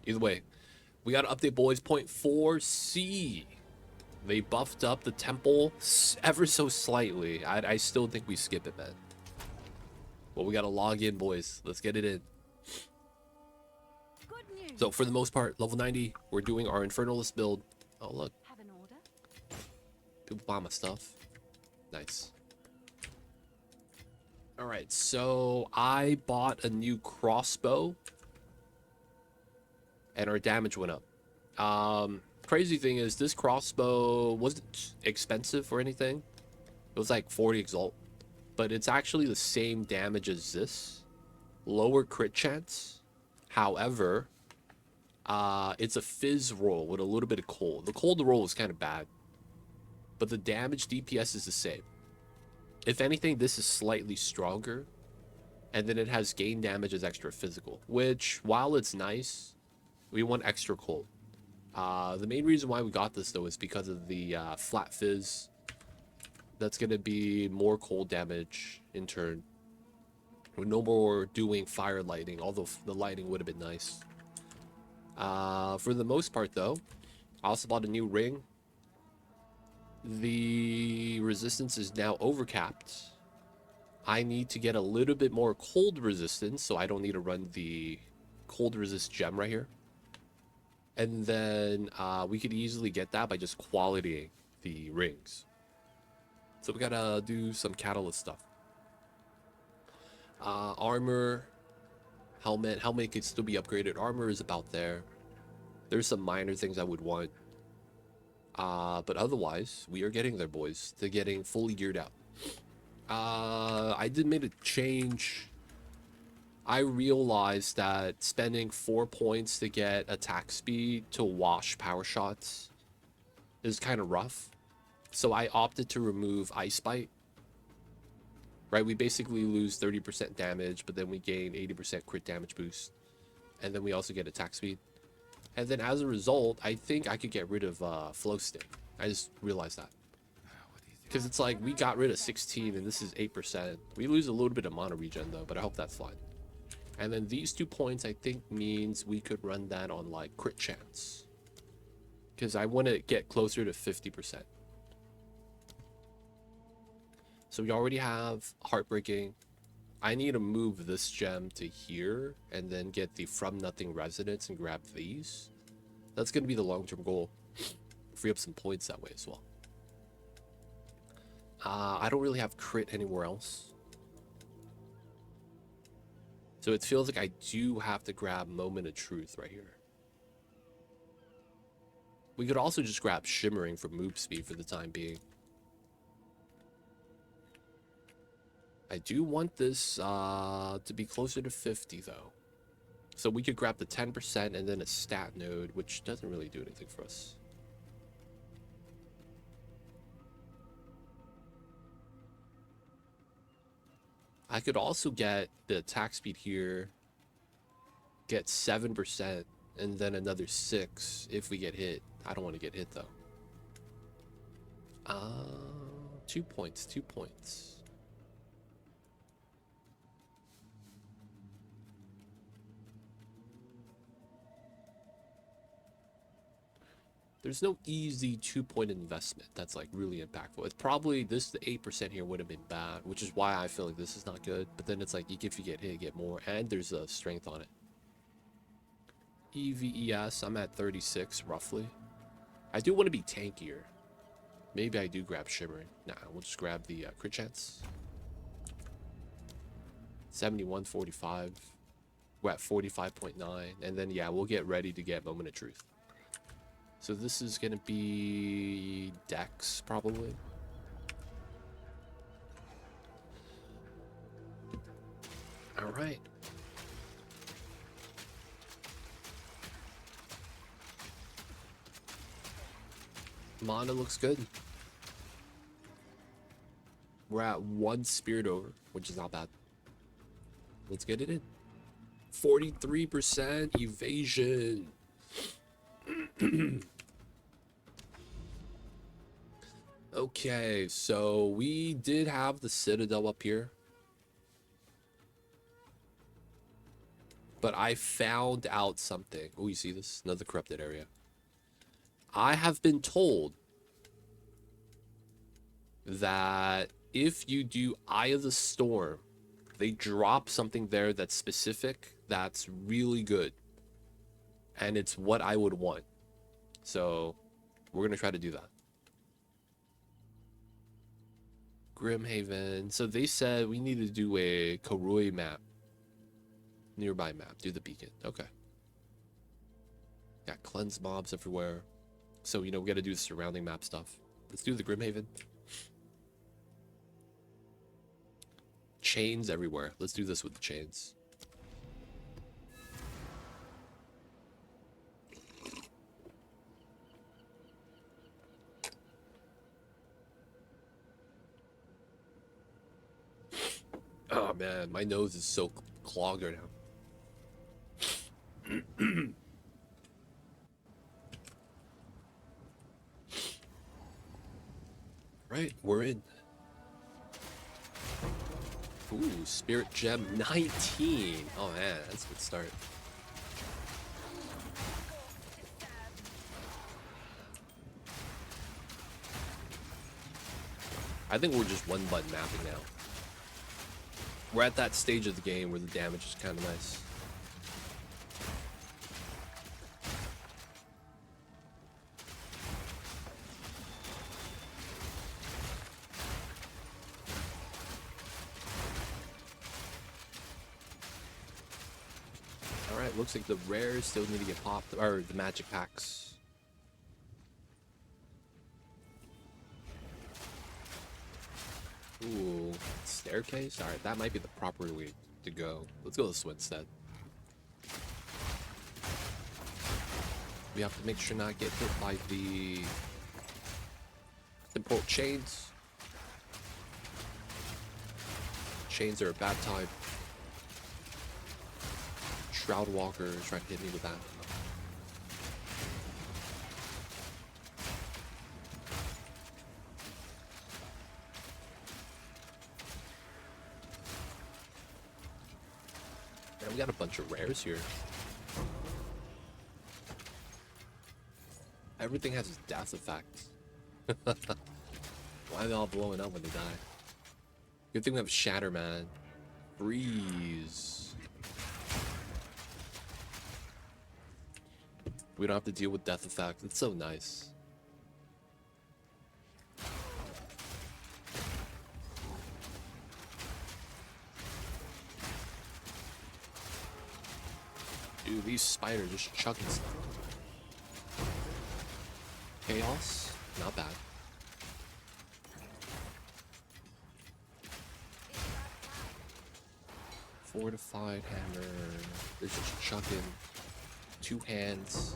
Either way, we got to update, boys. Point 4C. They buffed up the temple ever so slightly. I still think we skip it, man. But we got to log in, boys. Let's get it in. So for the most part, level 90, we're doing our Infernalist build. Oh, look. Have an order? People buy my stuff. Nice. All right, so I bought a new crossbow. And our damage went up. Crazy thing is, this crossbow wasn't expensive or anything. It was like 40 exalt. But it's actually the same damage as this. Lower crit chance. However, it's a fizz roll with a little bit of cold. The cold roll is kind of bad. But the damage DPS is the same. If anything, this is slightly stronger. And then it has gain damage as extra physical. Which, while it's nice, we want extra cold. The main reason why we got this, though, is because of the flat fizz. That's going to be more cold damage in turn. We're no more doing fire lightning, although the lightning would have been nice. For the most part, though, I also bought a new ring. The resistance is now overcapped. I need to get a little bit more cold resistance, so I don't need to run the cold resist gem right here. And then we could easily get that by just qualitying the rings. So we gotta do some catalyst stuff. Armor, helmet could still be upgraded. Armor is about there. There's some minor things I would want. But otherwise, we are getting there, boys, to getting fully geared out. I did make a change. I realized that spending 4 points to get attack speed to wash power shots is kind of rough. So I opted to remove Ice Bite. Right, we basically lose 30% damage, but then we gain 80% crit damage boost. And then we also get attack speed. And then as a result, I think I could get rid of Flow Stick. I just realized that. Because it's like, we got rid of 16 and this is 8%. We lose a little bit of mana regen though, but I hope that's fine. And then these 2 points, I think, means we could run that on like crit chance. Because I want to get closer to 50%. So we already have Heartbreaking. I need to move this gem to here and then get the From Nothing Resonance and grab these. That's going to be the long-term goal. Free up some points that way as well. I don't really have crit anywhere else. So it feels like I do have to grab Moment of Truth right here. We could also just grab Shimmering for move speed for the time being. I do want this to be closer to 50 though. So we could grab the 10% and then a stat node, which doesn't really do anything for us. I could also get the attack speed here, get 7%, and then another 6 if we get hit. I don't want to get hit though. 2 points, 2 points. There's no easy 2-point investment that's like really impactful. It's probably this, the 8% here would have been bad, which is why I feel like this is not good. But then it's like, if you get hit, you get more, and there's a strength on it. EVES, I'm at 36 roughly. I do want to be tankier. Maybe I do grab Shimmering. Nah, we'll just grab the crit chance. 71.45. We're at 45.9, and then yeah, we'll get ready to get Moment of Truth. So this is going to be Dex, probably. All right. Mana looks good. We're at 1 Spirit over, which is not bad. Let's get it in. 43% evasion. Okay, so we did have the Citadel up here. But I found out something. Oh, you see this? Another corrupted area. I have been told that if you do Eye of the Storm, they drop something there that's specific, that's really good. And it's what I would want. So we're going to try to do that. Grimhaven. So they said we need to do a Koroi map. Nearby map. Do the beacon. Okay. Got cleanse mobs everywhere. So, you know, we got to do the surrounding map stuff. Let's do the Grimhaven. Chains everywhere. Let's do this with the chains. Oh man, my nose is so clogged right now. Right, we're in. Ooh, Spirit Gem 19. Oh man, that's a good start. I think we're just one button mapping now. We're at that stage of the game where the damage is kind of nice. Alright, looks like the rares still need to get popped, or the magic packs. Ooh, staircase? Alright, that might be the proper way to go. Let's go this way instead. We have to make sure not get hit by the import chains. Chains are a bad type. Shroud Walker is trying to hit me with that. Man, we got a bunch of rares here. Everything has its death effect. Why are they all blowing up when they die? Good thing we have Shatter, man. Freeze. We don't have to deal with death effect. It's so nice. Dude, these spiders just chucking stuff. Chaos? Not bad. Fortified hammer. They're just chucking. 2 hands.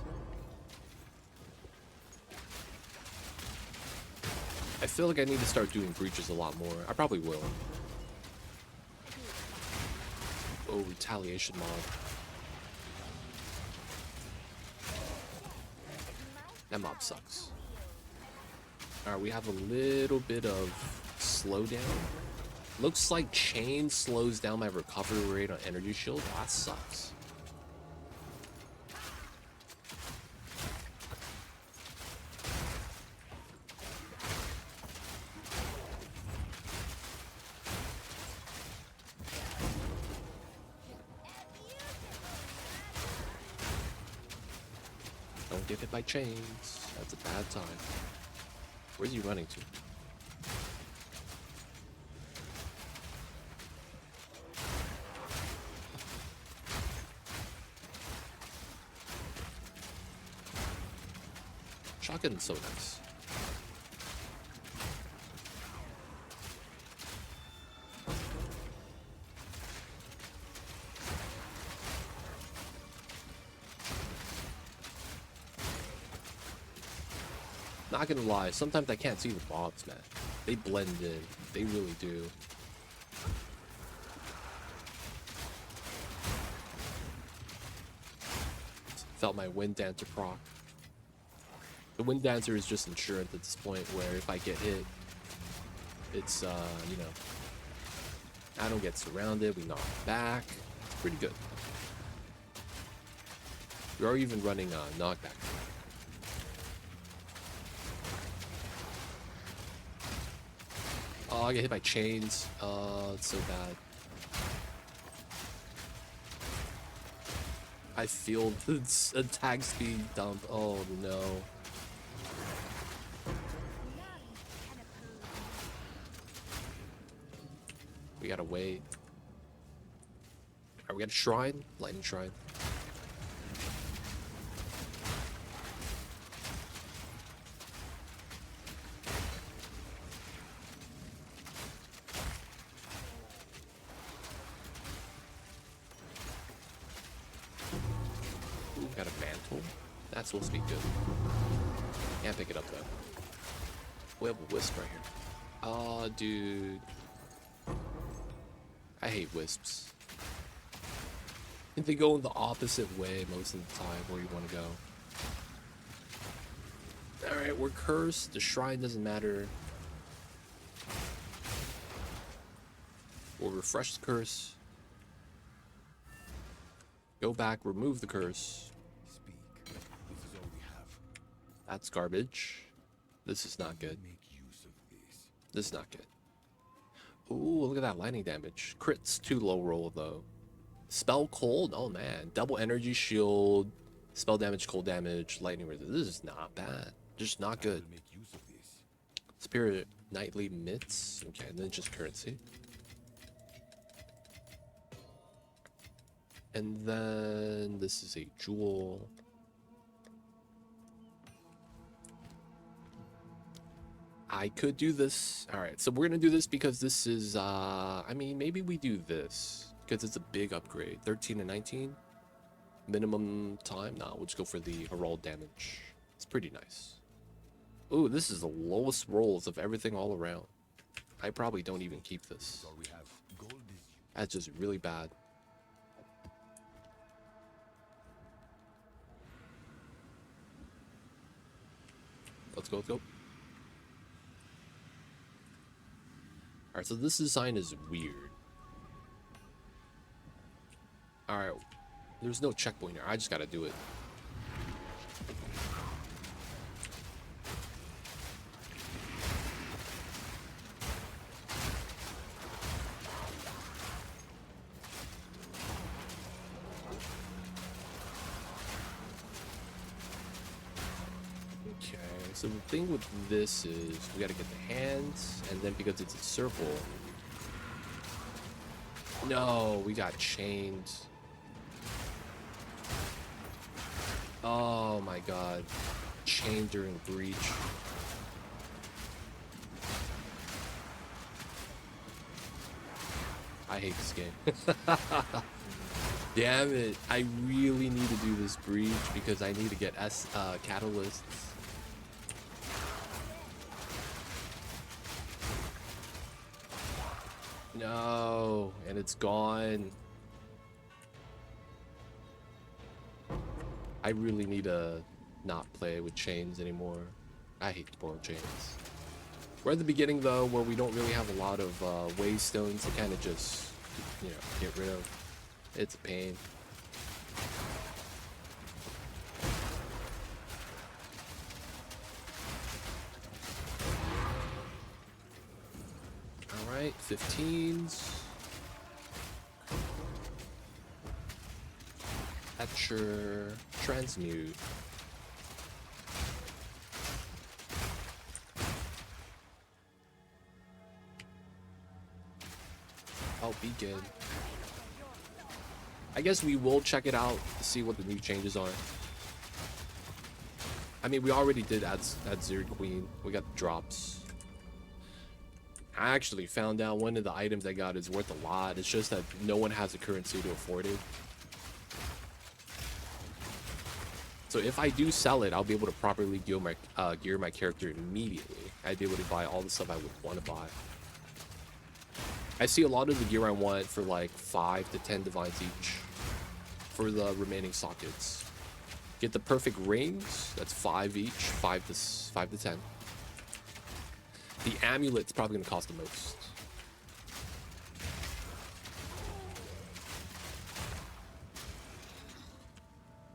I feel like I need to start doing breaches a lot more. I probably will. Oh, retaliation mob. That mob sucks. Alright, we have a little bit of slowdown. Looks like chain slows down my recovery rate on energy shield. That sucks. Don't get hit by chains. That's a bad time. Where's he running to? Shotgun's so nice. Not gonna lie, sometimes I can't see the mobs, man. They blend in. They really do. Felt my Wind Dancer proc. The Wind Dancer is just insurance at this point, where if I get hit, it's, you know, I don't get surrounded, we knock back. It's pretty good. We are even running knockback. Oh, I get hit by chains. It's so bad. I feel the attack speed dump. Oh no. We gotta wait. Are we got a shrine? Lightning shrine. Ooh, got a mantle. That's supposed to be good. Can't pick it up though. We have a wisp right here. Oh, dude. I hate wisps. They go in the opposite way most of the time where you want to go. Alright, we're cursed. The shrine doesn't matter. We'll refresh the curse. Go back, remove the curse. Speak. This is all we have. That's garbage. This is not good. Make use of this. This is not good. Ooh, look at that lightning damage. Crits too low roll though. Spell cold? Oh man. Double energy shield. Spell damage, cold damage, lightning resist. This is not bad. Just not good. Make use of this. Spirit nightly mitts. Okay, and then just currency. And then this is a jewel. I could do this. All right, so we're gonna do this because this is, I mean, maybe we do this because it's a big upgrade. 13 and 19. Minimum time. Nah, we'll just go for the herald damage. It's pretty nice. Ooh, this is the lowest rolls of everything all around. I probably don't even keep this. All we have. Gold is That's just really bad. Let's go, let's go. Alright, so this design is weird. Alright, there's no checkpoint here. I just gotta do it. Okay, so the thing with this is we gotta get the hands, and then because it's a circle. No, we got chained. Oh my god. Chained during breach. I hate this game. Damn it. I really need to do this breach because I need to get catalysts. No, and it's gone. I really need to not play with chains anymore. I hate spoiled chains. We're at the beginning though, where we don't really have a lot of waystones to kind of just, you know, get rid of. It's a pain. Alright, 15s. Capture, transmute. Oh, beacon. I guess we will check it out to see what the new changes are. I mean, we already did Atziri Queen. We got the drops. I actually found out one of the items I got is worth a lot. It's just that no one has the currency to afford it. So if I do sell it, I'll be able to properly gear my character immediately. I'd be able to buy all the stuff I would want to buy. I see a lot of the gear I want for like 5 to 10 divines each for the remaining sockets. Get the perfect rings, that's 5 each, 5 to 10. The amulet's probably gonna cost the most.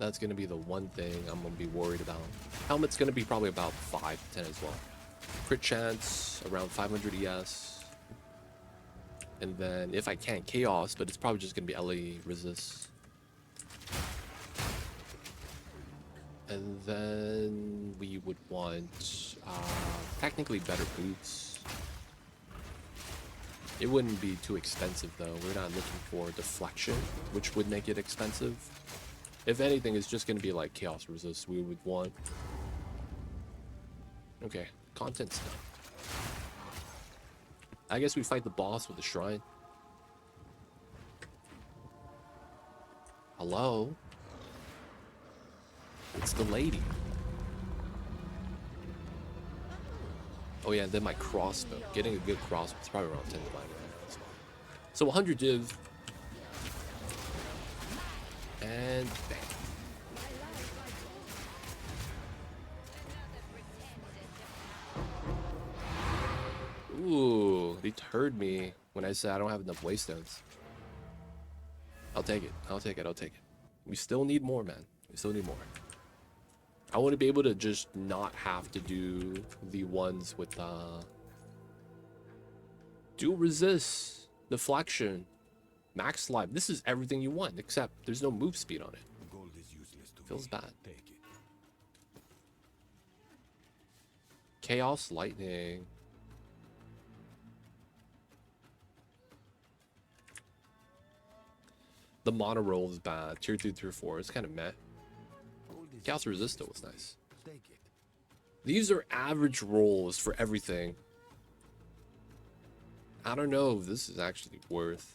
That's going to be the one thing I'm going to be worried about. Helmet's going to be probably about 5 to 10 as well. Crit chance, around 500 ES. And then if I can't, Chaos, but it's probably just going to be LA resist. And then we would want technically better boots. It wouldn't be too expensive though. We're not looking for deflection, which would make it expensive. If anything, it's just going to be like Chaos resist we would want. Okay, content stuff. I guess we fight the boss with the shrine. Hello? It's the lady. Oh yeah, and then my crossbow. Getting a good crossbow is probably around 10 divine right now as well. So 100 div. And bang. Ooh, they heard me when I said I don't have enough waystones. I'll take it. I'll take it. I'll take it. We still need more, man. We still need more. I want to be able to just not have to do the ones with dual resist, deflection, max life. This is everything you want, except there's no move speed on it. Gold is useless to Feels me. bad. Take it. Chaos lightning. The mono roll is bad. Tier 2, tier 4. It's kind of meh. Gold is Chaos useless resist though was to me. nice. Take it. These are average rolls for everything. I don't know if this is actually worth.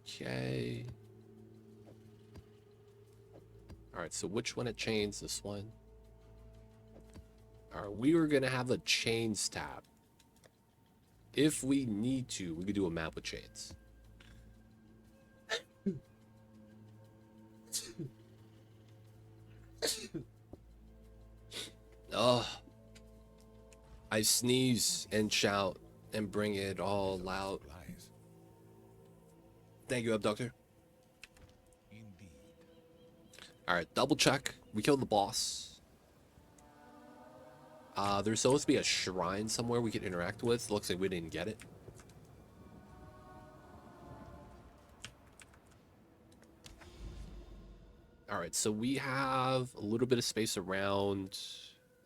Okay. Alright, so which one it chains? This one. Alright, we are gonna have a chains tab. If we need to, we could do a map with chains. Oh, I sneeze and shout and bring it all out. Lies. Thank you, Abductor. Indeed. Alright, double check. We killed the boss. There's supposed to be a shrine somewhere we can interact with. Looks like we didn't get it. Alright, so we have a little bit of space around.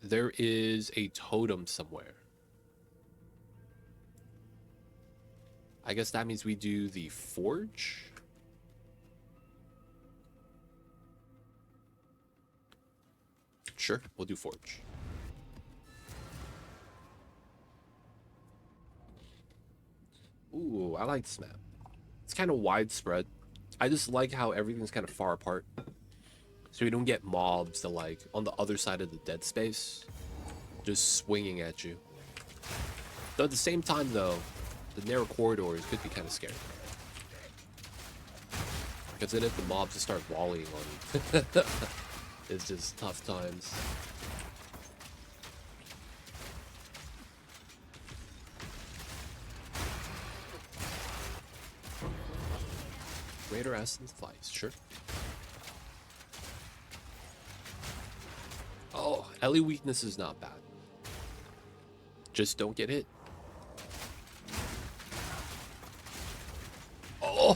There is a totem somewhere. I guess that means we do the forge. Sure, we'll do forge. Ooh, I like this map. It's kind of widespread. I just like how everything's kind of far apart. So you don't get mobs that like on the other side of the dead space just swinging at you. Though at the same time though, the narrow corridors could be kind of scary. Because then if the mobs just start volleying on you, it's just tough times. Greater Essence Vice, sure. Oh, Ellie weakness is not bad. Just don't get hit. Oh!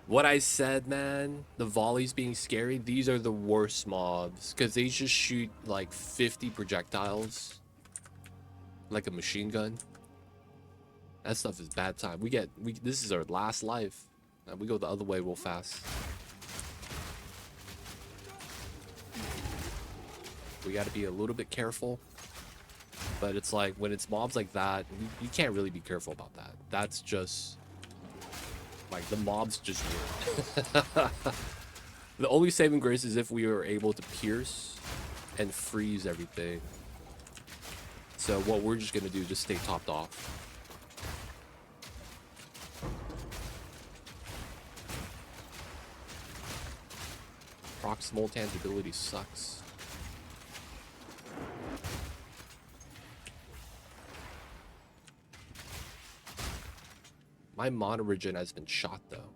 What I said, man, the volleys being scary, these are the worst mobs. Because they just shoot like 50 projectiles. Like a machine gun. That stuff is bad time. This is our last life. We go the other way real fast. We got to be a little bit careful. But it's like, when it's mobs like that, you can't really be careful about that. That's just... like, the mobs just win. The only saving grace is if we are able to pierce and freeze everything. So what we're just going to do is just stay topped off. Proximal tangibility sucks. My mana regen has been shot though.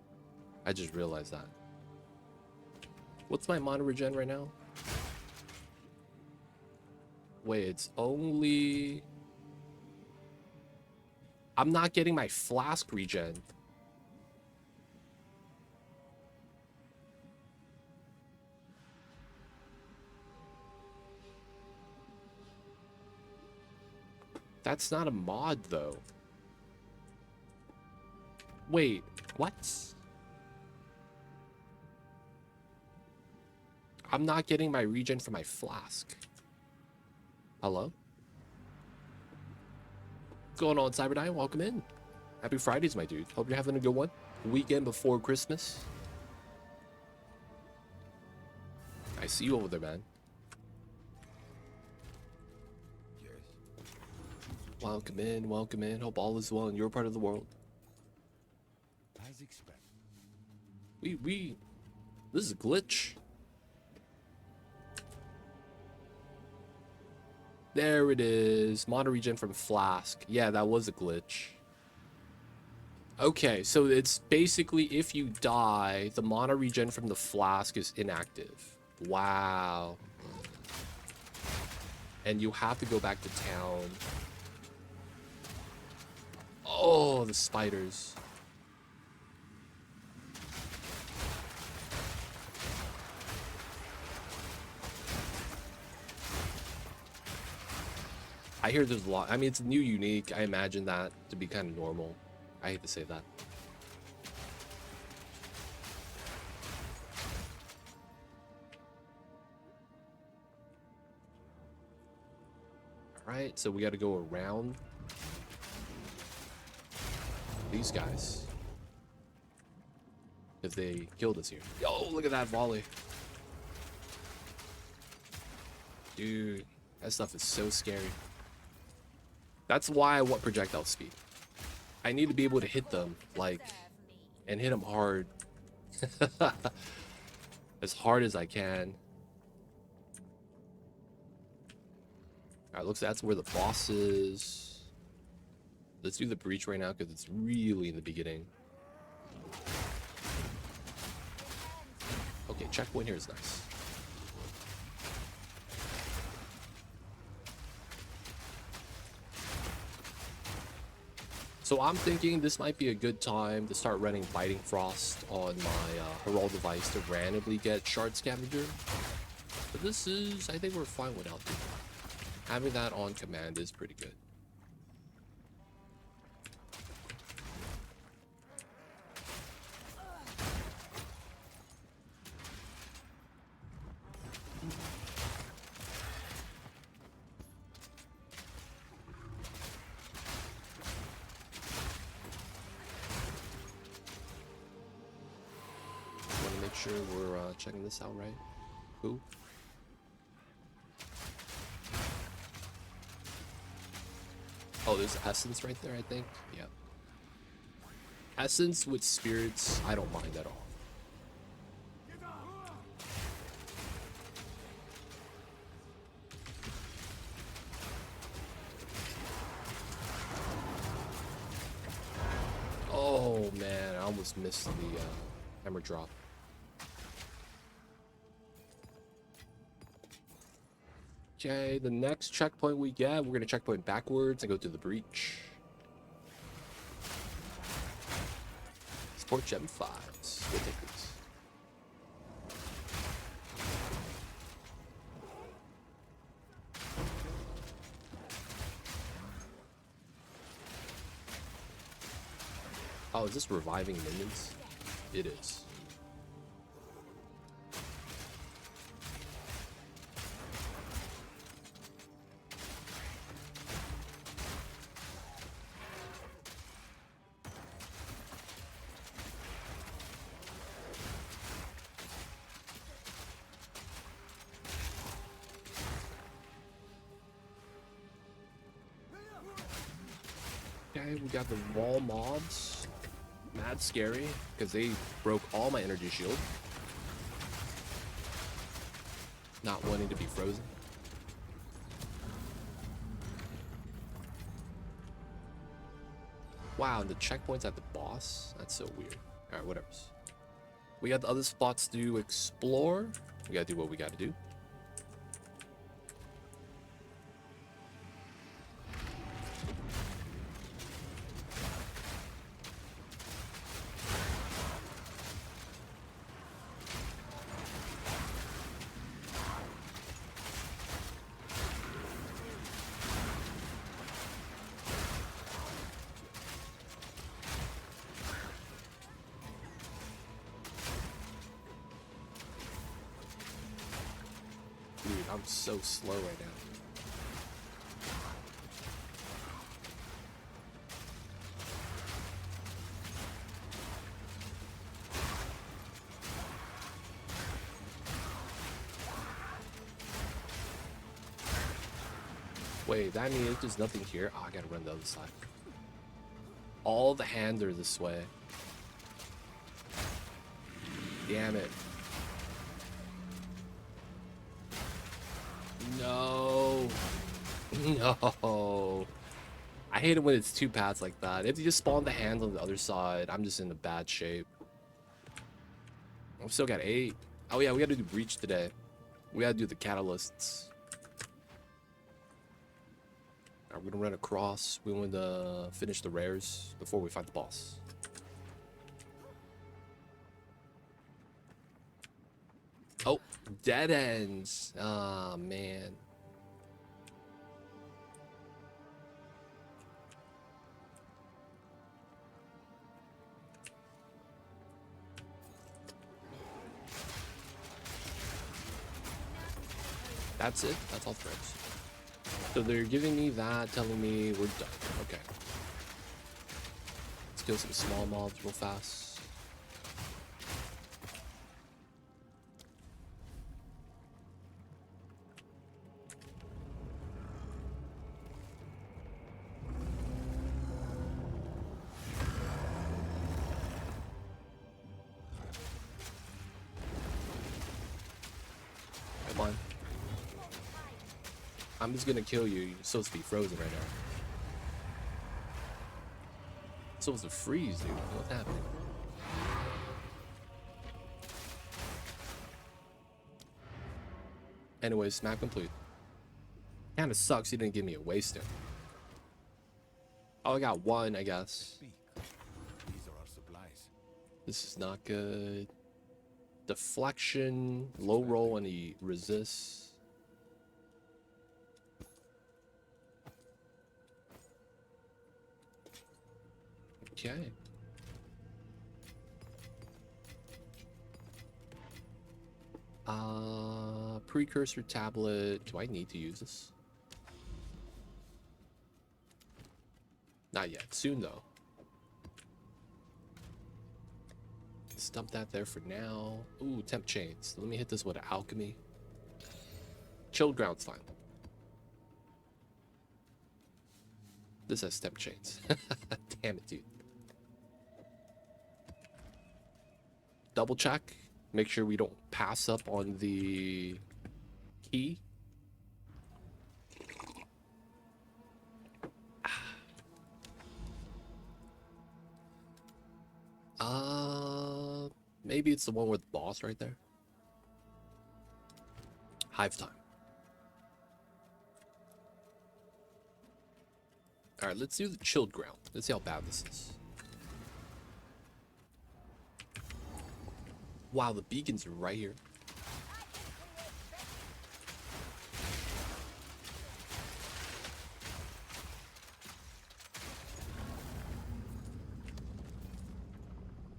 I just realized that. What's my mana regen right now? Wait, it's only... I'm not getting my flask regen. That's not a mod though. Wait, what? I'm not getting my regen for my flask. Hello? What's going on, Cyberdyne? Welcome in. Happy Fridays, my dude. Hope you're having a good one. Weekend before Christmas. I see you over there, man. Yes. Welcome in, welcome in. Hope all is well in your part of the world. As expected. This is a glitch. There it is. Mana regen from flask. Yeah, that was a glitch. Okay, so it's basically if you die, the mana regen from the flask is inactive. Wow. And you have to go back to town. Oh, the spiders. I hear there's a lot. I mean, it's new unique. I imagine that to be kind of normal. I hate to say that. All right, so we got to go around these guys if they killed us here. Yo, look at that volley. Dude, that stuff is so scary. That's why I want projectile speed. I need to be able to hit them, like, and hit them hard. As hard as I can. Alright, looks like that's where the boss is. Let's do the breach right now because it's really in the beginning. Okay, checkpoint here is nice. So I'm thinking this might be a good time to start running Biting Frost on my Herald device to randomly get Shard Scavenger. But this is, I think we're fine without it. Having that on command is pretty good. Sure we're checking this out right. Who? Oh, there's Essence right there, I think. Yeah. Essence with spirits, I don't mind at all. Oh man, I almost missed the hammer drop. Okay, the next checkpoint we get, we're gonna checkpoint backwards and go through the breach. Support gem 5s. We'll take these. Oh, is this reviving minions? It is. Okay, we got the wall mobs. Mad scary, because they broke all my energy shield. Not wanting to be frozen. Wow, the checkpoints at the boss? That's so weird. Alright, whatever. We got the other spots to explore. We gotta do what we gotta do. Dude, I'm so slow right now. Wait, that means there's nothing here? Oh, I gotta run the other side. All the hands are this way. Damn it. No. No. I hate it when it's two paths like that. If you just spawn the hands on the other side, I'm just in a bad shape. I've still got 8. Oh yeah, we gotta do breach today. We gotta do the catalysts. Alright, we're gonna run across. We want to finish the rares before we fight the boss. Oh, dead ends. Ah, man. That's it? That's all threads. So they're giving me that, telling me we're done. Okay. Let's kill some small mobs real fast. Come on. I'm just gonna kill you. You're supposed to be frozen right now. Supposed to freeze, dude. What's happening? Anyways, map complete. Kinda sucks you didn't give me a wasted. Oh, I got 1, I guess. Speak. These are our supplies. This is not good. Deflection, low roll, and he resists. Okay. Precursor tablet. Do I need to use this? Not yet. Soon, though. Let's dump that there for now. Ooh, temp chains. Let me hit this with an alchemy. Chilled ground's fine. This has temp chains. Damn it, dude. Double check. Make sure we don't pass up on the key. Maybe it's the one with the boss right there. Hive time. Alright, let's do the chilled ground. Let's see how bad this is. Wow, the beacons are right here.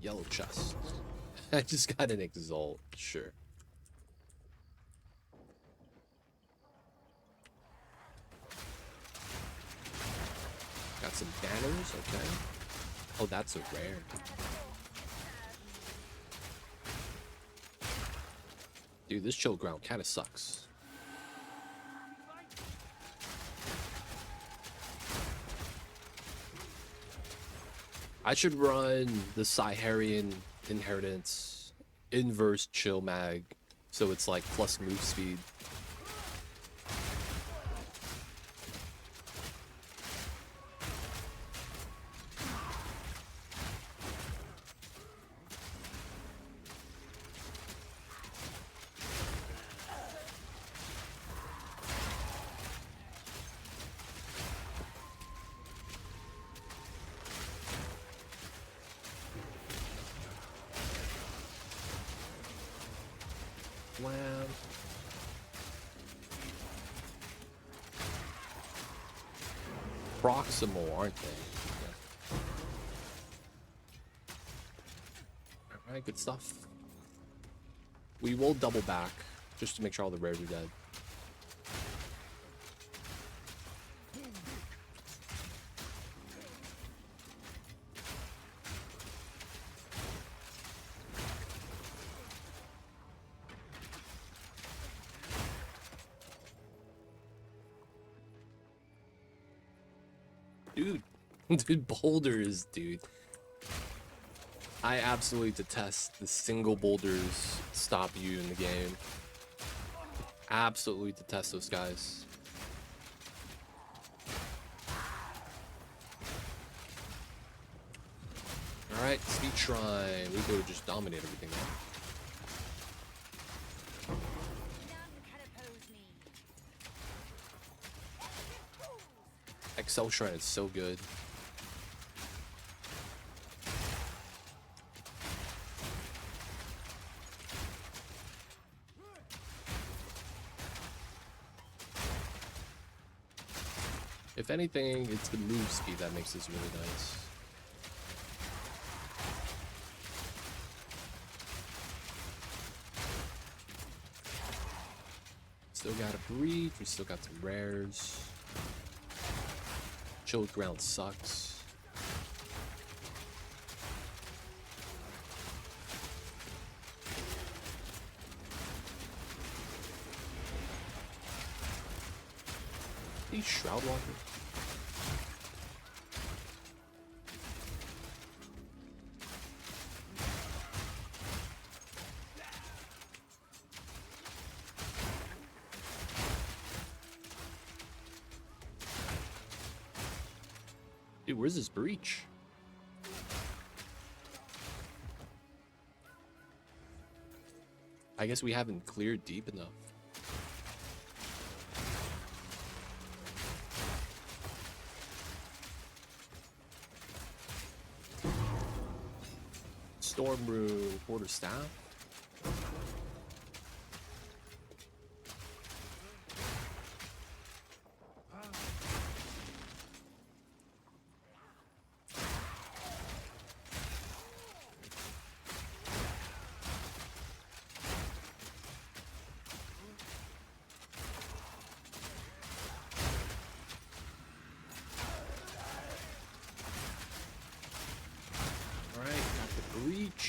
Yellow chest. I just got an exalt, sure. Got some banners, okay. Oh, that's a rare. Dude, this chill ground kind of sucks. I should run the Siharian Inheritance inverse chill mag, so it's like plus move speed. slam. Proximal, aren't they? Yeah. Alright, good stuff. We will double back just to make sure all the rares are dead. Dude, dude, boulders, dude. I absolutely detest the single boulders stop you in the game. Absolutely detest those guys. Alright, Speed Shrine. We go to just dominate everything now. Excel Shrine is so good. If anything, it's the move speed that makes this really nice. Still got a breach, we still got some rares. Chilled ground sucks. These Shroud Walkers. Dude, where's this breach? I guess we haven't cleared deep enough. Storm Brew, Quarter Staff.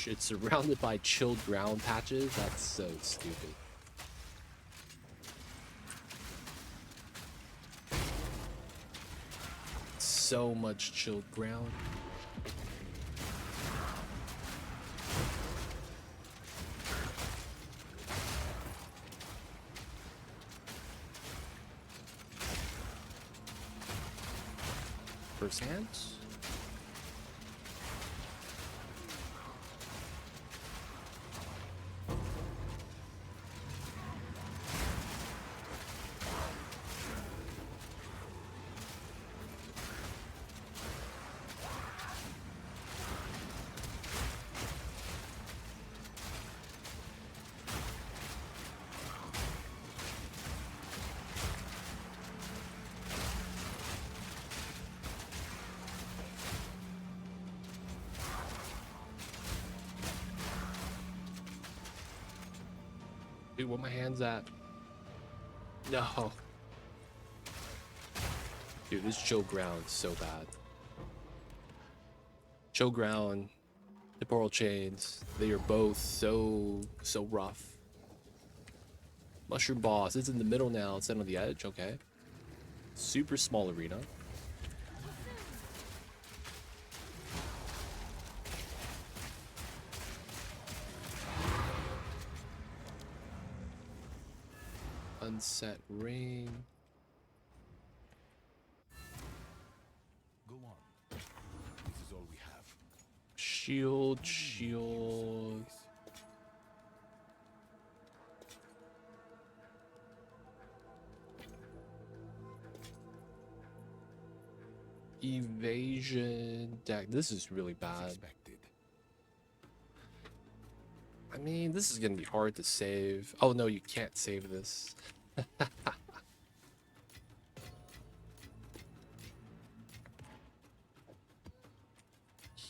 It's surrounded by chilled ground patches. That's so stupid. So much chilled ground. First hands. Dude, where my hands at? No. Dude, this chill ground is so bad. Chill ground, temporal chains, they are both so rough. Mushroom boss, it's in the middle now, it's on the edge, okay. Super small arena. Unset ring. Go on. This is all we have. Shield. Evasion deck. This is really bad. Expected. I mean, this is gonna be hard to save. Oh no, you can't save this.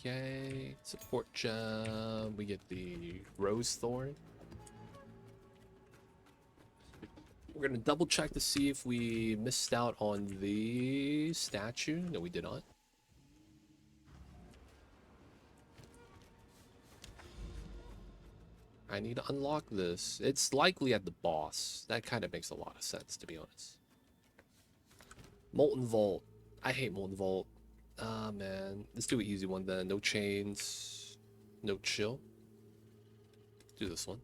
Okay, support gem. We get the rose thorn. We're gonna double check to see if we missed out on the statue. No, we did not. I need to unlock this. It's likely at the boss. That kind of makes a lot of sense, to be honest. Molten Vault. I hate Molten Vault. Ah, man. Let's do an easy one then. No chains. No chill. Do this one.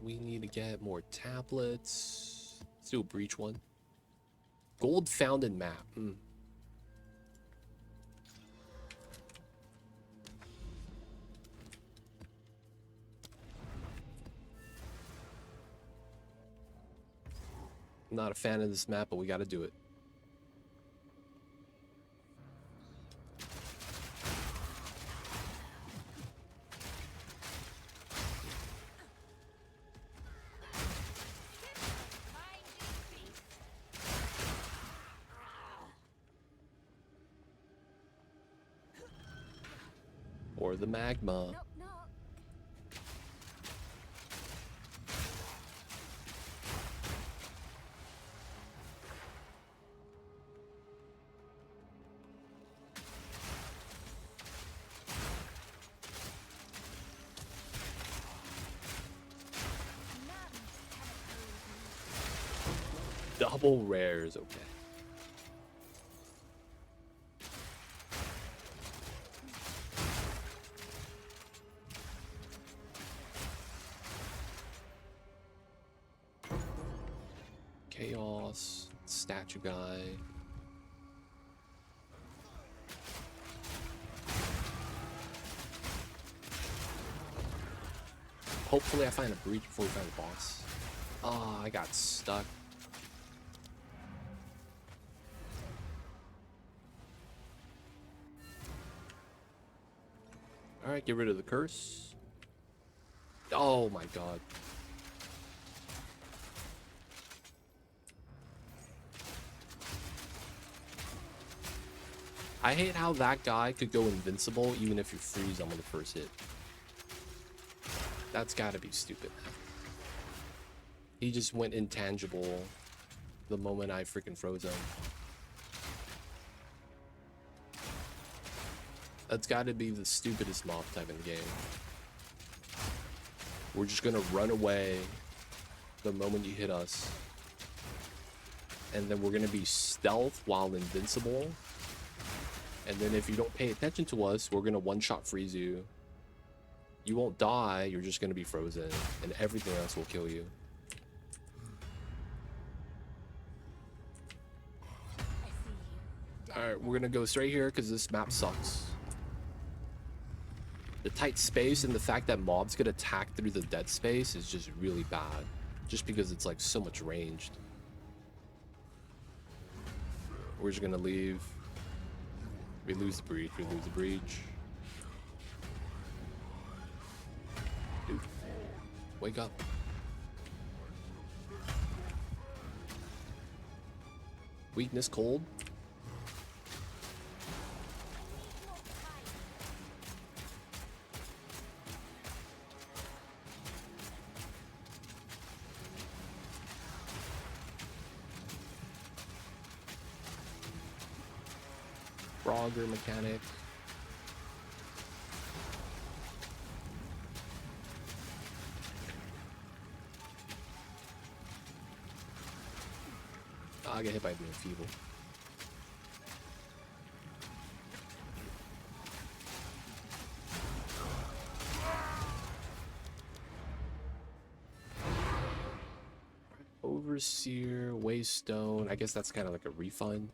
We need to get more tablets. Let's do a breach one. Gold found in map. I'm not a fan of this map, but we got to do it. Or the magma. Double rares, okay. Chaos, statue guy. Hopefully I find a breach before we find the boss. Ah, I got stuck. Alright, get rid of the curse. Oh my god. I hate how that guy could go invincible even if you freeze him on the first hit. That's gotta be stupid. He just went intangible the moment I freaking froze him. That's gotta be the stupidest mob type in the game. We're just gonna run away the moment you hit us. And then we're gonna be stealth while invincible. And then if you don't pay attention to us, we're gonna one-shot freeze you. You won't die, you're just gonna be frozen. And everything else will kill you. Alright, we're gonna go straight here because this map sucks. The tight space and the fact that mobs get attacked through the dead space is just really bad. Just because it's like so much ranged. We're just gonna leave. We lose the breach, we lose the breach. Dude, wake up. Weakness, cold. Frogger mechanic. Oh, I get hit by being feeble. Overseer, Waystone. I guess that's kind of like a refund.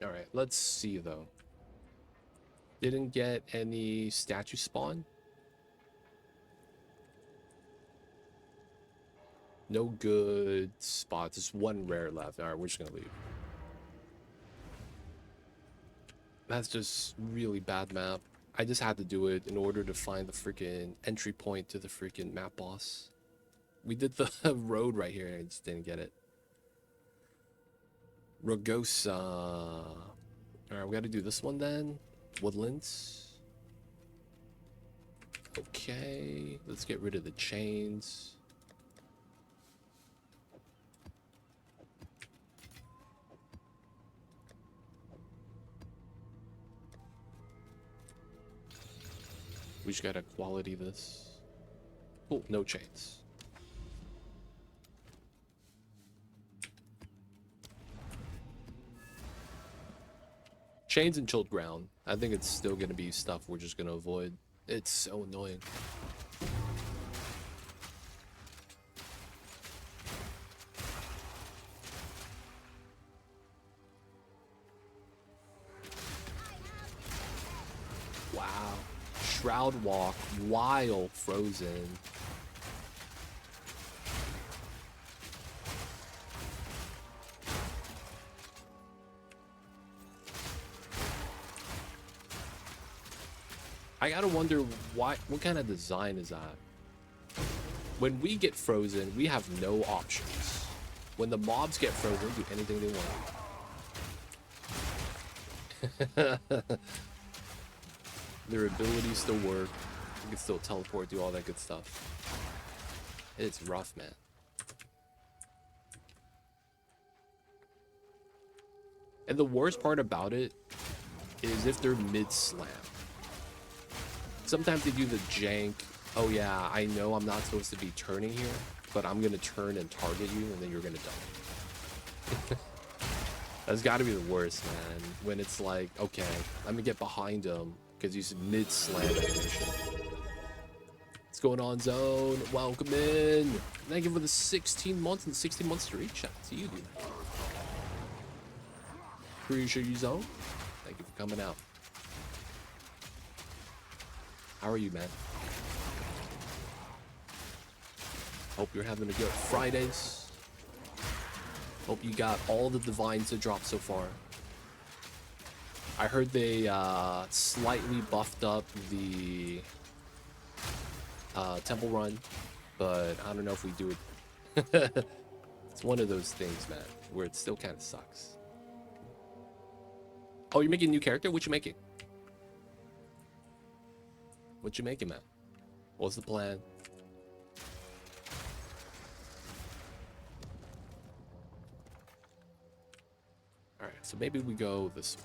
Alright, let's see though. Didn't get any statue spawn. No good spots. Just one rare left. All right, we're just gonna leave. That's just really bad map. I just had to do it in order to find the freaking entry point to the freaking map boss. We did the road right here and I just didn't get it. Rugosa. Alright, we gotta do this one then. Woodlands. Okay, let's get rid of the chains. We just gotta quality this. Cool, no chains. Chains and chilled ground. I think it's still gonna be stuff we're just gonna avoid. It's so annoying. Wow. Shroud walk while frozen. I gotta wonder what kind of design is that? When we get frozen, we have no options. When the mobs get frozen, they do anything they want. Their abilities still work. You can still teleport, do all that good stuff. It's rough, man. And the worst part about it is if they're mid-slam. Sometimes they do the jank, oh yeah, I know I'm not supposed to be turning here, but I'm gonna turn and target you and then you're gonna die. That's gotta be the worst, man. When it's like, okay, let me get behind him because he's mid-slam animation. What's going on, Zone? Welcome in. Thank you for the 16 months and 16 months to reach out to you, dude. Appreciate you, Zone. Thank you for coming out. How are you, man? Hope you're having a good Fridays. Hope you got all the divines to drop so far. I heard they slightly buffed up the temple run, but I don't know if we do it. It's one of those things, man, where it still kind of sucks. Oh, you're making a new character? What you making? What you making, man? What's the plan? Alright, so maybe we go this way.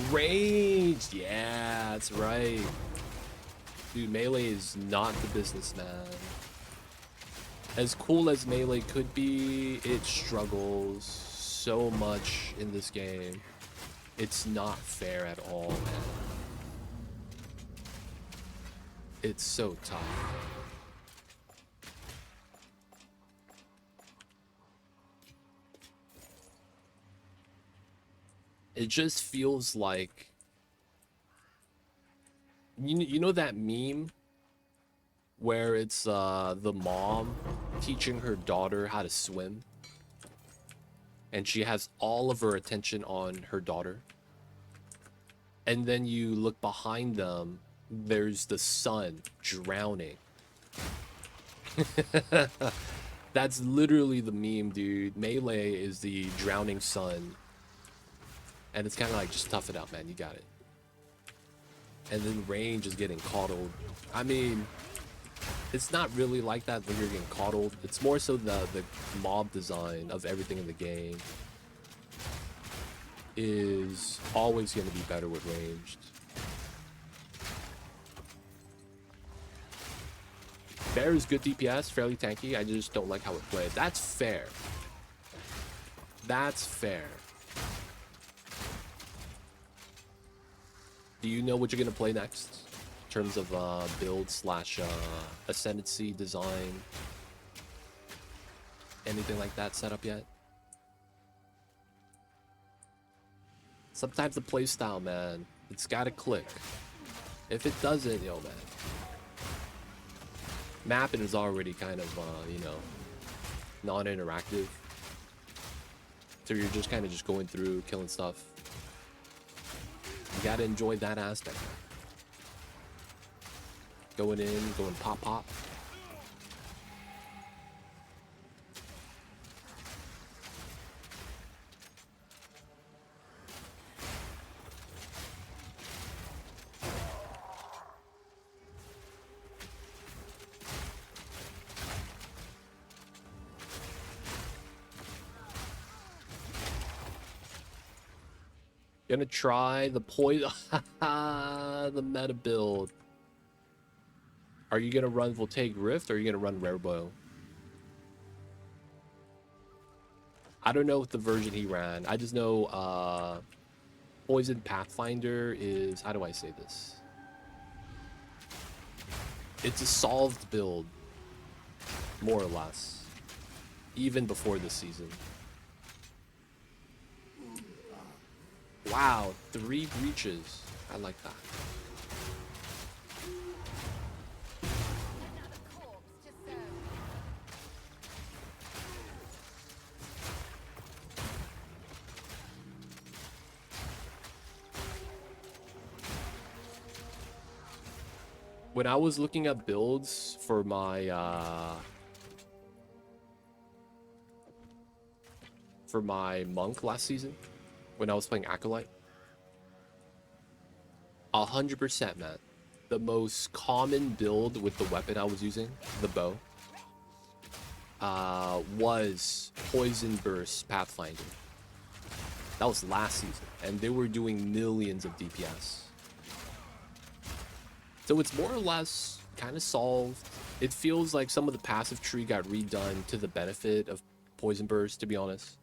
Ranged! Yeah, that's right. Dude, melee is not the business, man. As cool as melee could be, it struggles so much in this game. It's not fair at all, man. It's so tough. It just feels like... You know that meme? Where it's the mom teaching her daughter how to swim, and she has all of her attention on her daughter, and then you look behind them, there's the son drowning. That's literally the meme, dude. Melee is the drowning son, and it's kind of like, just tough it out, man, you got it. And then range is getting coddled. I mean, it's not really like that when you're getting coddled. It's more so the mob design of everything in the game is always going to be better with ranged. Bear is good DPS, fairly tanky. I just don't like how it plays. That's fair. That's fair. Do you know what you're going to play next? Terms of build slash ascendancy design, anything like that set up yet? Sometimes the playstyle, man, it's gotta click. If it doesn't, yo, man. Mapping is already kind of, you know, non-interactive. So you're just kind of just going through, killing stuff. You gotta enjoy that aspect. Going in, going pop pop. Gonna try the poison. The meta build. Are you gonna run Voltaic Rift or are you gonna run Rare Boil? I don't know what the version he ran. I just know Poison Pathfinder is, how do I say this? It's a solved build, more or less, even before this season. Wow, 3 breaches. I like that. When I was looking at builds for my monk last season, when I was playing Acolyte, 100%, man. The most common build with the weapon I was using, the bow, was Poison Burst Pathfinder. That was last season, and they were doing millions of DPS. So it's more or less kind of solved. It feels like some of the passive tree got redone to the benefit of Poison Burst, to be honest.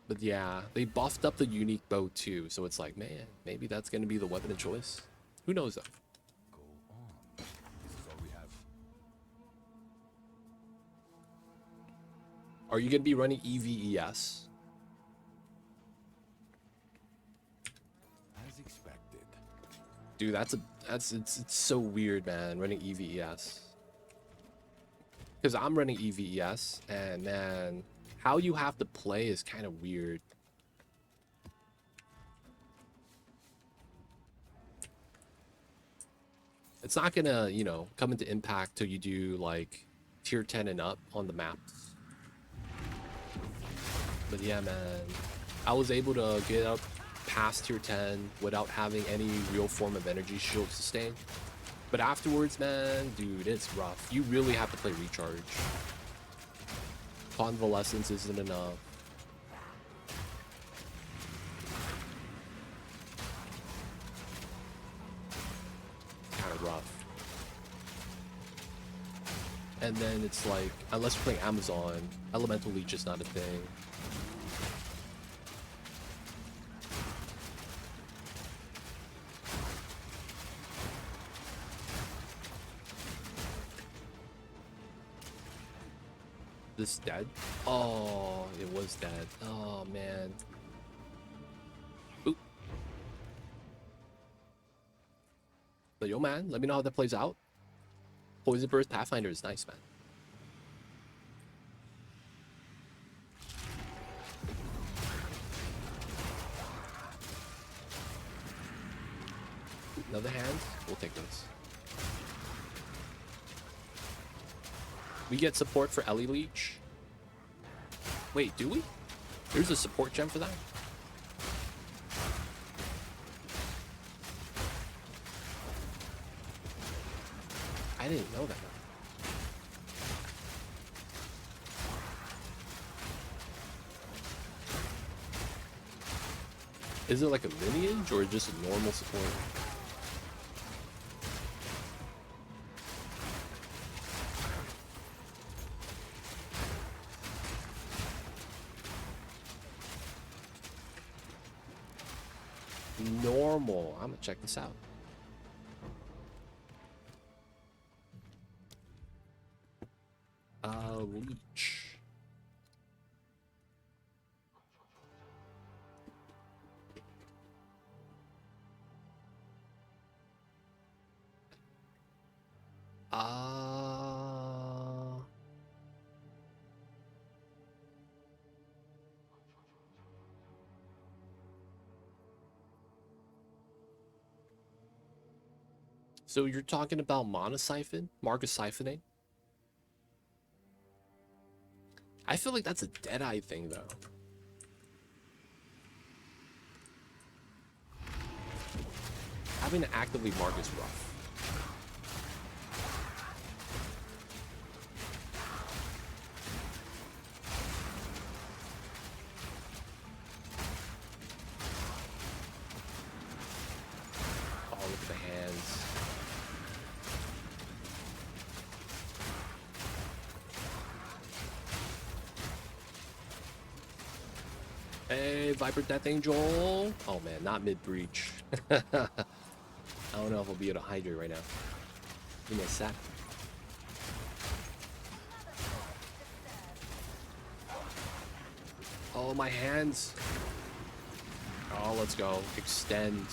But yeah, they buffed up the unique bow too, so it's like, man, maybe that's going to be the weapon of choice. Who knows though? Go on. This is all we have. Are you going to be running EVES? As expected. Dude, it's so weird, man, running EVES. Because I'm running EVES, and man, how you have to play is kind of weird. It's not gonna, you know, come into impact till you do like tier 10 and up on the maps. But yeah, man, I was able to get up past tier 10 without having any real form of energy shield sustain. But afterwards, man, dude, it's rough. You really have to play recharge. Convalescence isn't enough. Kind of rough. And then it's like, unless you're playing Amazon, Elemental Leech is not a thing. This dead? Oh, it was dead. Oh, man. Oop. But yo, man, let me know how that plays out. Poison Burst Pathfinder is nice, man. Another hand? We'll take this. We get support for Ellie Leech. Wait, do we? There's a support gem for that? I didn't know that. Is it like a lineage or just a normal support? Normal. I'm gonna check this out. Leech. So you're talking about monosiphon? Marcosiphoning? I feel like that's a Deadeye thing, though. Having to actively mark is rough. Oh, look at the hands. Hey, Viper Death Angel. Oh man, not mid-breach. I don't know if I'll be able to hydrate right now. Give me a sec. Oh, my hands. Oh, let's go. Extend.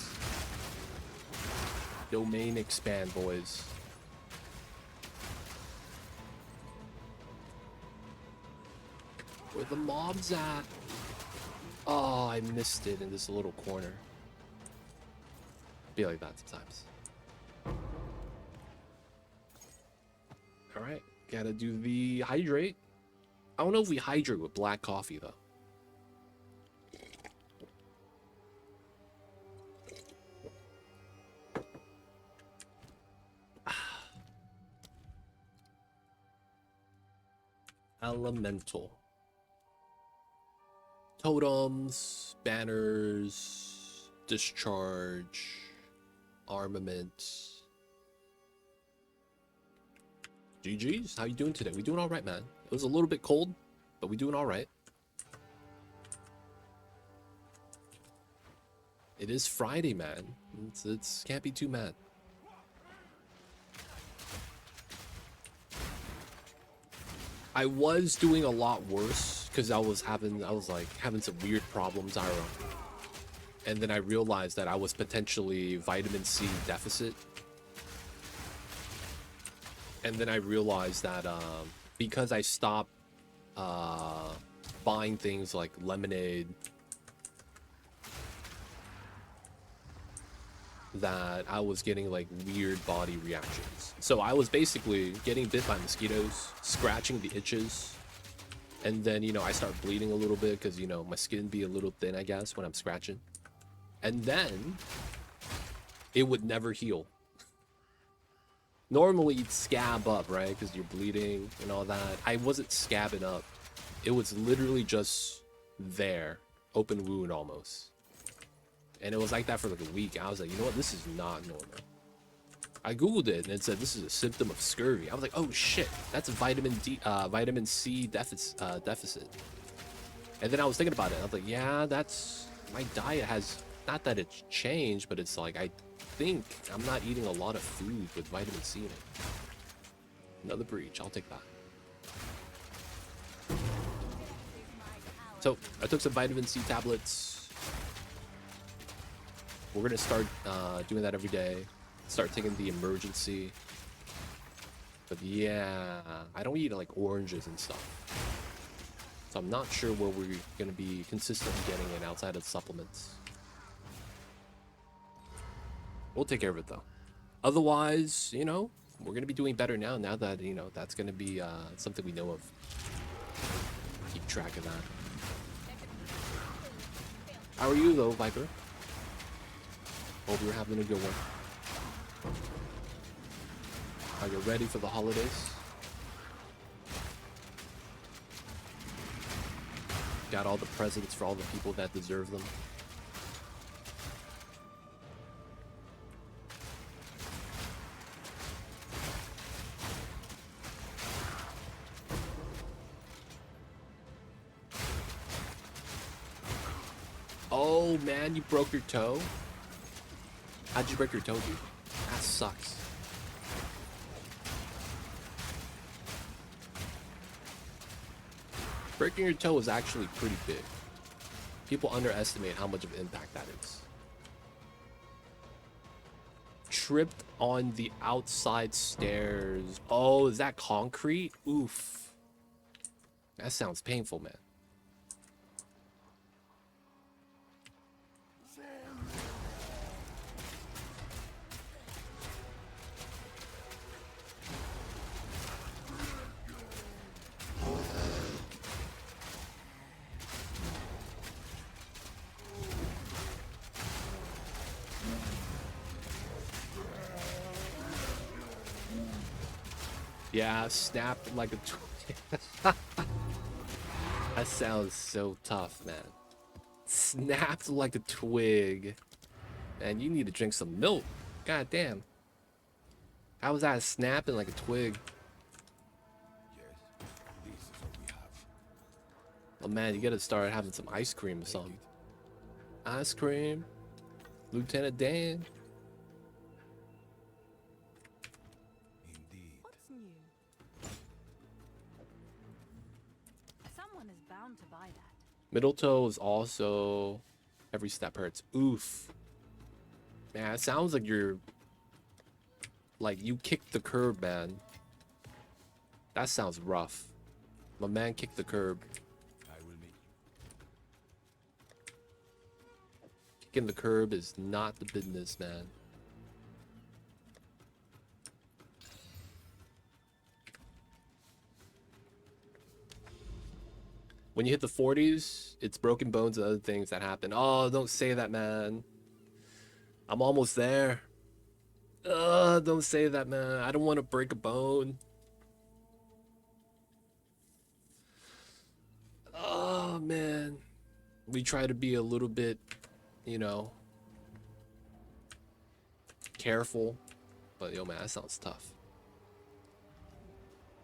Domain expand, boys. Where the mobs at? Oh, I missed it in this little corner. Be like that sometimes. Alright, gotta do the hydrate. I don't know if we hydrate with black coffee, though. Elemental. Totems, banners, discharge, armaments. GG's, how you doing today? We doing all right, man. It was a little bit cold, but we doing all right. It is Friday, man. It's can't be too mad. I was doing a lot worse because I was like having some weird problems, I don't know. And then I realized that I was potentially vitamin C deficit. And then I realized that because I stopped buying things like lemonade, that I was getting like weird body reactions. So I was basically getting bit by mosquitoes, scratching the itches, and then, you know, I start bleeding a little bit because, you know, my skin be a little thin, I guess, when I'm scratching. And then it would never heal. Normally you'd scab up, right? Because you're bleeding and all that. I wasn't scabbing up. It was literally just there, open wound almost. And it was like that for like a week. I was like, you know what? This is not normal. I Googled it and it said this is a symptom of scurvy. I was like, oh shit, that's a vitamin C deficit. And then I was thinking about it. I was like, yeah, that's my diet has, not that it's changed, but it's like I think I'm not eating a lot of food with vitamin C in it. Another breach. I'll take that. So I took some vitamin C tablets. We're gonna start doing that every day. Start taking the emergency. But yeah, I don't eat like oranges and stuff. So I'm not sure where we're gonna be consistently getting it outside of supplements. We'll take care of it though. Otherwise, you know, we're gonna be doing better now that, you know, that's gonna be something we know of. Keep track of that. How are you though, Viper? Hope you're having a good one. Are you ready for the holidays? Got all the presents for all the people that deserve them. Oh man, you broke your toe? How'd you break your toe, dude? That sucks. Breaking your toe is actually pretty big. People underestimate how much of an impact that is. Tripped on the outside stairs. Oh, is that concrete? Oof. That sounds painful, man. Yeah, snapped like a twig. That sounds so tough, man. Snapped like a twig. And you need to drink some milk. God damn. How was that snapping like a twig? Yes, this is all we have. Oh man, you gotta start having some ice cream or Take something. it. Ice cream. Lieutenant Dan. Indeed. What's new? Someone is bound to buy that. Middle toe is also every step hurts. Oof. Man, it sounds like you're like you kicked the curb, man. That sounds rough. My man kicked the curb. I will meet you. Kicking the curb is not the business, man. When you hit the 40s, it's broken bones and other things that happen. Oh, don't say that, man. I'm almost there. Don't say that, man. I don't want to break a bone. Oh, man. We try to be a little bit, you know, careful. But, yo, man, that sounds tough.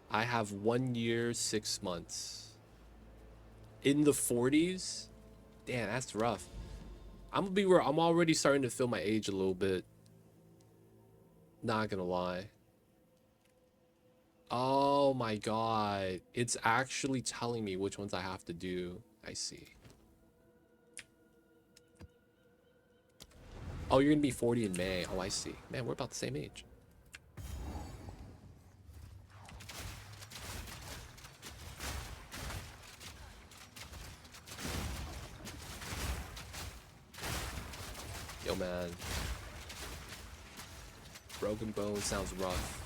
I have 1 year, 6 months. In the 40s? Damn, that's rough. I'm gonna be real. I'm already starting to feel my age a little bit. Not gonna lie. Oh my god. It's actually telling me which ones I have to do. I see. Oh, you're gonna be 40 in May. Oh, I see. Man, we're about the same age. Yo, man. Broken bone sounds rough.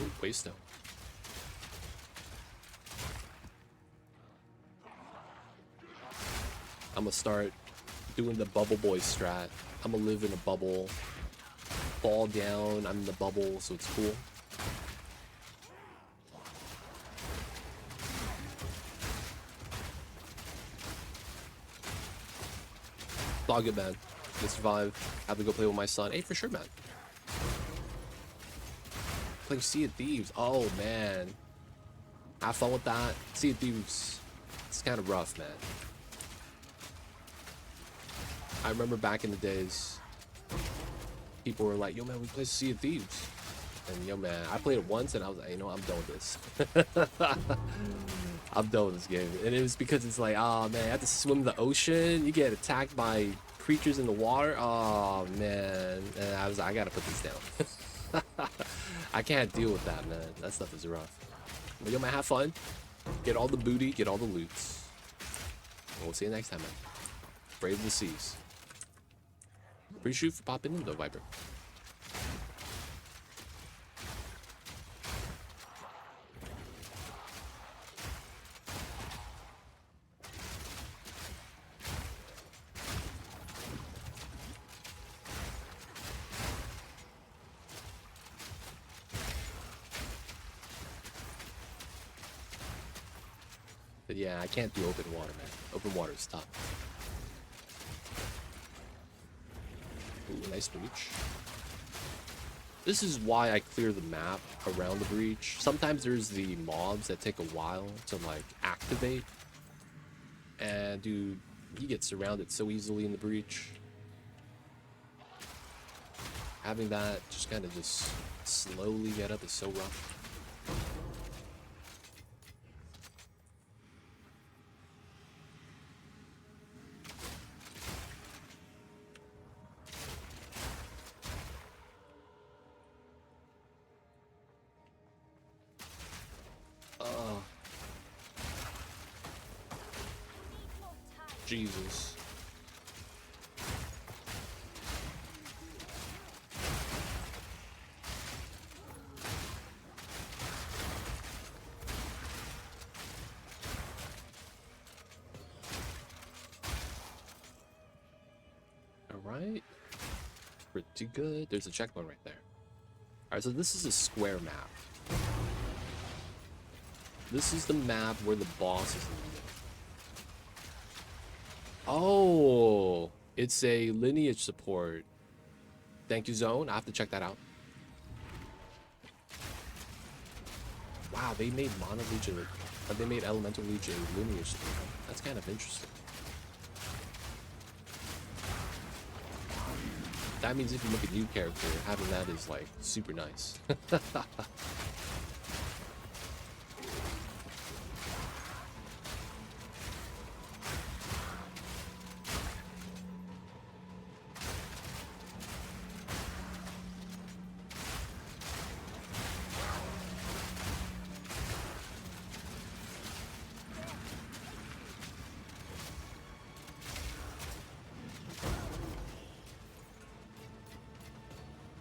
Ooh, waste no. I'm gonna start doing the bubble boy strat. I'm gonna live in a bubble. Fall down, I'm in the bubble, so it's cool. It's all good, man. Gonna survive. Have to go play with my son. Hey, for sure, man. Playing Sea of Thieves. Oh, man. Have fun with that. Sea of Thieves. It's kind of rough, man. I remember back in the days, people were like, yo, man, we play Sea of Thieves. And, yo, man, I played it once, and I was like, you know, I'm done with this. I'm done with this game. And it was because it's like, oh, man, I have to swim in the ocean. You get attacked by creatures in the water. Oh, man. And I was like, I got to put this down. I can't deal with that, man. That stuff is rough. But, yo, man, have fun. Get all the booty. Get all the loots. And we'll see you next time, man. Brave the seas. Appreciate you for popping in, though, Viper. But yeah, I can't do open water, man. Open water is tough. Ooh, nice breach. This is why I clear the map around the breach. Sometimes there's the mobs that take a while to like activate. And dude, you get surrounded so easily in the breach. Having that just kind of just slowly get up is so rough. Jesus. Alright. Pretty good. There's a checkpoint right there. Alright, so this is a square map. This is the map where the boss is in the middle. Oh, it's a lineage support. Thank you, Zone. I have to check that out. Wow, they made Mono Legion. They made Elemental Legion lineage support. That's kind of interesting. That means if you look at new character, having that is like super nice.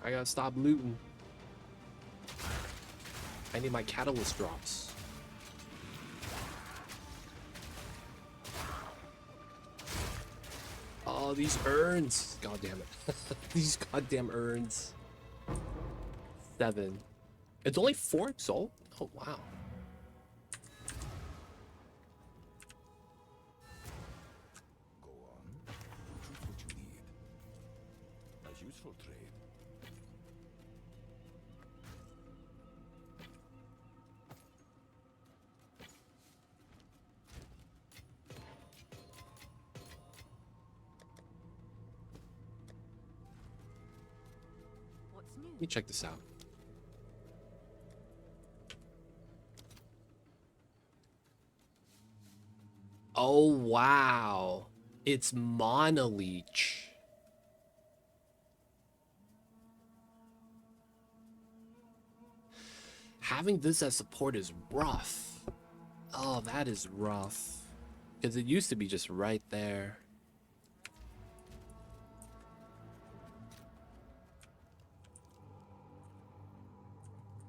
I gotta stop looting. I need my catalyst drops. Oh, these urns. God damn it. These goddamn urns. 7. It's only 4 exalt? Oh, wow. Go on. Choose what you need. A useful trade. What's new? Let me check this out. Oh, wow. It's Mono Leech. Having this as support is rough. Oh, that is rough. Because it used to be just right there.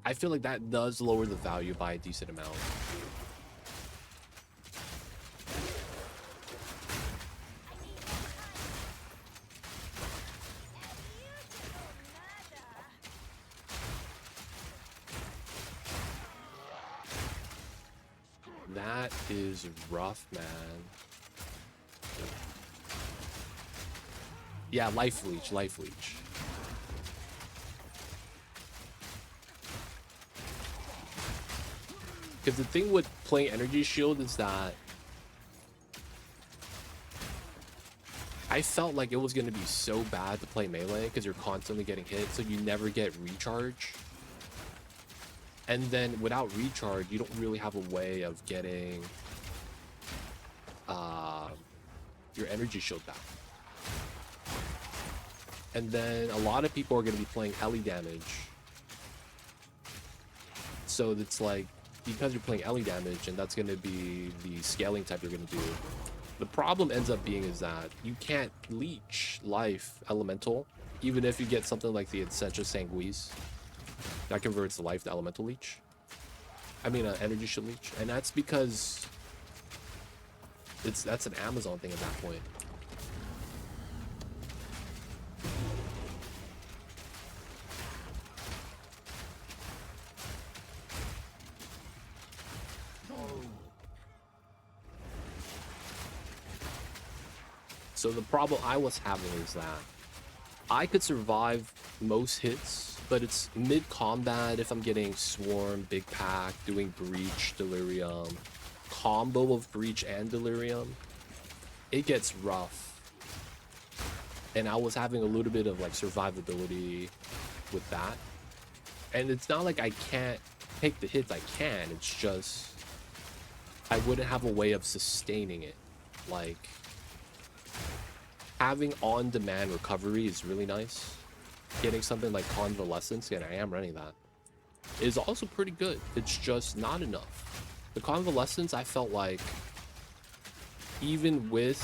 I feel like that does lower the value by a decent amount. That is rough, man. Yeah, life leech, life leech. Because the thing with playing energy shield is that I felt like it was going to be so bad to play melee because you're constantly getting hit, so you never get recharge. And then without recharge, you don't really have a way of getting your energy shield back. And then a lot of people are going to be playing Ellie damage. So it's like, because you're playing Ellie damage, and that's going to be the scaling type you're going to do. The problem ends up being is that you can't leech life elemental, even if you get something like the Essential Sanguise. That converts life to elemental leech. I mean, energy shield leech. And that's because that's an Amazon thing at that point. So the problem I was having is that I could survive most hits, but it's mid-combat if I'm getting Swarm, Big Pack, doing Breach, Delirium, combo of Breach and Delirium, it gets rough. And I was having a little bit of like survivability with that. And it's not like I can't take the hits, I can, it's just I wouldn't have a way of sustaining it. Like, having on-demand recovery is really nice. Getting something like Convalescence, and I am running that, is also pretty good. It's just not enough. The Convalescence, I felt like, even with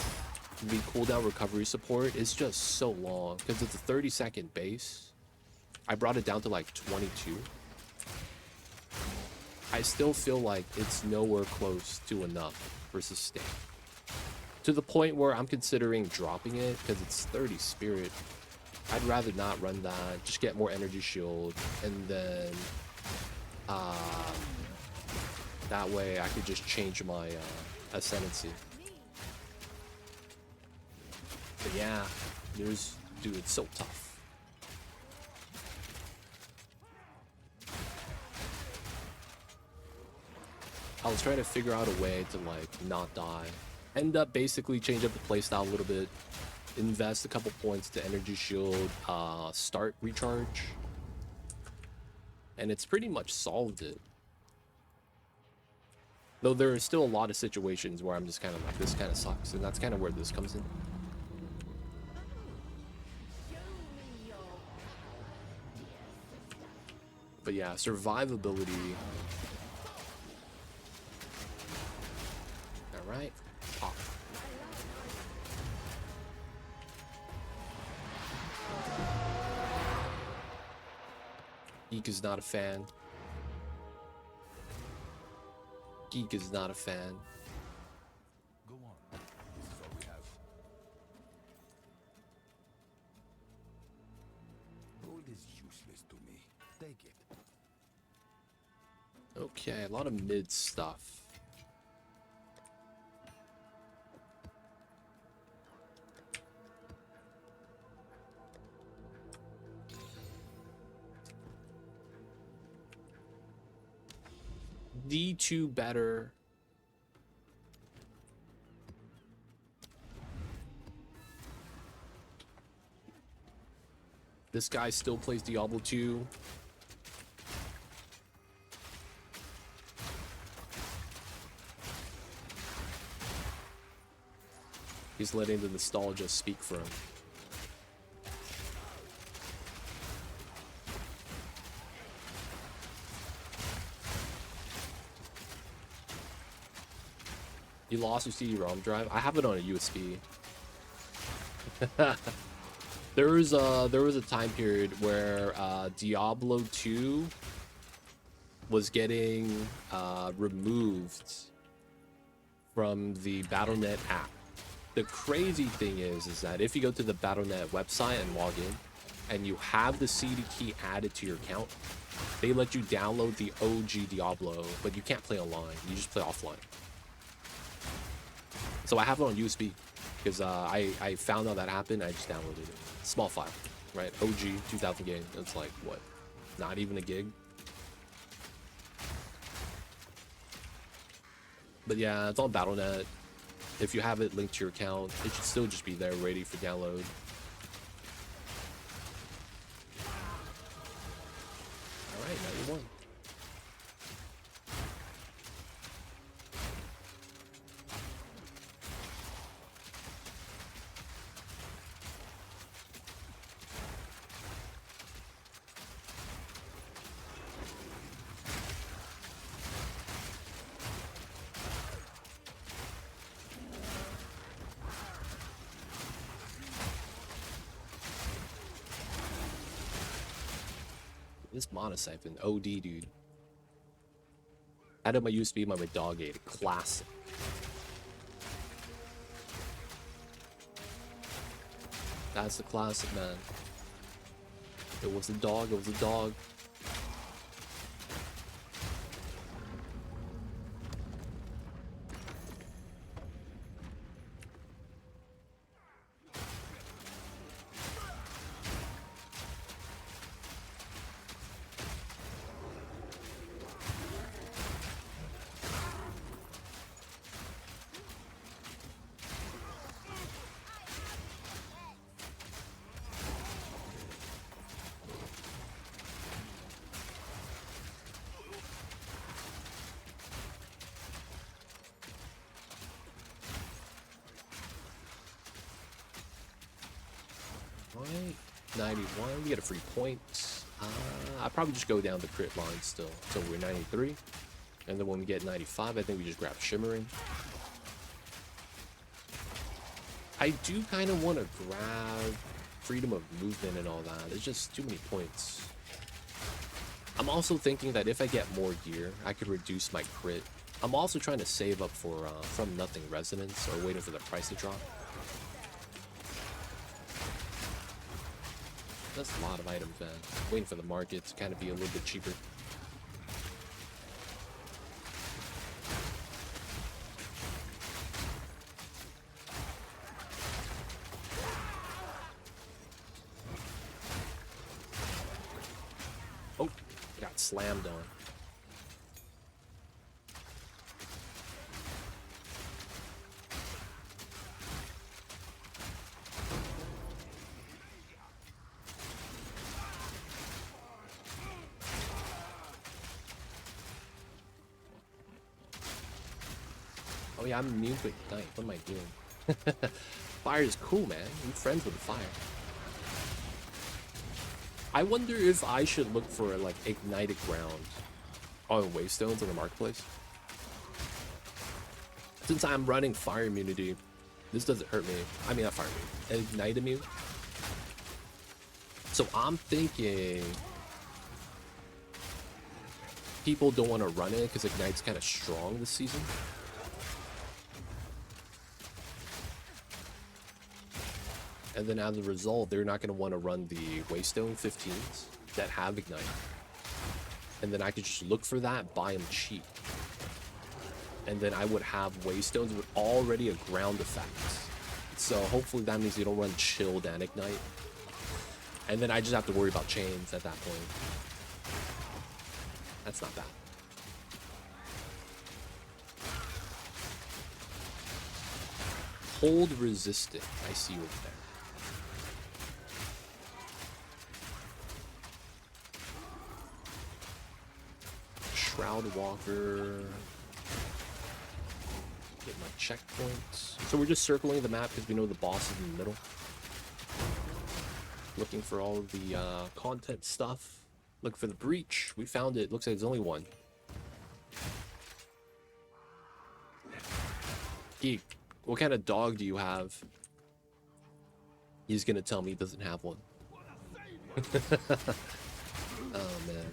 the cooldown recovery support, is just so long. Because it's a 30-second base. I brought it down to like 22. I still feel like it's nowhere close to enough for sustain. To the point where I'm considering dropping it because it's 30 spirit. I'd rather not run that. Just get more energy shield, and then that way I could just change my ascendancy. But yeah, dude, it's so tough. I was trying to figure out a way to like not die. End up basically change up the playstyle a little bit. Invest a couple points to energy shield, start recharge. And it's pretty much solved it. Though there are still a lot of situations where I'm just kind of like, this kind of sucks. And that's kind of where this comes in. But yeah, survivability. Alright, pop. Geek is not a fan. Geek is not a fan. Go on. This is all we have. Gold is useless to me. Take it. Okay, a lot of mid stuff. D2 better. This guy still plays Diablo 2. He's letting the nostalgia speak for him. You lost your CD-ROM drive? I have it on a USB. There was a time period where Diablo 2 was getting removed from the Battle.net app. The crazy thing is that if you go to the Battle.net website and log in, and you have the CD key added to your account, they let you download the OG Diablo, but you can't play online. You just play offline. So I have it on USB because I found out that happened. I just downloaded it. Small file, right? OG 2000 game. It's like what? Not even a gig. But yeah, it's on Battle.net. If you have it linked to your account, it should still just be there ready for download. All right, now you won. This Mana Siphon, OD, dude. Added my USB, my dog ate it. Classic. That's the classic, man. It was a dog, it was a dog. Right, 91, we get a free point. I'd probably just go down the crit line still until we're 93. And then when we get 95, I think we just grab Shimmering. I do kind of want to grab freedom of movement and all that. It's just too many points. I'm also thinking that if I get more gear, I could reduce my crit I'm also trying to save up for From Nothing Resonance, or waiting for the price to drop. That's a lot of items, man. Waiting for the market to kind of be a little bit cheaper. Oh, got slammed on. Oh yeah, I'm immune to Ignite. What am I doing? Fire is cool, man. I'm friends with the fire. I wonder if I should look for like ignited ground on waystones in the marketplace. Since I'm running fire immunity, this doesn't hurt me. I mean, not fire immunity, ignite immune. So I'm thinking people don't want to run it because ignite's kind of strong this season. And then as a result, they're not going to want to run the Waystone 15s that have Ignite. And then I could just look for that, buy them cheap. And then I would have Waystones with already a ground effect. So hopefully that means you don't run Chilled and Ignite. And then I just have to worry about chains at that point. That's not bad. Hold resistant. I see you over there. Shroud Walker. Get my checkpoints. So we're just circling the map because we know the boss is in the middle. Looking for all of the content stuff. Looking for the breach. We found it. Looks like there's only one. Geek, what kind of dog do you have? He's gonna tell me he doesn't have one. Oh man.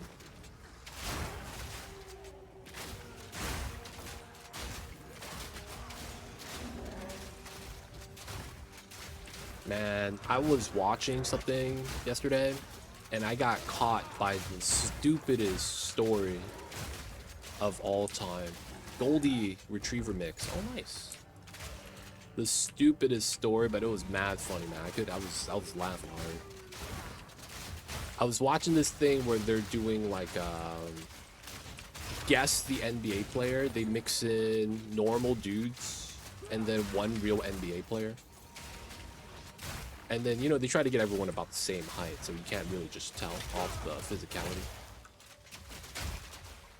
Man, I was watching something yesterday and I got caught by the stupidest story of all time. Goldie Retriever Mix. Oh, nice. The stupidest story, but it was mad funny, man. I was laughing hard. I was watching this thing where they're doing like guess the NBA player. They mix in normal dudes and then one real NBA player. And then, you know, they try to get everyone about the same height, so you can't really just tell off the physicality.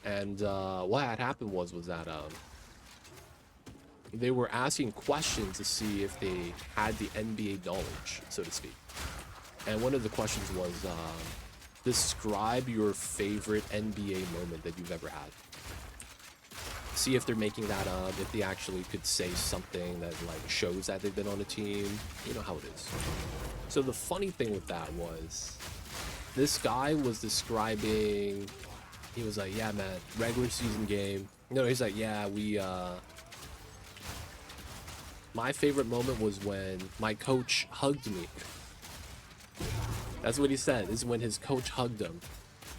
And what had happened was that they were asking questions to see if they had the NBA knowledge, so to speak. And one of the questions was, describe your favorite NBA moment that you've ever had. See if they're making that up, if they actually could say something that like shows that they've been on a team. You know how it is. So the funny thing with that was, this guy was describing, he was like, yeah man, regular season game. No, he's like, yeah, my favorite moment was when my coach hugged me. That's what he said, is when his coach hugged him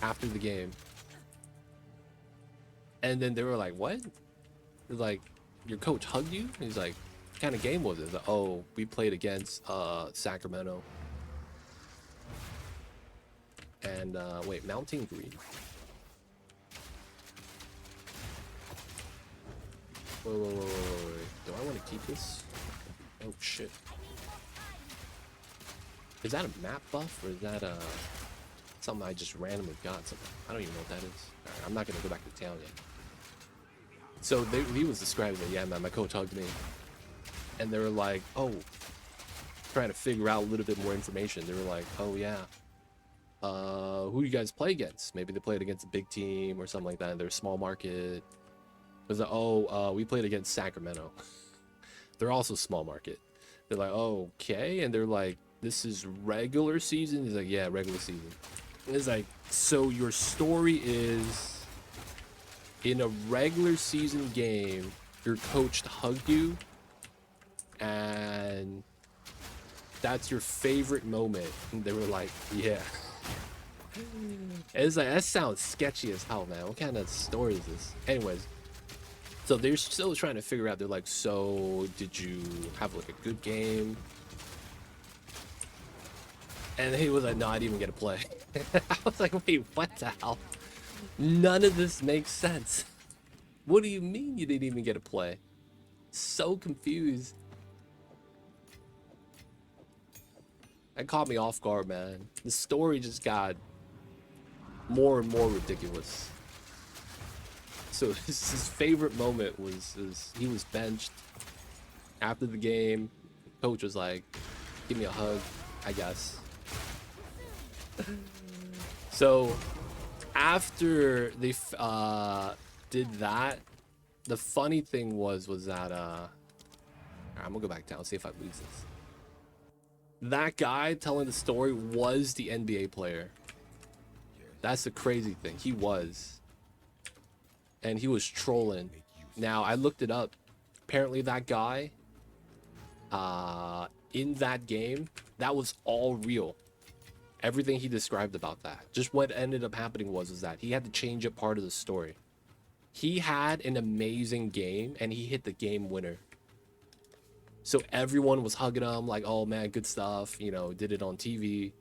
after the game. And then they were like, what? They're like, your coach hugged you? And he's like, what kind of game was it? Like, oh, we played against Sacramento. And wait, Mountain Green. Wait. Do I want to keep this? Oh shit. Is that a map buff or is that something I just randomly got? Something I don't even know what that is. Alright, I'm not gonna go back to town yet. So he was describing it. Yeah, man, my coach hugged me, and they were like, "Oh," trying to figure out a little bit more information. They were like, "Oh yeah, who you guys play against? Maybe they played against a big team or something like that. And they're a small market." It was like, "Oh, we played against Sacramento. They're also small market." They're like, "Oh, okay," and they're like, "This is regular season." He's like, "Yeah, regular season." And it's like, so your story is in a regular season game, your coach hugged you, and that's your favorite moment. And they were like, yeah. It's like, that sounds sketchy as hell, man. What kind of story is this? Anyways, so they're still trying to figure out. They're like, so did you have like a good game? And he was like, no, I didn't even get to play. I was like, wait, what the hell? None of this makes sense. What do you mean you didn't even get to play? So confused. That caught me off guard, man. The story just got more and more ridiculous. So his favorite moment was he was benched after the game. Coach was like, give me a hug, I guess. So after they did that, the funny thing was that I'm gonna go back down, see if I lose this. That guy telling the story was the NBA player. That's the crazy thing. He was. And he was trolling. Now, I looked it up. Apparently that guy, in that game, that was all real. Everything he described about that. Just what ended up happening was that he had to change a part of the story. He had an amazing game, and he hit the game winner. So everyone was hugging him like, oh man, good stuff. You know, did it on TV.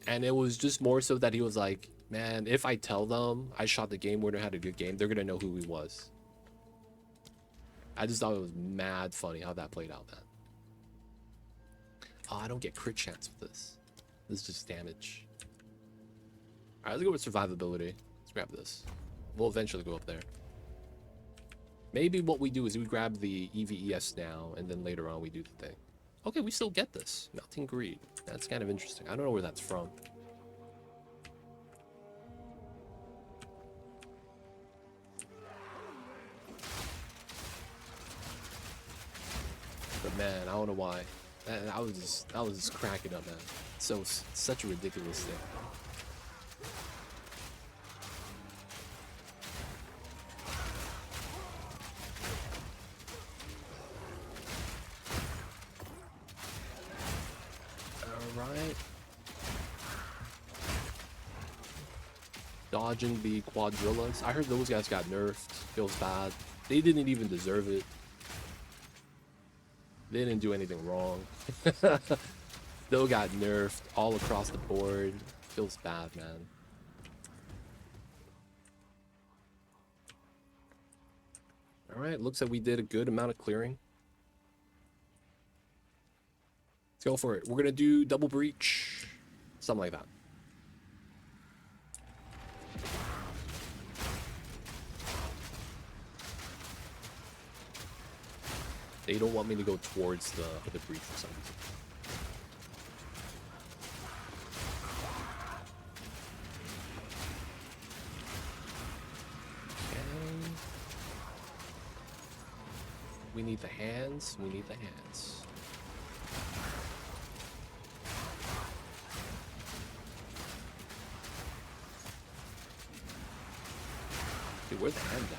And it was just more so that he was like, man, if I tell them I shot the game winner, had a good game, they're going to know who he was. I just thought it was mad funny how that played out, man. Oh, I don't get crit chance with this. This is just damage. All right, let's go with survivability. Let's grab this. We'll eventually go up there. Maybe what we do is we grab the EVES now, and then later on we do the thing. Okay, we still get this. Melting Greed. That's kind of interesting. I don't know where that's from. But man, I don't know why. I was just cracking up, man. So such a ridiculous thing. All right. Dodging the quadrillas. I heard those guys got nerfed. Feels bad. They didn't even deserve it. They didn't do anything wrong. Still got nerfed all across the board. Feels bad, man. Alright, looks like we did a good amount of clearing. Let's go for it. We're gonna do double breach. Something like that. They don't want me to go towards the breach for some reason. Okay. We need the hands. We need the hands. Dude, where's the hand at?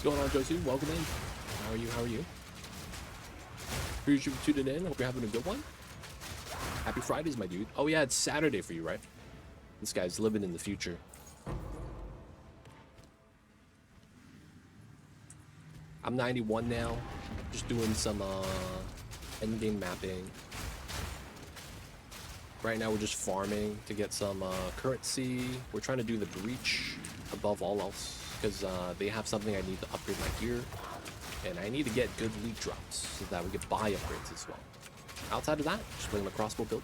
What's going on, Josie? Welcome in. How are you? How are you? Appreciate you tuning in. Hope you're having a good one. Happy Fridays, my dude. Oh yeah, it's Saturday for you, right? This guy's living in the future. I'm 91 now. Just doing some endgame mapping. Right now we're just farming to get some currency. We're trying to do the breach above all else, because they have something I need to upgrade my gear, and I need to get good lead drops so that we can buy upgrades as well. Outside of that, just playing the crossbow build.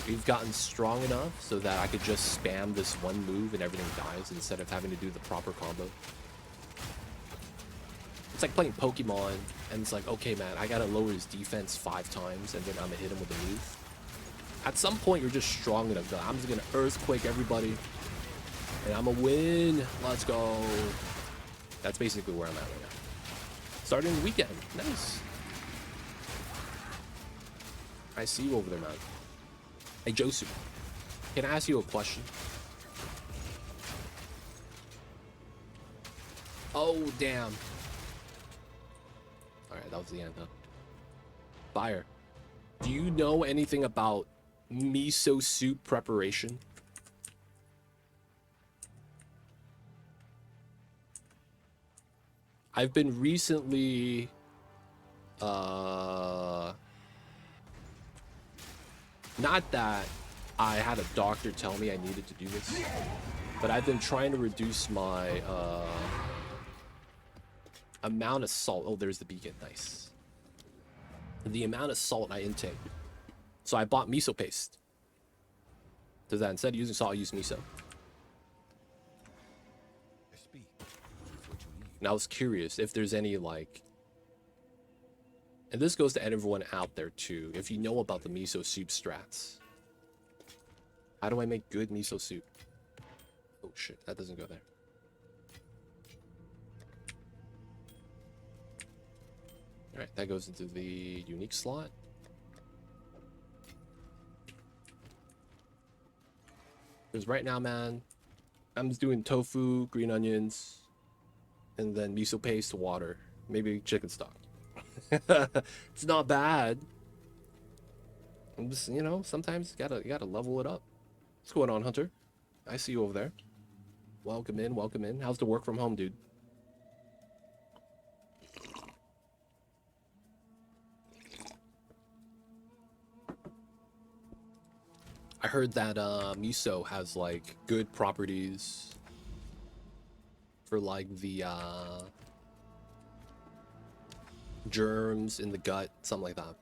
We've gotten strong enough so that I could just spam this one move and everything dies instead of having to do the proper combo. It's like playing Pokemon, and it's like, okay man, I gotta lower his defense 5 times and then I'm gonna hit him with a move. At some point, you're just strong enough that I'm just gonna earthquake everybody, and I'm gonna win. Let's go. That's basically where I'm at right now. Starting the weekend. Nice. I see you over there, man. Hey, Josu, can I ask you a question? Oh, damn. Alright, that was the end, huh? Fire. Do you know anything about miso soup preparation? I've been recently... Not that I had a doctor tell me I needed to do this, but I've been trying to reduce my amount of salt. Oh, there's the beacon. Nice. The amount of salt I intake. So I bought miso paste. Does that instead of using salt, I use miso. And I was curious if there's any like, and this goes to everyone out there too, if you know about the miso soup strats. How do I make good miso soup? Oh shit, that doesn't go there. Alright, that goes into the unique slot. Because right now, man, I'm just doing tofu, green onions, and then miso paste, water, maybe chicken stock. It's not bad. I'm just, you know, sometimes you gotta level it up. What's going on, Hunter? I see you over there. Welcome in, welcome in. How's the work from home, dude? I heard that miso has like good properties for like the germs in the gut, something like that.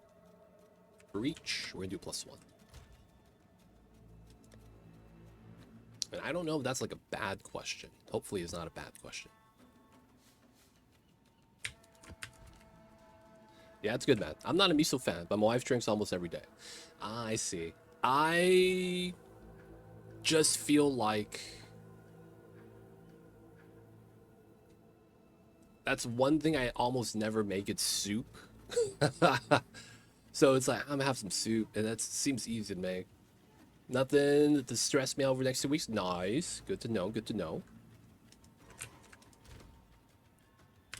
Reach, we're gonna do +1. And I don't know if that's like a bad question. Hopefully it's not a bad question. Yeah, it's good, man. I'm not a miso fan, but my wife drinks almost every day. Ah, I see. I just feel like that's one thing I almost never make. It's soup. So it's like, I'm gonna have some soup, and that seems easy to make. Nothing to stress me over the next 2 weeks. Nice. Good to know. Good to know.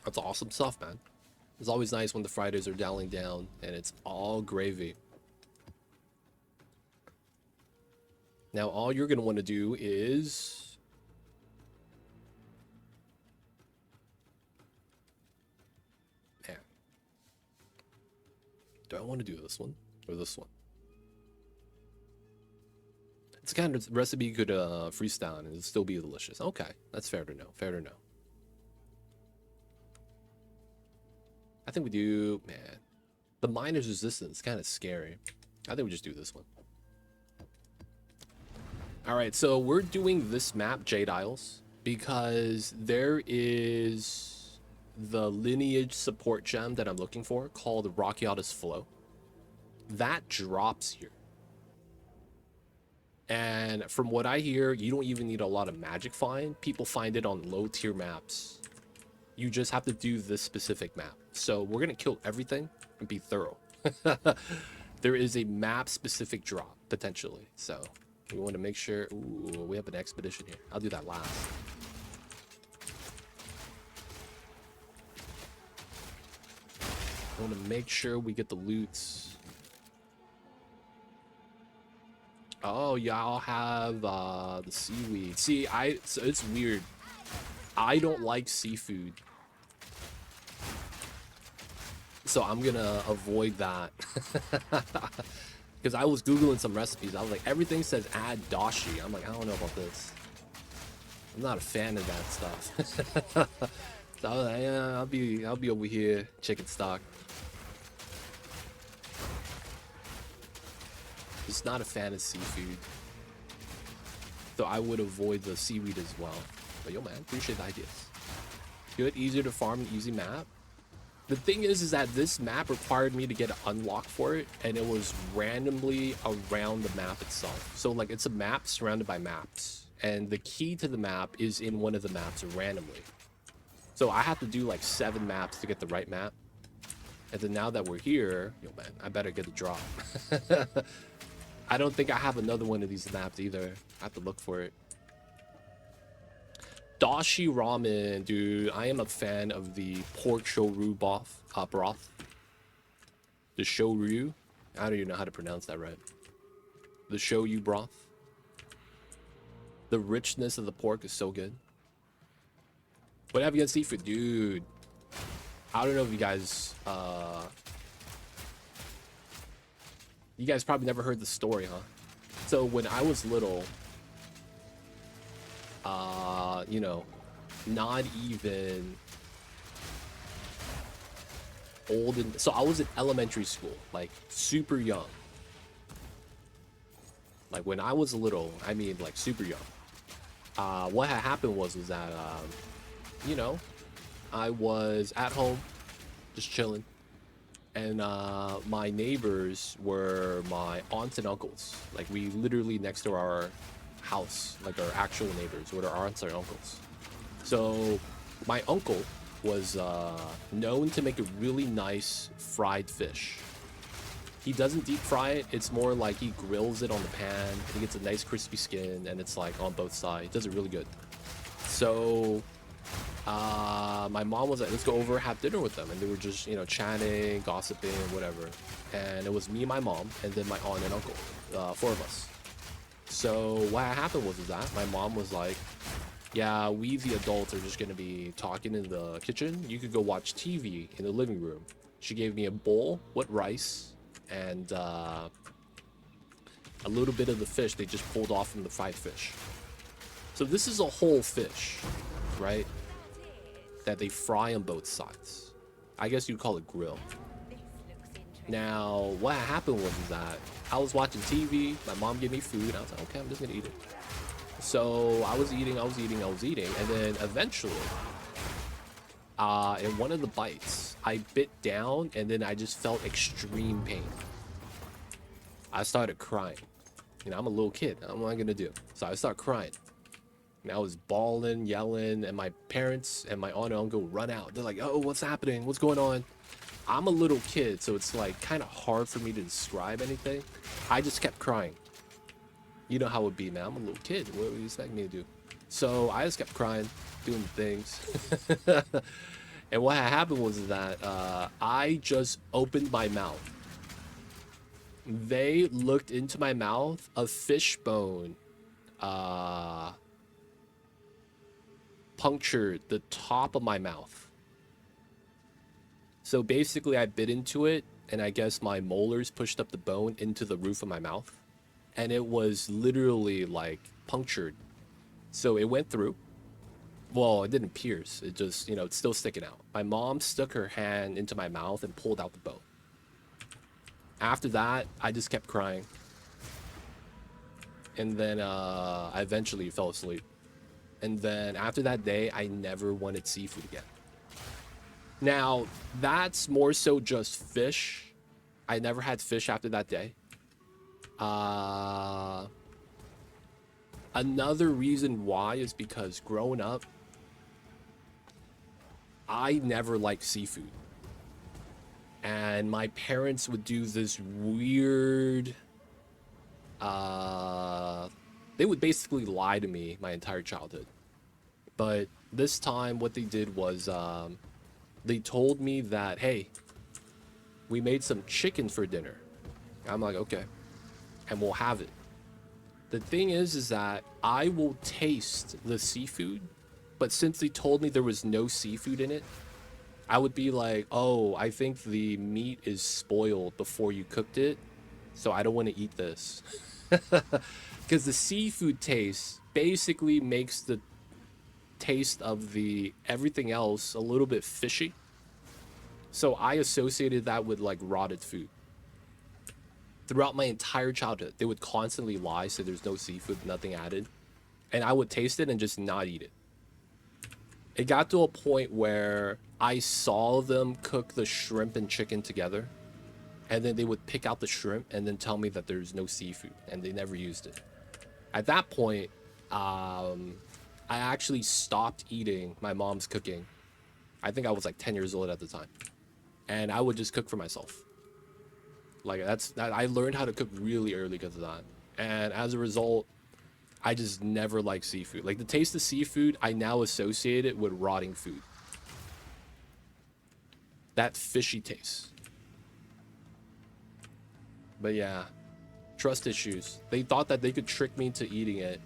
That's awesome stuff, man. It's always nice when the Fridays are dialing down and it's all gravy. Now, all you're going to want to do is... Man. Do I want to do this one or this one? It's the kind of recipe you could freestyle and it'll still be delicious. Okay, that's fair to know. Fair to know. I think we do... Man. The Miner's Resistance is kind of scary. I think we just do this one. Alright, so we're doing this map, Jade Isles, because there is the lineage support gem that I'm looking for called Rockiatus Flow. That drops here. And from what I hear, you don't even need a lot of magic find. People find it on low tier maps. You just have to do this specific map. So we're going to kill everything and be thorough. There is a map specific drop, potentially. So... we want to make sure... Ooh, we have an expedition here. I'll do that last. I want to make sure we get the loots. Oh, y'all have the seaweed. See, so it's weird. I don't like seafood. So I'm going to avoid that. Because I was Googling some recipes. I was like, everything says add dashi. I'm like, I don't know about this. I'm not a fan of that stuff. So I was like, yeah, I'll be over here, chicken stock. Just not a fan of seafood. So I would avoid the seaweed as well. But yo, man, appreciate the ideas. Good, easier to farm, easy map. The thing is that this map required me to get an unlock for it, and it was randomly around the map itself. So like it's a map surrounded by maps, and the key to the map is in one of the maps randomly. So I have to do like 7 maps to get the right map. And then now that we're here, yo man, I better get a drop. I don't think I have another one of these maps either. I have to look for it. Dashi ramen, dude. I am a fan of the pork shoyu broth. The shoyu. I don't even know how to pronounce that right. The shoyu broth. The richness of the pork is so good. What have you against seafood, dude? I don't know if you guys probably never heard the story, huh? So when I was little, you know, not even old, and so I was in elementary school, like super young. Like when I was little, I mean like super young. What had happened was that you know, I was at home just chilling, and my neighbors were my aunts and uncles. Like we literally next to our house, like our actual neighbors were our aunts and uncles. So my uncle was known to make a really nice fried fish. He doesn't deep fry it, it's more like he grills it on the pan and he gets a nice crispy skin, and it's like on both sides. He does it really good. So my mom was like, let's go over, have dinner with them. And they were just, you know, chatting, gossiping, whatever. And it was me, my mom, and then my aunt and uncle, 4 of us. So what happened was that my mom was like, yeah, we the adults are just gonna be talking in the kitchen. You could go watch TV in the living room. She gave me a bowl with rice and a little bit of the fish they just pulled off from the fried fish. So this is a whole fish, right? That they fry on both sides. I guess you'd call it grill. Now, what happened was that I was watching TV, my mom gave me food, and I was like, okay, I'm just gonna eat it. So I was eating, and then eventually, in one of the bites, I bit down, and then I just felt extreme pain. I started crying. You know, I'm a little kid, what am I gonna do? So I started crying. And I was bawling, yelling, and my parents and my aunt and uncle run out. They're like, oh, what's happening? What's going on? I'm a little kid, so it's like kind of hard for me to describe anything. I just kept crying. You know how it would be, man. I'm a little kid. What would you expect me to do? So I just kept crying, doing things. And what had happened was that I just opened my mouth. They looked into my mouth, a fish bone punctured the top of my mouth. So basically I bit into it, and I guess my molars pushed up the bone into the roof of my mouth, and it was literally like punctured. So it went through. Well, it didn't pierce, it just, you know, it's still sticking out. My mom stuck her hand into my mouth and pulled out the bone. After that, I just kept crying, and then I eventually fell asleep. And then after that day, I never wanted seafood again. Now, that's more so just fish. I never had fish after that day. Another reason why is because growing up, I never liked seafood. And my parents would do this weird... they would basically lie to me my entire childhood. But this time what they did was they told me that, hey, we made some chicken for dinner. I'm like, okay, and we'll have it. The thing is that I will taste the seafood, but since they told me there was no seafood in it, I would be like, oh, I think the meat is spoiled before you cooked it, so I don't want to eat this. Because the seafood taste basically makes the taste of the everything else a little bit fishy. So I associated that with like rotted food. Throughout my entire childhood, they would constantly lie, say there's no seafood, nothing added. And I would taste it and just not eat it. It got to a point where I saw them cook the shrimp and chicken together, and then they would pick out the shrimp and then tell me that there's no seafood, and they never used it. At that point, I actually stopped eating my mom's cooking. I think I was like 10 years old at the time, and I would just cook for myself. Like I learned how to cook really early because of that, and as a result, I just never liked seafood. Like the taste of seafood, I now associate it with rotting food. That fishy taste. But yeah, trust issues. They thought that they could trick me into eating it,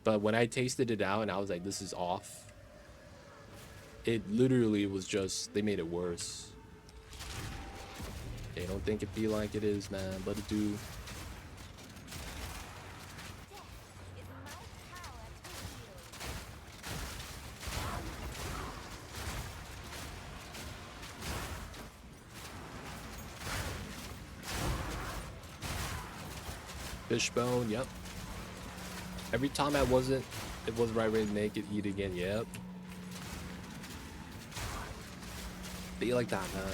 but when I tasted it out and I was like, this is off, it literally was just, they made it worse. They don't think it be like it is, man, but it do. Fishbone, yep. Every time it wasn't right way to make it, eat again, yep. Be like that, man.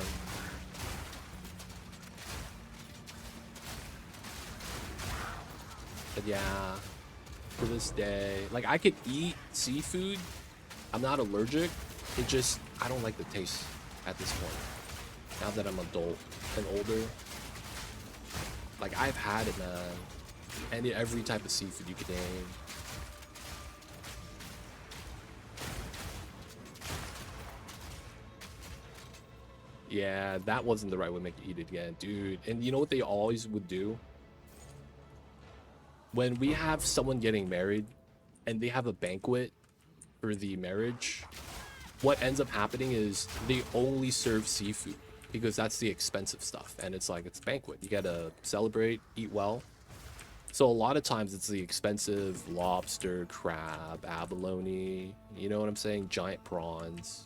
But yeah, to this day, like I could eat seafood. I'm not allergic. It just, I don't like the taste at this point. Now that I'm adult and older, like I've had it, man. And every type of seafood you could name. Yeah, that wasn't the right way to make it eat it again, dude. And you know what they always would do? When we have someone getting married and they have a banquet for the marriage, what ends up happening is they only serve seafood because that's the expensive stuff. And it's like, it's a banquet. You gotta celebrate, eat well. So a lot of times it's the expensive lobster, crab, abalone, you know what I'm saying? Giant prawns.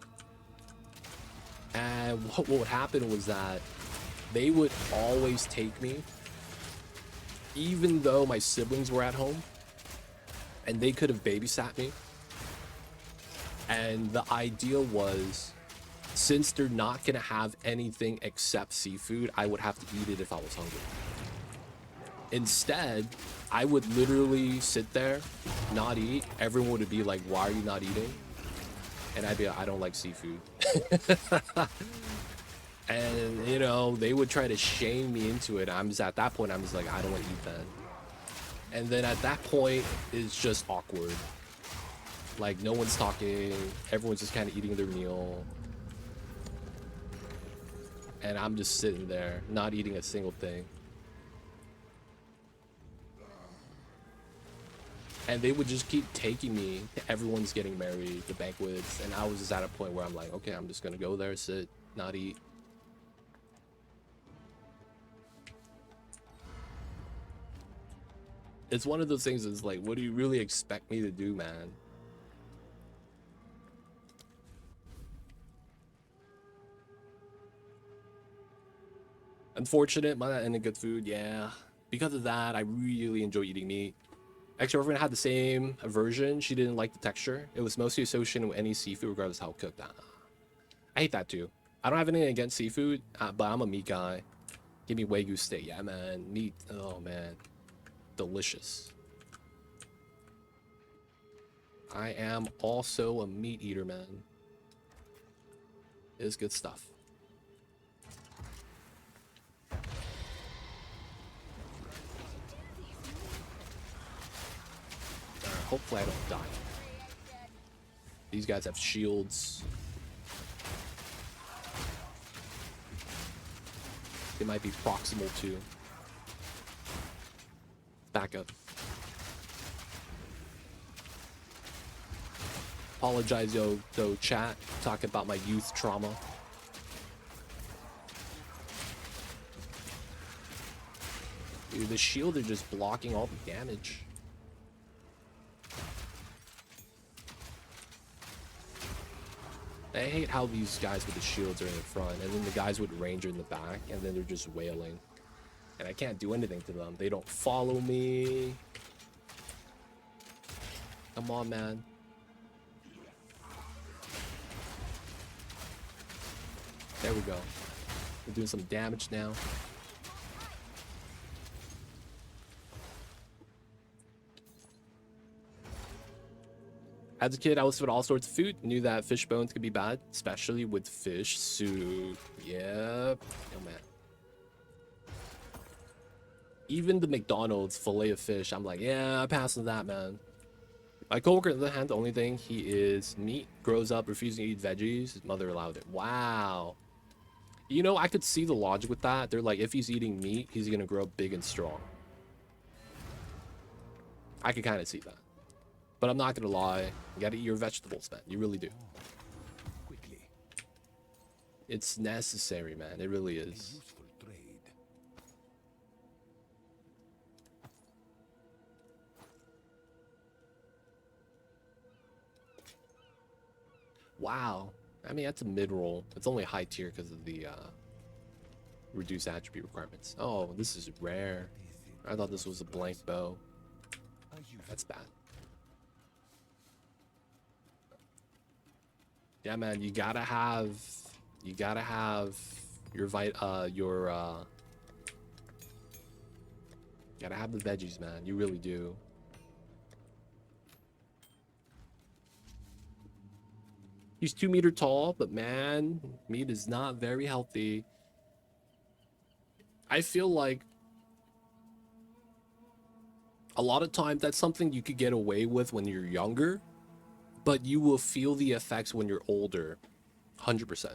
And what would happen was that they would always take me, even though my siblings were at home, and they could have babysat me. And the idea was, since they're not gonna have anything except seafood, I would have to eat it if I was hungry. Instead, I would literally sit there, not eat. Everyone would be like, why are you not eating? And I'd be like, I don't like seafood. And, you know, they would try to shame me into it. I'm just, at that point, I'm just like, I don't want to eat that. And then at that point, it's just awkward. Like, no one's talking. Everyone's just kind of eating their meal. And I'm just sitting there, not eating a single thing. And they would just keep taking me to everyone's getting married, the banquets, and I was just at a point where I'm like, okay, I'm just gonna go there, sit, not eat. It's one of those things that's like, what do you really expect me to do, man? Unfortunate, might not end in good food, yeah. Because of that, I really enjoy eating meat. Ex-girlfriend had the same aversion. She didn't like the texture. It was mostly associated with any seafood, regardless of how cooked. I hate that too. I don't have anything against seafood, but I'm a meat guy. Give me Wagyu steak. Yeah, man. Meat. Oh, man. Delicious. I am also a meat eater, man. It is good stuff. Hopefully I don't die. These guys have shields. They might be proximal too. Back up. Apologize, though, chat. Talking about my youth trauma. Dude, the shield are just blocking all the damage. I hate how these guys with the shields are in the front, and then the guys with range are in the back, and then they're just wailing. And I can't do anything to them. They don't follow me. Come on, man. There we go. We're doing some damage now. As a kid, I was fed all sorts of food. Knew that fish bones could be bad, especially with fish soup. Yep. Oh man. Even the McDonald's fillet of fish, I'm like, yeah, I pass on that, man. My coworker, on the other hand, the only thing he is meat, grows up refusing to eat veggies. His mother allowed it. Wow. You know, I could see the logic with that. They're like, if he's eating meat, he's gonna grow up big and strong. I could kind of see that. But I'm not gonna lie. You gotta eat your vegetables, man. You really do. Quickly. It's necessary, man. It really A is. useful trade. Wow. I mean, that's a mid-roll. It's only high tier because of the reduced attribute requirements. Oh, this is rare. I thought this was a blank bow. I use That's bad. Yeah, man, you gotta have your gotta have the veggies, man. You really do. He's 2 meters tall, but man, meat is not very healthy. I feel like a lot of times that's something you could get away with when you're younger, but you will feel the effects when you're older. 100%.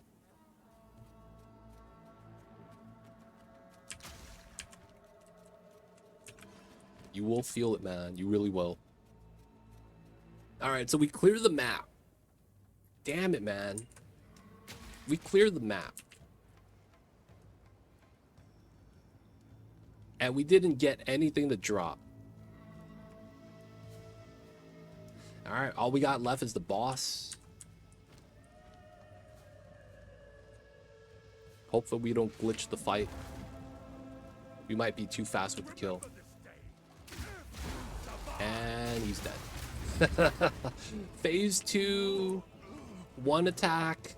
You will feel it, man. You really will. All right, so we clear the map. Damn it, man. We cleared the map. And we didn't get anything to drop. Alright, all we got left is the boss. Hopefully we don't glitch the fight. We might be too fast with the kill. And he's dead. Phase 2. 1 attack.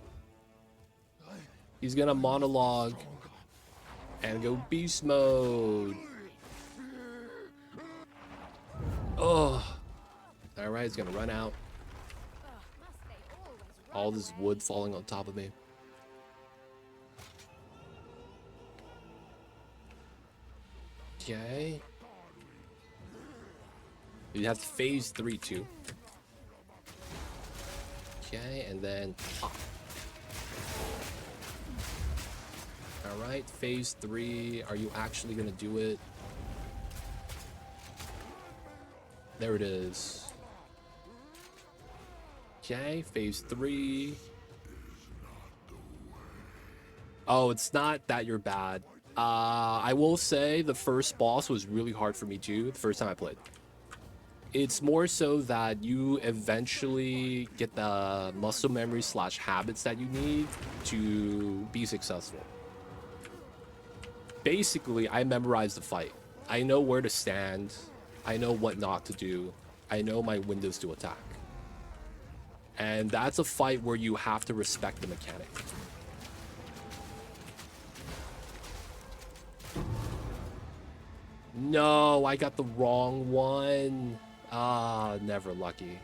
He's gonna monologue and go beast mode. Oh. Alright, he's gonna run out. All this wood falling on top of me. Okay. You have phase 3 too. Okay, and then pop. Alright, phase 3. Are you actually gonna do it? There it is. Okay, phase 3. Oh, it's not that you're bad. I will say the first boss was really hard for me too, the first time I played. It's more so that you eventually get the muscle memory / habits that you need to be successful. Basically, I memorized the fight. I know where to stand. I know what not to do. I know my windows to attack. And that's a fight where you have to respect the mechanic. No, I got the wrong one. Ah, never lucky.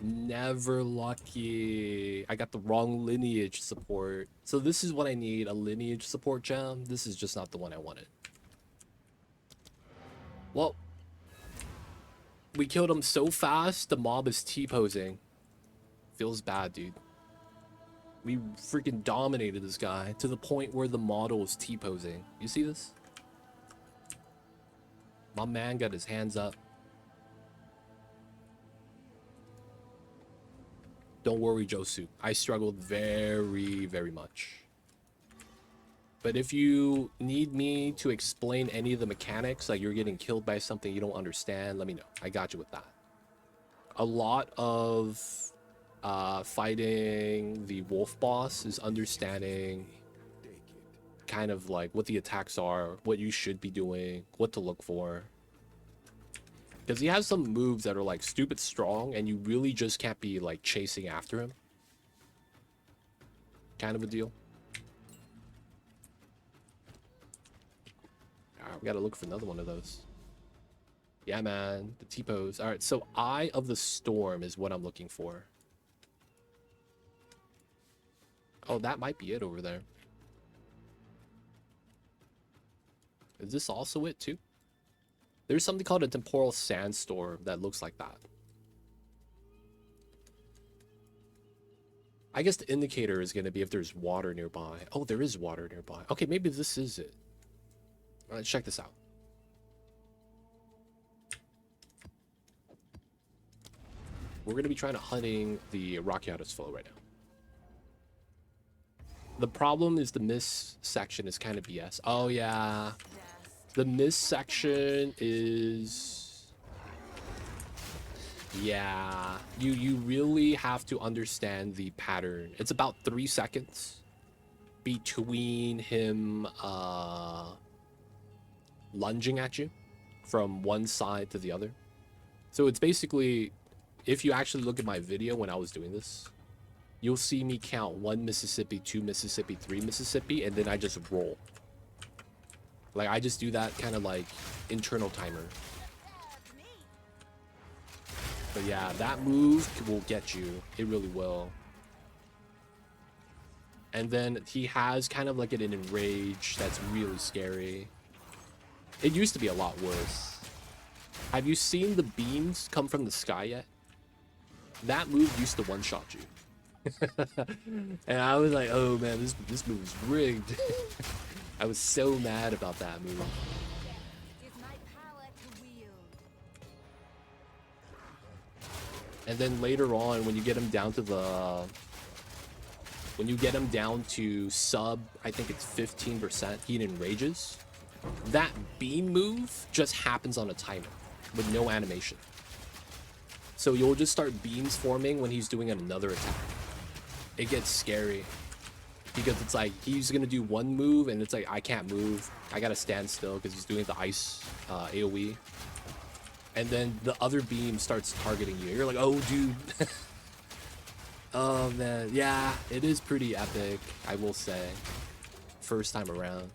Never lucky. I got the wrong lineage support. So this is what I need, a lineage support gem. This is just not the one I wanted. Well, we killed him so fast, the mob is T-posing. Feels bad, dude. We freaking dominated this guy to the point where the model was T-posing. You see this? My man got his hands up. Don't worry, Josu. I struggled very, very much. But if you need me to explain any of the mechanics, like you're getting killed by something you don't understand, let me know. I got you with that. A lot of fighting the wolf boss is understanding kind of like what the attacks are, what you should be doing, what to look for. Because he has some moves that are like stupid strong and you really just can't be like chasing after him. Kind of a deal. Alright, we gotta look for another one of those. Yeah, man. The T-pose. Alright, so Eye of the Storm is what I'm looking for. Oh, that might be it over there. Is this also it too? There's something called a temporal sandstorm that looks like that. I guess the indicator is going to be if there's water nearby. Oh, there is water nearby. Okay, maybe this is it. Let's check this out. We're going to be trying to hunting the Rakiatis flow right now. The problem is the miss section is kind of BS. Oh, yeah. The miss section is... Yeah. You really have to understand the pattern. It's about 3 seconds between him lunging at you from one side to the other. So it's basically, if you actually look at my video when I was doing this, you'll see me count 1 Mississippi, 2 Mississippi, 3 Mississippi, and then I just roll. Like, I just do that kind of like internal timer. But yeah, that move will get you. It really will. And then he has kind of like an enrage that's really scary. It used to be a lot worse. Have you seen the beams come from the sky yet? That move used to one-shot you. And I was like, oh man, this move is rigged. I was so mad about that move. And then later on, when you get him down to the... When you get him down to sub, I think it's 15%, he enrages. That beam move just happens on a timer with no animation. So you'll just start beams forming when he's doing another attack. It gets scary. Because it's like, he's going to do one move, and it's like, I can't move. I got to stand still because he's doing the ice AoE. And then the other beam starts targeting you. You're like, oh, dude. Oh, man. Yeah, it is pretty epic, I will say. First time around.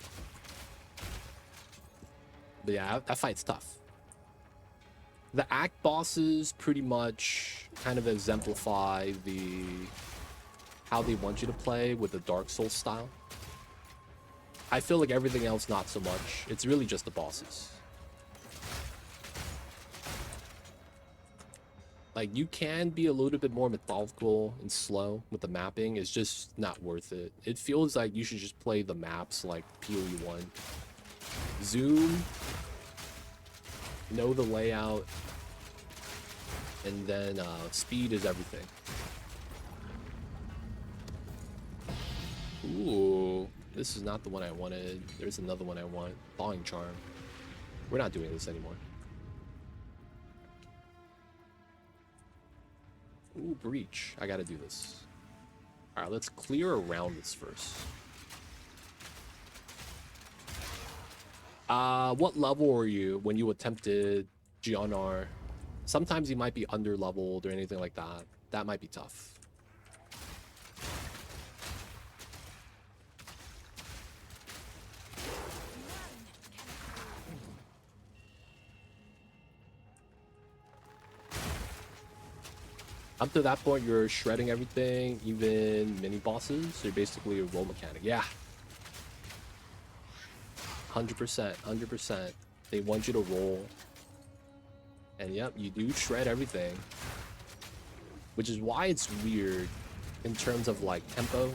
But yeah, that fight's tough. The act bosses pretty much kind of exemplify how they want you to play with the Dark Souls style. I feel like everything else not so much. It's really just the bosses. Like, you can be a little bit more methodical and slow with the mapping. It's just not worth it. It feels like you should just play the maps like PoE1. Zoom, know the layout, and then speed is everything. Ooh, this is not the one I wanted. There's another one I want. Thawing Charm. We're not doing this anymore. Ooh, Breach. I gotta do this. Alright, let's clear around this first. What level were you when you attempted Giannar? Sometimes you might be under-leveled or anything like that. That might be tough. Up to that point, you're shredding everything, even mini-bosses. They're basically a roll mechanic. Yeah. 100%, 100%. They want you to roll. And yep, you do shred everything. Which is why it's weird in terms of like tempo.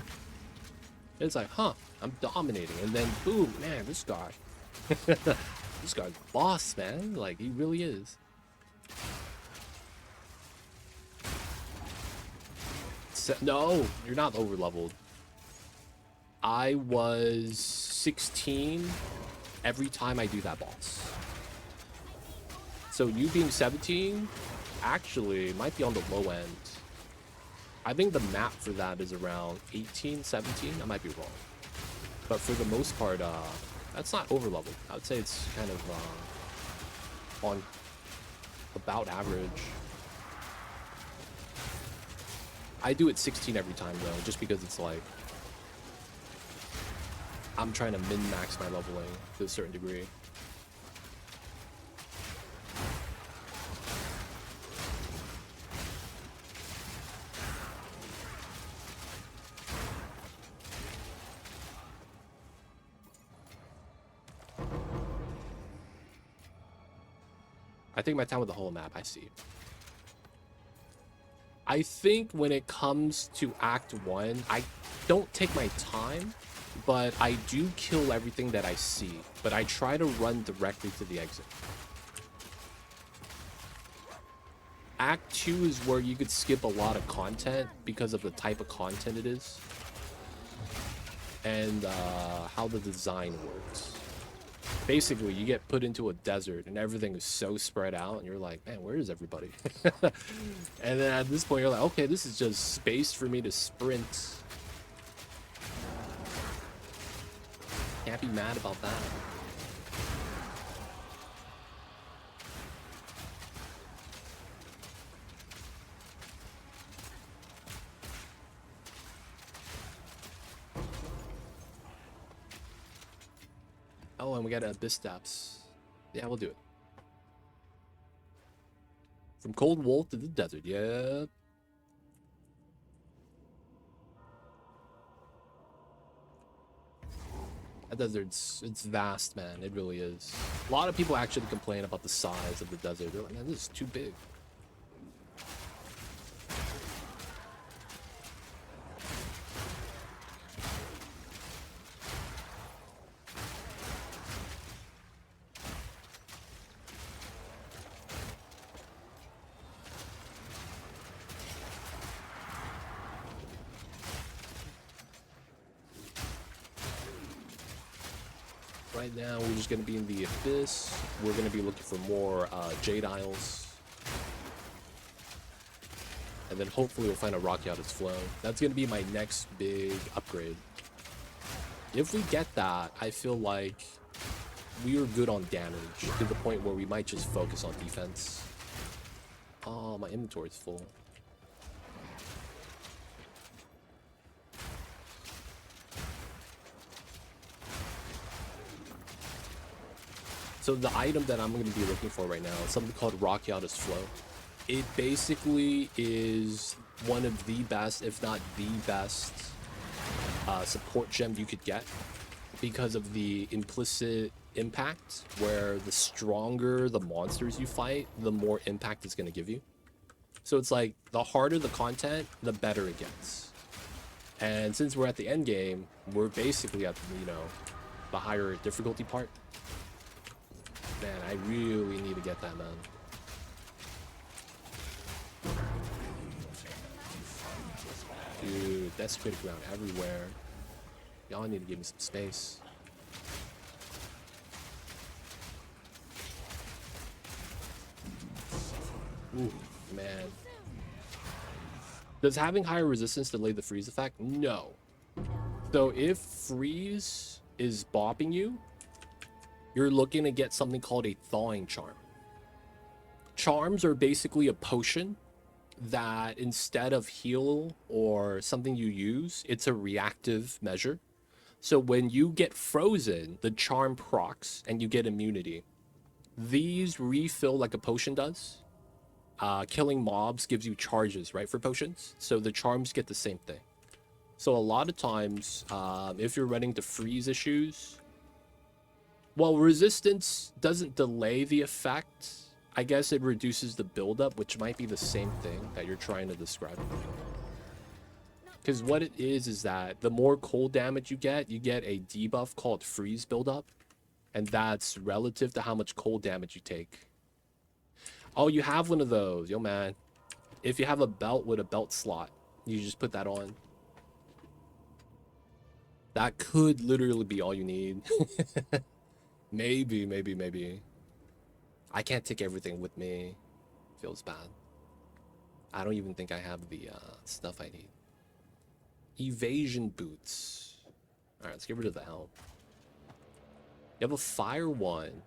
It's like, huh, I'm dominating. And then boom, man, this guy. This guy's boss, man. Like, he really is. No, you're not over leveled. I was 16 every time I do that boss. So you being 17 actually might be on the low end. I think the map for that is around 18, 17. I might be wrong. But for the most part, that's not over leveled. I would say it's kind of on about average. I do it 16 every time though, just because it's like I'm trying to min-max my leveling to a certain degree. I think my time with the whole map, I see. I think when it comes to Act 1, I don't take my time, but I do kill everything that I see. But I try to run directly to the exit. Act 2 is where you could skip a lot of content because of the type of content it is. And how the design works. Basically, you get put into a desert and everything is so spread out and you're like, man, where is everybody? And then at this point, you're like, okay, this is just space for me to sprint. Can't be mad about that. Oh, and we got Abyss Steps. Yeah, we'll do it. From Cold Wolf to the desert, yeah. That desert's, it's vast, man. It really is. A lot of people actually complain about the size of the desert. They're like, man, this is too big. Right now, we're just going to be in the Abyss. We're going to be looking for more Jade Isles. And then hopefully we'll find a Rocky Out's Flow. That's going to be my next big upgrade. If we get that, I feel like we are good on damage to the point where we might just focus on defense. Oh, my inventory is full. So the item that I'm going to be looking for right now is something called Rocky Out's Flow. It basically is one of the best, if not the best, support gem you could get because of the implicit impact, where the stronger the monsters you fight, the more impact it's going to give you. So it's like the harder the content, the better it gets. And since we're at the end game, we're basically at, you know, the higher difficulty part. Man, I really need to get that, man. Dude, that's critical ground everywhere. Y'all need to give me some space. Ooh, man. Does having higher resistance delay the freeze effect? No. So if freeze is bopping you, you're looking to get something called a thawing charm. Charms are basically a potion that instead of heal or something you use, it's a reactive measure. So when you get frozen, the charm procs and you get immunity. These refill like a potion does. Killing mobs gives you charges, right, for potions. So the charms get the same thing. So a lot of times, if you're running into freeze issues, well, resistance doesn't delay the effect. I guess it reduces the buildup, which might be the same thing that you're trying to describe. Because what it is that the more cold damage you get a debuff called freeze buildup. And that's relative to how much cold damage you take. Oh, you have one of those. Yo, man. If you have a belt with a belt slot, you just put that on. That could literally be all you need. Maybe. I can't take everything with me. Feels bad. I don't even think I have the stuff I need. Evasion boots. Alright, let's get rid of the helm. You have a fire one.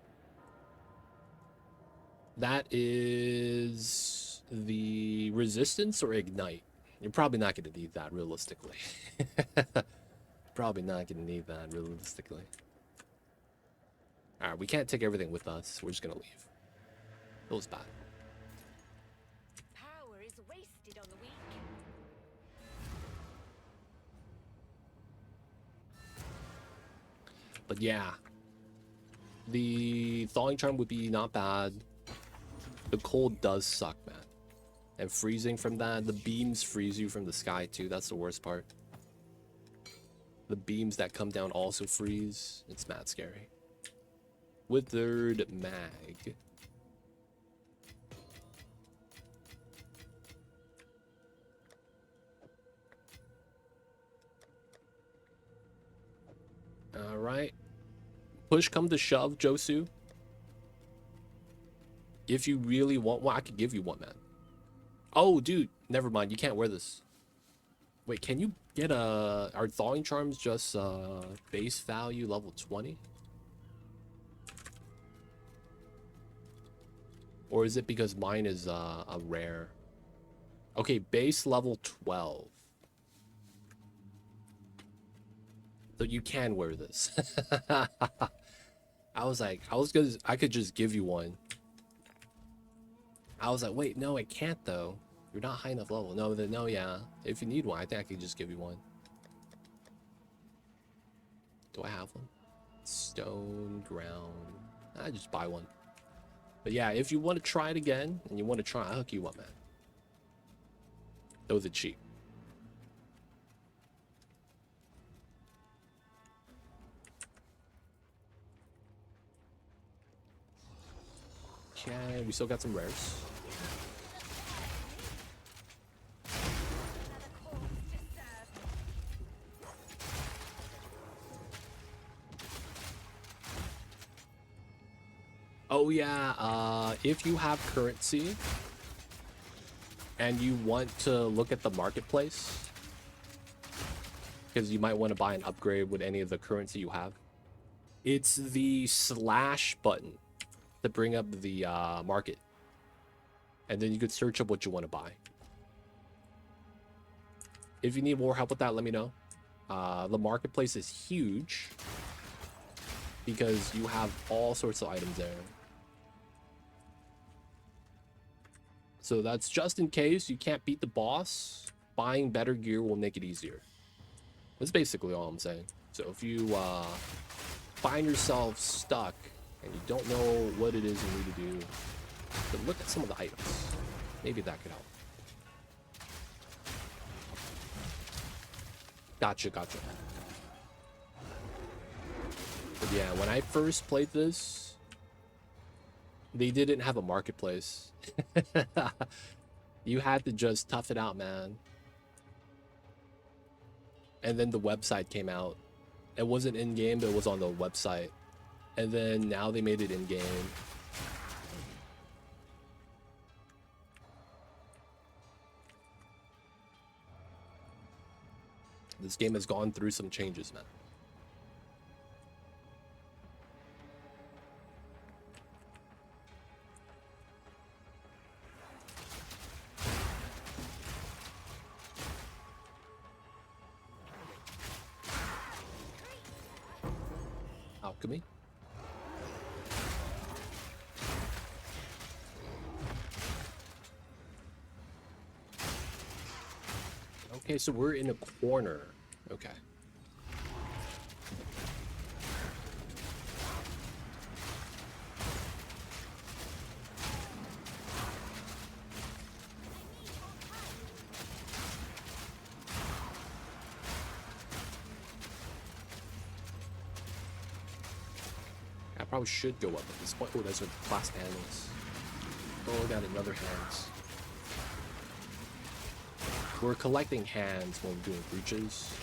That is the resistance or ignite. You're probably not going to need that realistically. Probably not going to need that realistically. Alright, we can't take everything with us. We're just going to leave. Feels bad. Power is wasted on the weak. But yeah. The Thawing Charm would be not bad. The cold does suck, man. And freezing from that, the beams freeze you from the sky too. That's the worst part. The beams that come down also freeze. It's mad scary. Withered Mag. Alright. Push come to shove, Josu. If you really want one, I could give you one, man. Oh, dude, never mind. You can't wear this. Wait, can you get a... Are Thawing Charms just base value level 20? Or is it because mine is a rare? Okay, base level 12. So you can wear this. I was like, I could just give you one. I was like, wait, no, I can't though. You're not high enough level. No, no, yeah. If you need one, I think I could just give you one. Do I have one? Stone, ground. I just buy one. But yeah, if you want to try it again and you want to try, I'll hook you up, man. Those are cheap. Okay, we still got some rares. Oh yeah, if you have currency and you want to look at the marketplace, because you might want to buy an upgrade with any of the currency you have, it's the slash button to bring up the market, and then you could search up what you want to buy. If you need more help with that, let me know. The marketplace is huge because you have all sorts of items there. So that's just in case you can't beat the boss. Buying better gear will make it easier. That's basically all I'm saying. So if you find yourself stuck and you don't know what it is you need to do, then look at some of the items. Maybe that could help. Gotcha. But yeah, when I first played this, they didn't have a marketplace. You had to just tough it out, man. And then the website came out. It wasn't in-game, but it was on the website. And then now they made it in-game. This game has gone through some changes, man. Alchemy. Okay, so we're in a corner. Okay. I probably should go up at this point. Oh, those are class handles. Oh, got another hands. We're collecting hands when we're doing breaches.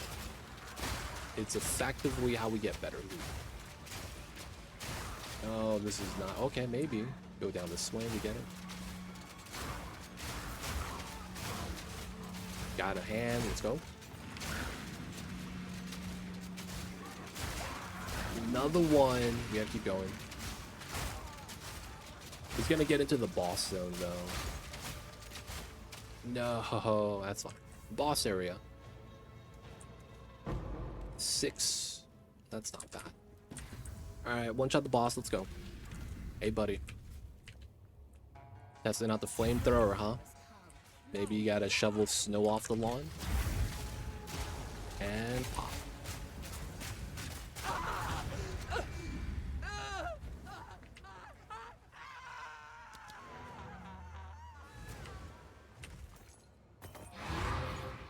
It's effectively how we get better loot. Oh, this is not... Okay, maybe. Go down this way, we get it. Got a hand, let's go. Another one. We gotta keep going. This gonna get into the boss zone though. No, that's fine. Boss area. 6. That's not bad. Alright, one shot the boss, let's go. Hey buddy. Testing out the flamethrower, huh? Maybe you gotta shovel snow off the lawn. And pop.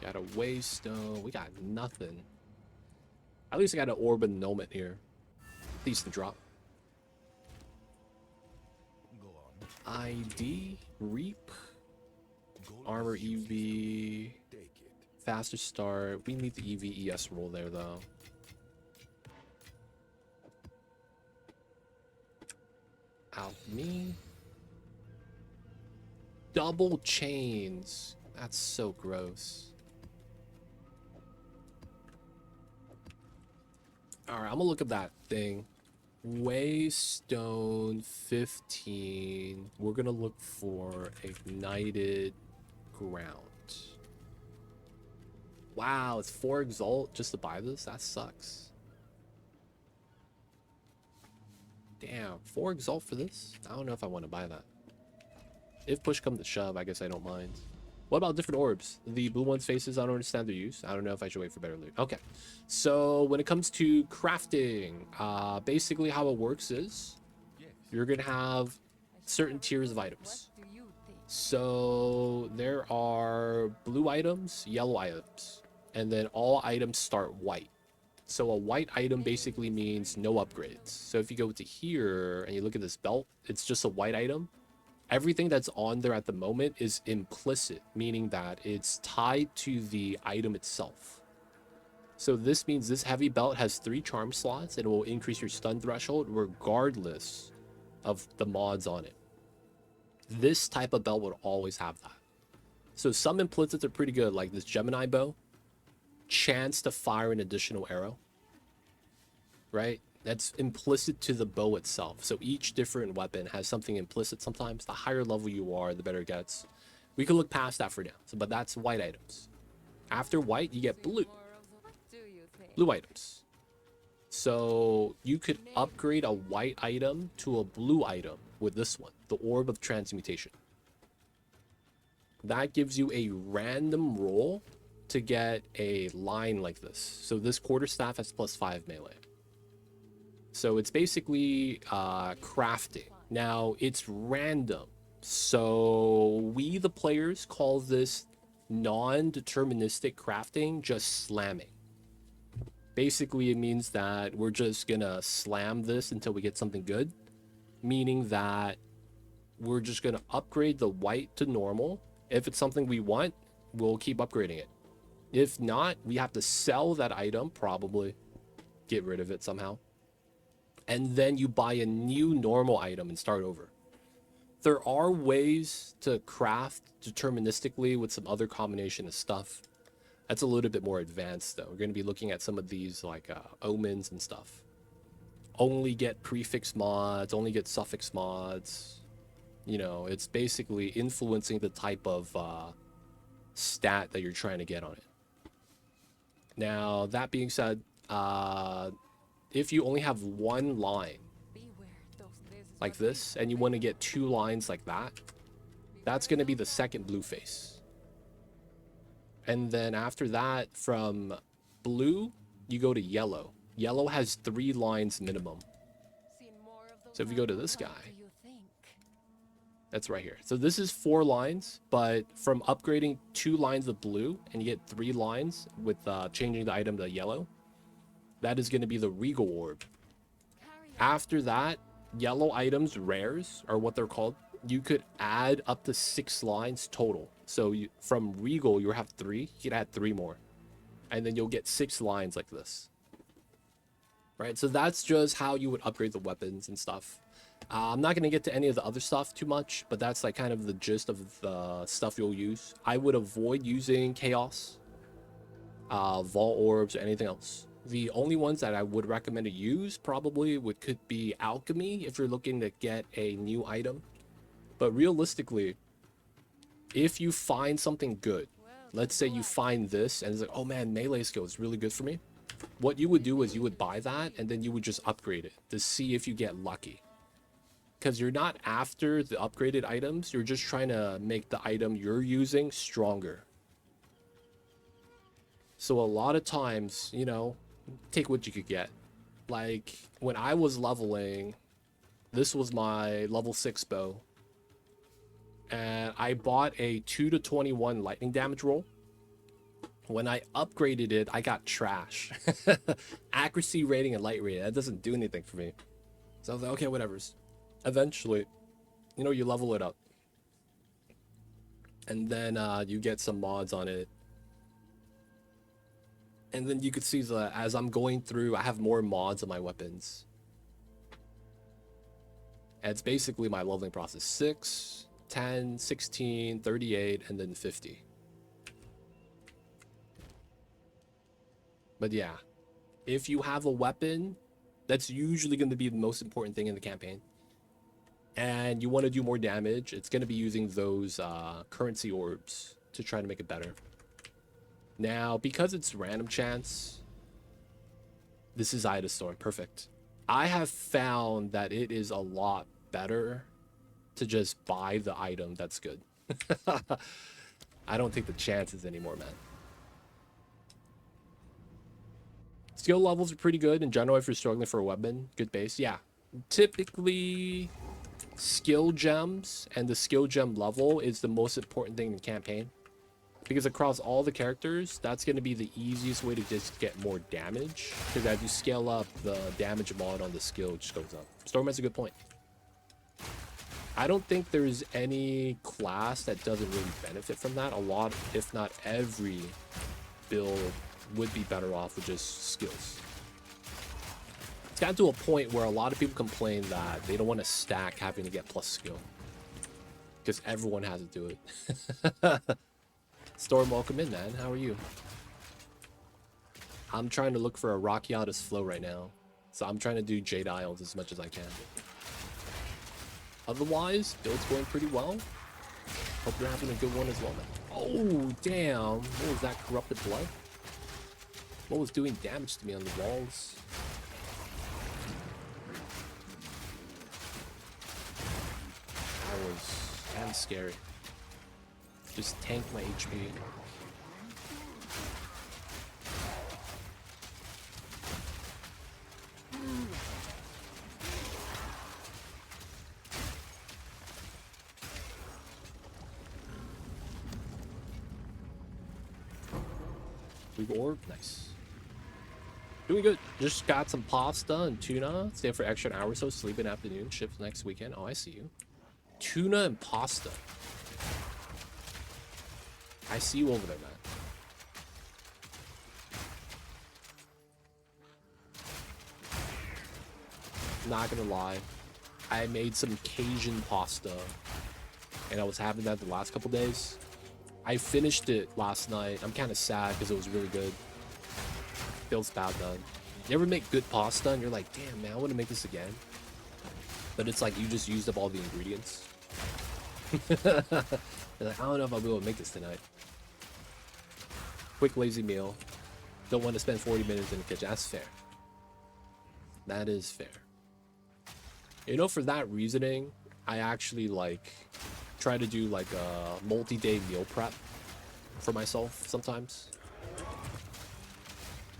Got a waystone. We got nothing. At least I got an orb annulment here. Decent drop. Go on. ID, Reap, Gold Armor is useless. EV, Take it. faster start. We need the EV ES roll there though. Alchemy. Double chains. That's so gross. Alright, I'm gonna look up that thing. Waystone 15. We're gonna look for ignited ground. Wow, it's 4 exalt just to buy this? That sucks. Damn, 4 exalt for this? I don't know if I want to buy that. If push comes to shove, I guess I don't mind. What about different orbs? The blue one's faces, I don't understand their use. I don't know if I should wait for better loot. Okay. So when it comes to crafting, basically how it works is Yes. you're going to have certain tiers of items. What do you think? So there are blue items, yellow items, and then all items start white. So a white item basically means no upgrades. So if you go to here and you look at this belt, it's just a white item. Everything that's on there at the moment is implicit, meaning that it's tied to the item itself. So this means this heavy belt has 3 charm slots and it will increase your stun threshold regardless of the mods on it. This type of belt would always have that. So some implicits are pretty good, like this Gemini bow. Chance to fire an additional arrow. Right? That's implicit to the bow itself. So each different weapon has something implicit sometimes. The higher level you are, the better it gets. We can look past that for now. So, but that's white items. After white, you get blue. What do you think? Blue items. So you could upgrade a white item to a blue item with this one. The Orb of Transmutation. That gives you a random roll to get a line like this. So this quarterstaff has +5 melee. So it's basically crafting. Now it's random. So we, the players, call this non-deterministic crafting, just slamming. Basically, it means that we're just gonna slam this until we get something good. Meaning that we're just gonna upgrade the white to normal. If it's something we want, we'll keep upgrading it. If not, we have to sell that item, probably. Get rid of it somehow. And then you buy a new normal item and start over. There are ways to craft deterministically with some other combination of stuff. That's a little bit more advanced though. We're going to be looking at some of these like omens and stuff. Only get prefix mods, only get suffix mods. You know, it's basically influencing the type of stat that you're trying to get on it. Now, that being said, if you only have one line like this and you want to get 2 lines like that, that's going to be the second blue face. And then after that, from blue you go to yellow. Yellow has 3 lines minimum. So if you go to this guy, that's right here. So this is 4 lines, but from upgrading 2 lines of blue and you get 3 lines with changing the item to yellow, that is going to be the Regal Orb. After that, yellow items, rares, are what they're called. You could add up to 6 lines total. So from Regal, you have 3. You could add 3 more. And then you'll get 6 lines like this. Right? So that's just how you would upgrade the weapons and stuff. I'm not going to get to any of the other stuff too much, but that's like kind of the gist of the stuff you'll use. I would avoid using Chaos, Vault Orbs, or anything else. The only ones that I would recommend to use probably could be Alchemy if you're looking to get a new item. But realistically, if you find something good, let's say you find this and it's like, oh man, melee skill is really good for me. What you would do is you would buy that and then you would just upgrade it to see if you get lucky. Because you're not after the upgraded items, you're just trying to make the item you're using stronger. So a lot of times, you know, take what you could get. Like when I was leveling, this was my level 6 bow. And I bought a 2 to 21 lightning damage roll. When I upgraded it, I got trash. Accuracy rating and light rating, that doesn't do anything for me. So I was like, okay, whatever's. Eventually, you know, you level it up. And then you get some mods on it. And then you could see that as I'm going through, I have more mods on my weapons. And it's basically my leveling process. 6, 10, 16, 38, and then 50. But yeah, if you have a weapon, that's usually going to be the most important thing in the campaign. And you want to do more damage, it's going to be using those currency orbs to try to make it better. Now, because it's random chance, this is Ida Storm. Perfect. I have found that it is a lot better to just buy the item that's good. I don't take the chances anymore, man. Skill levels are pretty good in general if you're struggling for a weapon. Good base. Yeah. Typically, skill gems and the skill gem level is the most important thing in the campaign. Because across all the characters, that's going to be the easiest way to just get more damage. Because as you scale up, the damage mod on the skill just goes up. Storm has a good point. I don't think there's any class that doesn't really benefit from that. A lot, if not every build would be better off with just skills. It's gotten to a point where a lot of people complain that they don't want to stack having to get plus skill. Because everyone has to do it. Storm, welcome in, man. How are you? I'm trying to look for a Rakiatis flow right now. So I'm trying to do Jade Isles as much as I can. Otherwise, build's going pretty well. Hope you're having a good one as well, man. Oh, damn. What was that, corrupted blood? What was doing damage to me on the walls? That was kind of scary. Just tank my HP. We've orb, nice. Doing good. Just got some pasta and tuna. Stay for extra an hour or so. Sleep in afternoon. Shift next weekend. Oh, I see you. Tuna and pasta. I see you over there, man. Not gonna lie, I made some Cajun pasta, and I was having that the last couple days. I finished it last night. I'm kind of sad because it was really good. Feels bad done. You ever make good pasta and you're like, damn man, I want to make this again? But it's like you just used up all the ingredients. You're like, I don't know if I'll be able to make this tonight. Quick lazy meal. Don't want to spend 40 minutes in the kitchen. That's fair. That is fair. You know, for that reasoning, I actually like try to do like a multi-day meal prep for myself sometimes.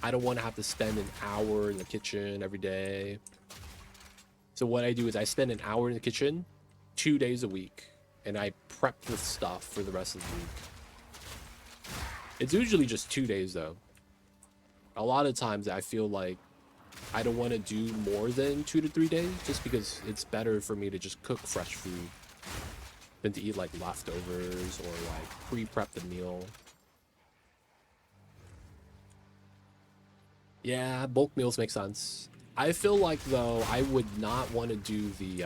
I don't want to have to spend an hour in the kitchen every day. So what I do is I spend an hour in the kitchen 2 days a week, and I prep the stuff for the rest of the week. It's usually just 2 days though. A lot of times I feel like I don't want to do more than 2 to 3 days just because it's better for me to just cook fresh food than to eat like leftovers or like pre-prep the meal. Yeah, bulk meals make sense. I feel like though I would not want to do the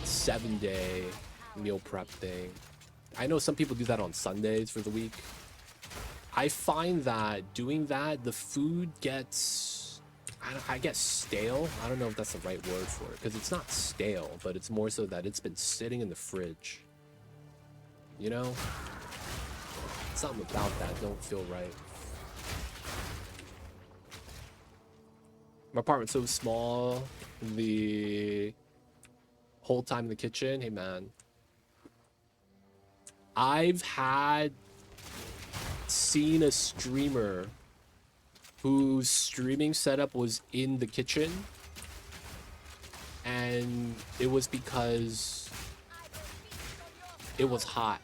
7-day meal prep thing. I know some people do that on Sundays for the week. I find that doing that, the food gets, I guess, stale. I don't know if that's the right word for it, because it's not stale, but it's more so that it's been sitting in the fridge. you know? Something about that don't feel right. My apartment's so small. The whole time in the kitchen, hey man. I've seen a streamer whose streaming setup was in the kitchen, and it was because it was hot.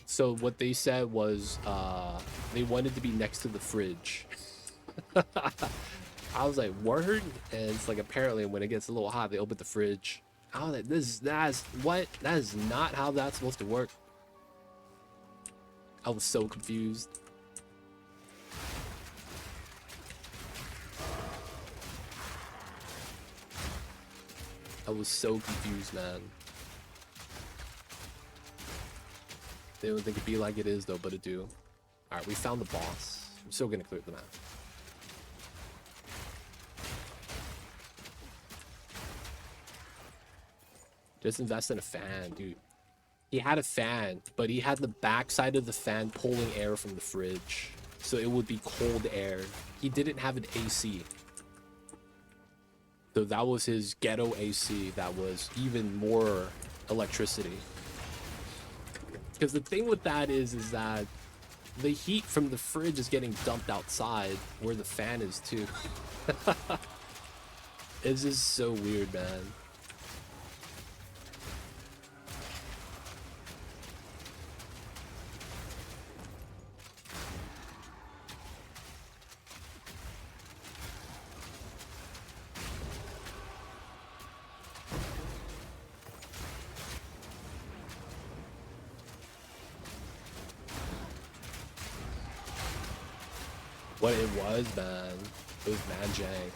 So what they said was they wanted to be next to the fridge. I was like, word? And it's like, apparently when it gets a little hot, they open the fridge. I was like, that is not how that's supposed to work. I was so confused. I was so confused, man. They don't think it'd be like it is though, but it do. Alright, we found the boss. I'm still gonna clear the map. Just invest in a fan, dude. He had a fan, but he had the backside of the fan pulling air from the fridge. So it would be cold air. He didn't have an AC. So that was his ghetto AC that was even more electricity. Because the thing with that is that the heat from the fridge is getting dumped outside where the fan is too. It's just so weird, man. What it was, man. It was mad jank.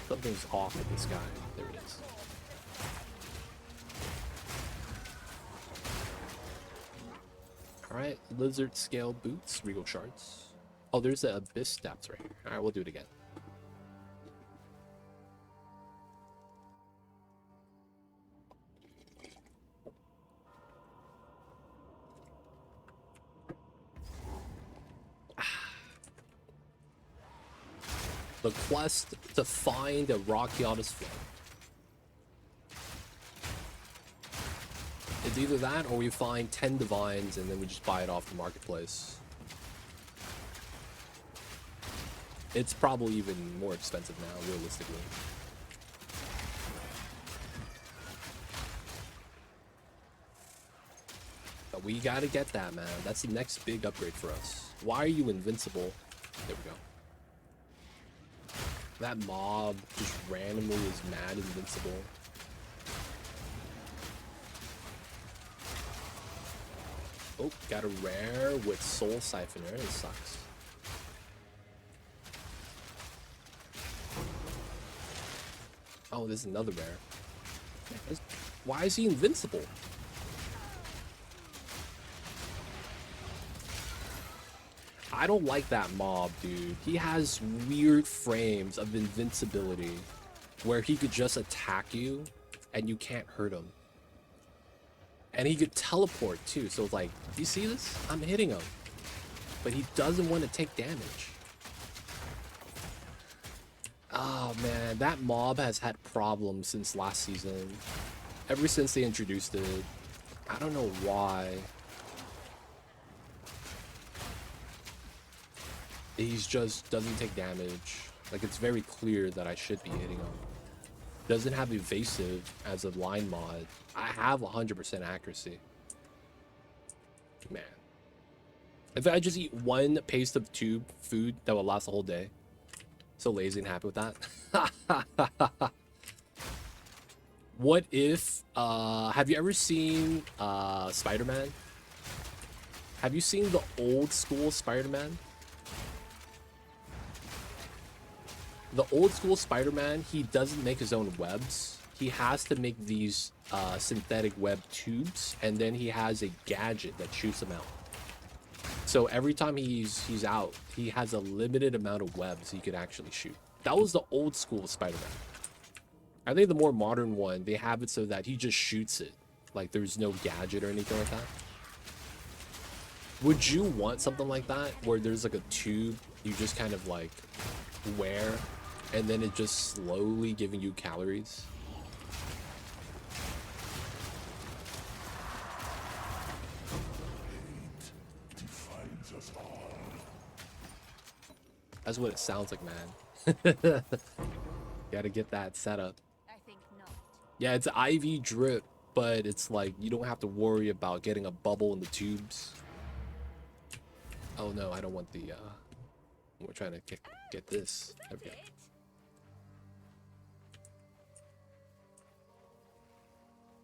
Something's off with this guy. There it is. Alright, lizard scale boots, regal shards. Oh, there's the abyss steps right here. Alright, we'll do it again. The quest to find a Rakyatis flame. It's either that or we find 10 divines and then we just buy it off the marketplace. It's probably even more expensive now, realistically. But we gotta get that, man. That's the next big upgrade for us. Why are you invincible? There we go. That mob just randomly is mad invincible. Oh, got a rare with Soul Siphoner. It sucks. Oh, there's another rare. Why is he invincible? I don't like that mob, dude. He has weird frames of invincibility where he could just attack you and you can't hurt him. And he could teleport too, so it's like, do you see this? I'm hitting him. But he doesn't want to take damage. Oh man, that mob has had problems since last season. Ever since they introduced it. I don't know why. He's just doesn't take damage. Like, it's very clear that I should be hitting him. Doesn't have evasive as a line mod. I have 100% accuracy. Man. If I just eat one paste of tube food, that will last the whole day. So lazy and happy with that. What if, have you ever seen Spider-Man? Have you seen the old school Spider-Man? The old school Spider-Man, he doesn't make his own webs. He has to make these synthetic web tubes, and then he has a gadget that shoots them out. So So every time he's out, he has a limited amount of webs he could actually shoot. That was the old school Spider-Man. I think the more modern one, they have it so that he just shoots it. Like there's no gadget or anything like that. Would you want something like that where there's like a tube you just kind of like wear and then it just slowly giving you calories? That's what it sounds like, man. Gotta get that set up. I think not. Yeah, it's IV drip, but it's like you don't have to worry about getting a bubble in the tubes. Oh no, I don't want the we're trying to get this. There we go.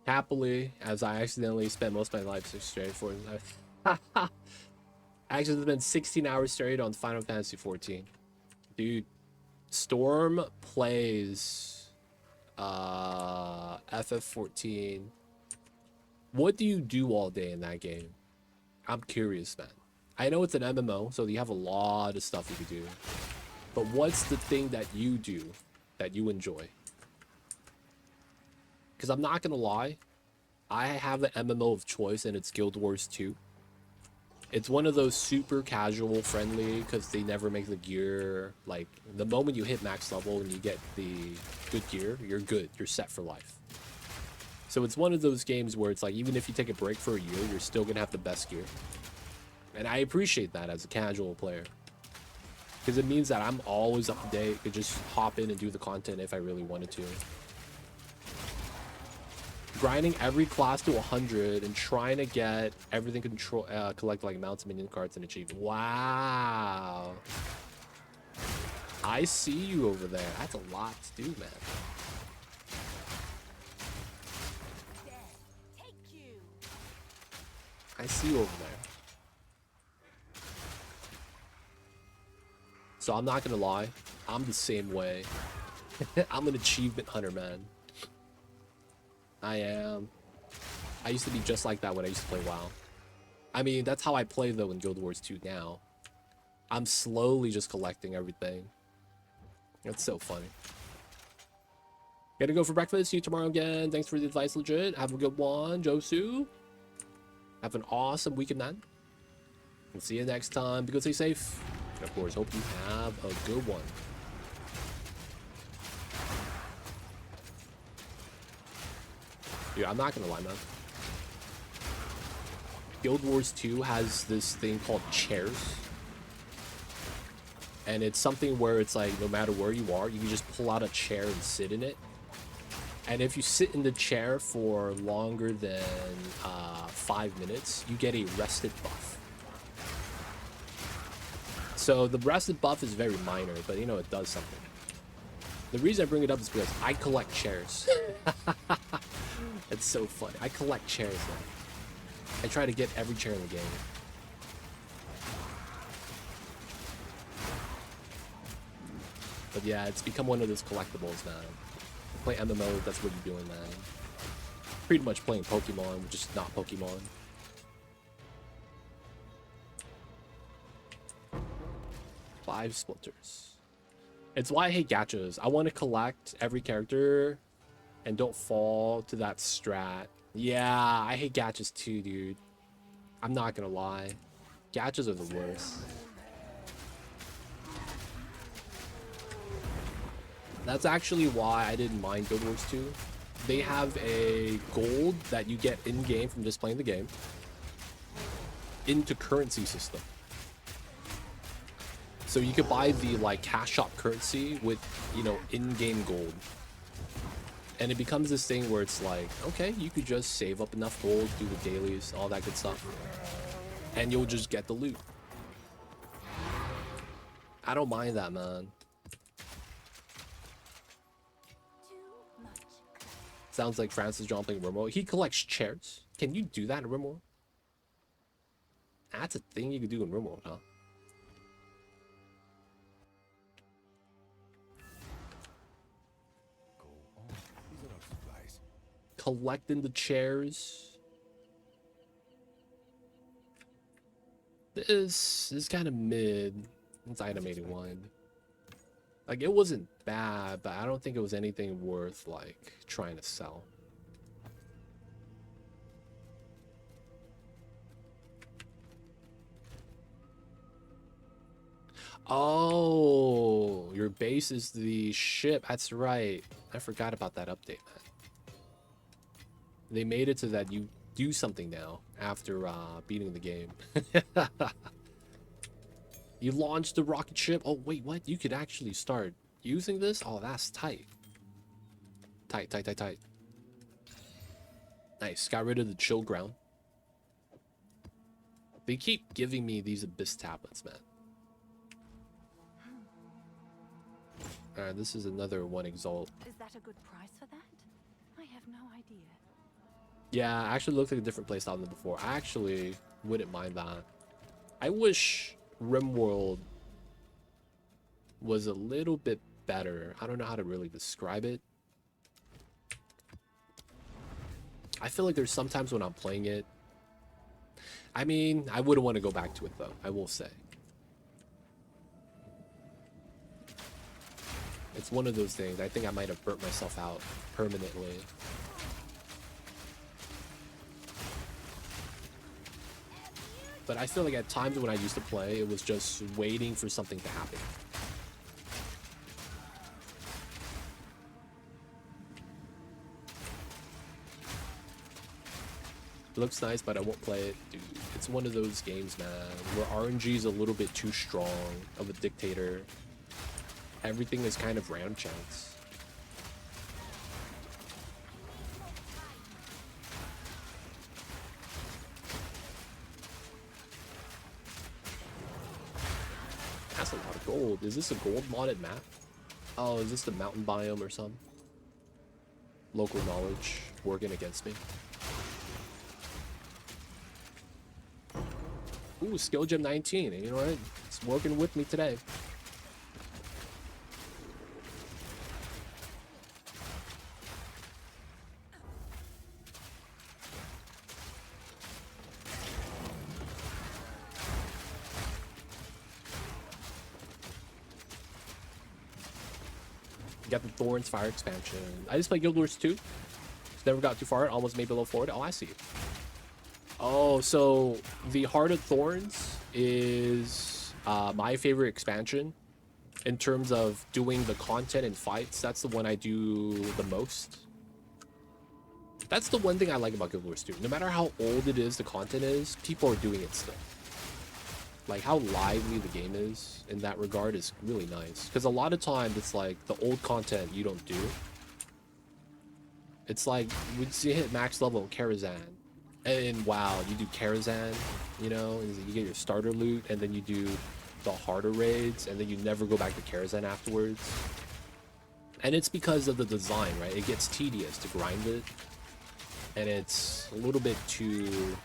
Happily, as I accidentally spent most of my life straight for I actually spent 16 hours straight on Final Fantasy 14. Dude, Storm plays FF14. What do you do all day in that game? I'm curious, man. I know it's an MMO, so you have a lot of stuff you can do. But what's the thing that you do that you enjoy? Because I'm not gonna lie, I have an MMO of choice and it's Guild Wars 2. It's one of those super casual friendly because they never make the gear. Like the moment you hit max level and you get the good gear, you're good. You're set for life. So it's one of those games where it's like even if you take a break for a year, you're still gonna have the best gear. And I appreciate that as a casual player. Because it means that I'm always up to date, could just hop in and do the content if I really wanted to. Grinding every class to 100 and trying to get everything collect like mounts, minion cards, and achieve. Wow. I see you over there. That's a lot to do, man. I see you over there. So I'm not gonna lie, I'm the same way. I'm an achievement hunter, man. I am. I used to be just like that when I used to play WoW. I mean, that's how I play though in Guild Wars 2 now. I'm slowly just collecting everything. It's so funny. Gotta go for breakfast. See you tomorrow again. Thanks for the advice, legit. Have a good one, Josu. Have an awesome weekend, man. We'll see you next time. Be good, stay safe. And of course, hope you have a good one. Dude, I'm not gonna lie, man. Guild Wars 2 has this thing called chairs. And it's something where it's like, no matter where you are, you can just pull out a chair and sit in it. And if you sit in the chair for longer than 5 minutes, you get a rested buff. So the rested buff is very minor, but you know, it does something. The reason I bring it up is because I collect chairs. It's so funny. I collect chairs now. I try to get every chair in the game. But yeah, it's become one of those collectibles, man. Play MMO, that's what you're doing, man. Pretty much playing Pokemon, just not Pokemon. Five splinters. It's why I hate gachas. I want to collect every character and don't fall to that strat. Yeah, I hate gachas too, dude. I'm not gonna lie. Gachas are the worst. That's actually why I didn't mind Guild Wars 2. They have a gold that you get in-game from just playing the game into currency system. So you could buy the like cash shop currency with, you know, in-game gold. And it becomes this thing where it's like, okay, you could just save up enough gold, do the dailies, all that good stuff. And you'll just get the loot. I don't mind that, man. Sounds like Francis John playing Rimworld. He collects chairs. Can you do that in Rimworld? That's a thing you can do in Rimworld, huh? Collecting the chairs. This is kind of mid. It's item 81. Like, it wasn't bad, but I don't think it was anything worth, like, trying to sell. Oh, your base is the ship. That's right. I forgot about that update, man. They made it so that you do something now after beating the game. You launched the rocket ship. Oh, wait, what? You could actually start using this? Oh, that's tight. Tight, tight, tight, tight. Nice. Got rid of the chill ground. They keep giving me these abyss tablets, man. Alright, this is another one exalt. Is that a good price for that? I have no idea. Yeah, actually looks like a different playstyle than before. I actually wouldn't mind that. I wish RimWorld was a little bit better. I don't know how to really describe it. I feel like there's sometimes when I'm playing it. I mean, I wouldn't want to go back to it though, I will say. It's one of those things. I think I might have burnt myself out permanently. But I feel like at times when I used to play, it was just waiting for something to happen. It looks nice, but I won't play it. Dude, it's one of those games, man, where RNG is a little bit too strong of a dictator. Everything is kind of random chance. That's a lot of gold. Is this a gold modded map? Oh, is this the mountain biome or something? Local knowledge working against me. Ooh, skill gem 19. And you know what? It's working with me today. Got the Thorns Fire expansion. I just played Guild Wars 2. Never got too far. Almost made below 40. Oh, I see. Oh, so the Heart of Thorns is my favorite expansion in terms of doing the content and fights. That's the one I do the most. That's the one thing I like about Guild Wars 2. No matter how old it is, the content is, people are doing it still. Like how lively the game is in that regard is really nice. Because a lot of times it's like the old content you don't do. It's like when you hit max level Karazhan. And wow, you do Karazhan, you know, and you get your starter loot, and then you do the harder raids, and then you never go back to Karazhan afterwards. And it's because of the design, right? It gets tedious to grind it. And it's a little bit too...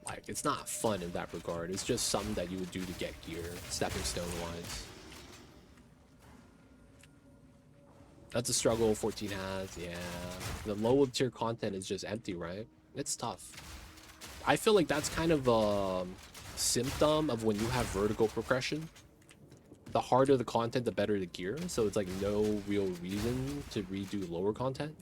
like, it's not fun in that regard. It's just something that you would do to get gear, stepping stone wise. That's a struggle 14 has, yeah. The low tier content is just empty, right? It's tough. I feel like that's kind of a symptom of when you have vertical progression. The harder the content, the better the gear. So it's like no real reason to redo lower content.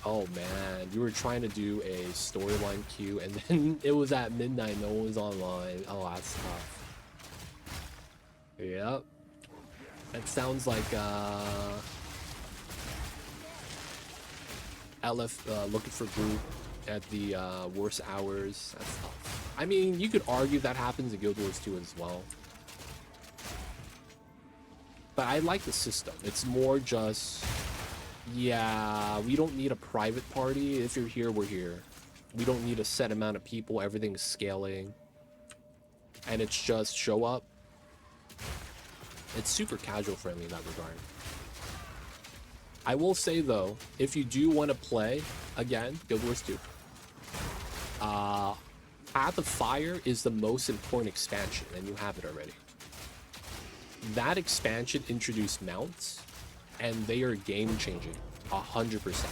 Oh man, you were trying to do a storyline queue and then it was at midnight, no one was online. Oh, that's tough. Yep. That sounds like LF looking for group at the worst hours. That's tough. I mean, you could argue that happens in Guild Wars 2 as well. But I like the system. It's more just... yeah, we don't need a private party. If you're here, we're here. We don't need a set amount of people. Everything's scaling. And it's just show up. It's super casual friendly in that regard. I will say though, if you do want to play, again, Guild Wars 2, Path of Fire is the most important expansion, and you have it already. That expansion introduced mounts, and they are game changing 100%.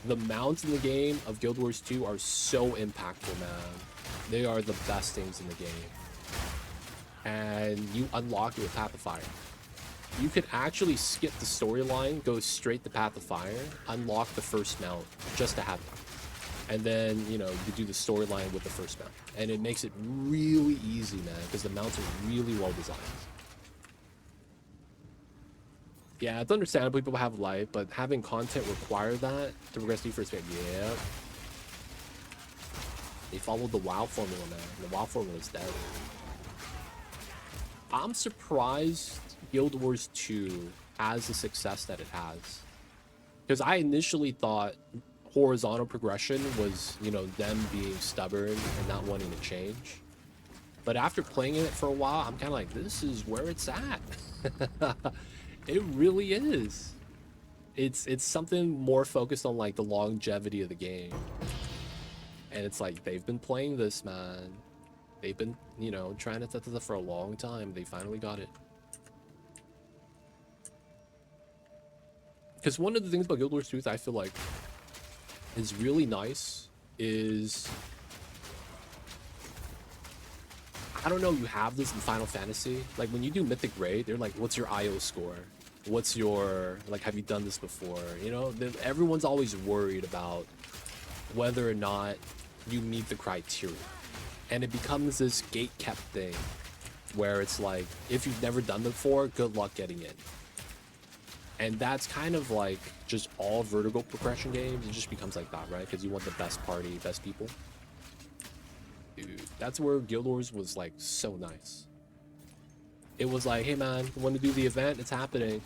The mounts in the game of Guild Wars 2 are so impactful, man. They are the best things in the game. And you unlock it with Path of Fire. You could actually skip the storyline, go straight to Path of Fire, unlock the first mount just to have it. And then, you know, you do the storyline with the first mount. And it makes it really easy, man, because the mounts are really well designed. Yeah, it's understandable people have life, but having content require that to progress to first game. Yeah. They followed the WoW formula, man. The WoW formula is dead. I'm surprised Guild Wars 2 has the success that it has. Because I initially thought horizontal progression was, you know, them being stubborn and not wanting to change. But after playing it for a while, I'm kind of like, this is where it's at. It really is. It's something more focused on like the longevity of the game. And it's like, they've been playing this, man. They've been, you know, trying to set this up for a long time. They finally got it. Because one of the things about Guild Wars 2 that I feel like is really nice is, I don't know, you have this in Final Fantasy. Like when you do Mythic Raid, they're like, what's your IO score? What's your, like, have you done this before? You know, everyone's always worried about whether or not you meet the criteria. And it becomes this gate-kept thing where it's like, if you've never done it before, good luck getting in. And that's kind of like just all vertical progression games. It just becomes like that, right? Because you want the best party, best people. Dude, that's where Guild Wars was like so nice. It was like, hey man, you want to do the event? It's happening.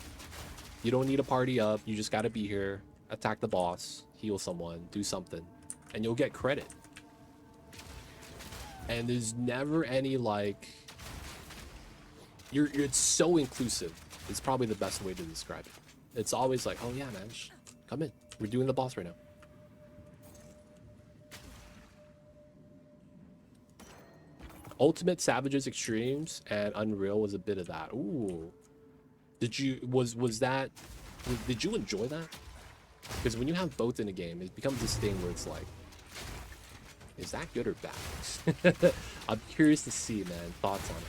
You don't need a party up. You just got to be here, attack the boss, heal someone, do something, and you'll get credit. And there's never any like, it's so inclusive. It's probably the best way to describe it. It's always like, oh yeah, man, come in. We're doing the boss right now. Ultimate Savages Extremes and Unreal was a bit of that. Ooh. Did you did you enjoy that? Because when you have both in a game, it becomes this thing where it's like, is that good or bad? I'm curious to see, man, thoughts on it.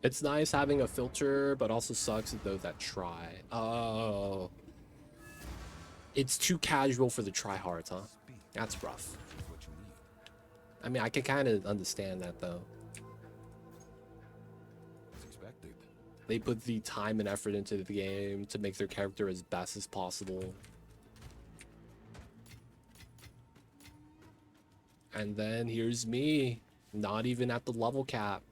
It's nice having a filter, but also sucks at those that try. Oh. It's too casual for the tryhards, huh? That's rough. I mean, I can kind of understand that, though. They put the time and effort into the game to make their character as best as possible. And then here's me, not even at the level cap,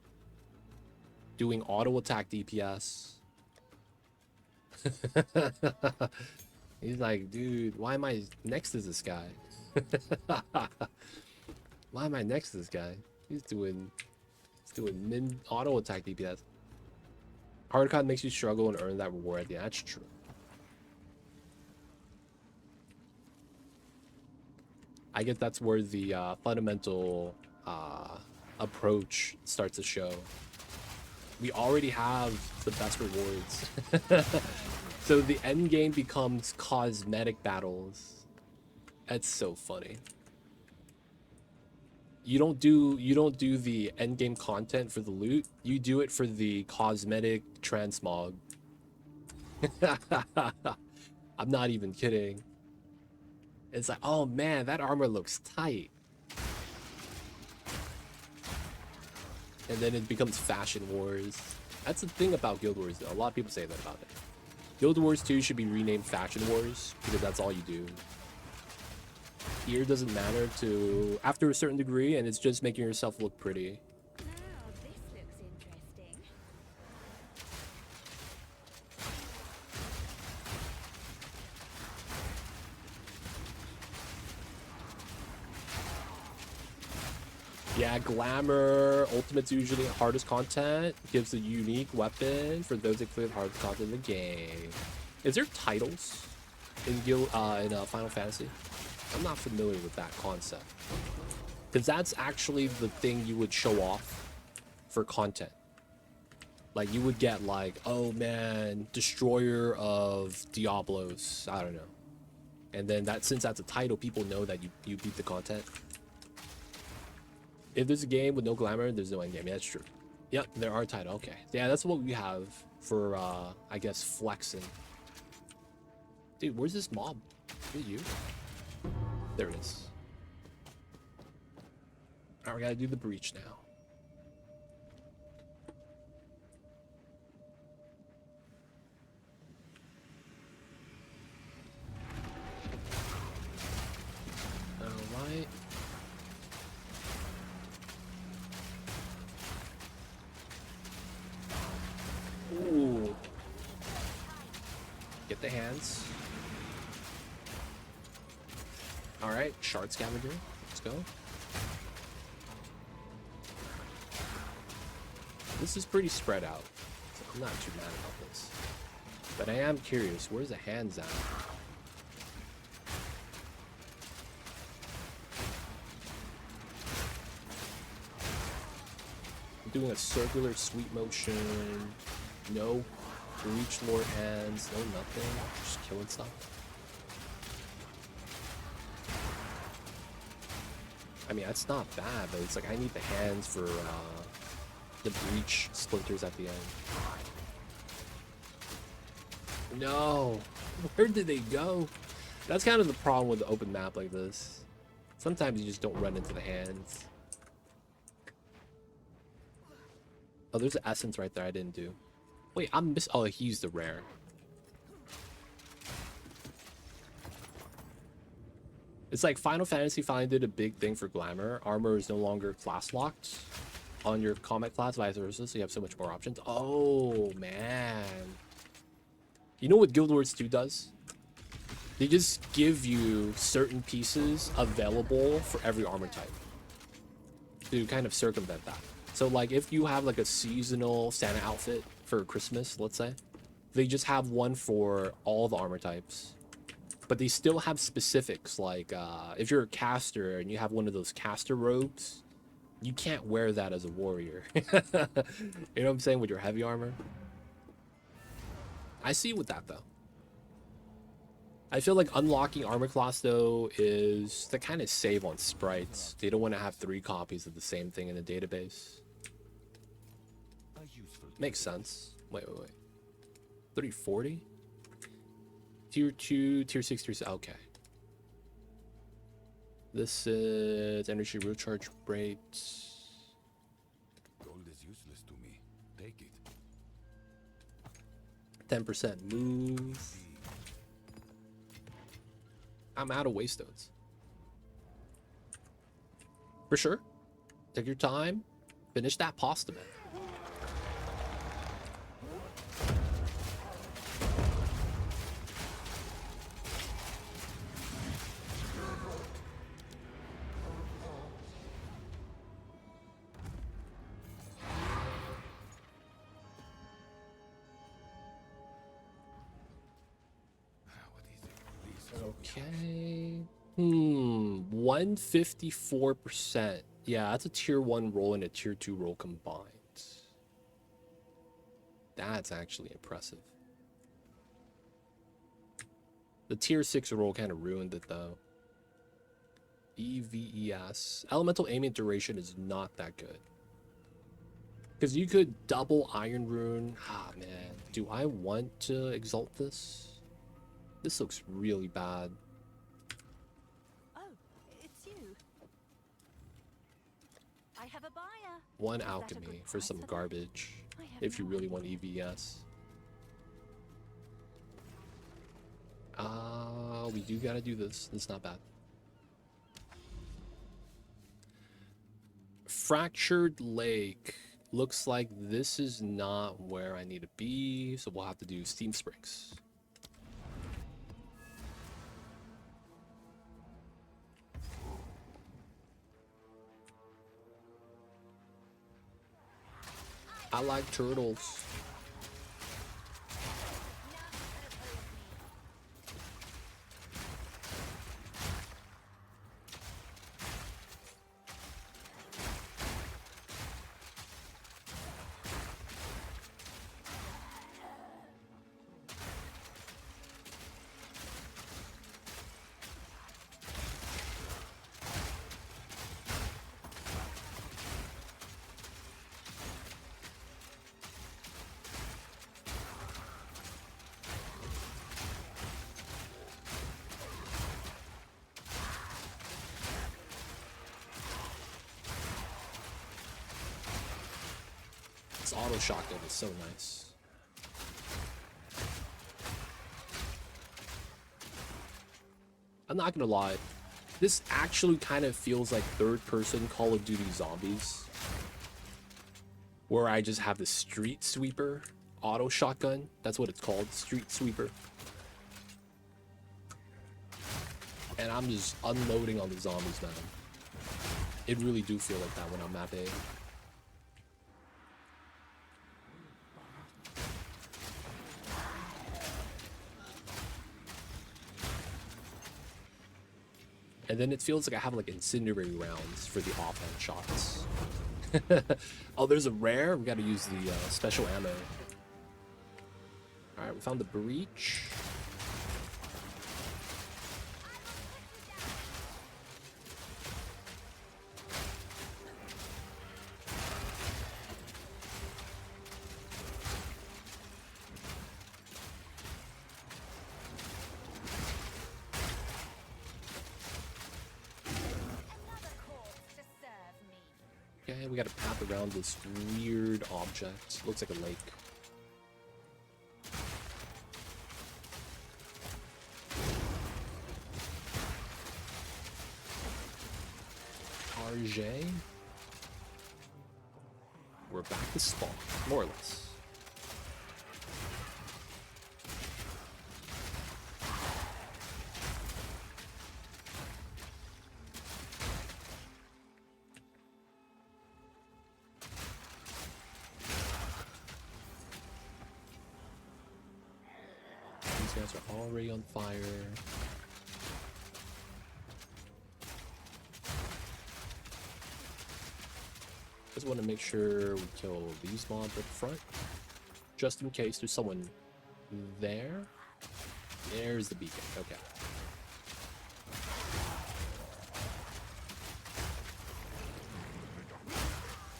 doing auto attack DPS. He's like, dude, why am I next to this guy? Why am I next to this guy? He's doing min auto attack DPS. Hard card makes you struggle and earn that reward. Yeah, that's true. I guess that's where the fundamental approach starts to show. We already have the best rewards. So the end game becomes cosmetic battles. That's so funny. You don't do the end game content for the loot. You do it for the cosmetic transmog. I'm not even kidding. It's like, oh man, that armor looks tight. And then it becomes fashion wars. That's the thing about Guild Wars, though. A lot of people say that about it. Guild Wars 2 should be renamed Fashion Wars, because that's all you do. Gear doesn't matter to after a certain degree, and it's just making yourself look pretty. Now this looks interesting. Yeah, glamour, ultimate's usually hardest content, gives a unique weapon for those that clear the hardest content in the game. Is there titles? in Final Fantasy? I'm not familiar with that concept. Because that's actually the thing you would show off for content. Like, you would get like, oh man, destroyer of Diablos, I don't know. And then that, since that's a title, people know that you beat the content. If there's a game with no glamour, there's no end game. Yeah, that's true. Yep, there are titles. Okay. Yeah, that's what we have for, I guess, flexing. Dude, where's this mob? Is it you? There it is. Alright, we gotta do the breach now. Alright. Ooh. Get the hands. Alright, shard scavenger. Let's go. This is pretty spread out, so I'm not too mad about this. But I am curious, where's the hands at? I'm doing a circular sweep motion. No breach lord hands, no nothing. Just killing stuff. I mean, that's not bad, but it's like I need the hands for the breach splinters at the end. No! Where did they go? That's kind of the problem with the open map like this. Sometimes you just don't run into the hands. Oh, there's an essence right there I didn't do. Wait, I'm miss. Oh, he used the rare. It's like Final Fantasy finally did a big thing for glamour. Armor is no longer class locked on your combat class, vice versa, so you have so much more options. Oh, man. You know what Guild Wars 2 does? They just give you certain pieces available for every armor type to kind of circumvent that. So, like, if you have, like, a seasonal Santa outfit for Christmas, let's say, they just have one for all the armor types. But they still have specifics, like, if you're a caster and you have one of those caster robes, you can't wear that as a warrior. You know what I'm saying, with your heavy armor? I see with that, though. I feel like unlocking armor class, though, is to kind of save on sprites. They don't want to have 3 copies of the same thing in the database. Makes sense. Wait. 340? Tier 2, Tier 6, Tier 6. Okay. This is energy recharge rates. Gold is useless to me. Take it. 10% move. I'm out of waystones. For sure. Take your time. Finish that pasta, man. Okay. 154%. Yeah, that's a tier 1 roll and a tier 2 roll combined. That's actually impressive. The tier 6 roll kind of ruined it, though. EVES. Elemental aiming duration is not that good. Because you could double Iron Rune. Ah, man. Do I want to exalt this? This looks really bad. Oh, it's you. I have a buyer. One Is that a alchemy good for price some for that? garbage. I have If you no really idea. want EVS. We do gotta do this. It's not bad. Fractured Lake. Looks like this is not where I need to be, so we'll have to do Steam Springs. I like turtles. This auto shotgun is so nice. I'm not gonna lie, this actually kind of feels like third-person Call of Duty Zombies, where I just have the street sweeper auto shotgun. That's what it's called, street sweeper. And I'm just unloading on the zombies, man. It really do feel like that when I'm map A. And then it feels like I have like incendiary rounds for the offhand shots. Oh, there's a rare. We got to use the special ammo. All right, we found the breach. Okay, we gotta path around this weird object. Looks like a lake. RJ? We're back to spawn, more or less. These guys are already on fire. Just want to make sure we kill these mobs at the front, just in case there's someone there. There's the beacon. Okay.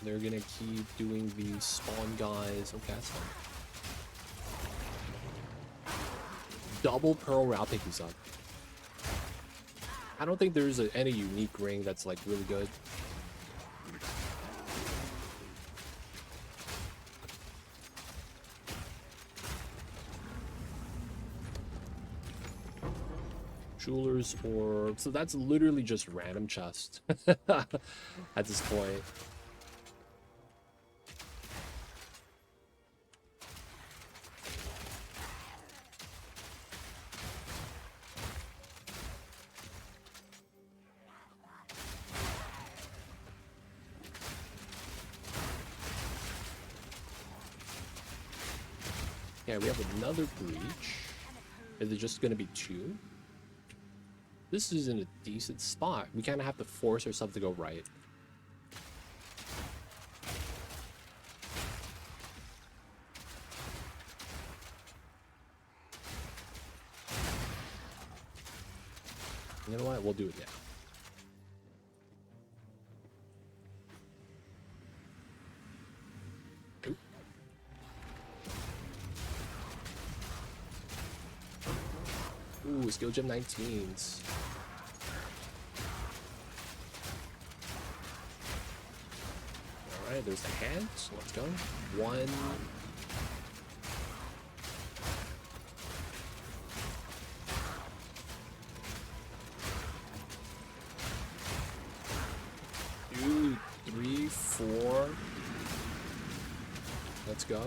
They're gonna keep doing these spawn guys. Okay, that's fine. Double pearl. I'll pick these up. I don't think there's any unique ring that's like really good. Jeweler's orb. So that's literally just random chest at this point. Yeah, we have another breach. Is it just going to be 2? This is in a decent spot. We kind of have to force ourselves to go right. You know what? We'll do it now. Ooh, skill gem 19s. Alright, there's the hands. Let's go. 1. 2, 3, 4. Let's go.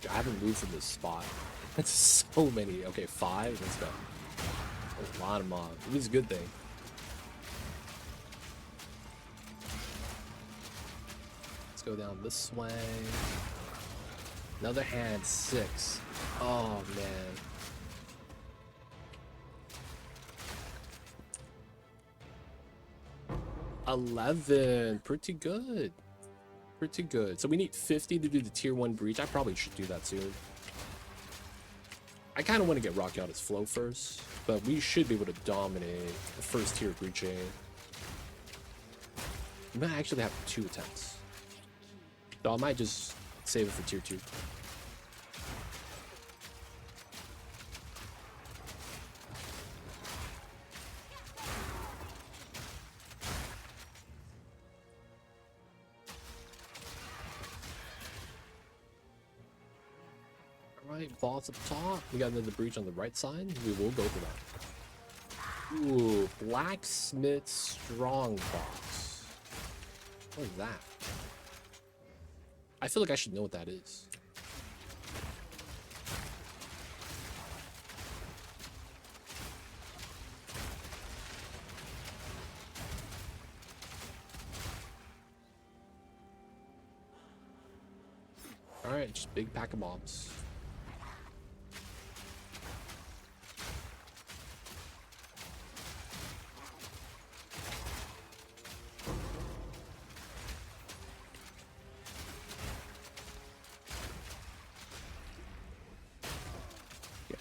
I haven't moved from this spot. That's so many. Okay, 5. Let's go. A lot of mobs. This is a good thing. Let's go down this way. Another hand. 6. Oh, man. $11. Pretty good. Pretty good. So we need 50 to do the tier 1 breach. I probably should do that soon. I kind of want to get Rocky out his flow first, but we should be able to dominate the first tier breaching. We might actually have 2 attempts. So I might just save it for tier 2. Alright, vaults up top. We got another breach on the right side. We will go for that. Ooh, blacksmith strongbox. What is that? I feel like I should know what that is. Alright, just big pack of mobs.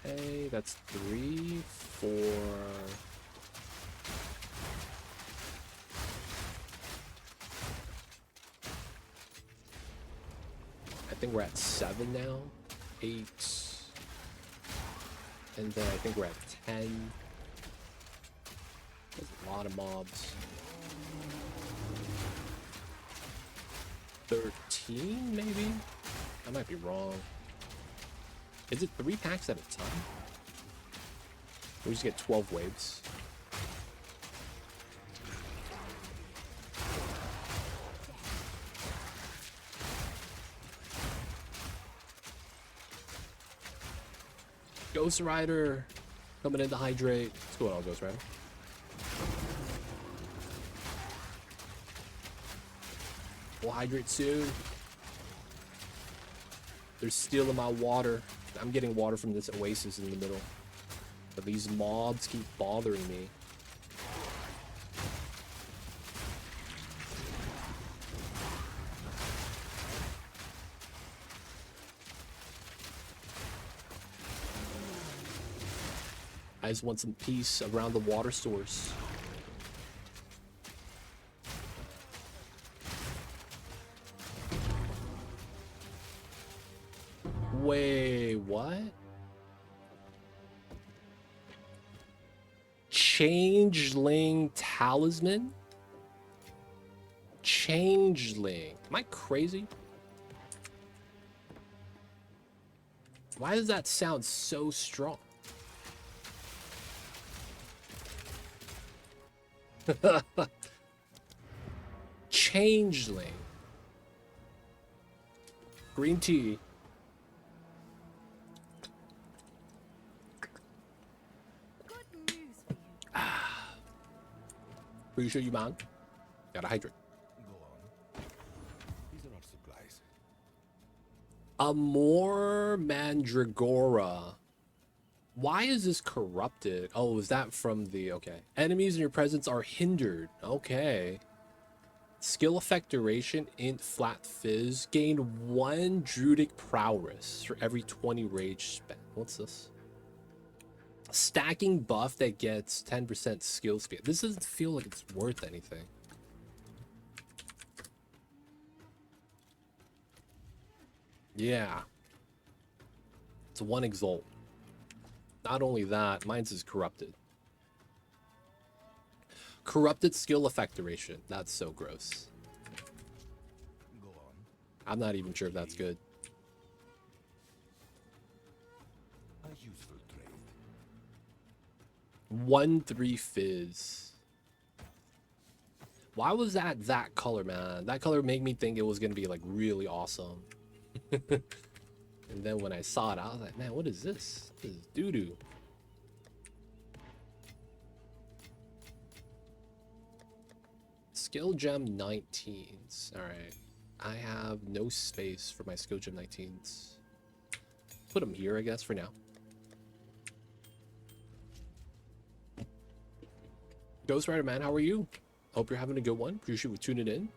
Okay, that's 3, 4. I think we're at 7 now. 8. And then I think we're at 10. There's a lot of mobs. 13, maybe? I might be wrong. Is it 3 packs at a time? We just get 12 waves. Ghost Rider coming in to hydrate. What's going on, Ghost Rider? We'll hydrate soon. They're stealing my water. I'm getting water from this oasis in the middle. But these mobs keep bothering me. I just want some peace around the water source. Wait, what? Changeling talisman? Changeling. Am I crazy? Why does that sound so strong? Changeling. Green tea. Good news for you. Pretty sure you man. Gotta hydrate. Go on. These are our supplies. Amor Mandragora. Why is this corrupted? Oh, is that from the... Okay. Enemies in your presence are hindered. Okay. Skill effect duration, int flat fizz. Gain 1 druidic prowess for every 20 rage spent. What's this? Stacking buff that gets 10% skill speed. This doesn't feel like it's worth anything. Yeah. It's 1 exalt. Not only that, mine's is corrupted. Corrupted skill effect duration. That's so gross. Go on. I'm not even sure if that's good. A useful trade. 1-3 fizz. Why was that color, man? That color made me think it was gonna be like really awesome. And then when I saw it, I was like, man, what is this? This is doo-doo. Skill gem 19s. Alright. I have no space for my skill gem 19s. Put them here, I guess, for now. Ghost Rider, man, how are you? Hope you're having a good one. Appreciate you tuning in.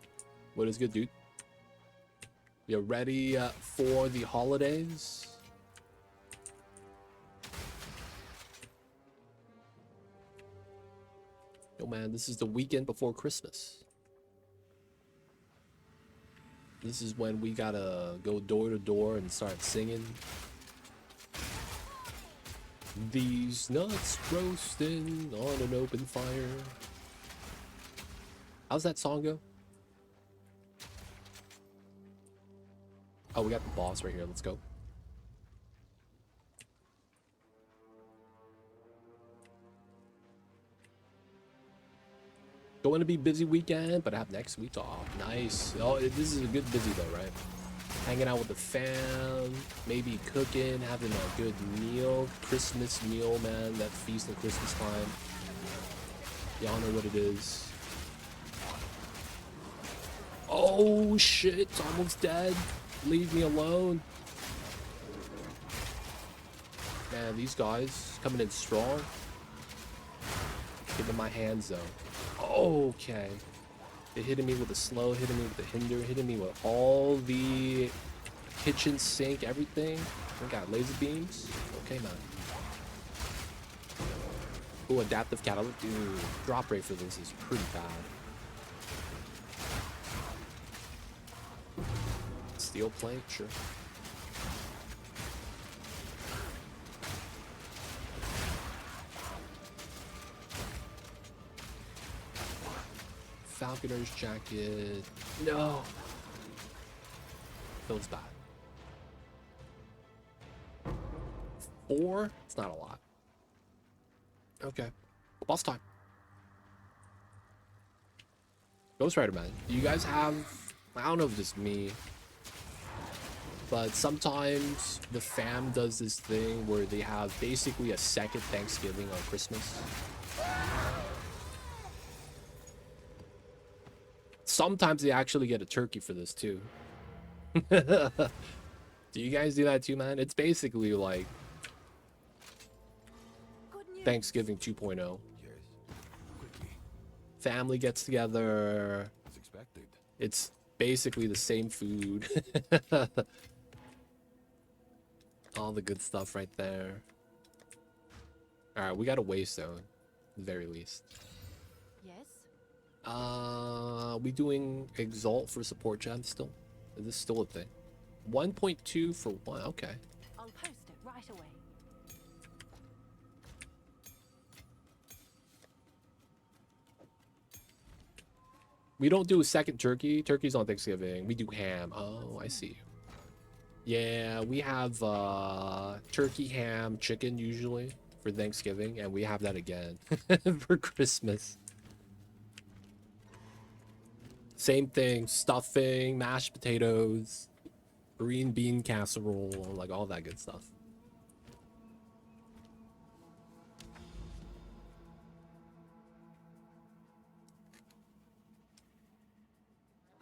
What is good, dude? You ready for the holidays? Yo, man, this is the weekend before Christmas. This is when we gotta go door to door and start singing. These nuts roasting on an open fire. How's that song go? Oh, we got the boss right here. Let's go. Going to be busy weekend, but I have next week off. Nice. Oh, this is a good busy though, right? Hanging out with the fam, maybe cooking, having a good meal, Christmas meal, man. That feast at Christmas time. Y'all know what it is. Oh shit! It's almost dead. Leave me alone. Man, these guys coming in strong. Giving my hands though. Okay. They're hitting me with a slow, hitting me with the hinder, hitting me with all the kitchen sink, everything. We got laser beams. Okay, man. Ooh, adaptive catalytic. Dude, drop rate for this is pretty bad. Steel plate, sure. Falconer's jacket. No. Feels bad. 4? It's not a lot. Okay. Boss time. Ghost Rider, man. Do you guys have... I don't know if it's me. But sometimes the fam does this thing where they have basically a second Thanksgiving on Christmas. Sometimes they actually get a turkey for this too. Do you guys do that too, man? It's basically like Thanksgiving 2.0. Yes. Quickly. Family gets together. As expected. It's basically the same food. All the good stuff right there. Alright, we got a waystone, at the very least. Yes. We doing Exalt for support gem still? Is this still a thing? 1.2 for 1, okay. I'll post it right away. We don't do a second turkey. Turkey's on Thanksgiving. We do ham. Oh, I see. Yeah, we have turkey, ham, chicken usually for Thanksgiving, and we have that again for Christmas. Same thing, stuffing, mashed potatoes, green bean casserole, like all that good stuff.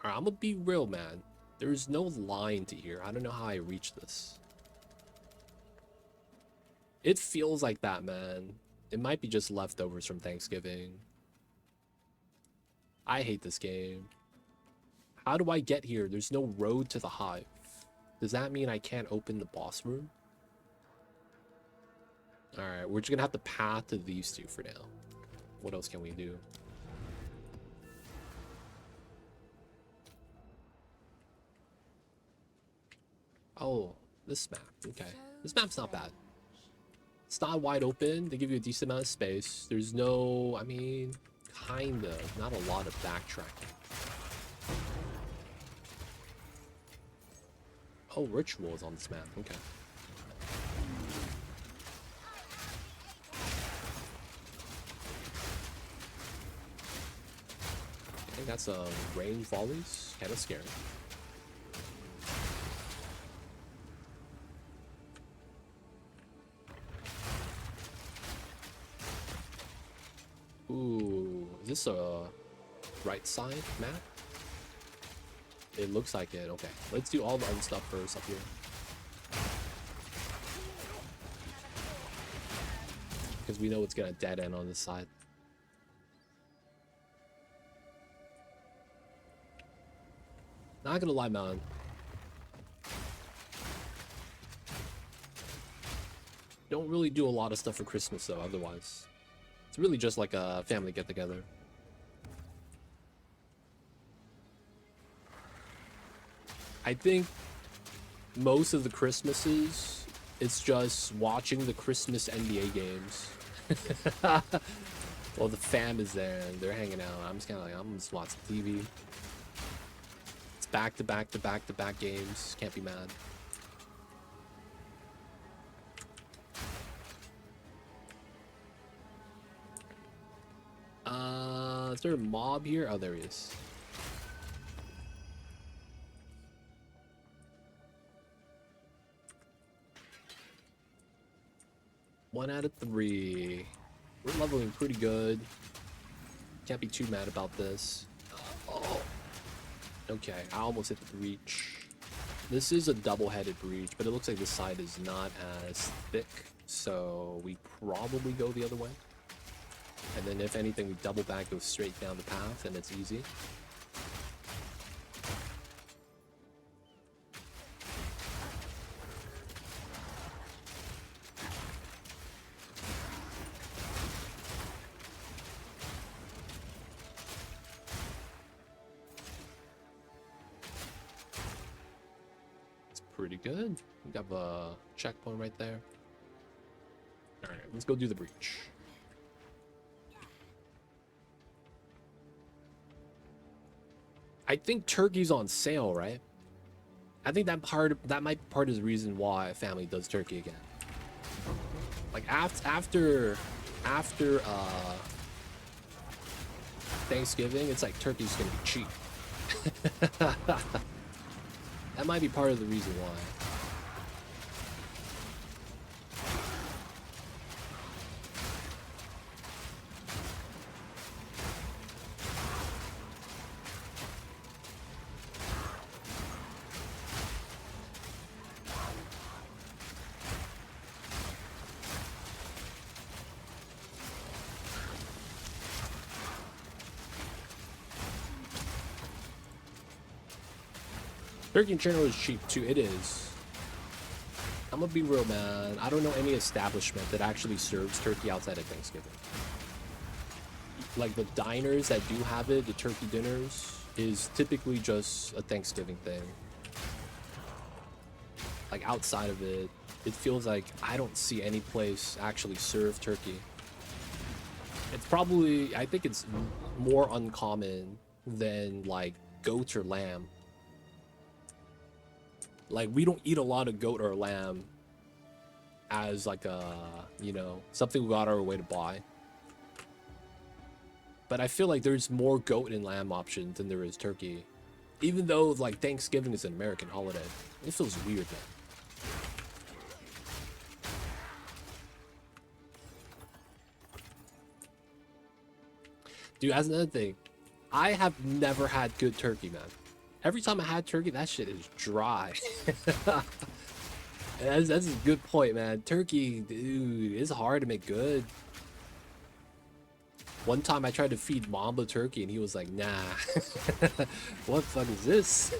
Alright, I'm gonna be real, man. There's no line to here. I don't know how I reach this. It feels like that, man. It might be just leftovers from Thanksgiving. I hate this game. How do I get here? There's no road to the hive. Does that mean I can't open the boss room? Alright, we're just gonna have to path to these two for now. What else can we do? Oh, this map. Okay. This map's not bad. It's not wide open. They give you a decent amount of space. There's no, I mean, kind of. Not a lot of backtracking. Oh, ritual is on this map. Okay. I think that's a rain volleys. Kind of scary. Ooh, is this a right side map? It looks like it. Okay, let's do all the other stuff first up here. Because we know it's gonna dead end on this side. Not gonna lie, man. Don't really do a lot of stuff for Christmas though, otherwise. It's really just like a family get-together. I think most of the Christmases, it's just watching the Christmas NBA games. Well, the fam is there and they're hanging out. I'm just kind of like, I'm just watching TV. It's back-to-back games. Can't be mad. Was there a mob here? Oh, there he is. One out of 3. We're leveling pretty good. Can't be too mad about this. Oh. Okay, I almost hit the breach. This is a double-headed breach, but it looks like this side is not as thick, so we probably go the other way. And then if anything, we double back, go straight down the path, and it's easy. Pretty good. We got a checkpoint right there. Alright, let's go do the breach. I think turkey's on sale, right? I think that might be part of the reason why family does turkey again. Like after Thanksgiving, it's like turkey's gonna be cheap. That might be part of the reason why. Turkey in general is cheap too. It is. I'm gonna be real, man. I don't know any establishment that actually serves turkey outside of Thanksgiving. Like the diners that do have it, the turkey dinners, is typically just a Thanksgiving thing. Like outside of it, it feels like I don't see any place actually serve turkey. It's probably, I think it's more uncommon than like goat or lamb. Like, we don't eat a lot of goat or lamb as like a, you know, something we got our way to buy. But I feel like there's more goat and lamb options than there is turkey. Even though, like, Thanksgiving is an American holiday. It feels weird, man. Dude, that's another thing. I have never had good turkey, man. Every time I had turkey, that shit is dry. that's a good point, man. Turkey, dude, it's hard to make good. One time I tried to feed Mamba turkey and he was like, nah. What the fuck is this?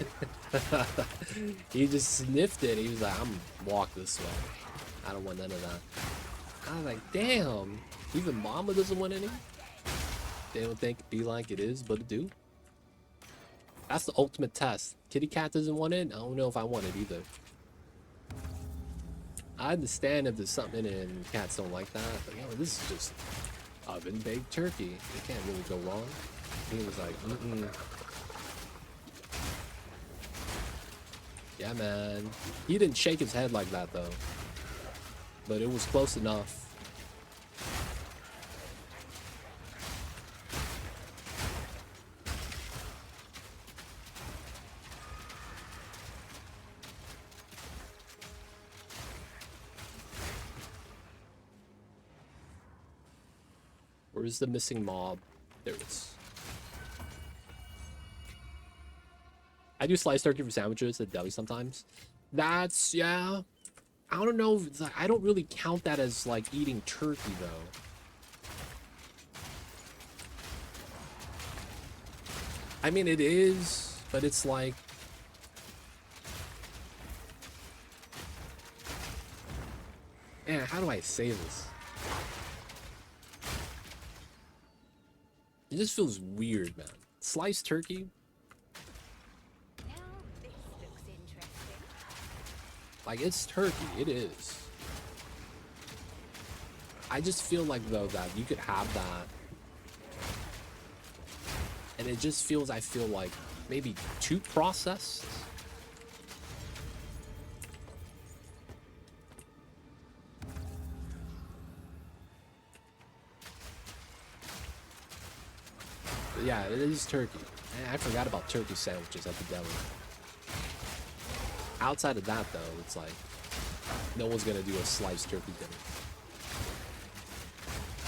He just sniffed it. He was like, I'm gonna walk this way. I don't want none of that. I was like, damn. Even Mamba doesn't want any? They don't think it be like it is, but it do. That's the ultimate test. Kitty cat doesn't want it. I don't know if I want it either. I understand if there's something in it and cats don't like that, but yo, this is just oven baked turkey. It can't really go wrong. He was like, yeah, man. He didn't shake his head like that though, but it was close enough. Where's the missing mob? There it is. I do sliced turkey for sandwiches at deli sometimes. That's, yeah. I don't know. I don't really count that as like eating turkey though. I mean, it is, but it's like, man, how do I say this? It just feels weird, man. Sliced turkey? Now this looks interesting. Like, it's turkey. It is. I just feel like, though, that you could have that. And it just feels, I feel like, maybe too processed. Yeah, it is turkey. I forgot about turkey sandwiches at the deli. Outside of that, though, it's like no one's gonna do a sliced turkey dinner.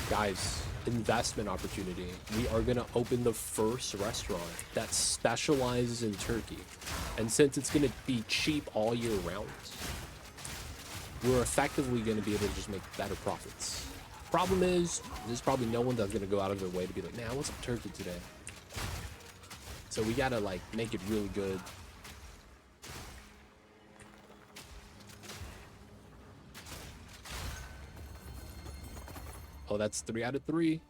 Guys, investment opportunity. We are gonna open the first restaurant that specializes in turkey, and since it's gonna be cheap all year round, we're effectively gonna be able to just make better profits. Problem is, there's probably no one that's gonna go out of their way to be like, man, I want some turkey today. So we gotta like make it really good. Oh, that's 3 out of 3.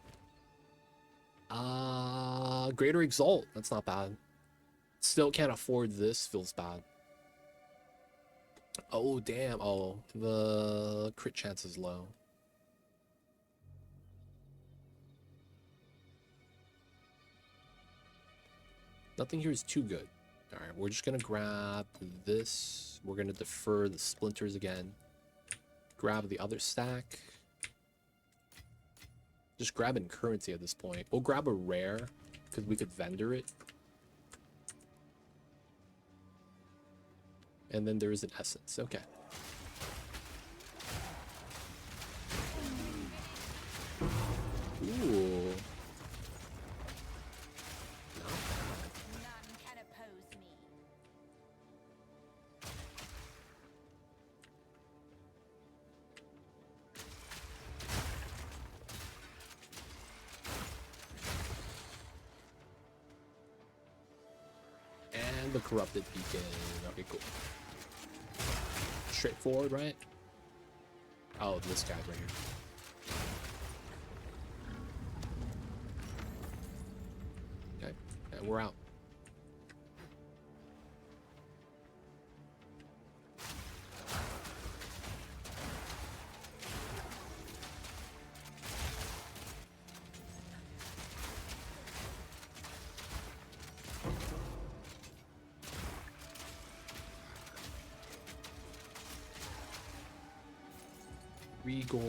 Greater Exalt. That's not bad. Still can't afford this. Feels bad. Oh, damn. Oh, the crit chance is low. Nothing here is too good. All right, we're just going to grab this. We're going to defer the splinters again. Grab the other stack. Just grabbing currency at this point. We'll grab a rare because we could vendor it. And then there is an essence. Okay. Ooh. None can oppose me. And the corrupted beacon. Okay, cool. Straightforward, right? Oh, this guy's right here. Okay, and we're out. Regal.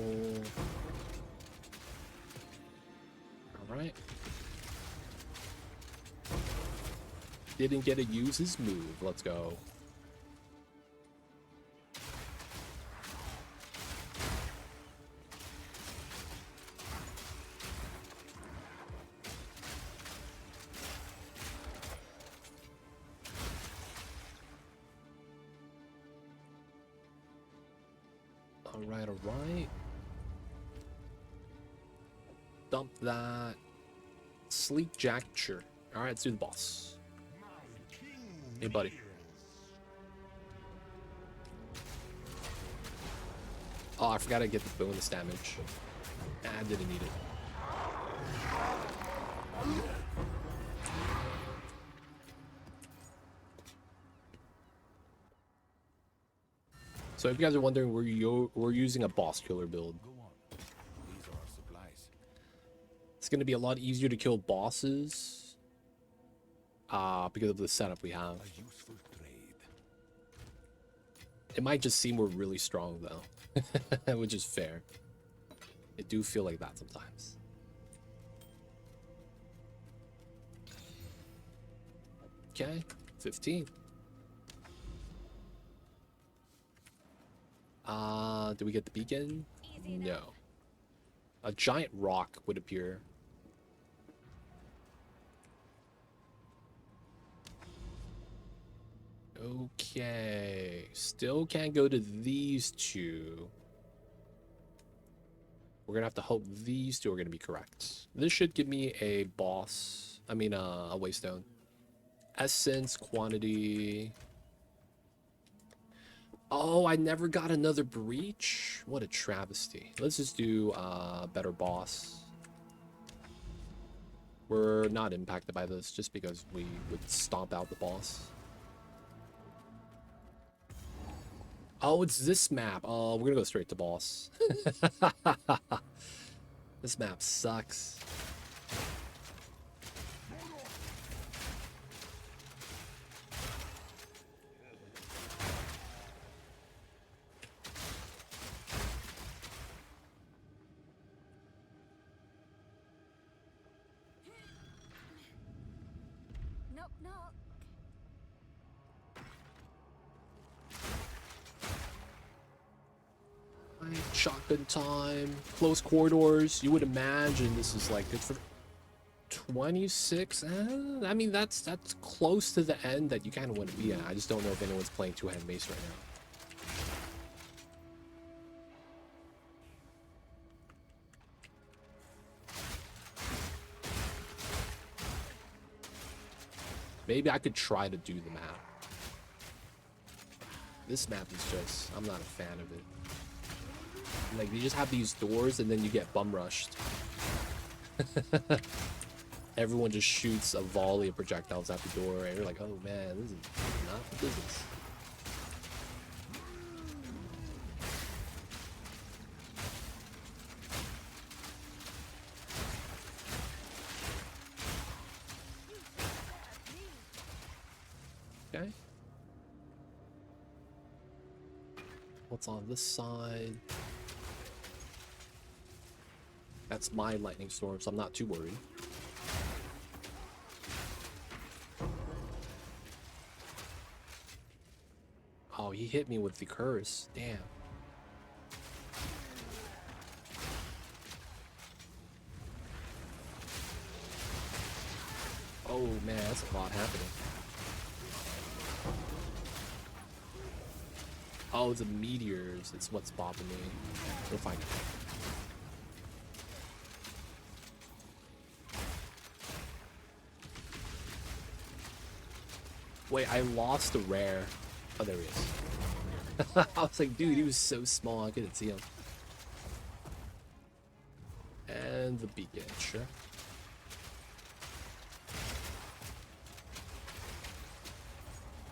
All right. Didn't get to use his move. Let's go. All right. Dump that. Sleek Jacture. All right, let's do the boss. Hey, buddy. Oh, I forgot to get the bonus damage. I didn't need it. So if you guys are wondering, we're using a boss killer build. Go on. These are our supplies. It's going to be a lot easier to kill bosses because of the setup we have. A useful trade. It might just seem we're really strong though, which is fair. It do feel like that sometimes. Okay, 15. Do we get the beacon? No. A giant rock would appear. Okay. Still can't go to these two. We're gonna have to hope these two are gonna be correct. This should give me a boss. I mean, a waystone. Essence, quantity. Oh, I never got another breach? What a travesty. Let's just do better boss. We're not impacted by this just because we would stomp out the boss. Oh, it's this map. Oh, we're gonna go straight to boss. This map sucks. Knock, knock. Right, shotgun time, close corridors. You would imagine this is like good for 26. I mean, that's close to the end that you kind of want to be at. I just don't know if anyone's playing two-hand mace right now. Maybe I could try to do the map. This map is just, I'm not a fan of it. Like, you just have these doors and then you get bum rushed. Everyone just shoots a volley of projectiles at the door and you're like, oh man, this is not the business. Okay. What's on this side? That's my lightning storm, so I'm not too worried. Oh, he hit me with the curse. Damn. Oh man, that's a lot happening. Oh, the meteors. It's what's bopping me. We'll find it. Wait, I lost a rare. Oh, there he is. I was like, dude, he was so small, I couldn't see him. And the beacon, sure.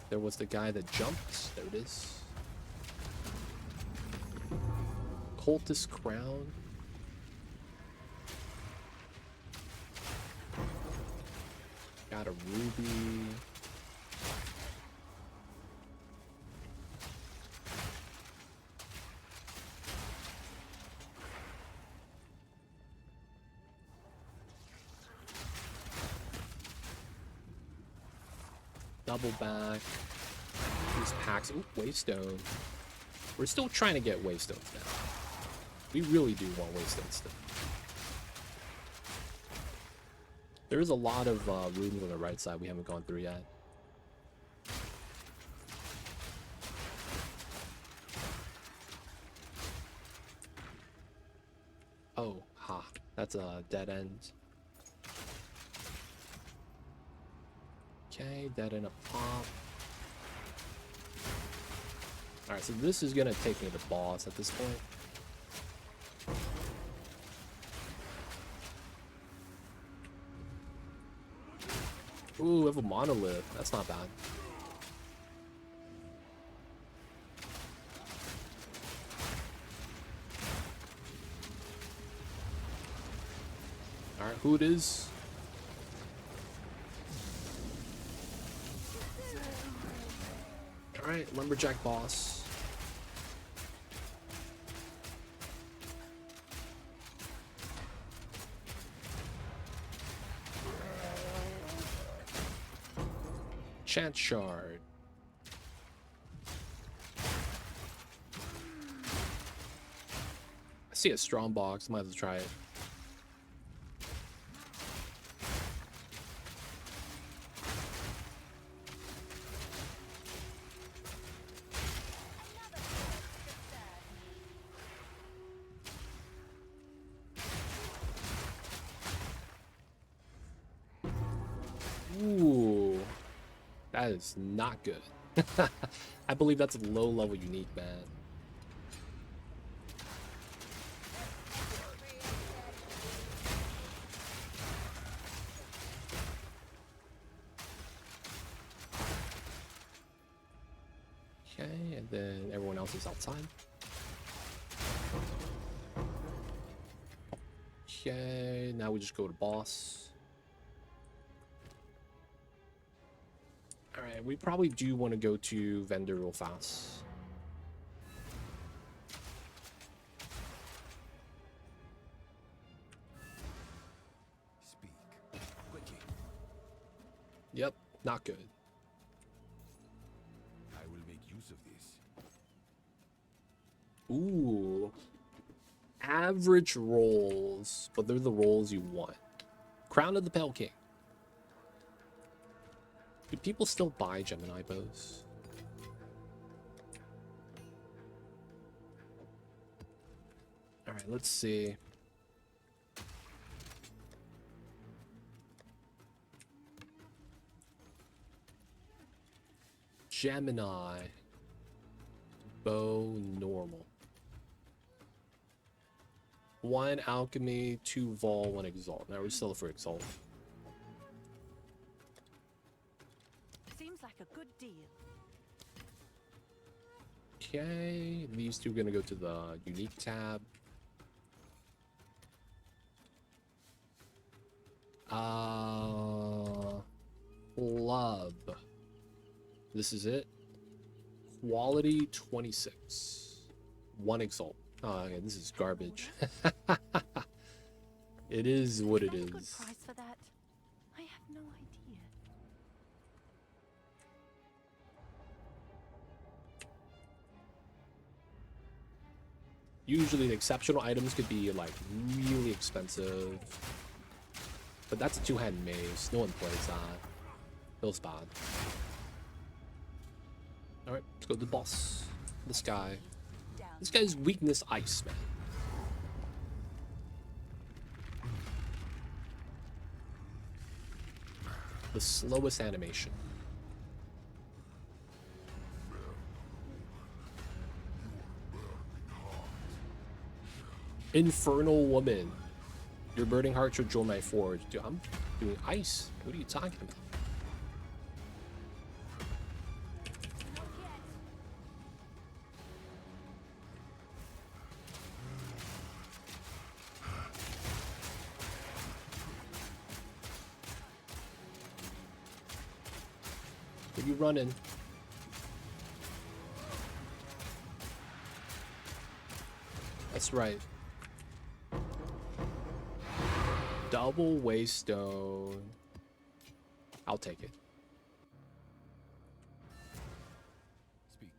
There was the guy that jumped. There it is. Cultist crown. Got a ruby. Double back. These packs. Ooh, Waystone. We're still trying to get Waystones now. We really do want Waystones still. There's a lot of rooms on the right side we haven't gone through yet. Oh, ha. That's a dead end. Okay, dead end up top. Alright, so this is gonna take me to boss at this point. Ooh, we have a monolith. That's not bad. Alright, who it is? Alright, lumberjack boss. Chant shard. I see a strong box, might as well try it. Ooh. That is not good. I believe that's a low level unique, man. Okay, and then everyone else is outside. Okay, now we just go to boss. Alright, we probably do want to go to vendor real fast. Speak quickly. Yep, Not good. I will make use of this. Ooh. Average rolls, but they're the rolls you want. Crown of the Pale King. Do people still buy Gemini bows? Alright, let's see. Gemini. Bow normal. 1 alchemy, 2 vol, 1 exalt. Now we're still for exalt. Seems like a good deal. Okay, these two are gonna go to the unique tab. Club. This is it. Quality 26. 1 exalt. Oh, okay, this is garbage. It is what it Is that a good is. price for that? I have no idea. Usually the exceptional items could be like really expensive. But that's a 2-hand mace. No one plays that. Feels bad. Alright, let's go to the boss. This guy. This guy's weakness ice, man. The slowest animation. Infernal woman. Your burning heart should join my forge. Dude, I'm doing ice. What are you talking about? Where you running? That's right. Double waystone. I'll take it. Speak.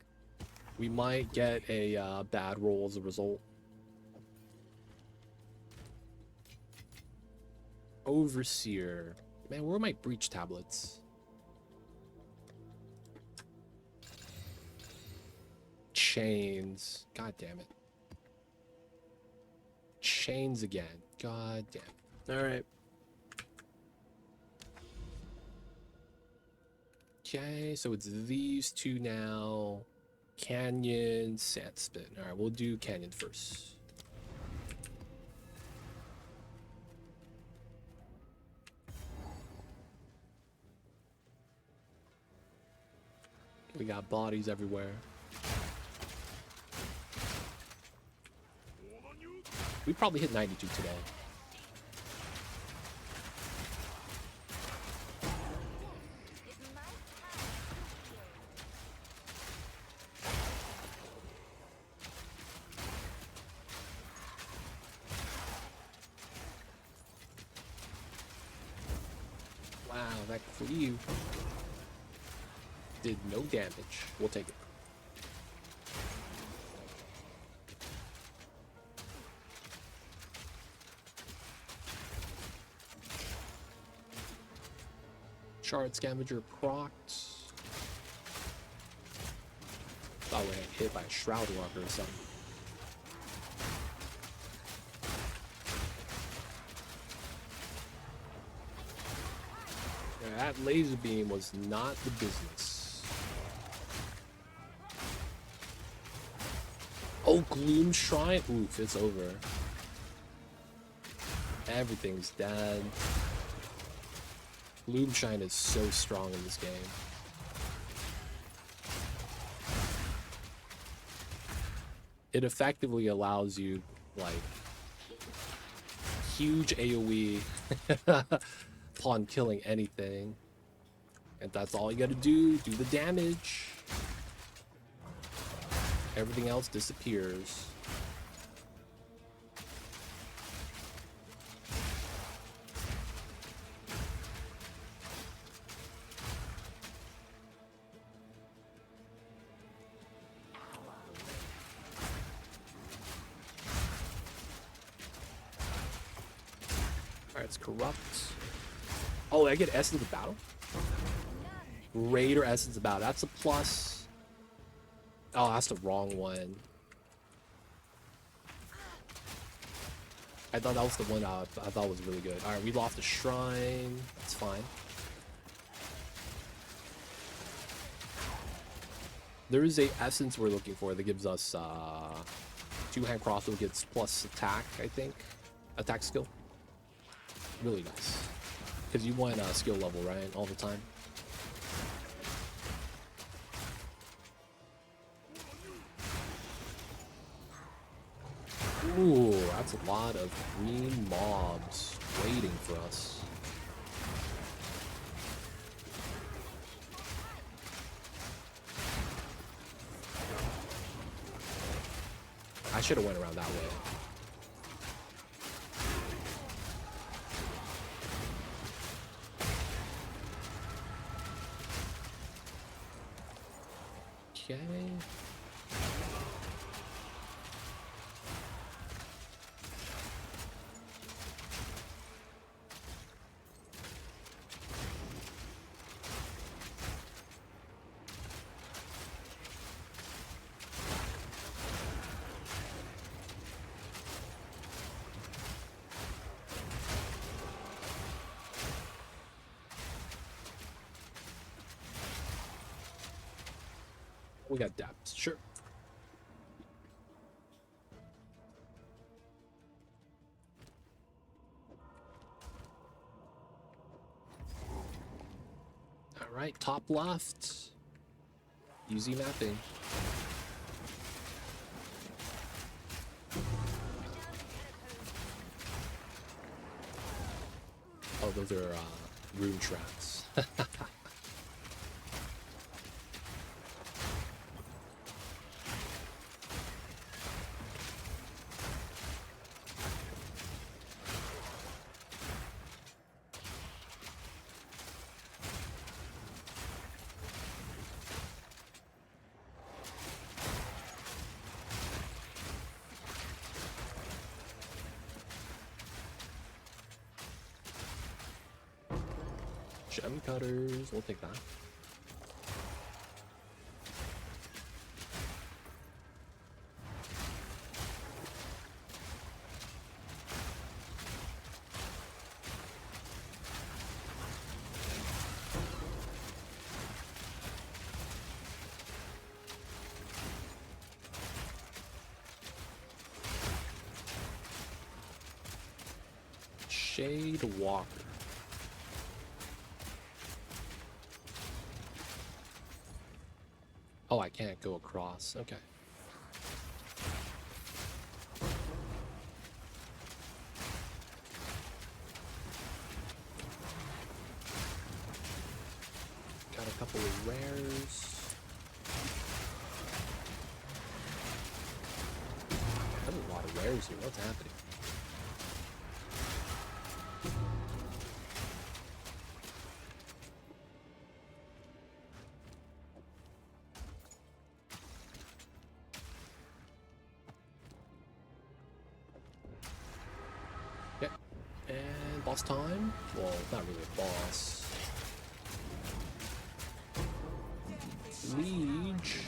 We might get a bad roll as a result. Overseer. Man, where are my breach tablets? Chains. God damn it. Chains again. God damn it. Alright. Okay, so it's these two now. Canyon, Sandspit. Alright, we'll do Canyon first. We got bodies everywhere. We probably hit 92 today. Wow, that cleave did no damage. We'll take it. Shard Scavenger procced. Thought we got hit by a Shroud Walker or something. Yeah, that laser beam was not the business. Oh, Gloom Shrine. Oof, it's over. Everything's dead. Gloomshine is so strong in this game. It effectively allows you, like, huge AoE upon killing anything. And that's all you gotta do the damage. Everything else disappears. Alright, it's corrupt. Oh, I get Essence of Battle? Raider Essence of Battle. That's a plus. Oh, that's the wrong one. I thought that was the one I thought was really good. Alright, we lost the shrine. That's fine. There is a essence we're looking for that gives us two-hand crossbow gets plus attack, I think. Attack skill. Really nice. Because you want skill level, right? All the time. Ooh, that's a lot of green mobs waiting for us. I should have went around that way. Okay. We got depth, sure. All right, top left. Easy mapping. Oh, those are rune traps. Gem cutters, we'll take that. Shade Walker. Oh, I can't go across. Okay. Got a couple of rares. There's a lot of rares here. What's happening? Boss time? Well, not really a boss. Liege.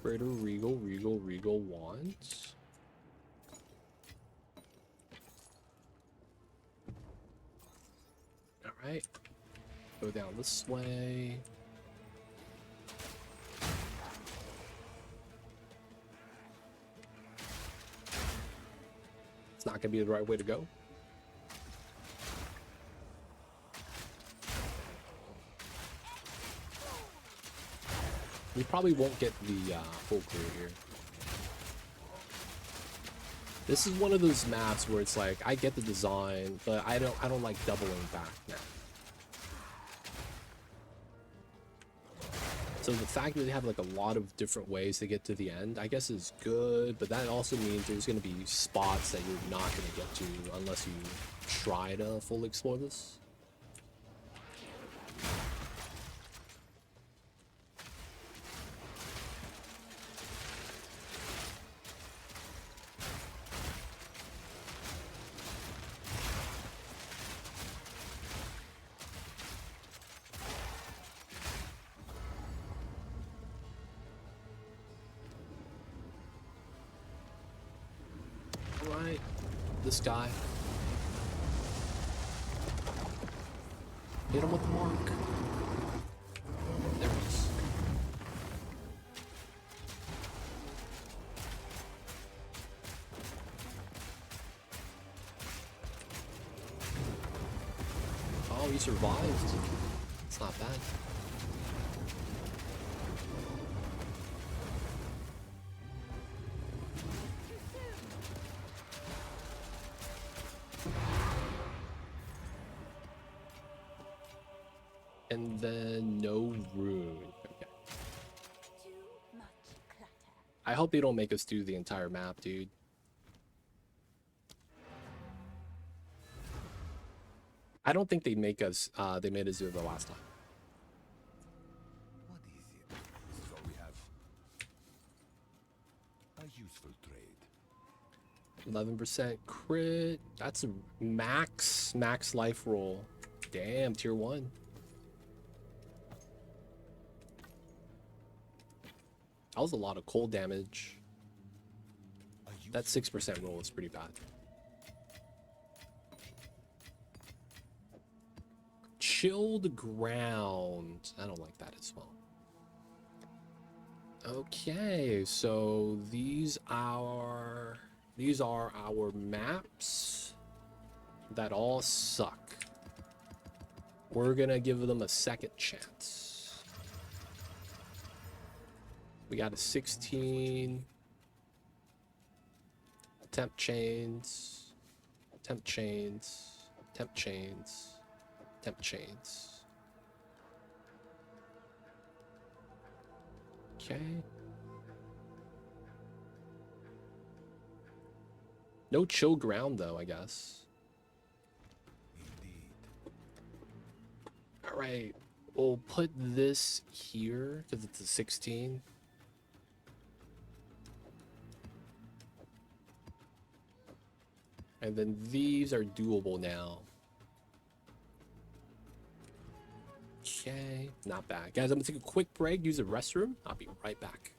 Greater Regal Wands. Alright. Go down this way. It's not going to be the right way to go. We probably won't get the full clear here. This is one of those maps where it's like I get the design, but I don't like doubling back now. So the fact that they have like a lot of different ways to get to the end, I guess is good, but that also means there's going to be spots that you're not going to get to unless you try to fully explore this. this guy. Hit him with the mark. There it is. Oh, he survived. It's not bad. And then no rune. Okay. Too much clutter. I hope they don't make us do the entire map, dude. I don't think they make us. They made us do it the last time. What is it? So we have a useful trade. 11% crit. That's a max life roll. Damn, tier 1. That was a lot of cold damage. That 6% roll is pretty bad. Chilled ground. I don't like that as well. Okay, so these are our maps that all suck. We're gonna give them a second chance. We got a 16. Temp chains. Temp chains. Temp chains. Temp chains. Okay. No chill ground though, I guess. Indeed. All right. We'll put this here because it's a 16. And then these are doable now. Okay, not bad. Guys, I'm gonna take a quick break, use the restroom. I'll be right back.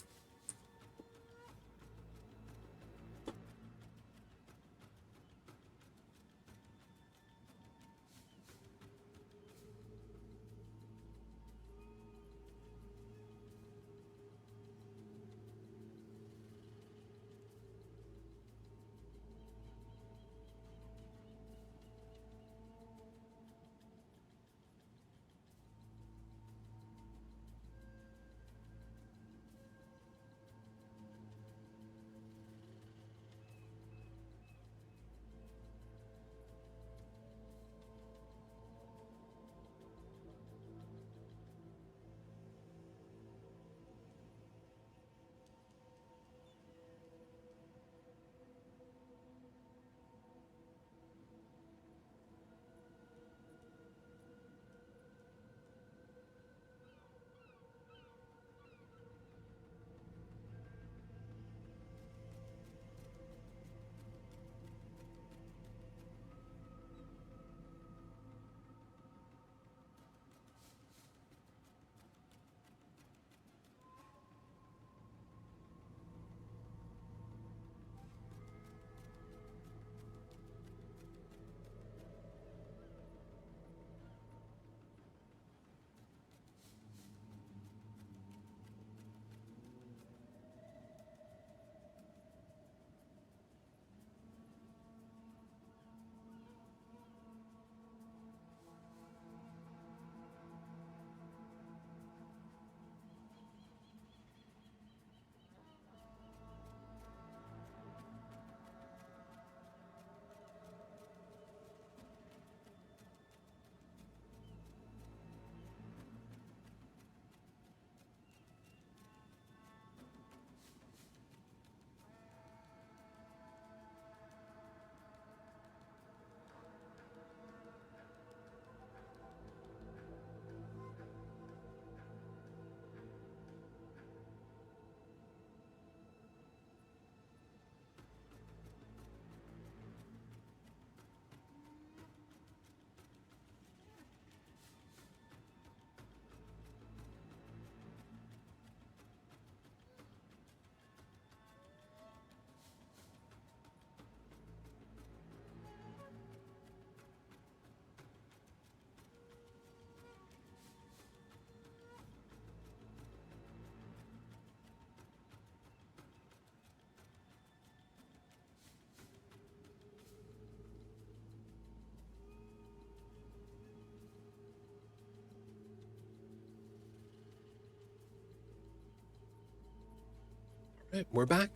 Right, we're back.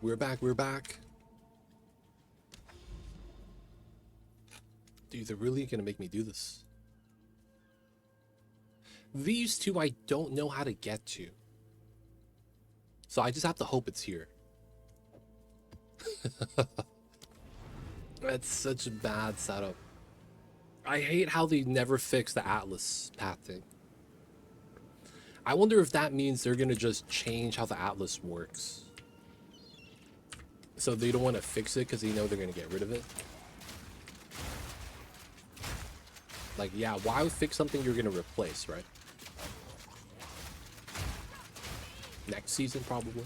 We're back. We're back. Dude, they're really gonna make me do this. These two I don't know how to get to. So I just have to hope it's here. That's such a bad setup. I hate how they never fix the Atlas path thing. I wonder if that means they're gonna just change how the Atlas works. So they don't want to fix it because they know they're gonna get rid of it. Like, yeah, why fix something you're gonna replace, right? Next season, probably.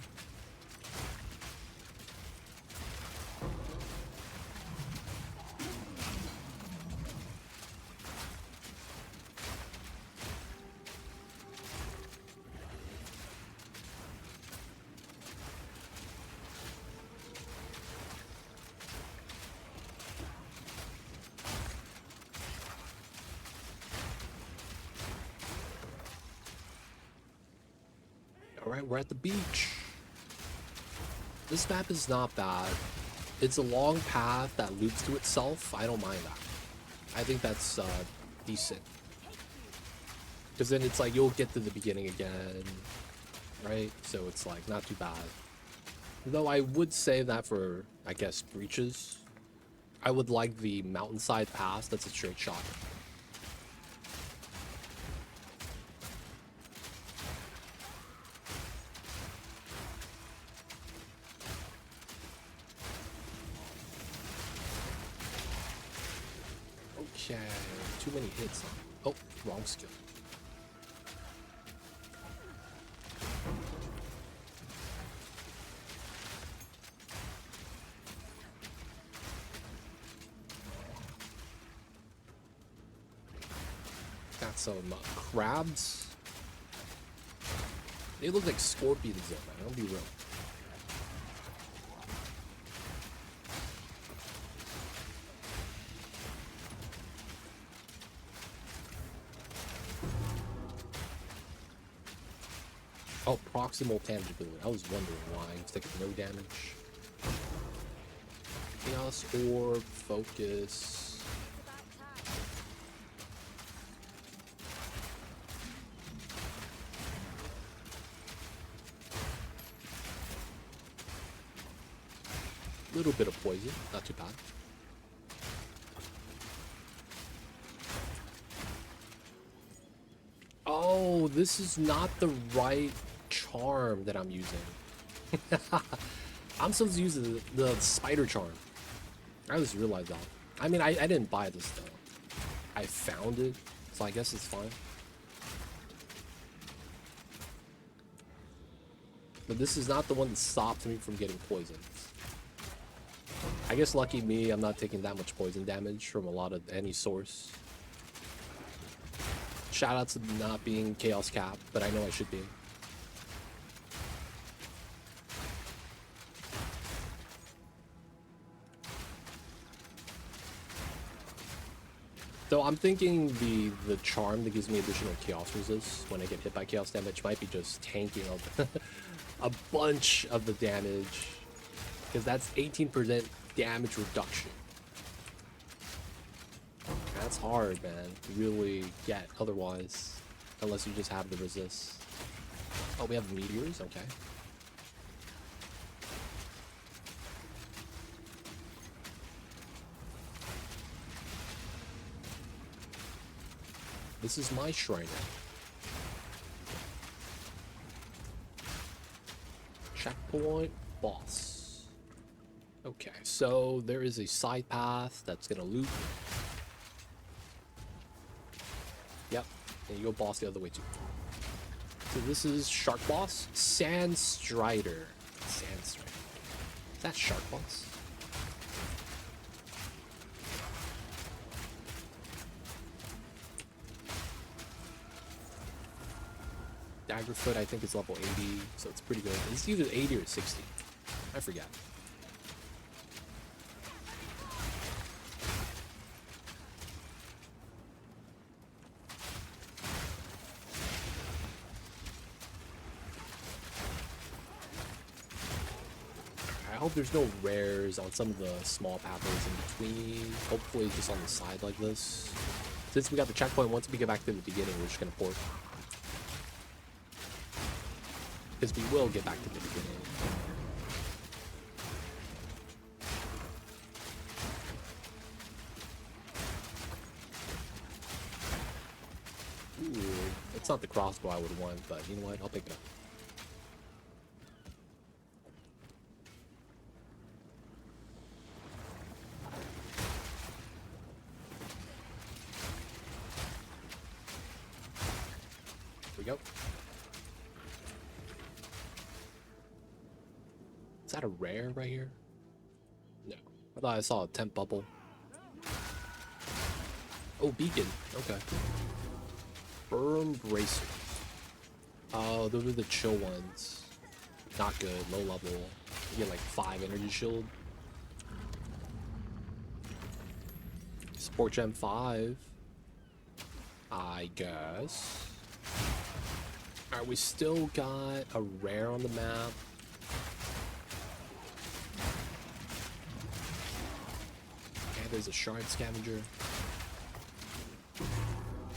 Alright, we're at the beach. This map is not bad. It's a long path that loops to itself. I don't mind that. I think that's decent. Because then it's like you'll get to the beginning again, right? So it's like not too bad. Though I would say that for, I guess, breaches, I would like the mountainside pass that's a straight shot. Okay, too many hits. Oh, wrong skill. Got some crabs. They look like scorpions though, man. I'll be real. Oh, proximal tangibility. I was wondering why it's taking no damage. Chaos orb, focus. Little bit of poison, not too bad. Oh, this is not the right charm that I'm using. I'm supposed to use the spider charm. I just realized that. I mean, I didn't buy this though. I found it, so I guess it's fine. But this is not the one that stopped me from getting poisoned. I guess lucky me, I'm not taking that much poison damage from a lot of any source. Shout out to not being Chaos Cap, but I know I should be. So I'm thinking the charm that gives me additional chaos resist when I get hit by chaos damage might be just tanking a bunch of the damage, because that's 18% damage reduction. That's hard, man, to really get otherwise, unless you just have the resist. Oh, we have meteors? Okay. This is my Shriner. Checkpoint boss. Okay, so there is a side path that's gonna loop. Yep, and you go boss the other way too. So this is Shark Boss, Sand Strider. Sand Strider. Is that Shark Boss? Daggerfoot, I think, is level 80, so it's pretty good. It's either 80 or 60. I forget. hope there's no rares on some of the small pathways in between. Hopefully just on the side like this. Since we got the checkpoint, once we get back to the beginning, we're just gonna port. Because we will get back to the beginning. Ooh, it's not the crossbow I would want, but you know what? I'll pick it up. Here we go. Is that a rare right here? No. I thought I saw a temp bubble. Oh, beacon. Okay. Burn bracer. Oh, those are the chill ones. Not good. Low level. You get like 5 energy shield. Support gem 5. I guess. Alright, we still got a rare on the map. Okay, there's a shard scavenger.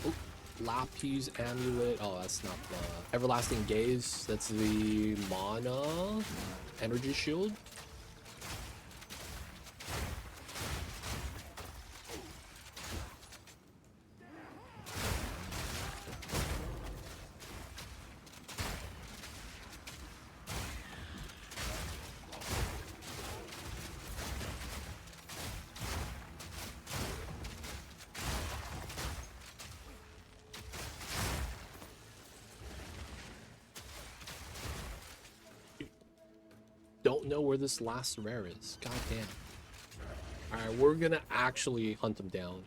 Oh, Lapis amulet. Oh, that's not the everlasting gaze. That's the mana energy shield. Don't know where this last rare is. God damn. Alright, we're gonna actually hunt him down.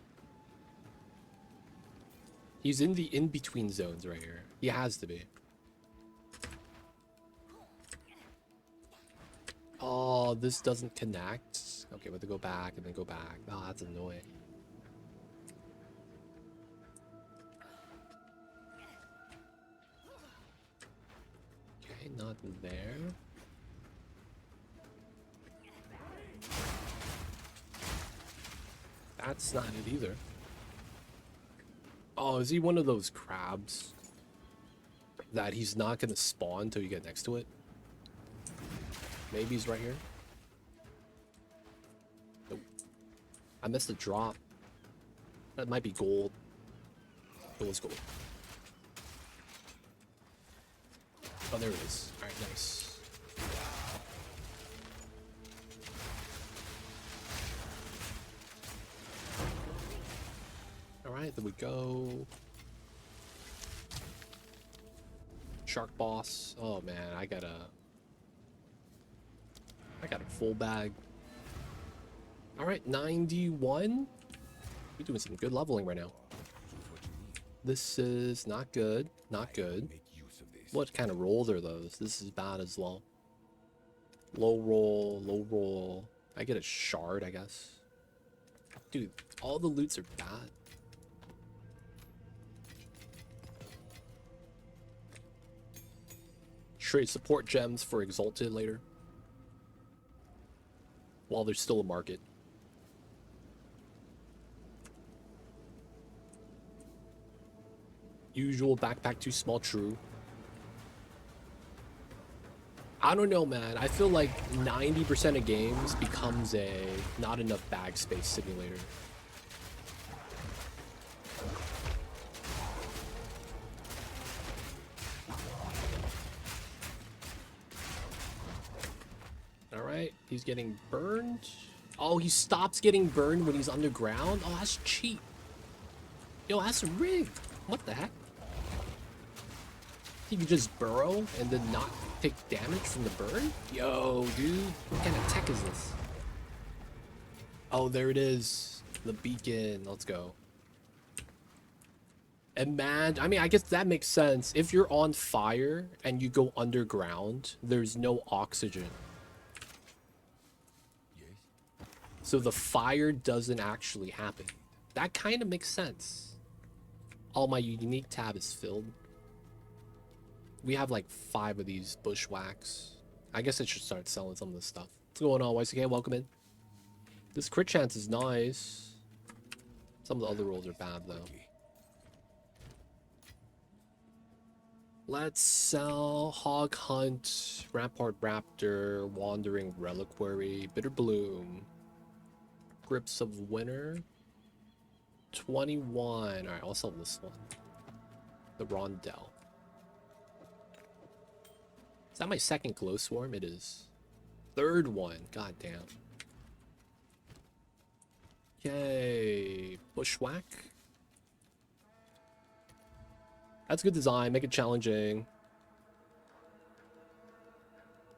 He's in the in-between zones right here. He has to be. Oh, this doesn't connect. Okay, we have to go back and then go back. Oh, that's annoying. Okay, not there. That's not it either. Oh, is he one of those crabs that he's not gonna spawn until you get next to it? Maybe he's right here. Nope. I missed a drop. That might be gold. It was gold. Oh, there it is. Alright, nice. Alright, there we go. Shark boss. Oh man, I got a full bag. Alright, 91. We're doing some good leveling right now. This is not good. Not good. What kind of rolls are those? This is bad as well. Low roll, low roll. I get a shard, I guess. Dude, all the loots are bad. Trade support gems for Exalted later. While there's still a market. Usual backpack too small, true. I don't know, man. I feel like 90% of games becomes a not enough bag space simulator. Alright, he's getting burned. Oh, he stops getting burned when he's underground? Oh, that's cheap. Yo, that's rigged. What the heck? He can just burrow and then not take damage from the burn? Yo, dude. What kind of tech is this? Oh, there it is. The beacon. Let's go. Imagine, I mean, I guess that makes sense. If you're on fire and you go underground, there's no oxygen. So the fire doesn't actually happen. That kind of makes sense. All my unique tab is filled. We have like 5 of these bushwhacks. I guess I should start selling some of this stuff. What's going on, YCK? Welcome in. This crit chance is nice. Some of the other rolls are bad, though. Let's sell Hog Hunt, Rampart Raptor, Wandering Reliquary, Bitter Bloom, Grips of Winter, 21. Alright, I'll sell this one. The Rondell. Is that my second Glow Swarm? It is. Third one. God damn. Yay. Bushwhack. That's good design. Make it challenging.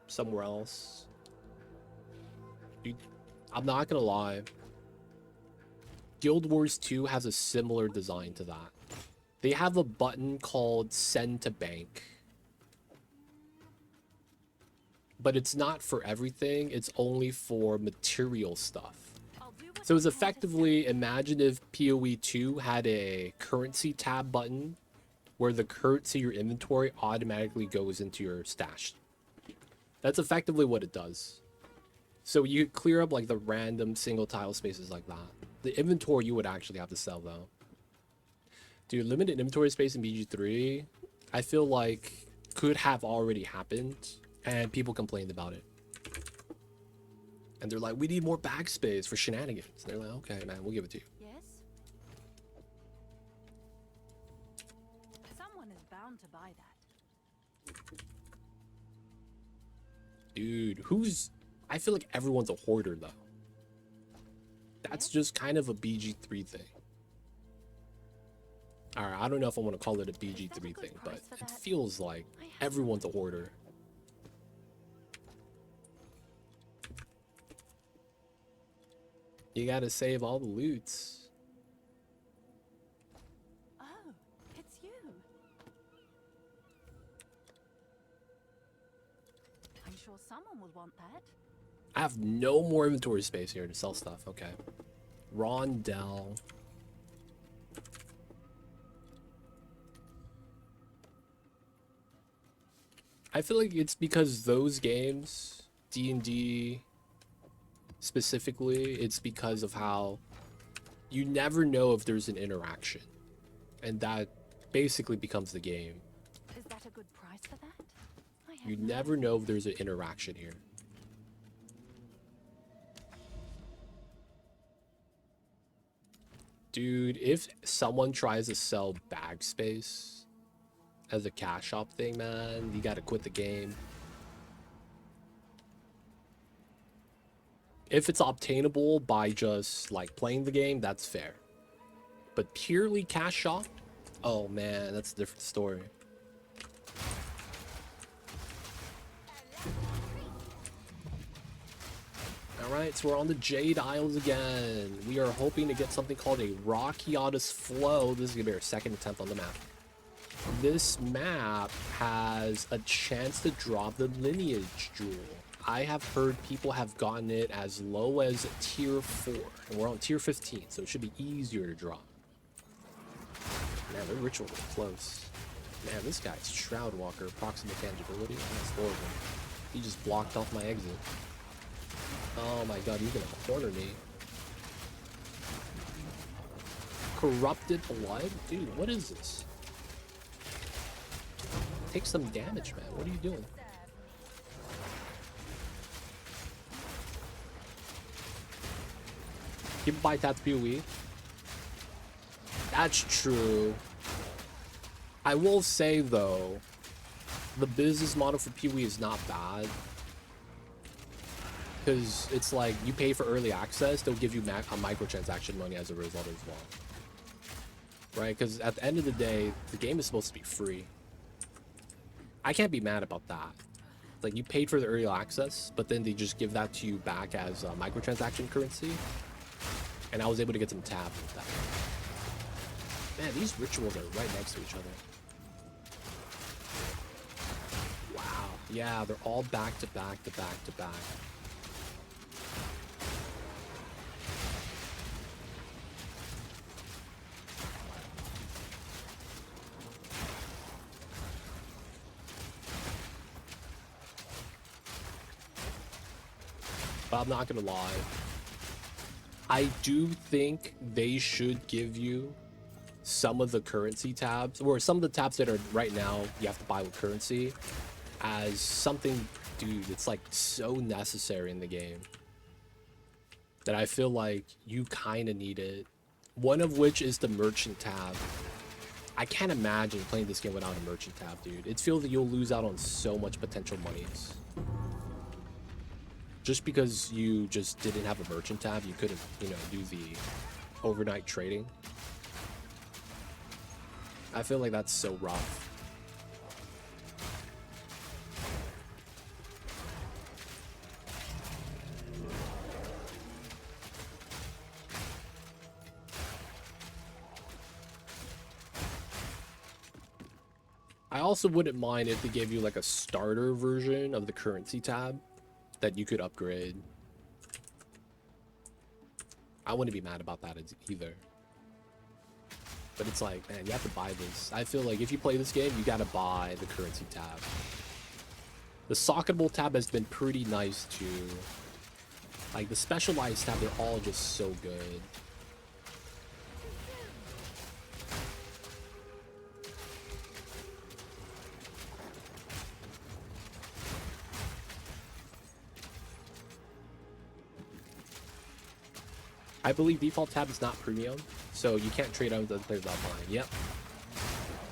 Somewhere else. Dude, I'm not gonna lie. Guild Wars 2 has a similar design to that. They have a button called Send to Bank. But it's not for everything. It's only for material stuff. So it's effectively, imagine if PoE 2 had a currency tab button where the currency your inventory automatically goes into your stash. That's effectively what it does. So you clear up like the random single tile spaces like that. The inventory you would actually have to sell though. Dude, limited inventory space in BG3, I feel like could have already happened and people complained about it. And they're like, we need more bag space for shenanigans. And they're like, okay, man, we'll give it to you. Yes? Someone is bound to buy that. Dude, I feel like everyone's a hoarder though. That's just kind of a BG3 thing. Alright, I don't know if I want to call it a BG3 thing, but it feels like everyone's a hoarder. You gotta save all the loots. Oh, it's you. I'm sure someone will want that. I have no more inventory space here to sell stuff. Okay. Rondell. I feel like it's because those games, D&D specifically, it's because of how you never know if there's an interaction. And that basically becomes the game. Is that a good price for that? You never know if there's an interaction here. Dude, if someone tries to sell bag space as a cash shop thing, man, you gotta quit the game. If it's obtainable by just like playing the game, that's fair. But purely cash shop, oh man, that's a different story. Alright, so we're on the Jade Isles again. We are hoping to get something called a Rockiatus Flow. This is gonna be our second attempt on the map. This map has a chance to drop the Lineage Jewel. I have heard people have gotten it as low as tier 4, and we're on tier 15, so it should be easier to drop. Man, their ritual was close. Man, this guy's Shroud Walker, proximate tangibility. That's horrible. He just blocked off my exit. Oh my god, he's gonna corner me. Corrupted Blood? Dude, what is this? Take some damage, man. What are you doing? People buy Tats PoE. That's true. I will say though, the business model for PoE is not bad. Because it's like, you pay for early access, they'll give you a microtransaction money as a result as well. Right? Because at the end of the day, the game is supposed to be free. I can't be mad about that. Like, you paid for the early access, but then they just give that to you back as a microtransaction currency. And I was able to get some tab with that. Man, these rituals are right next to each other. Wow. Yeah, they're all back to back to back to back. but I'm not gonna lie. I do think they should give you some of the currency tabs, or some of the tabs that are right now you have to buy with currency, as something, dude, it's like so necessary in the game that I feel like you kind of need it. One of which is the merchant tab. I can't imagine playing this game without a merchant tab, dude. It feels that you'll lose out on so much potential monies. Just because you just didn't have a merchant tab, you couldn't, you know, do the overnight trading. I feel like that's so rough. I also wouldn't mind if they gave you like a starter version of the currency tab that you could upgrade. I wouldn't be mad about that either. But it's like, man, you have to buy this. I feel like if you play this game, you gotta buy the currency tab. The socketable tab has been pretty nice too. Like the specialized tab, they're all just so good. I believe default tab is not premium, so you can't trade out with other players without buying. Yep.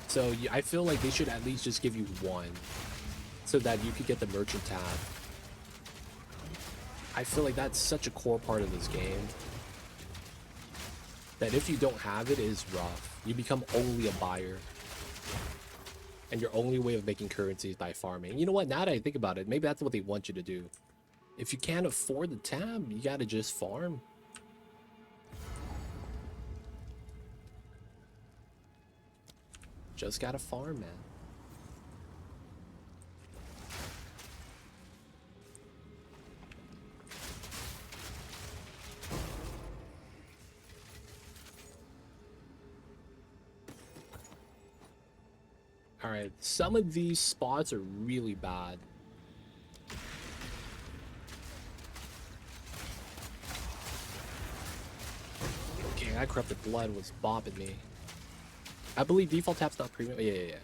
So I feel like they should at least just give you one, so that you could get the merchant tab. I feel like that's such a core part of this game, that if you don't have it, it is rough. You become only a buyer, and your only way of making currency is by farming. You know what? Now that I think about it, maybe that's what they want you to do. If you can't afford the tab, you gotta just farm. Just gotta farm, man. Alright, some of these spots are really bad. Okay, that corrupted blood was bopping me. I believe default tab's not premium. Yeah.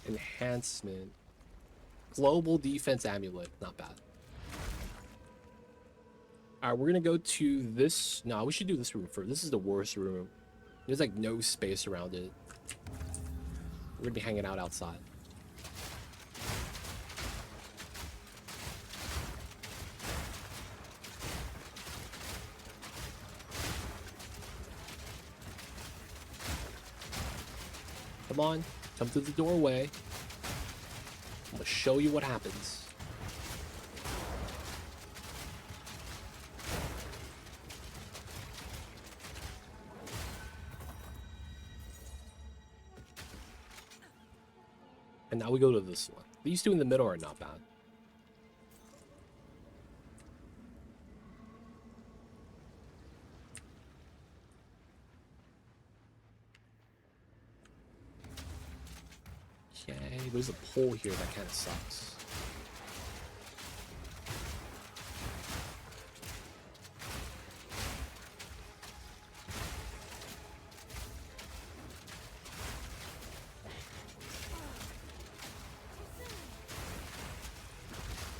Enhancement. Global defense amulet. Not bad. Alright, we're gonna go to this. No, we should do this room first. This is the worst room. There's like no space around it. We're gonna be hanging out outside. Come on, come through the doorway. I'm gonna show you what happens. And now we go to this one. These two in the middle are not bad. Okay, there's a pole here that kind of sucks.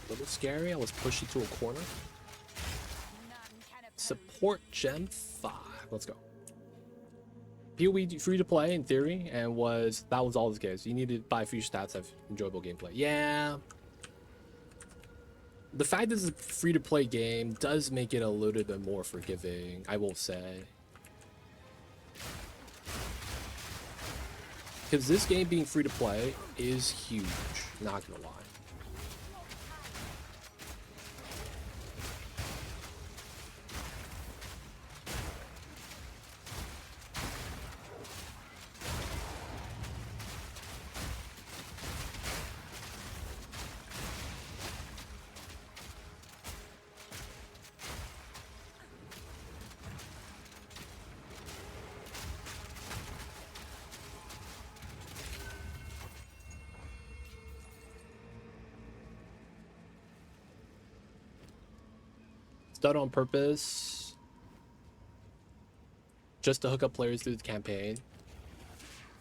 A little scary. I was pushed into a corner. Support gem 5. Let's go. PoE free to play in theory, and that was all the case. You needed to buy future stats to have enjoyable gameplay. Yeah. The fact that it's a free to play game does make it a little bit more forgiving, I will say. Because this game being free to play is huge, not gonna lie. It's done on purpose, just to hook up players through the campaign.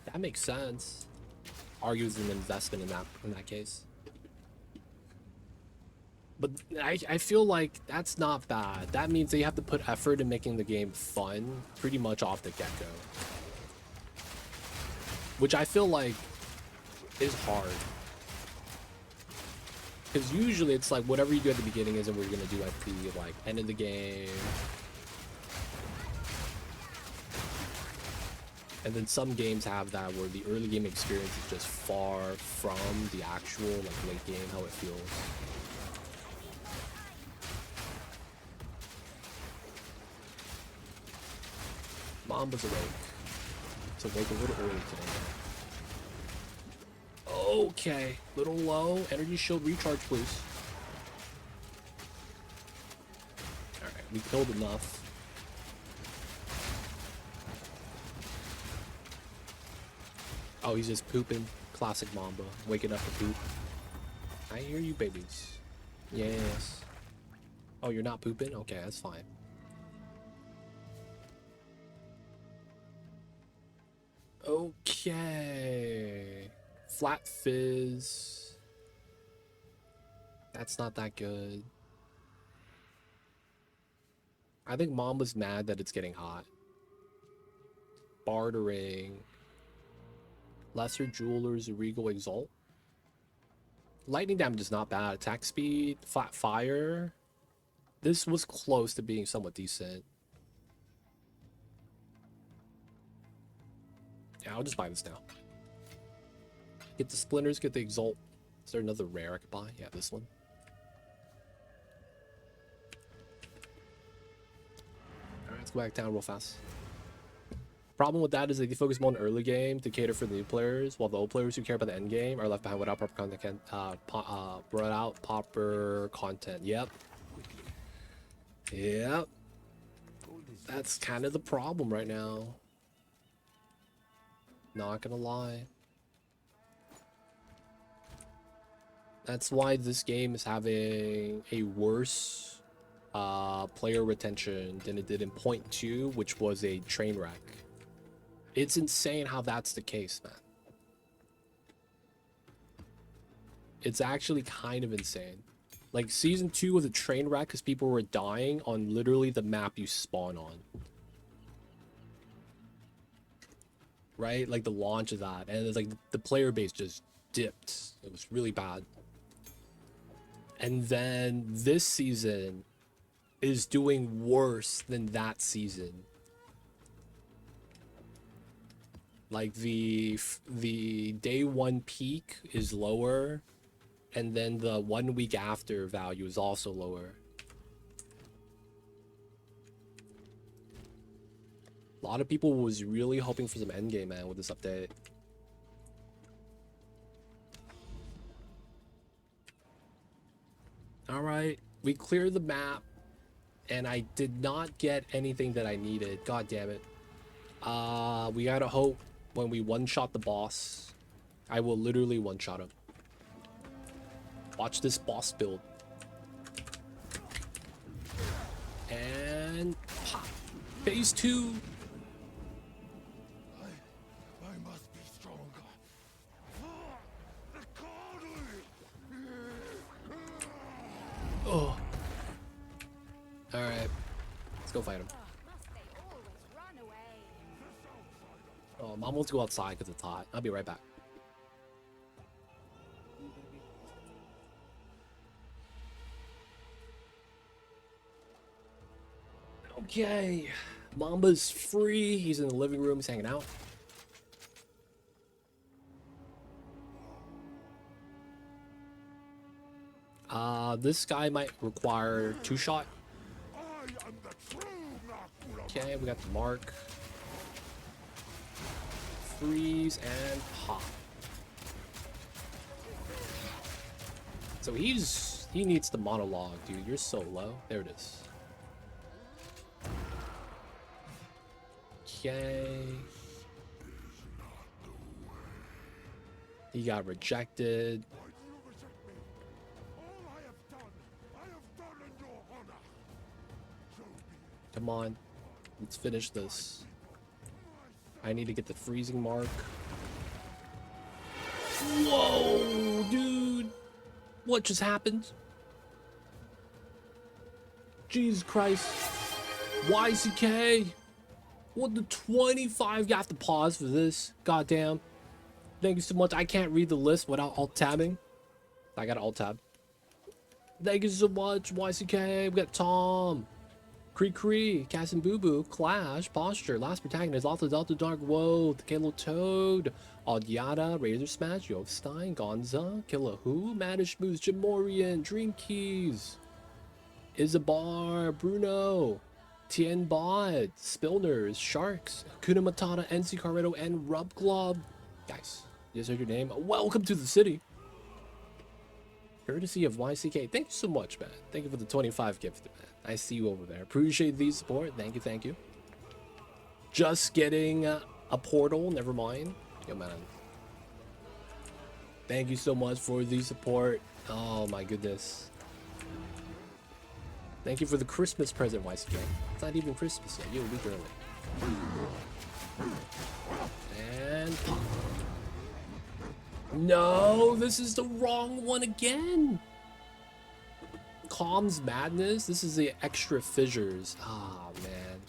That makes sense. Argues an investment in that case. But I feel like that's not bad. That means they have to put effort in making the game fun pretty much off the get-go. Which I feel like is hard. Because usually it's like whatever you do at the beginning isn't what you're going to do at the like end of the game. And then some games have that where the early game experience is just far from the actual like late game, how it feels. Mamba's awake. It's awake a little early today. Okay, little low. Energy shield recharge, please. Alright, we killed enough. Oh, he's just pooping. Classic Mamba. Waking up to poop. I hear you, babies. Yes. Oh, you're not pooping? Okay, that's fine. Okay. Flat Fizz. That's not that good. I think Mom was mad that it's getting hot. Bartering. Lesser Jewelers, Regal Exalt. Lightning damage is not bad. Attack speed, flat fire. This was close to being somewhat decent. Yeah, I'll just buy this now. Get the Splinters, get the Exalt. Is there another rare I could buy? Yeah, this one. Alright, let's go back down real fast. Problem with that is that they focus more on early game to cater for the new players, while the old players who care about the end game are left behind without proper content. Without proper content. Yep. Yep. That's kind of the problem right now. Not gonna lie. That's why this game is having a worse player retention than it did in point 2, which was a train wreck. It's insane how that's the case, man. It's actually kind of insane. Like, Season 2 was a train wreck because people were dying on literally the map you spawn on. Right? Like, the launch of that. And it's like, the player base just dipped. It was really bad. And then this season is doing worse than that season. Like the day 1 peak is lower, and then the 1 week after value is also lower. A lot of people was really hoping for some endgame, man, with this update. All right, we cleared the map, and I did not get anything that I needed. God damn it. We gotta hope when we one-shot the boss, I will literally one-shot him. Watch this boss build. And pop. Phase 2. I must be stronger. Oh. Alright. Let's go fight him. Must they always run away? Oh, Mom wants to go outside because it's hot. I'll be right back. Okay. Mamba's free. He's in the living room. He's hanging out. This guy might require 2-shot. Okay, we got the mark. Freeze and pop. So he needs the monologue, dude. You're so low. There it is. Okay. He got rejected. Why do you reject me? All I have done in your honor. Come on. Let's finish this. I need to get the freezing mark. Whoa, dude. What just happened? Jesus Christ. YCK. What the 25? You have to pause for this. Goddamn. Thank you so much. I can't read the list without alt tabbing. I got alt tab. Thank you so much, YCK. We got Tom. Cree, Cass and Boo Boo, Clash, Posture, Last Protagonist, Alpha Delta Dark Woe, Kalo Toad, Audiata, Razor Smash, Yovstein, Gonza, Killa Who, Madish Moose, Jamorian, Dream Keys, Isabar, Bruno, Tien Bod, Spilners, Sharks, Kuna Matata, NC Carretto, and Rub Club. Guys, you just heard your name. Welcome to the city. Courtesy of YCK. Thank you so much, man. Thank you for the 25 gift, man. I see you over there. Appreciate the support. Thank you, thank you. Just getting a portal. Never mind. Yo, man. Thank you so much for the support. Oh, my goodness. Thank you for the Christmas present, YCK. It's not even Christmas yet. You're a week early. And... no, this is the wrong one again. Calm's Madness. This is the extra fissures. Ah, man.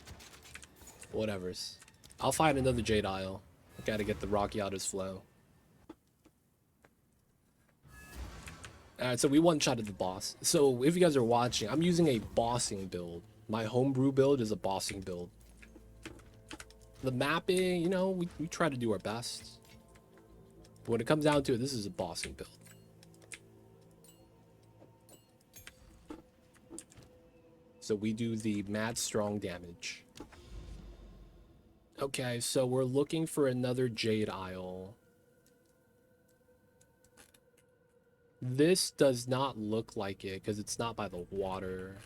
Whatevers. I'll find another Jade Isle. I gotta get the Rocky Otters flow. Alright, so we one-shotted the boss. So if you guys are watching, I'm using a bossing build. My homebrew build is a bossing build. The mapping, you know, we try to do our best. But when it comes down to it, this is a bossing build. So we do the mad strong damage. Okay, so we're looking for another Jade Isle. This does not look like it because it's not by the water.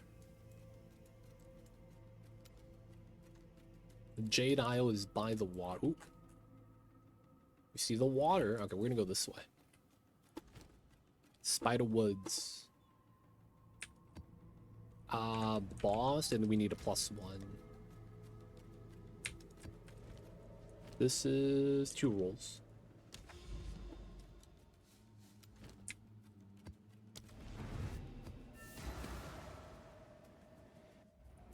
The Jade Isle is by the water. Ooh. We see the water. Okay, we're gonna go this way. Spider Woods. Boss, and we need a +1. This is 2 rolls.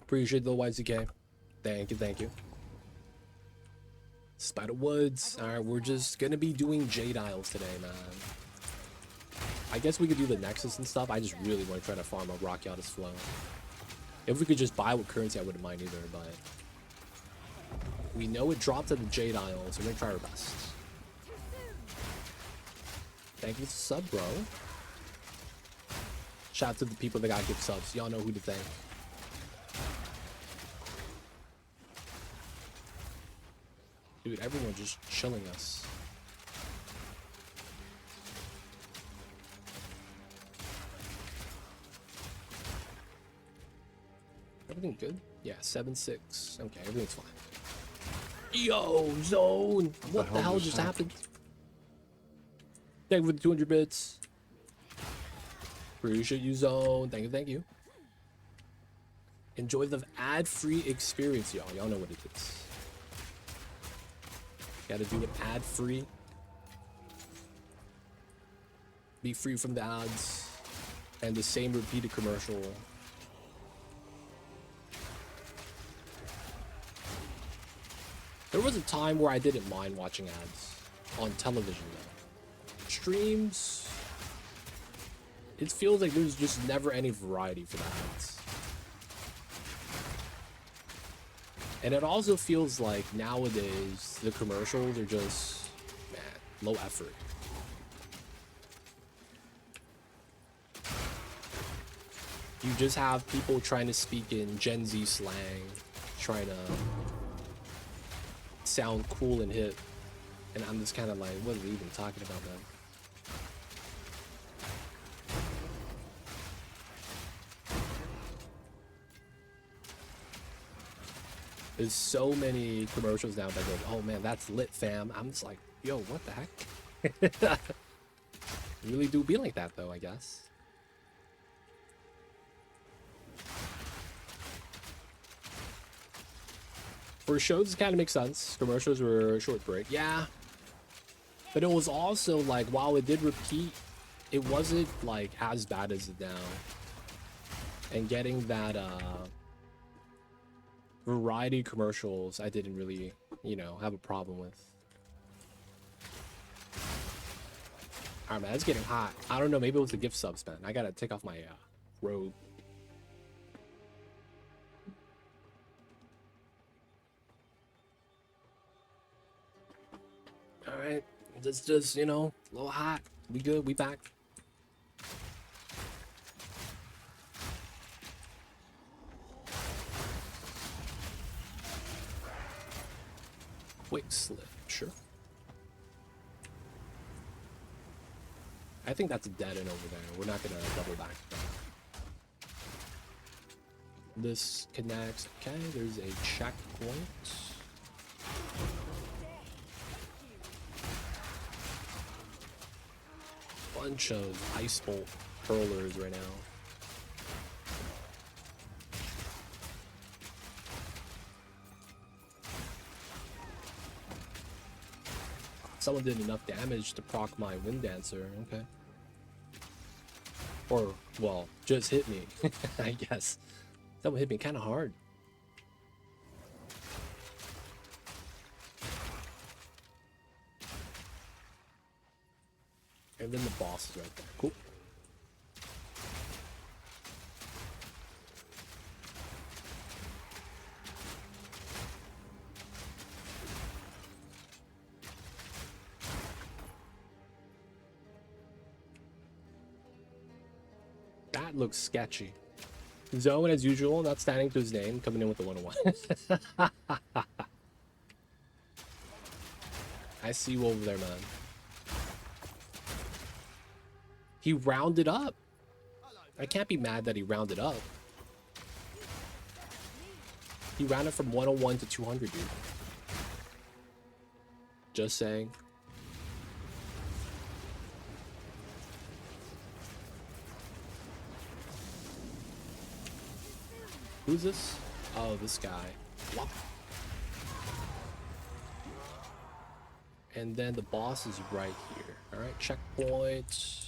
Appreciate the YCK. Thank you, thank you. Spider Woods. Alright, we're just gonna be doing Jade Isles today, man. I guess we could do the Nexus and stuff. I just really want to try to farm a Rocky Otis flow. If we could just buy with currency, I wouldn't mind either, but... we know it dropped at the Jade Isle, so we're gonna try our best. Thank you for the sub, bro. Shout out to the people that got gift subs. Y'all know who to thank. Dude, everyone just chilling us. Everything good? Yeah, 7-6. Okay, everything's fine. Yo, Zone! What the hell just happened? Thank you for the 200 bits. Appreciate you, Zone. Thank you, thank you. Enjoy the ad-free experience, y'all. Y'all know what it is. Gotta do it ad-free. Be free from the ads. And the same repeated commercial. There was a time where I didn't mind watching ads. On television, though. Streams... it feels like there's just never any variety for the ads. And it also feels like nowadays the commercials are just, man, low effort. You just have people trying to speak in Gen Z slang, trying to sound cool and hip, and I'm just kind of like, what are we even talking about, man? There's so many commercials now that go, oh man, that's lit, fam. I'm just like, yo, what the heck? Really do be like that, though, I guess. For shows, it kind of makes sense. Commercials were a short break. Yeah. But it was also like, while it did repeat, it wasn't like as bad as it now. And getting that variety commercials, I didn't really, you know, have a problem with. Alright, man, it's getting hot. I don't know, maybe it was the gift subs, man. I gotta take off my robe. Alright, it's just, you know, a little hot. We good, we back. Quick slip, sure. I think that's a dead end over there. We're not gonna double back. This connects. Okay, there's a checkpoint. Bunch of ice bolt hurlers right now. Someone did enough damage to proc my Wind Dancer. Okay. Or, well, just hit me, I guess. Someone hit me kind of hard. And then the boss is right there. Cool. That looks sketchy. Zone, as usual, not standing to his name, coming in with the 101. I see you over there, man. He rounded up. I can't be mad that he rounded up. He rounded from 101 to 200, dude. Just saying. Who's this? Oh, this guy. Whop. And then the boss is right here. All right, checkpoint.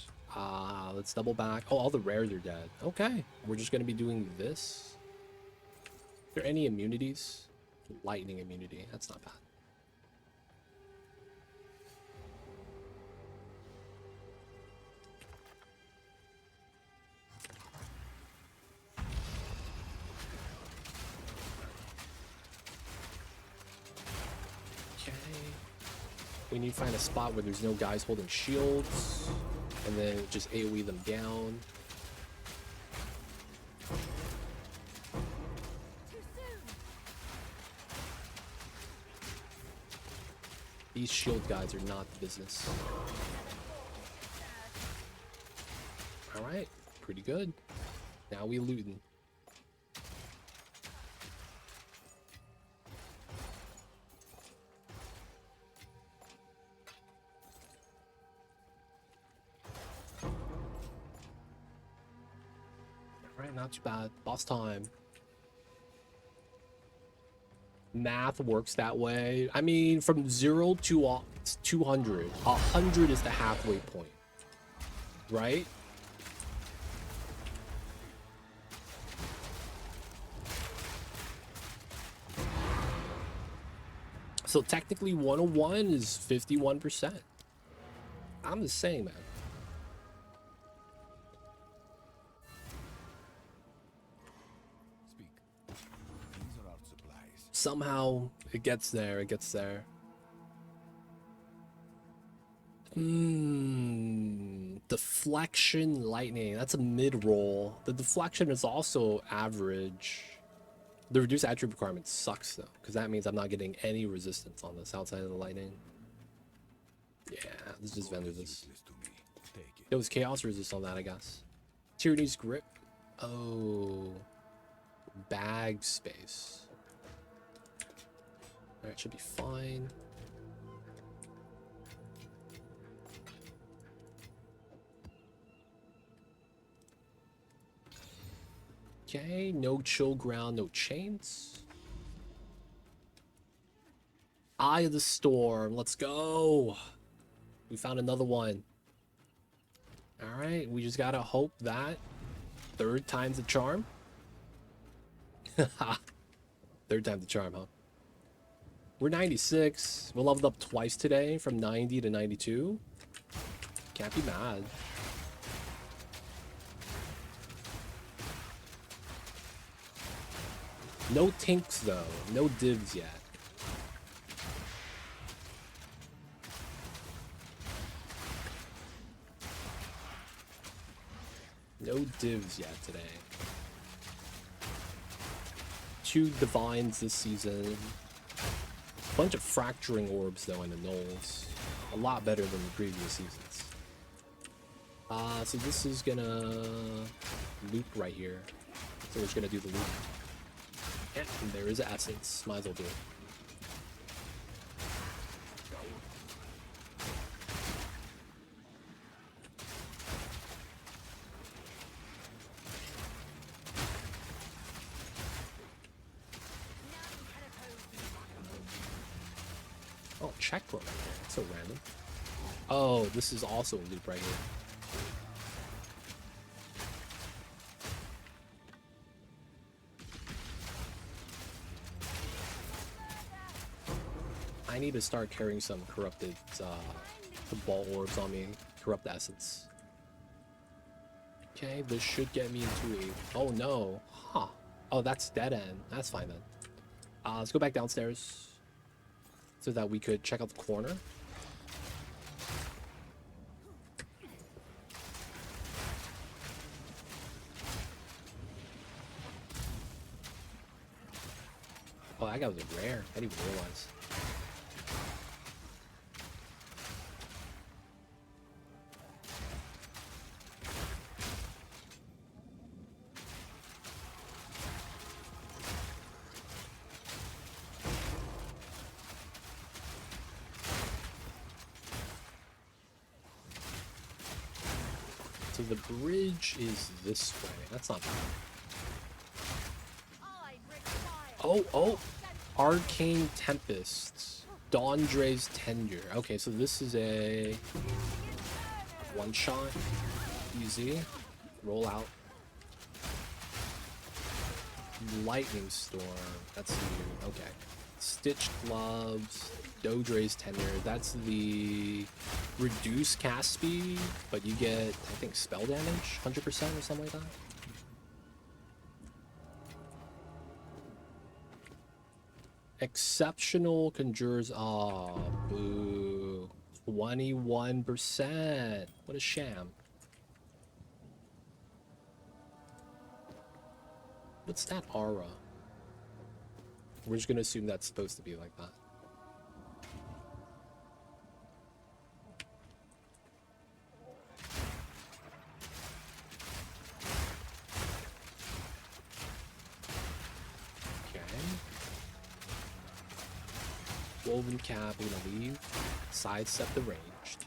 Let's double back. Oh, all the rares are dead. Okay, we're just gonna be doing this. Are there any immunities? Lightning immunity. That's not bad. We need to find a spot where there's no guys holding shields, and then just AoE them down. These shield guys are not the business. Alright, pretty good. Now we looting. Not too bad. Boss time. Math works that way. I mean, from 0 to 200, 100 is the halfway point, right? So technically 101 is 51%. I'm just saying, man. Somehow it gets there, it gets there. Deflection lightning, that's a mid-roll. The deflection is also average. The reduced attribute requirement sucks though, because that means I'm not getting any resistance on this outside of the lightning. Yeah, let's just vendor this. It was chaos resist on that, I guess. Tyranny's grip. Oh, bag space. Alright, should be fine. Okay, no chill ground, no chains. Eye of the Storm. Let's go. We found another one. Alright, we just gotta hope that third time's the charm. Third time's the charm, huh? We're 96. We leveled up twice today from 90 to 92. Can't be mad. No tinks though. No divs yet. No divs yet today. 2 divines this season. Bunch of fracturing orbs though in the knolls. A lot better than the previous seasons. So this is gonna loop right here. So we're just gonna do the loop. Yeah, and there is an essence. Might as well do it. Oh, checkpoint right there. That's so random. Oh, this is also a loop right here. I need to start carrying some corrupted ball orbs on me. Corrupt essence. Okay, this should get me into a... Oh no. Huh. Oh, that's dead end. That's fine then. Let's go back downstairs so that we could check out the corner. Oh, that guy was a rare. I didn't even realize. So the bridge is this way. That's not bad. Oh! Arcane Tempest. Dawndra's Tenure. Okay, so this is a one-shot. Easy. Roll out. Lightning Storm. That's new. Okay. Stitched Gloves. Dawndra's Tenure. That's the reduced cast speed, but you get, I think, spell damage 100% or something like that. Exceptional Conjures. Oh, boo. 21%. What a sham. What's that aura? We're just gonna assume that's supposed to be like that. Woven Cap, we're gonna leave. Sidestep the ranged.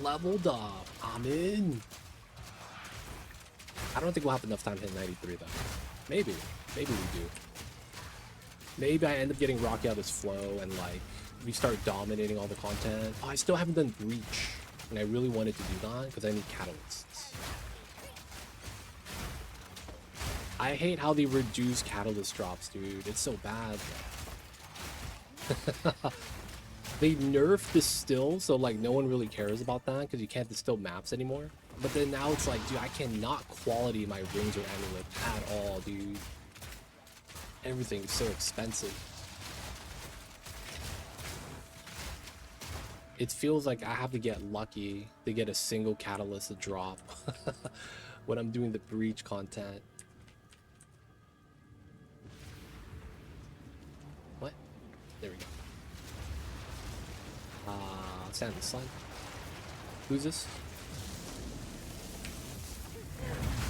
Leveled up. I'm in. I don't think we'll have enough time to hit 93 though. Maybe. Maybe we do. Maybe I end up getting Rocky out of this flow and like we start dominating all the content. Oh, I still haven't done Breach. And I really wanted to do that because I need catalysts. I hate how they reduce catalyst drops, dude. It's so bad. They nerfed Distill, so like no one really cares about that because you can't distill maps anymore. But then now it's like, dude, I cannot quality my rings or amulet at all, dude. Everything's so expensive. It feels like I have to get lucky to get a single catalyst to drop when I'm doing the Breach content. What? There we go. Stand in the sun. Who's this?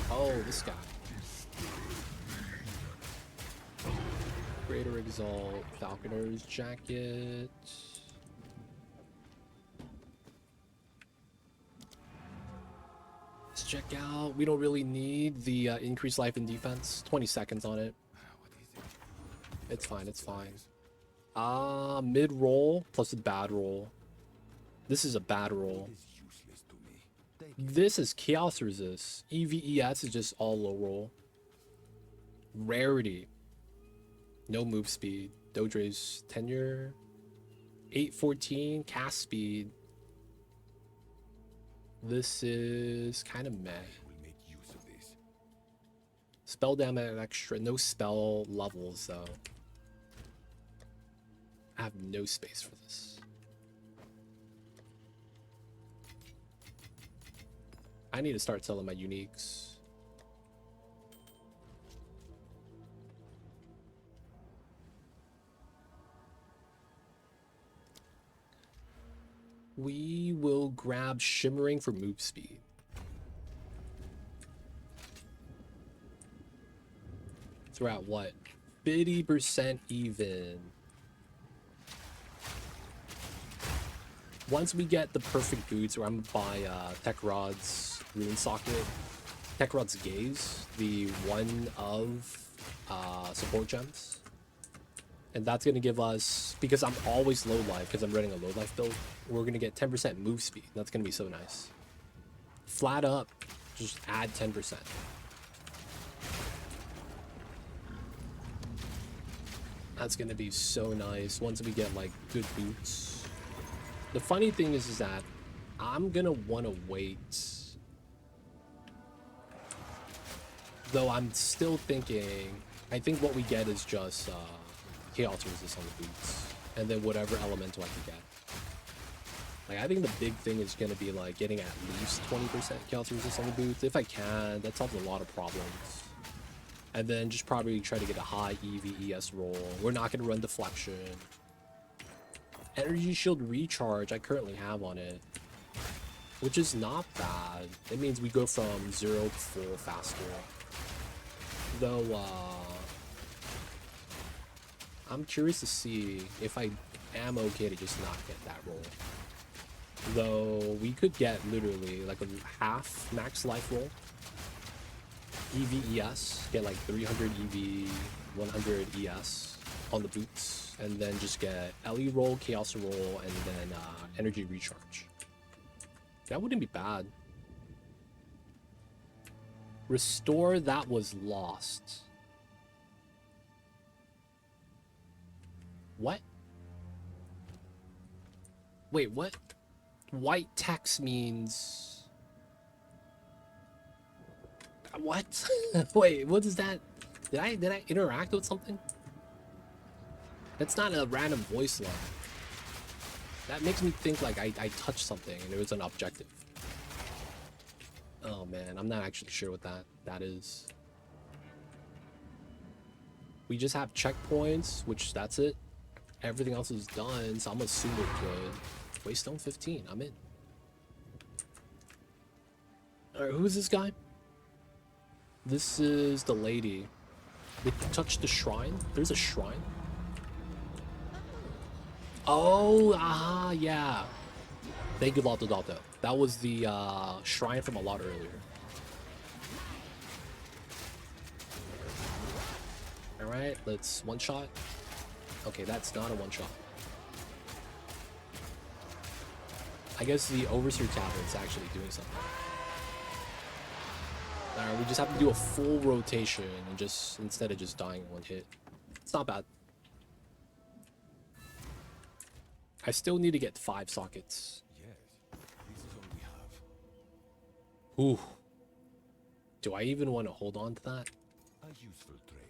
Oh, this guy. Greater Exalt, Falconer's Jacket. Let's check out. We don't really need the increased life and defense. 20 seconds on it. What is it? It's fine, it's fine. Mid roll plus a bad roll. This is a bad roll. It is useless to me. Take it. This is chaos resist. EVES is just all low roll. Rarity. No move speed. Dodre's tenure. 814 cast speed. This is kind of meh. Will make use of this. Spell damage extra. No spell levels though. I have no space for this. I need to start selling my uniques. We will grab Shimmering for move speed. So we're at what? 50% even. Once we get the perfect boots, or I'm gonna buy Tech Rod's Ruin Socket, Tech Rod's Gaze, the one of support gems. And that's gonna give us, because I'm always low life, because I'm running a low life build, we're gonna get 10% move speed. That's gonna be so nice. Flat up, just add 10%. That's gonna be so nice once we get like good boots. The funny thing is that I'm gonna wanna wait. Though I'm still thinking, I think what we get is just chaos resist on the boots, and then whatever elemental I can get. Like I think the big thing is gonna be like getting at least 20% chaos resist on the boots. If I can, that solves a lot of problems. And then just probably try to get a high EVES roll. We're not gonna run deflection. Energy shield recharge I currently have on it, which is not bad. It means we go from 0 to full faster. Though I'm curious to see if I am okay to just not get that roll. Though we could get literally like a half max life roll. EVES, get like 300 EV, 100 ES on the boots, and then just get LE roll, chaos roll, and then energy recharge. That wouldn't be bad. Restore that was lost. What? Wait, what? White text means... What? Wait, what is that? Did I interact with something? That's not a random voice line. That makes me think like I touched something and it was an objective. Oh man, I'm not actually sure what that is. We just have checkpoints, which that's it. Everything else is done, so I'm assuming we're good. Waystone 15, I'm in. Alright, who's this guy? This is the lady. We touched the shrine. There's a shrine. Oh, aha, yeah. Thank you, LotD. That was the shrine from a lot earlier. Alright, let's one shot. Okay, that's not a one shot. I guess the Overseer tablet's actually doing something. Alright, we just have to do a full rotation and just instead of just dying in one hit. It's not bad. I still need to get 5 sockets. Yes, this is all we have. Ooh. Do I even want to hold on to that? A useful trade.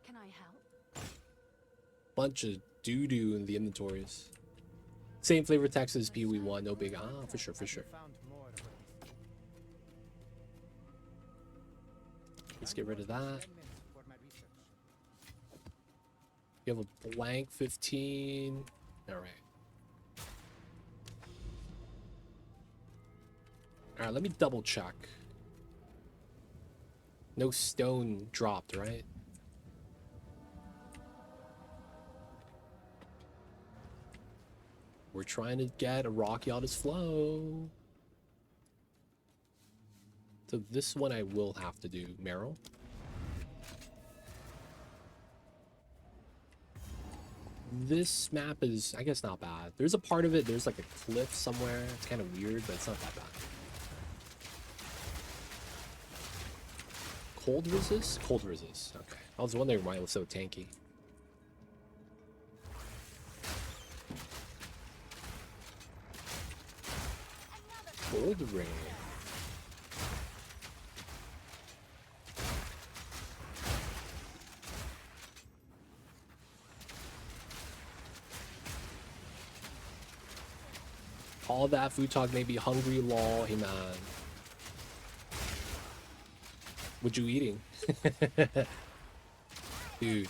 Can I help? Bunch of doo-doo in the inventories. Same flavor text as PoE1, no big... Ah, for sure, for sure. Let's get rid of that. You have a blank 15. Alright. Alright, let me double check. No stone dropped, right? We're trying to get a Rocky on his flow. So this one I will have to do Marrow. This map is, I guess, not bad. There's a part of it, there's like a cliff somewhere. It's kind of weird, but it's not that bad. Cold resist? Cold resist. Okay. I was wondering why it was so tanky. Gold ring. All that food talk may be hungry, lol. Hey man. What you eating? Dude.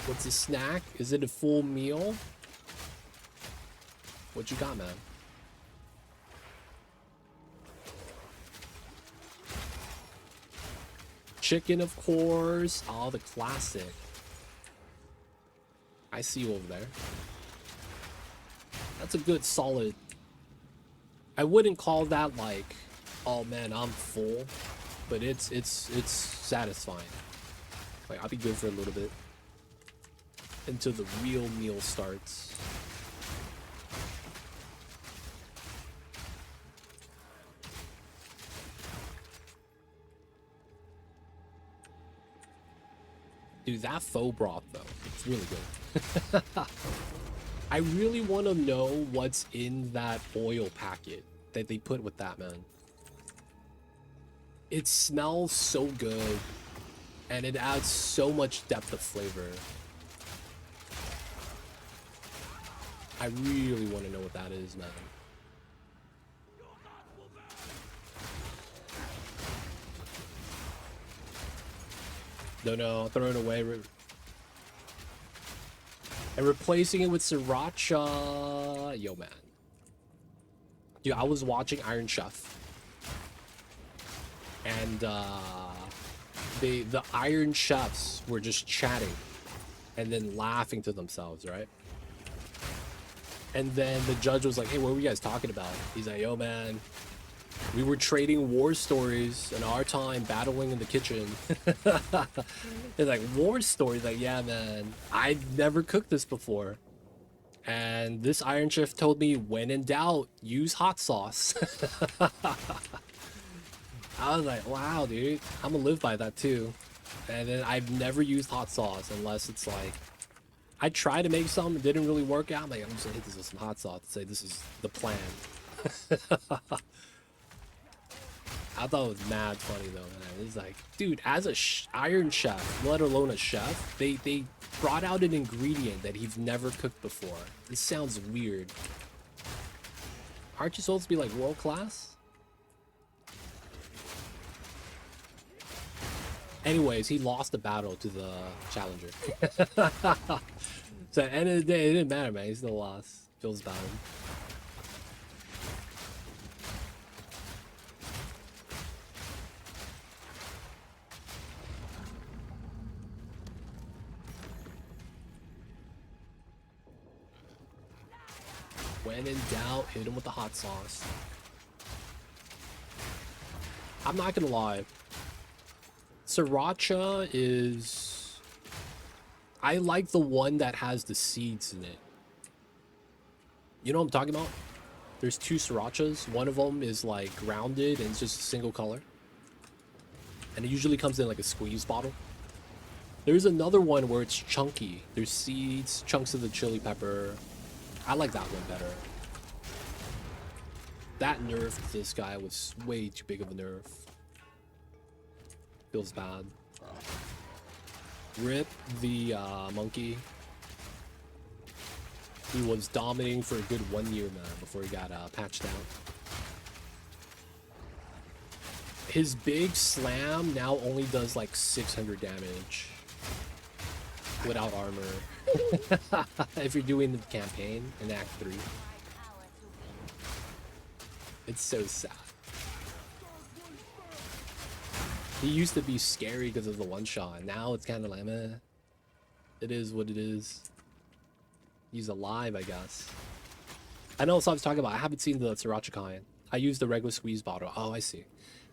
What's a snack? Is it a full meal? What you got, man? Chicken, of course. Oh, the classic. I see you over there. That's a good solid. I wouldn't call that like, oh man, I'm full, but it's satisfying. Like I'll be good for a little bit until the real meal starts. Dude, that faux broth though, it's really good. I really want to know what's in that oil packet that they put with that, man. It smells so good, and it adds so much depth of flavor. I really want to know what that is, man. No, throw it away. And replacing it with sriracha. Yo, man. Dude, I was watching Iron Chef. And the Iron Chefs were just chatting. And then laughing to themselves, right? And then the judge was like, hey, what were you guys talking about? He's like, yo, man. We were trading war stories in our time battling in the kitchen. It's like, war stories? Like, yeah, man. I've never cooked this before. And this Iron Chef told me, when in doubt, use hot sauce. I was like, wow, dude. I'm gonna live by that too. And then I've never used hot sauce unless it's like, I tried to make some, it didn't really work out. I'm like, I'm just gonna hit this with some hot sauce and say this is the plan. I thought it was mad funny though, man. It's like, dude, as a Iron Chef, let alone a chef, they brought out an ingredient that he's never cooked before. This sounds weird. Aren't you supposed to be like world class? Anyways, he lost the battle to the challenger. So at the end of the day, it didn't matter, man. He still lost. Feels bad. When in doubt, hit him with the hot sauce. I'm not gonna lie. Sriracha is... I like the one that has the seeds in it. You know what I'm talking about? There's two srirachas. One of them is like rounded and it's just a single color. And it usually comes in like a squeeze bottle. There's another one where it's chunky. There's seeds, chunks of the chili pepper. I like that one better. That nerf to this guy was way too big of a nerf. Feels bad. Rip the monkey. He was dominating for a good 1 year, man, before he got patched out. His big slam now only does like 600 damage. Without armor. If you're doing the campaign in Act 3. It's so sad. He used to be scary because of the one-shot. Now it's kind of like, meh. It is what it is. He's alive, I guess. I know what I was talking about. I haven't seen the Sriracha kind. I used the regular squeeze bottle. Oh, I see.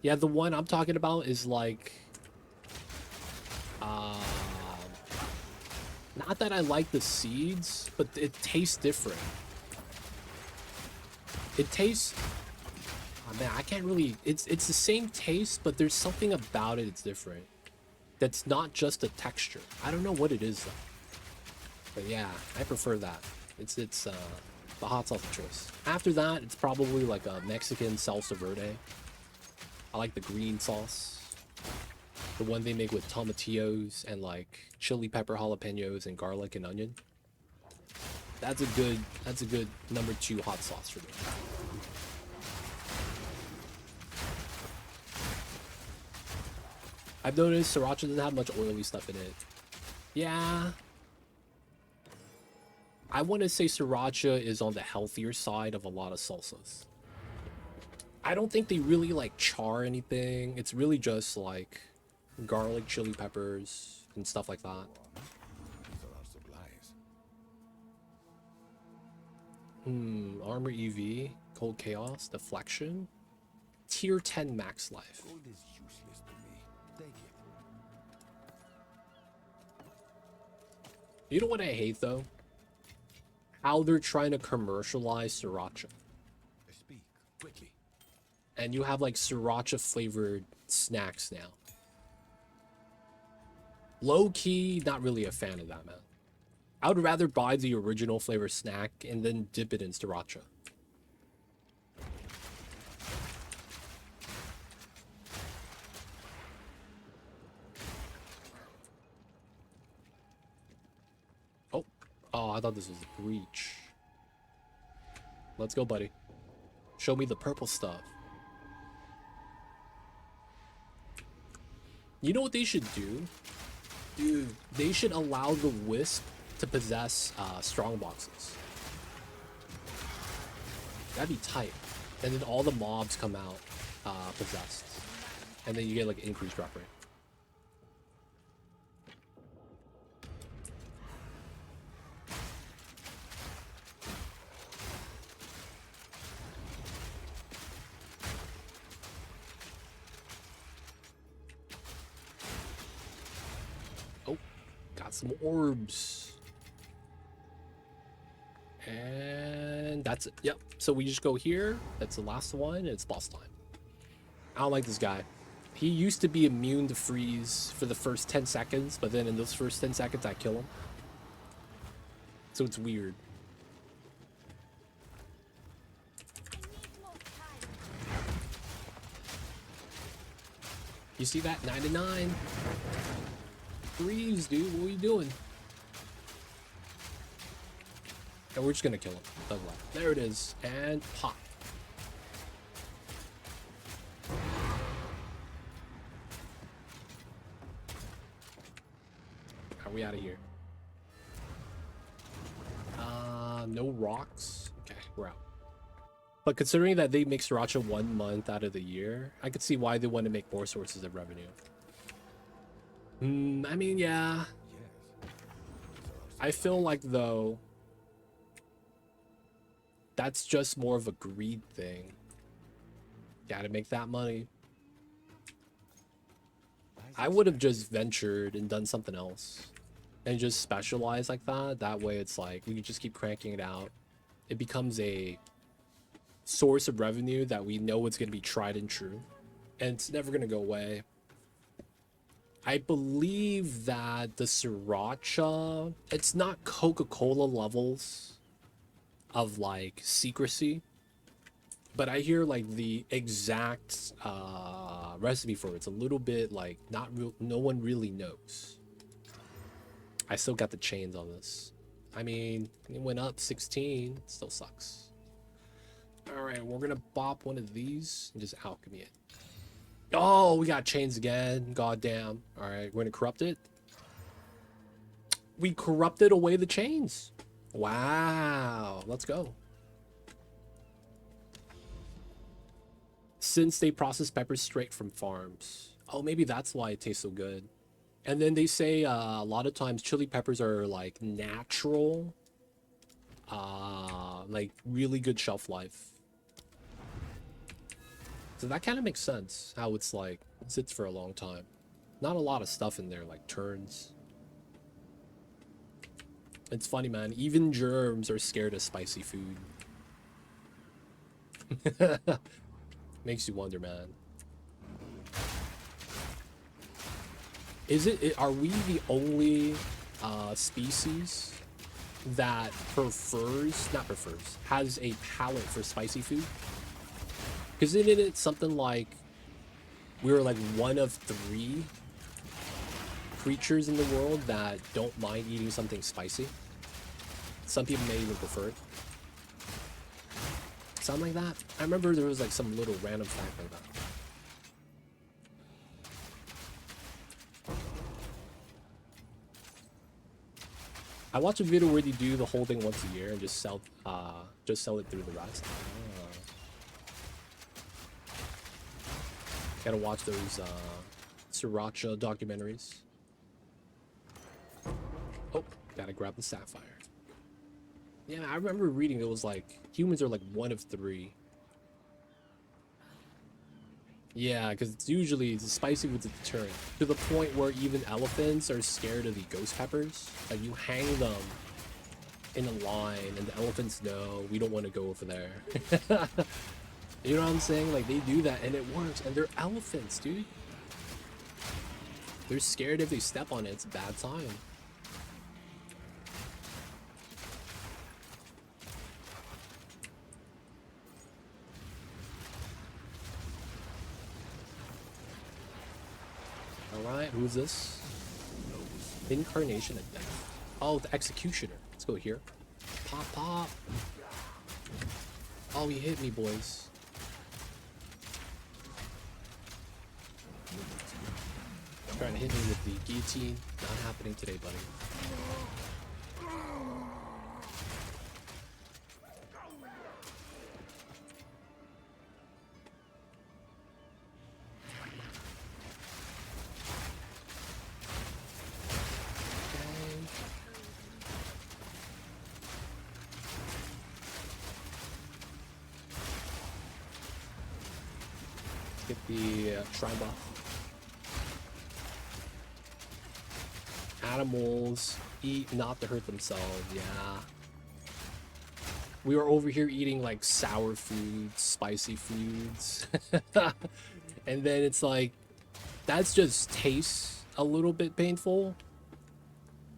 Yeah, the one I'm talking about is like, not that I like the seeds, but it tastes different. It tastes, oh man, I can't really, it's the same taste, but there's something about it that's different. That's not just a texture. I don't know what it is though. But yeah, I prefer that. It's the hot sauce of choice. After that, it's probably like a Mexican salsa verde. I like the green sauce. The one they make with tomatillos and like chili pepper, jalapenos, and garlic and onion. That's a good number 2 hot sauce for me. I've noticed sriracha doesn't have much oily stuff in it. Yeah. I want to say sriracha is on the healthier side of a lot of salsas. I don't think they really like char anything. It's really just like garlic, chili peppers, and stuff like that. These are our supplies. Armor EV, Cold Chaos, Deflection, Tier 10 max life. Gold is useless to me. Take it. You know what I hate though? How they're trying to commercialize sriracha. Speak quickly. And you have like sriracha flavored snacks now. Low key, not really a fan of that, man. I would rather buy the original flavor snack and then dip it in sriracha. Oh, I thought this was a breach. Let's go, buddy. Show me the purple stuff. You know what they should do? Dude, they should allow the Wisp to possess strong boxes. That'd be tight. And then all the mobs come out possessed. And then you get like increased drop rate. Some orbs. And that's it. Yep. So we just go here. That's the last one. And it's boss time. I don't like this guy. He used to be immune to freeze for the first 10 seconds, but then in those first 10 seconds, I kill him. So it's weird. You see that? 99. Freeze, dude. What are you doing? And we're just gonna kill him. Doesn't matter. There it is. And pop. Are we out of here? No rocks. Okay, we're out. But considering that they make sriracha 1 month out of the year, I could see why they want to make more sources of revenue. I mean, yeah. I feel like, though, that's just more of a greed thing. Gotta make that money. I would have just ventured and done something else. And just specialize like that. That way it's like, we can just keep cranking it out. It becomes a source of revenue that we know it's going to be tried and true. And it's never going to go away. I believe that the sriracha, it's not Coca-Cola levels of like secrecy, but I hear like the exact recipe for it. It's a little bit like not real. No one really knows. I still got the chains on this. I mean, it went up 16. It still sucks. All right, we're gonna bop one of these and just alchemy it. Oh, we got chains again. God damn. All right, we're gonna corrupt it. We corrupted away the chains. Wow. Let's go. Since they process peppers straight from farms. Oh, maybe that's why it tastes so good. And then they say a lot of times chili peppers are like natural. Like really good shelf life. So that kind of makes sense, how it's like, sits for a long time. Not a lot of stuff in there, like turns. It's funny, man. Even germs are scared of spicy food. Makes you wonder, man. Are we the only species that has a palate for spicy food? Because isn't it something like we were like one of 3 creatures in the world that don't mind eating something spicy? Some people may even prefer it. Something like that. I remember there was like some little random fact like that. I watched a video where they do the whole thing once a year and just sell it through the rest. Gotta watch those sriracha documentaries. Oh, gotta grab the sapphire. Yeah, I remember reading it was like humans are like one of 3. Yeah, because it's usually spicy with a deterrent to the point where even elephants are scared of the ghost peppers. Like you hang them in a line and the elephants know we don't want to go over there. You know what I'm saying? Like they do that and it works, and they're elephants, dude. They're scared if they step on it, it's a bad time. Alright, who's this? Incarnation of Death. Oh, the Executioner. Let's go here. Pop, pop. Oh, he hit me, boys. Trying to hit me with the guillotine. Not happening today, buddy. Get the shrine buff. Animals eat not to hurt themselves. Yeah. We were over here eating like sour foods, spicy foods. And then it's like, that's just tastes a little bit painful.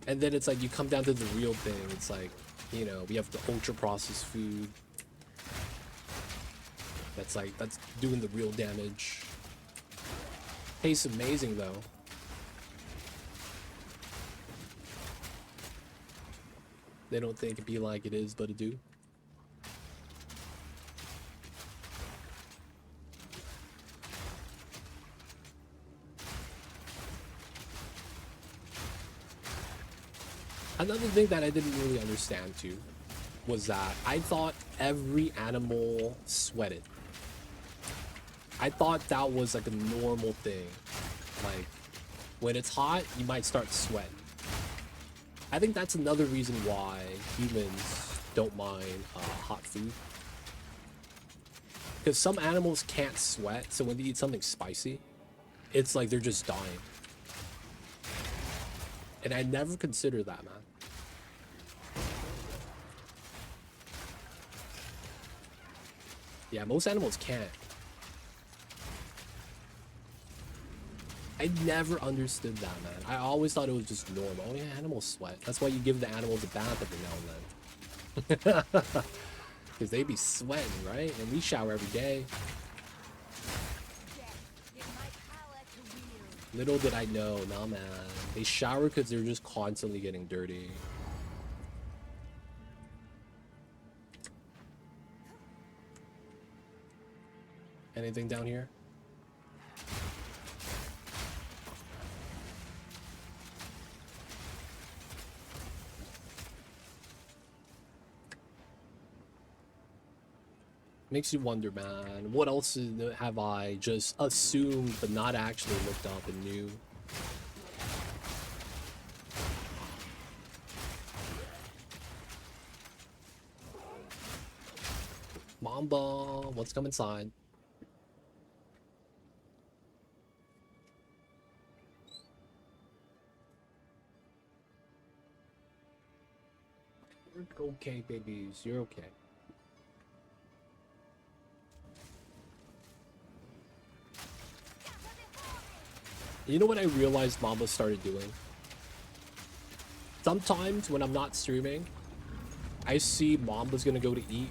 And then it's like, you come down to the real thing. It's like, you know, we have the ultra processed food. That's like, that's doing the real damage. Tastes amazing though. They don't think it be like it is, but it do. Another thing that I didn't really understand too was that I thought every animal sweated. I thought that was like a normal thing. Like when it's hot, you might start sweating. I think that's another reason why humans don't mind hot food. Because some animals can't sweat, so when they eat something spicy, it's like they're just dying. And I never considered that, man. Yeah, most animals can't. I never understood that, man. I always thought it was just normal. Oh yeah, animals sweat. That's why you give the animals a bath every now and then. Because they be sweating, right? And we shower every day. Little did I know, nah man. They shower because they're just constantly getting dirty. Anything down here? Makes you wonder, man. What else have I just assumed but not actually looked up and knew? Mamba, what's come inside? You're okay, babies. You're okay. You know what I realized Mamba started doing? Sometimes when I'm not streaming, I see Mamba's gonna go to eat.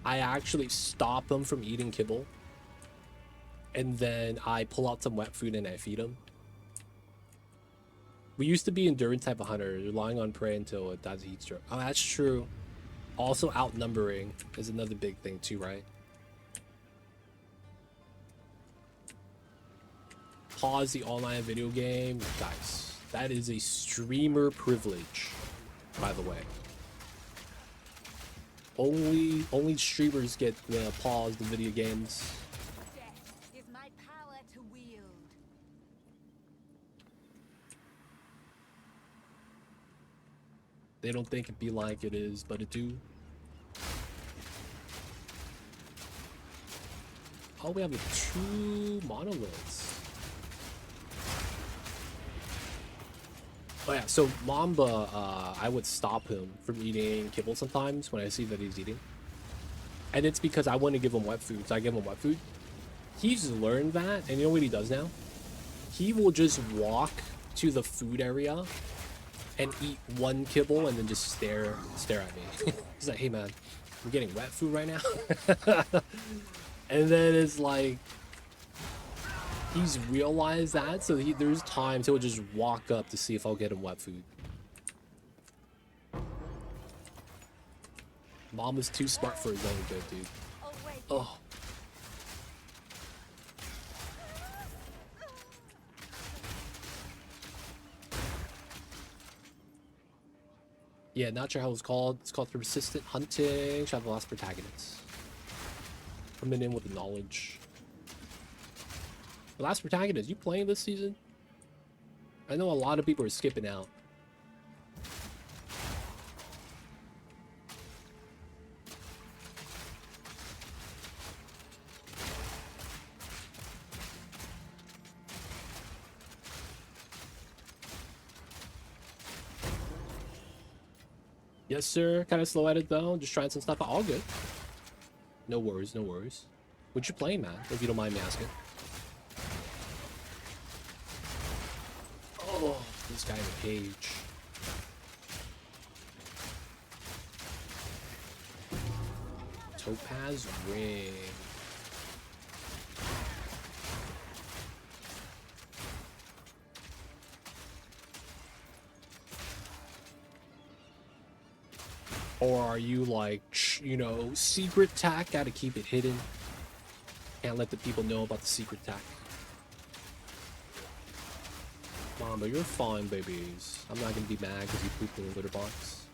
I actually stop him from eating kibble. And then I pull out some wet food and I feed him. We used to be endurance type of hunters, relying on prey until it dies of heat stroke. Oh, that's true. Also, outnumbering is another big thing too, right? Pause the online video game. Guys, that is a streamer privilege, by the way. Only streamers get to pause the video games. Death is my power to wield. They don't think it be like it is, but it do. Oh, we have 2 monoliths. Oh yeah, so Mamba, I would stop him from eating kibble sometimes when I see that he's eating. And it's because I want to give him wet food, so I give him wet food. He's learned that, and you know what he does now? He will just walk to the food area and eat 1 kibble and then just stare at me. He's like, hey man, we're getting wet food right now? And then it's like, he's realized that, so there's times he'll just walk up to see if I'll get him wet food. Mom is too smart for his own good, dude. Oh. Yeah, not sure how it's called. It's called persistent hunting. Shout out the last protagonist. Coming in with the knowledge. The last protagonist, you playing this season? I know a lot of people are skipping out. Yes, sir. Kind of slow at it though. Just trying some stuff. All good. No worries, no worries. What you playing, man? If you don't mind me asking. Oh, this guy in a cage. Topaz ring. Or are you like, you know, secret tack? Gotta keep it hidden. Can't let the people know about the secret tack. Mama, you're fine, babies. I'm not gonna be mad because you pooped in the litter box.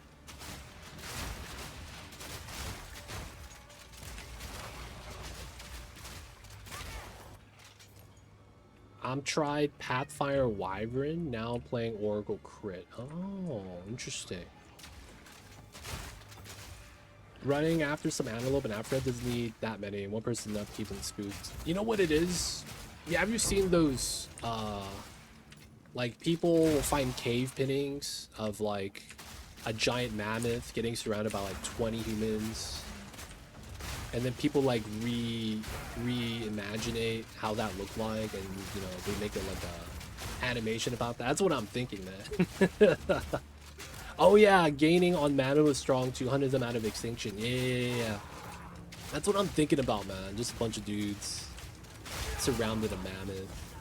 I'm tried Pathfire Wyvern, now I'm playing Oracle Crit. Oh, interesting. Running after some antelope and Afro doesn't need that many, and one person enough keeping spooked. You know what it is? Yeah, have you seen those like people will find cave pinnings of like a giant mammoth getting surrounded by like 20 humans, and then people like reimaginate how that looked like, and you know, they make it like a animation about that. That's what I'm thinking, man. Oh yeah, gaining on mana was strong, 200 them out of extinction. Yeah. That's what I'm thinking about, man. Just a bunch of dudes surrounded a mammoth.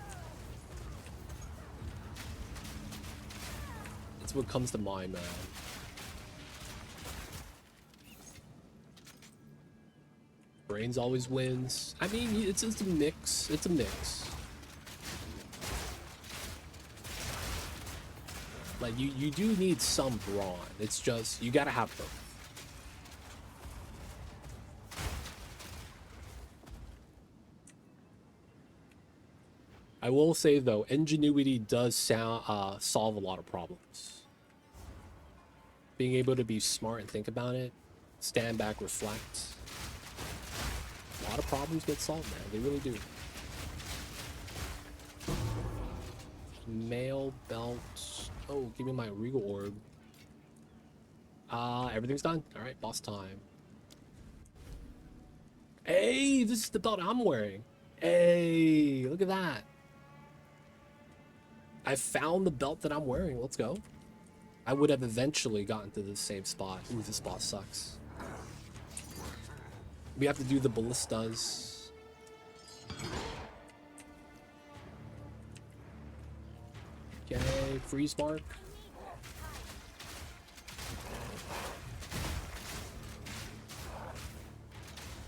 That's what comes to mind, man. Brains always wins. I mean, it's a mix. It's a mix. Like, you do need some brawn. It's just, you gotta have both. I will say, though, ingenuity does solve a lot of problems. Being able to be smart and think about it, stand back, reflect. A lot of problems get solved, man. They really do. Mail belt. Oh, give me my regal orb. Everything's done. All right, boss time. Hey, this is the belt I'm wearing. Hey, look at that. I found the belt that I'm wearing. Let's go. I would have eventually gotten to the same spot. Ooh, this boss sucks. We have to do the ballistas. Okay, freeze mark.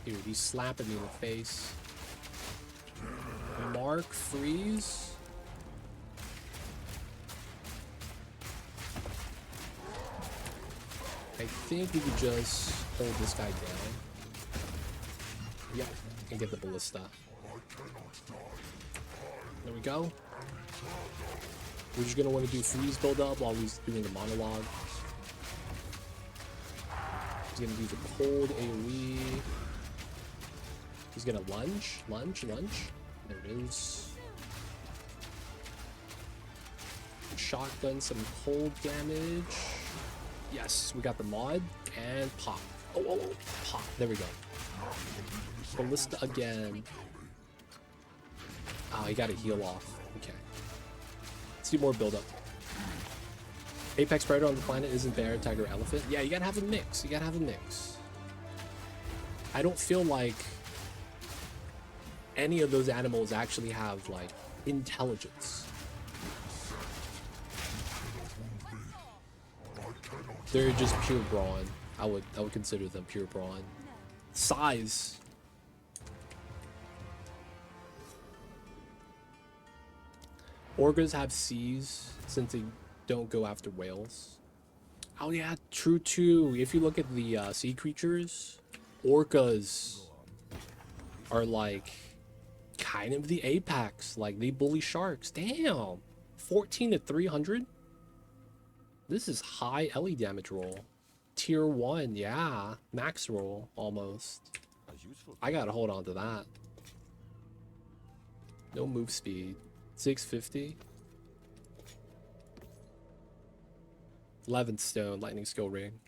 Dude, he's slapping me in the face. Mark, freeze. I think we could just hold this guy down. Yep, and get the ballista. There we go. We're just gonna want to do freeze build up while he's doing the monologue. He's gonna do the cold AoE. He's gonna lunge. There it is. Shotgun some cold damage. Yes, we got the mod and pop. Oh, pop. There we go. Ballista again. Oh, he got a heal off. Okay. Let's do more build up. Apex predator on the planet isn't bear, tiger, elephant. Yeah, you gotta have a mix. You gotta have a mix. I don't feel like any of those animals actually have like intelligence. They're just pure brawn. I would consider them pure brawn. Size. Orcas have C's since they don't go after whales. Oh yeah, true too. If you look at the sea creatures, orcas are like kind of the apex. Like they bully sharks. Damn. 14 to 300? This is high LE damage roll. Tier 1, yeah. Max roll, almost. I gotta hold on to that. No move speed. 650. 11 stone, lightning skill ring.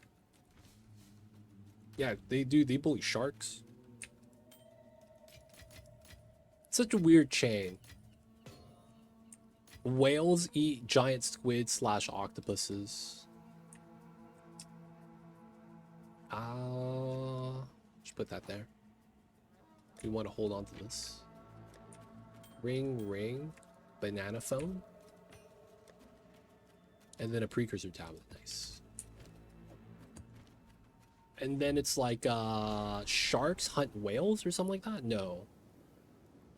Yeah, they bully sharks. Such a weird chain. Whales eat giant squid / octopuses. Just put that there. We want to hold on to this. Ring, banana phone. And then a precursor tablet, nice. And then it's like, sharks hunt whales or something like that? No.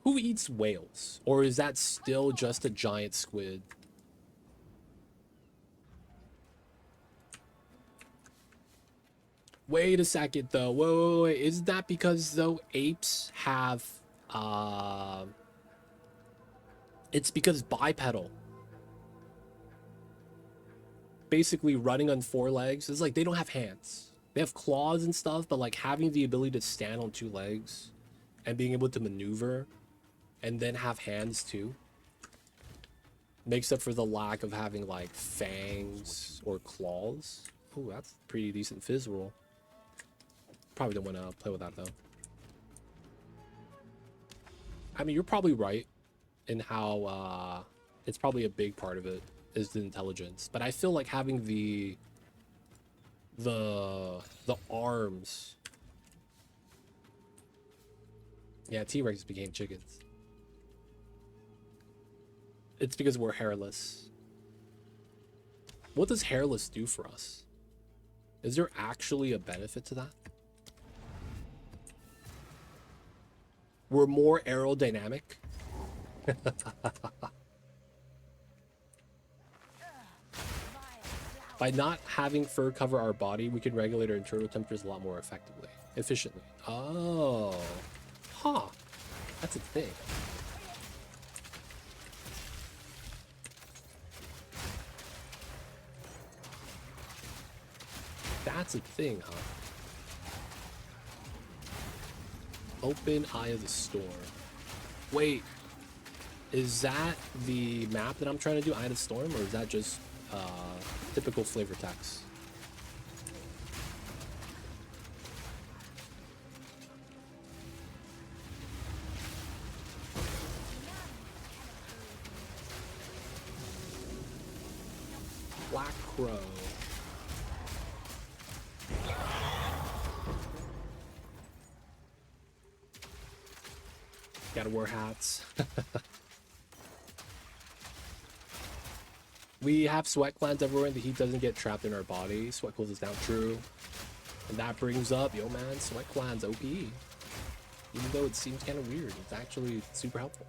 Who eats whales? Or is that still just a giant squid? Wait a second though. Wait. Is that because though apes have it's because bipedal. Basically running on 4 legs. It's like they don't have hands. They have claws and stuff, but like having the ability to stand on 2 legs and being able to maneuver and then have hands too makes up for the lack of having like fangs or claws. Oh, that's pretty decent fizz roll. Probably don't want to play with that though. I mean, you're probably right in how it's probably a big part of it is the intelligence, but I feel like having the arms. Yeah, T-Rex became chickens. It's because we're hairless. What does hairless do for us? Is there actually a benefit to that? We're more aerodynamic. By not having fur cover our body, we can regulate our internal temperatures a lot more efficiently. Oh. Huh. That's a thing. That's a thing, huh? Open Eye of the Storm. Wait. Is that the map that I'm trying to do, Eye of the Storm, or is that just typical flavor text? Crow. Gotta wear hats. We have sweat glands everywhere and the heat doesn't get trapped in our body. Sweat cools us down, true. And that brings up, yo man, sweat glands OP. Even though it seems kind of weird, it's actually super helpful.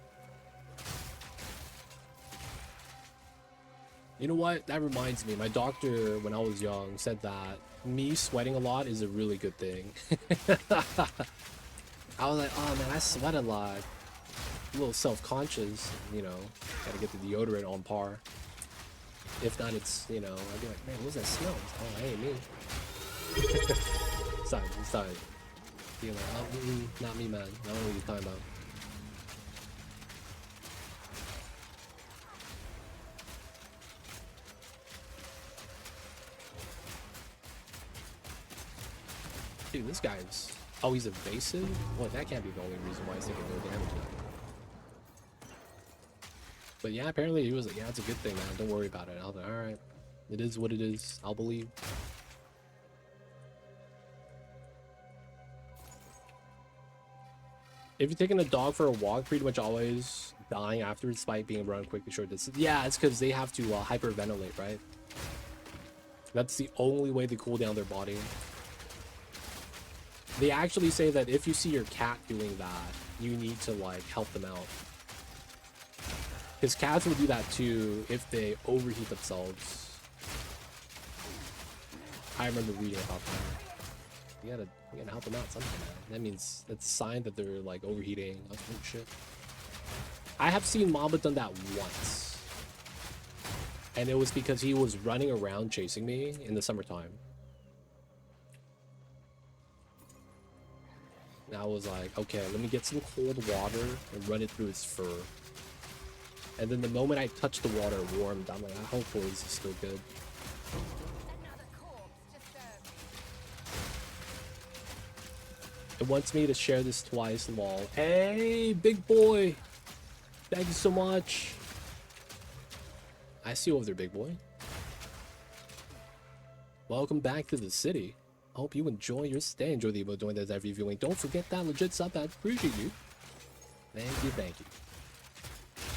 You know what? That reminds me, my doctor, when I was young, said that me sweating a lot is a really good thing. I was like, oh man, I sweat a lot. A little self-conscious, you know, gotta get the deodorant on par. If not, it's, you know, I'd be like, man, what's that smell? Oh, that ain't me. Sorry. You're like, oh, not me, man. I don't know what you're talking about. Dude, this guy's... Oh, he's evasive? Well, that can't be the only reason why he's taking no damage now. But yeah, apparently he was like, yeah, it's a good thing, man. Don't worry about it. I was like, alright. It is what it is. I'll believe. If you're taking a dog for a walk, pretty much always dying afterwards despite being run quickly short distance. Yeah, it's because they have to hyperventilate, right? That's the only way they cool down their body. They actually say that if you see your cat doing that, you need to like help them out. Because cats will do that too if they overheat themselves. I remember reading about that. You gotta help them out somehow, man. That means that's a sign that they're like overheating. Oh shit. I have seen Mamba done that once. And it was because he was running around chasing me in the summertime. And I was like, okay, let me get some cold water and run it through his fur. And then the moment I touched the water, it warmed. I'm like, hopefully this is still good. It wants me to share this twice in the wall. Hey, big boy! Thank you so much. I see you over there, big boy. Welcome back to the city. I hope you enjoy your stay. Enjoy the emote doing this every viewing. Don't forget that legit sub. I appreciate you. Thank you.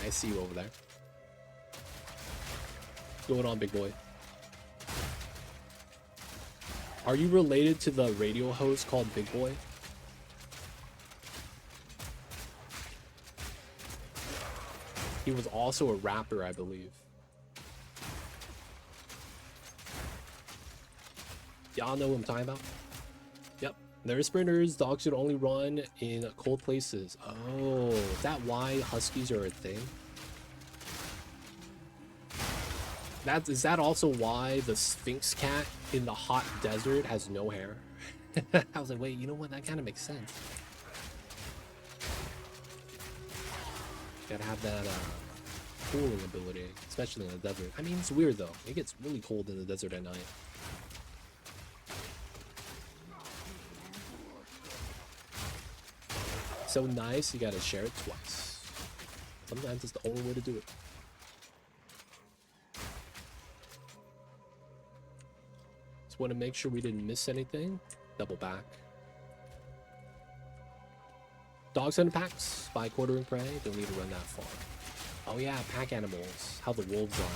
I see you over there. What's going on, big boy? Are you related to the radio host called Big Boy? He was also a rapper, I believe. Y'all know what I'm talking about? Yep. They're sprinters. Dogs should only run in cold places. Oh, is that why huskies are a thing? Is that also why the Sphinx cat in the hot desert has no hair? I was like, wait, you know what? That kind of makes sense. Gotta have that cooling ability, especially in the desert. I mean, it's weird though. It gets really cold in the desert at night. So nice, you gotta share it twice. Sometimes it's the only way to do it. Just want to make sure we didn't miss anything. Double back. Dogs and packs by quartering prey. Don't need to run that far. Oh yeah, pack animals. How the wolves are.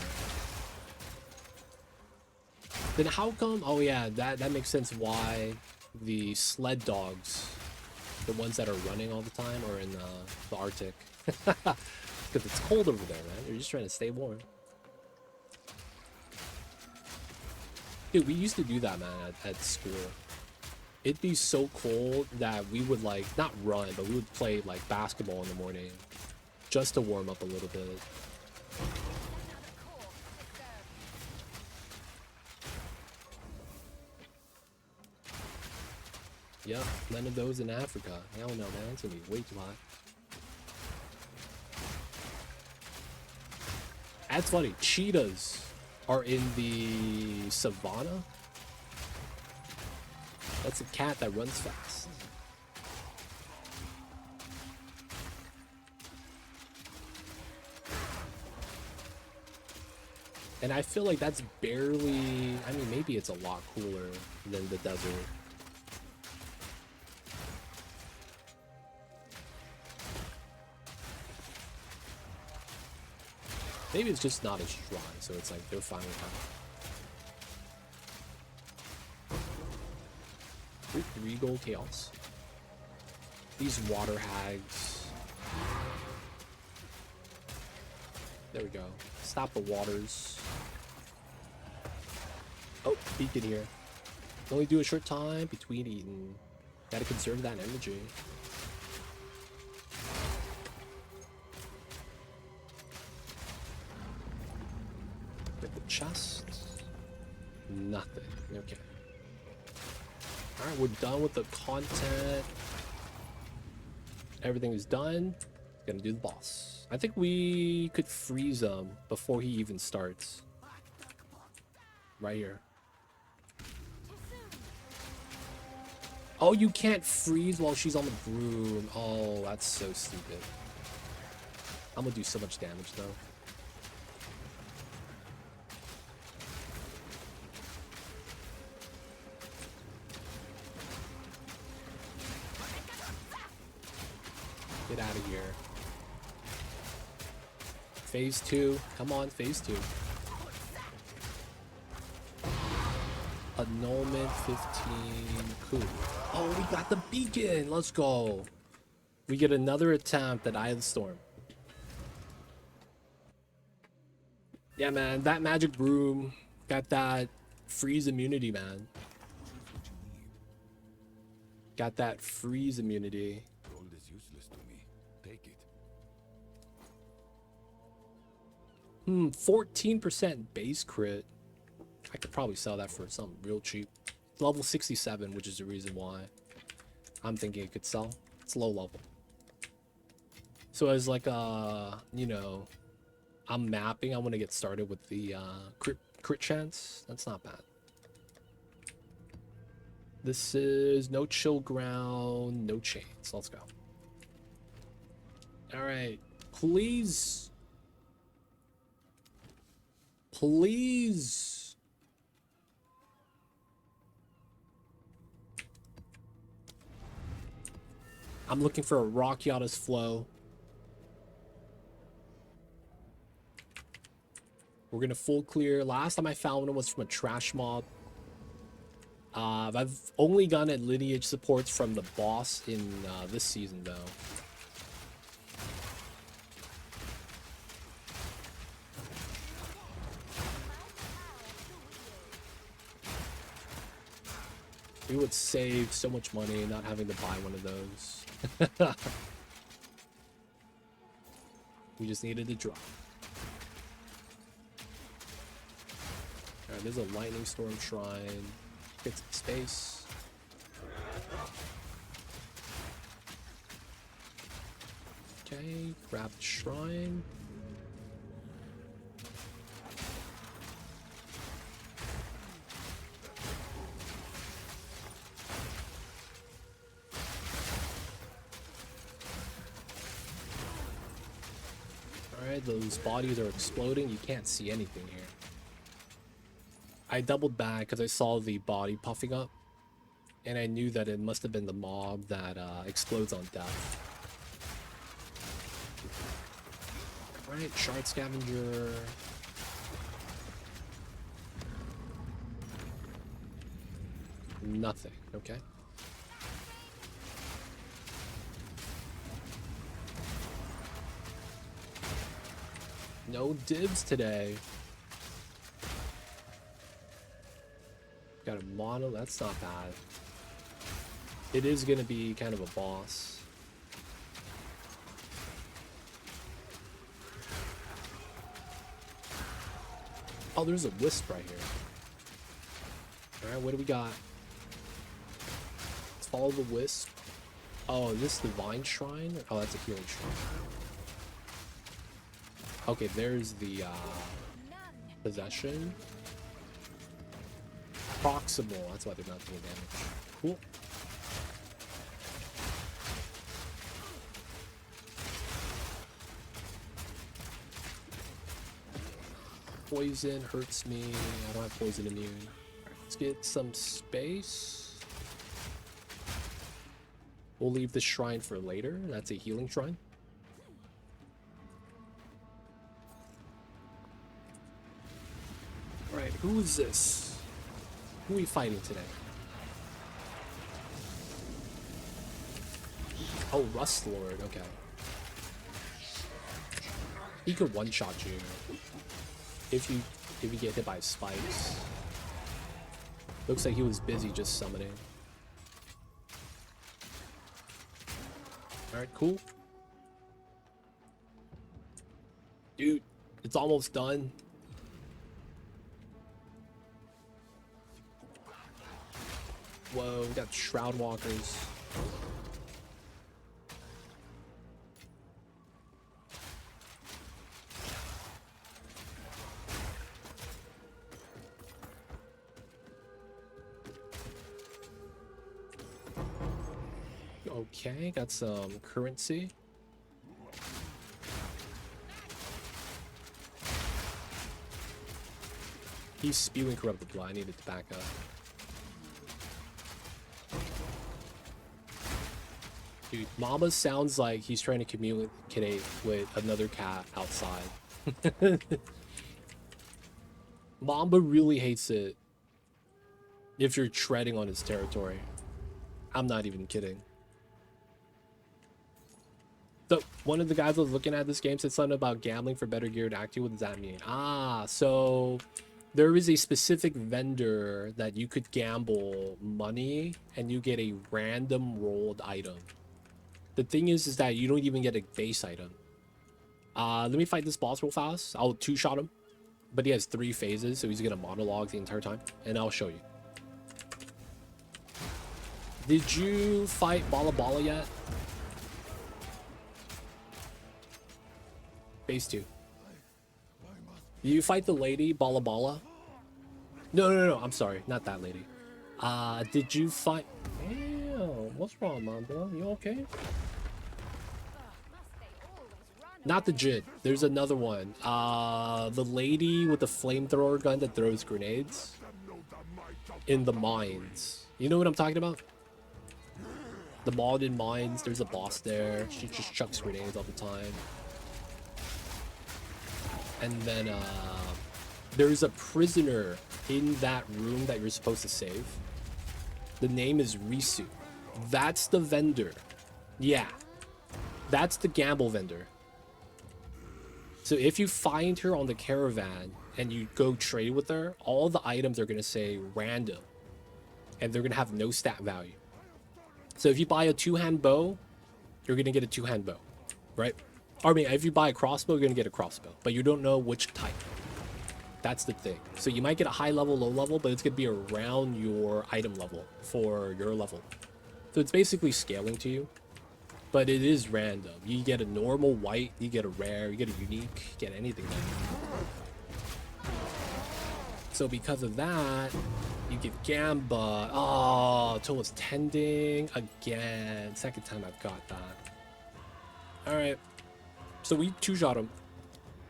Then how come? Oh yeah, that makes sense why the sled dogs, the ones that are running all the time, are in the Arctic. Because it's cold over there, man. They're just trying to stay warm. Dude, we used to do that, man, at school. It'd be so cold that we would, like, not run, but we would play, like, basketball in the morning. Just to warm up a little bit. Yep, none of those in Africa. Hell no, man. It's gonna be way too hot. That's funny. Cheetahs are in the savannah. That's a cat that runs fast. And I feel like that's barely, I mean, maybe it's a lot cooler than the desert. Maybe it's just not as dry, so it's like they're fine with that. Ooh, Regal Chaos. These water hags. There we go. Stop the waters. Oh, beacon here. Only do a short time between eating. Gotta conserve that energy. Get the chest. Nothing. Okay. Alright, we're done with the content. Everything is done. Gonna do the boss. I think we could freeze him before he even starts. Right here. Oh, you can't freeze while she's on the broom. Oh, that's so stupid. I'm gonna do so much damage though. Get out of here. Phase 2. Come on, phase 2. Annulment 15. Cool. Oh, we got the beacon. Let's go. We get another attempt at Eye of the Storm. Yeah, man. That magic broom got that freeze immunity, man. Got that freeze immunity. Gold is useless to me. Take it. 14% base crit. I could probably sell that for something real cheap. Level 67, which is the reason why I'm thinking it could sell. It's low level. So as like you know, I'm mapping. I want to get started with the crit chance. That's not bad. This is no chill ground, no chains. Let's go. All right, please. Please. I'm looking for a Rakiata's Flow. We're gonna full clear. Last time I found one was from a trash mob. I've only gotten lineage supports from the boss in this season though. We would save so much money not having to buy one of those. We just needed to drop. Alright, there's a lightning storm shrine. Get some space. Okay, grab the shrine. Alright, those bodies are exploding. You can't see anything here. I doubled back because I saw the body puffing up. And I knew that it must have been the mob that explodes on death. Alright, shard scavenger. Nothing, okay. No dibs today. Got a mono, that's not bad. It is gonna be kind of a boss. Oh, there's a wisp right here. Alright, what do we got? Let's follow the wisp. Oh, is this divine shrine? Oh, that's a healing shrine. Okay, there's the possession. Proximal, that's why they're not doing damage. Cool. Poison hurts me. I don't have poison immune. Alright, let's get some space. We'll leave the shrine for later. That's a healing shrine. Alright, who is this? Who are we fighting today? Oh, Rust Lord, okay. He could one-shot you if you get hit by spikes. Looks like he was busy just summoning. Alright, cool. Dude, it's almost done. Whoa, we got Shroud Walkers. Okay, got some currency. He's spewing corruptible. I needed to back up. Dude, Mama sounds like he's trying to communicate with another cat outside. Mamba really hates it if you're treading on his territory. I'm not even kidding. So, one of the guys I was looking at this game said something about gambling for better geared active. What does that mean? Ah, so there is a specific vendor that you could gamble money and you get a random rolled item. The thing is that you don't even get a base item. Let me fight this boss real fast. I'll two-shot him. But he has 3 phases, so he's gonna monologue the entire time. And I'll show you. Did you fight Bala Bala yet? Phase 2. Did you fight the lady, Bala Bala? No, I'm sorry. Not that lady. Did you fight... Damn, what's wrong, Mamba? You okay? Not the Jid. There's another one. The lady with the flamethrower gun that throws grenades in the mines. You know what I'm talking about? The Malden mines. There's a boss there. She just chucks grenades all the time. And then there's a prisoner in that room that you're supposed to save. The name is Risu. That's the vendor. Yeah. That's the gamble vendor. So if you find her on the caravan and you go trade with her, all the items are going to say random. And they're going to have no stat value. So if you buy a 2-hand bow, you're going to get a 2-hand bow, right? I mean, if you buy a crossbow, you're going to get a crossbow. But you don't know which type. That's the thing. So you might get a high level, low level, but it's going to be around your item level for your level. So it's basically scaling to you. But it is random. You get a normal white, you get a rare, you get a unique, you get anything there. So because of that, you get Gamba. Oh, Toa's Tending again. Second time I've got that. Alright. So we two-shot him.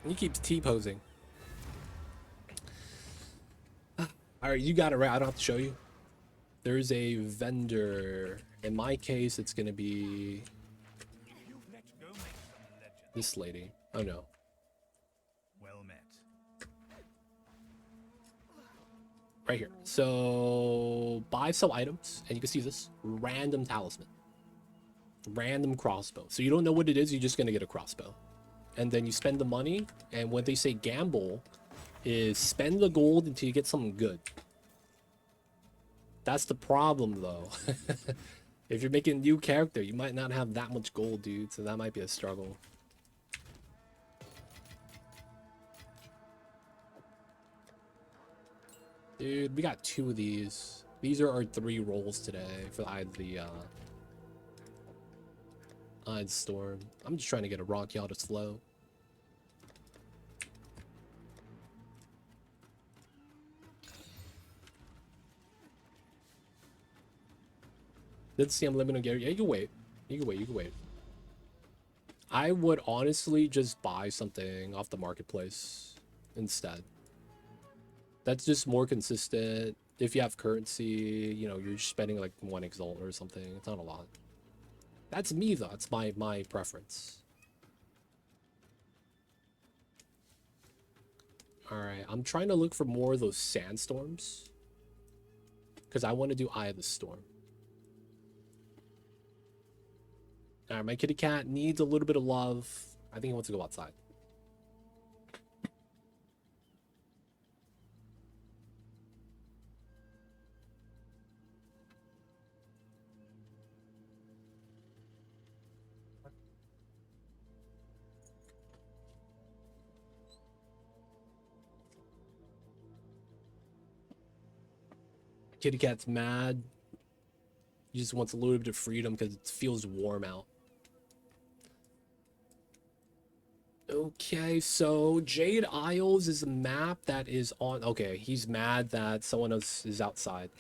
He keeps T-posing. Alright, you got it right. I don't have to show you. There's a vendor. In my case, it's going to be... this lady. Oh no. Well met. Right here. So buy some items, and you can see this random talisman, random crossbow. So you don't know what it is. You're just gonna get a crossbow, and then you spend the money. And when they say gamble, is spend the gold until you get something good. That's the problem, though. If you're making a new character, you might not have that much gold, dude. So that might be a struggle. Dude, we got 2 of these. These are our 3 rolls today for the Storm. I'm just trying to get a rock y'all to slow. Let's see, I'm living on Gary. Yeah, you can wait. You can wait, you can wait. I would honestly just buy something off the marketplace instead. That's just more consistent. If you have currency, you know, you're just spending like 1 exalt or something. It's not a lot. That's me though. It's my preference. All right, I'm trying to look for more of those sandstorms because I want to do Eye of the Storm. All right, my kitty cat needs a little bit of love. I think he wants to go outside. Kitty cat's mad. He just wants a little bit of freedom because it feels warm out. Okay, so Jade Isles is a map that is on... Okay, he's mad that someone else is outside.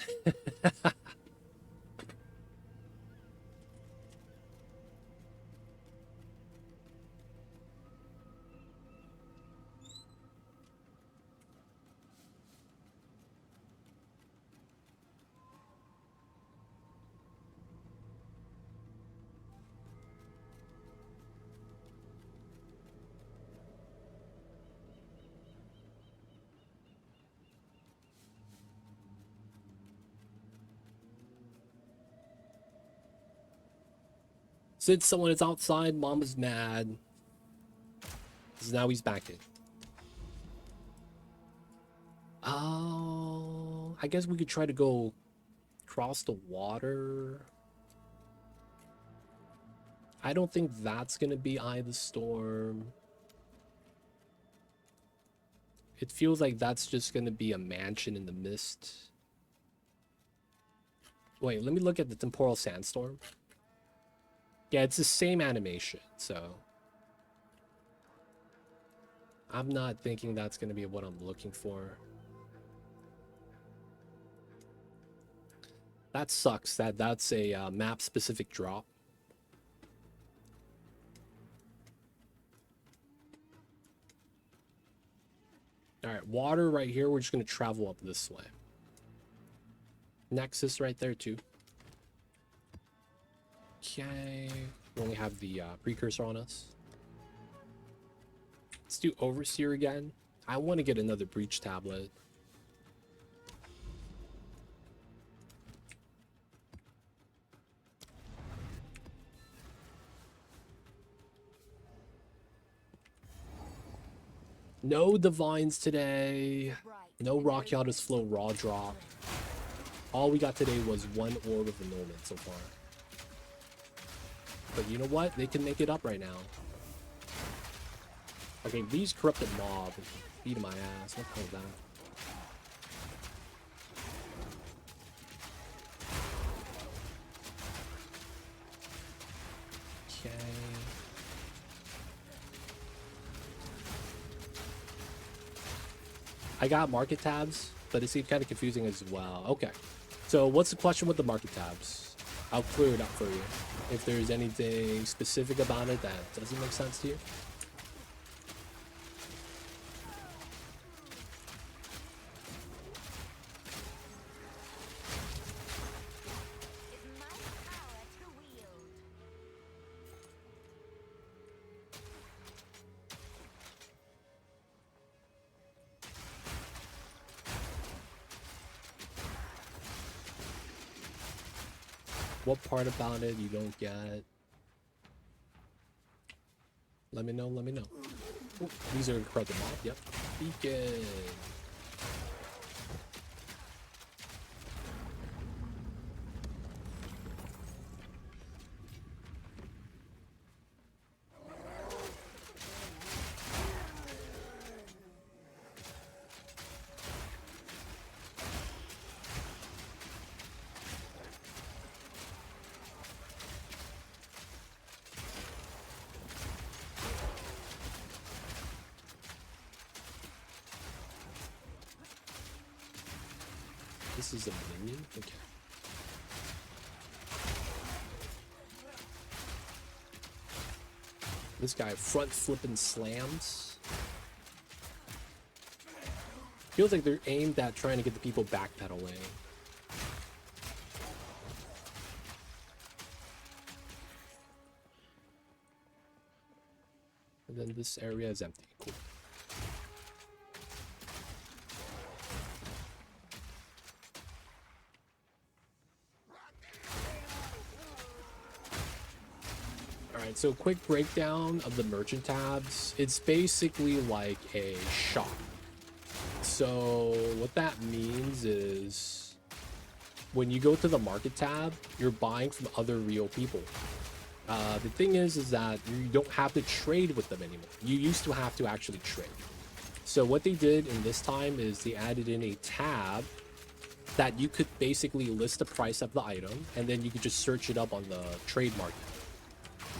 Since someone is outside, Mama's mad. Because now he's back in. Oh, I guess we could try to go cross the water. I don't think that's going to be Eye of the Storm. It feels like that's just going to be a mansion in the mist. Wait, let me look at the Temporal Sandstorm. Yeah, it's the same animation, so... I'm not thinking that's going to be what I'm looking for. That sucks. That's a map-specific drop. Alright, water right here. We're just going to travel up this way. Nexus right there, too. Okay. We only have the precursor on us. Let's do Overseer again. I want to get another Breach Tablet. No Divines today. No Rock Yada's Flow Raw Drop. All we got today was 1 Orb of Annulment so far. But you know what? They can make it up right now. Okay, these corrupted mob. Beat my ass. What the hell is that? Okay. I got market tabs, but it seems kind of confusing as well. Okay. So what's the question with the market tabs? I'll clear it up for you. If there's anything specific about it that doesn't make sense to you. What part about it you don't get? Let me know, let me know. Ooh, these are corrupted mob, yep. Beacon. This is a minion? Okay. This guy front flipping slams. Feels like they're aimed at trying to get the people backpedaling. And then this area is empty. Cool. Alright, so quick breakdown of the merchant tabs. It's basically like a shop. So what that means is when you go to the market tab, you're buying from other real people. The thing is that you don't have to trade with them anymore. You used to have to actually trade. So what they did in this time is they added in a tab that you could basically list the price of the item, and then you could just search it up on the trade market.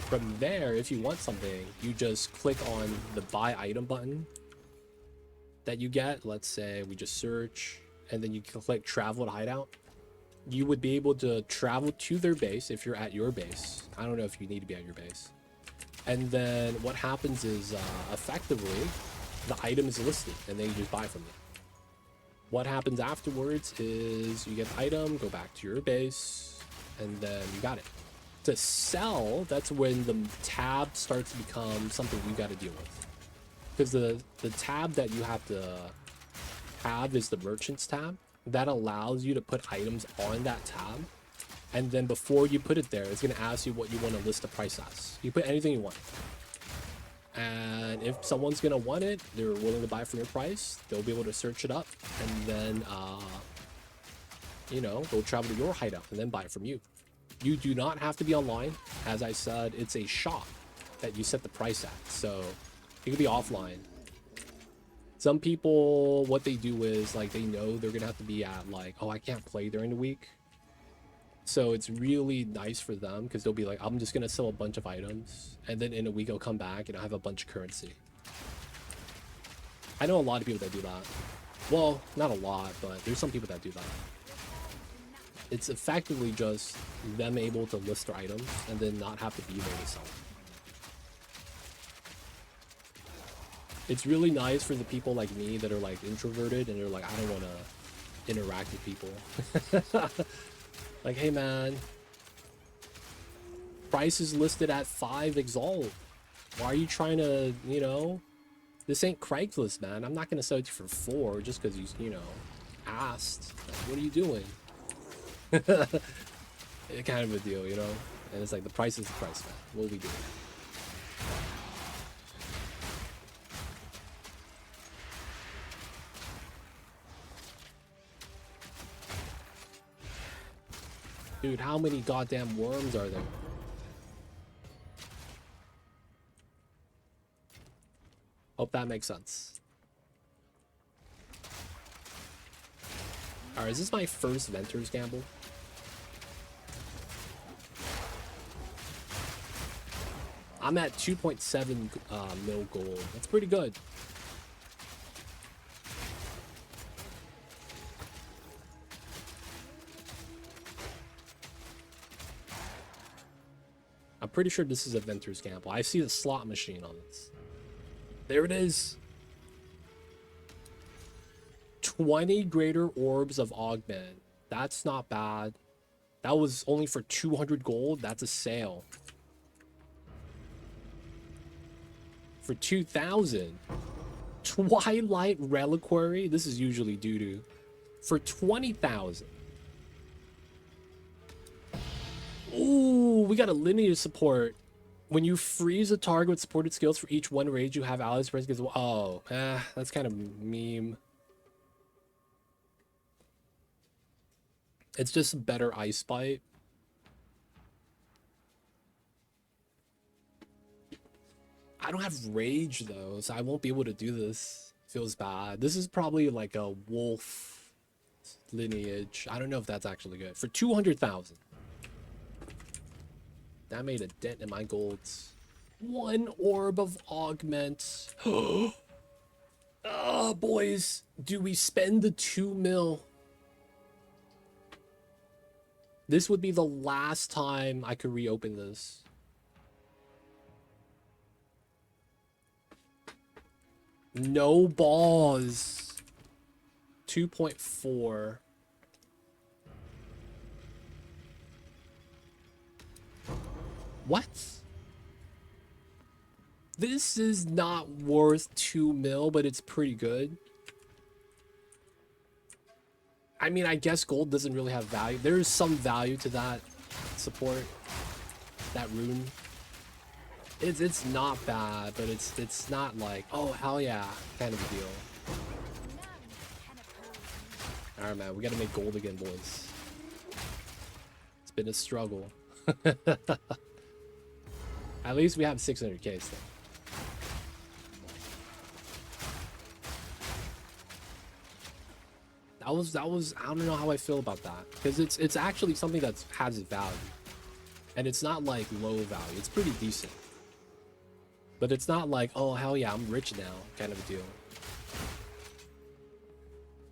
From there, if you want something, you just click on the buy item button that you get. Let's say we just search, and then you can click travel to hideout. You would be able to travel to their base if you're at your base. I don't know if you need to be at your base. And then what happens is effectively the item is listed and then you just buy from them. What happens afterwards is you get the item, go back to your base, and then you got it. To sell, that's when the tab starts to become something you got to deal with. Because the tab that you have to have is the merchants tab. That allows you to put items on that tab, and then before you put it there, it's going to ask you what you want to list the price as. You put anything you want, and if someone's going to want it, they're willing to buy for your price, they'll be able to search it up, and then you know, they'll travel to your hideout and then buy it from you. You do not have to be online. As I said, it's a shop that you set the price at, so it could be offline. Some people, what they do is, like, they know they're going to have to be at, like, oh, I can't play during the week. So it's really nice for them, because they'll be like, I'm just going to sell a bunch of items, and then in a week I'll come back and I'll have a bunch of currency. I know a lot of people that do that. Well, not a lot, but there's some people that do that. It's effectively just them able to list their items, and then not have to be there to sell them. It's really nice for the people like me that are like introverted and they're like, I don't want to interact with people. Like, hey man, price is listed at 5 Exalt. Why are you trying to, you know, this ain't Craigslist, man. I'm not going to sell it to you for 4 just because you know, asked. Like, what are you doing? Kind of a deal, you know? And it's like, the price is the price, man. What are we doing? Dude, how many goddamn worms are there? Hope that makes sense. Alright, is this my first Venter's Gamble? I'm at 2.7 mil gold. That's pretty good. I'm pretty sure this is a Venter's Gamble. I see the slot machine on this. There it is. 20 greater orbs of augment. That's not bad. That was only for 200 gold. That's a sale. For 2,000. Twilight Reliquary. This is usually doo-doo. For 20,000. Ooh, we got a lineage support. When you freeze a target with supported skills for each one rage you have allies present as well. Oh, that's kind of meme. It's just better ice bite. I don't have rage though, so I won't be able to do this. Feels bad. This is probably like a wolf lineage. I don't know if that's actually good. For 200,000. That made a dent in my golds. 1 orb of augment. Oh, boys. Do we spend the 2 mil? This would be the last time I could reopen this. No balls. 2.4. What? This is not worth 2 mil, but it's pretty good. I mean, I guess gold doesn't really have value. There is some value to that support, that rune. It's not bad, but it's not like, oh hell yeah, kind of a deal. All right, man, we gotta make gold again, boys. It's been a struggle. At least we have 600k still. That was I don't know how I feel about that, because it's actually something that has value, and it's not like low value. It's pretty decent, but it's not like, oh hell yeah, I'm rich now kind of a deal.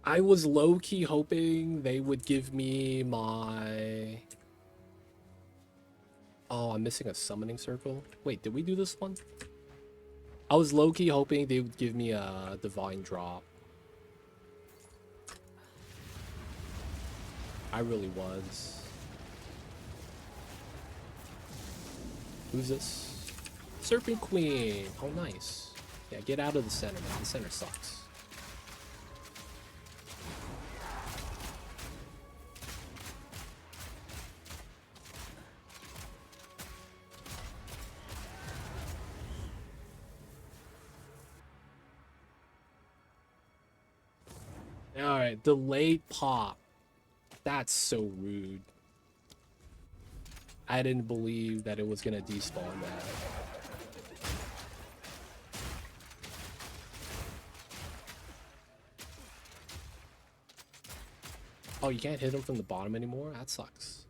I was low-key hoping they would give me my... Oh, I'm missing a summoning circle. Wait, did we do this one? I was low-key hoping they would give me a divine drop. I really was. Who's this? Serpent Queen. Oh, nice. Yeah, get out of the center, man. The center sucks. Alright, delayed pop. That's so rude. I didn't believe that it was gonna despawn that. Oh, you can't hit him from the bottom anymore? That sucks.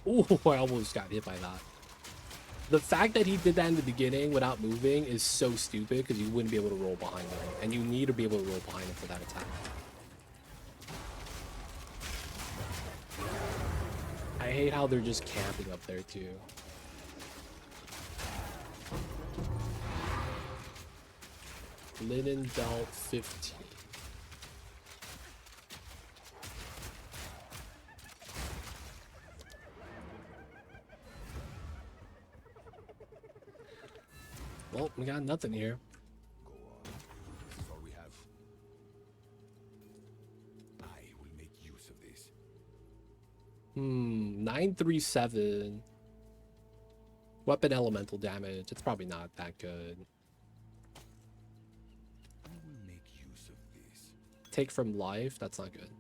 Ooh, I almost got hit by that. The fact that he did that in the beginning without moving is so stupid, because you wouldn't be able to roll behind him. And you need to be able to roll behind him for that attack. I hate how they're just camping up there too. Linen belt 15. Well, we got nothing here. Go on. This is all we have. I will make use of this. 937. Weapon elemental damage. It's probably not that good. I will make use of this. Take from life. That's not good.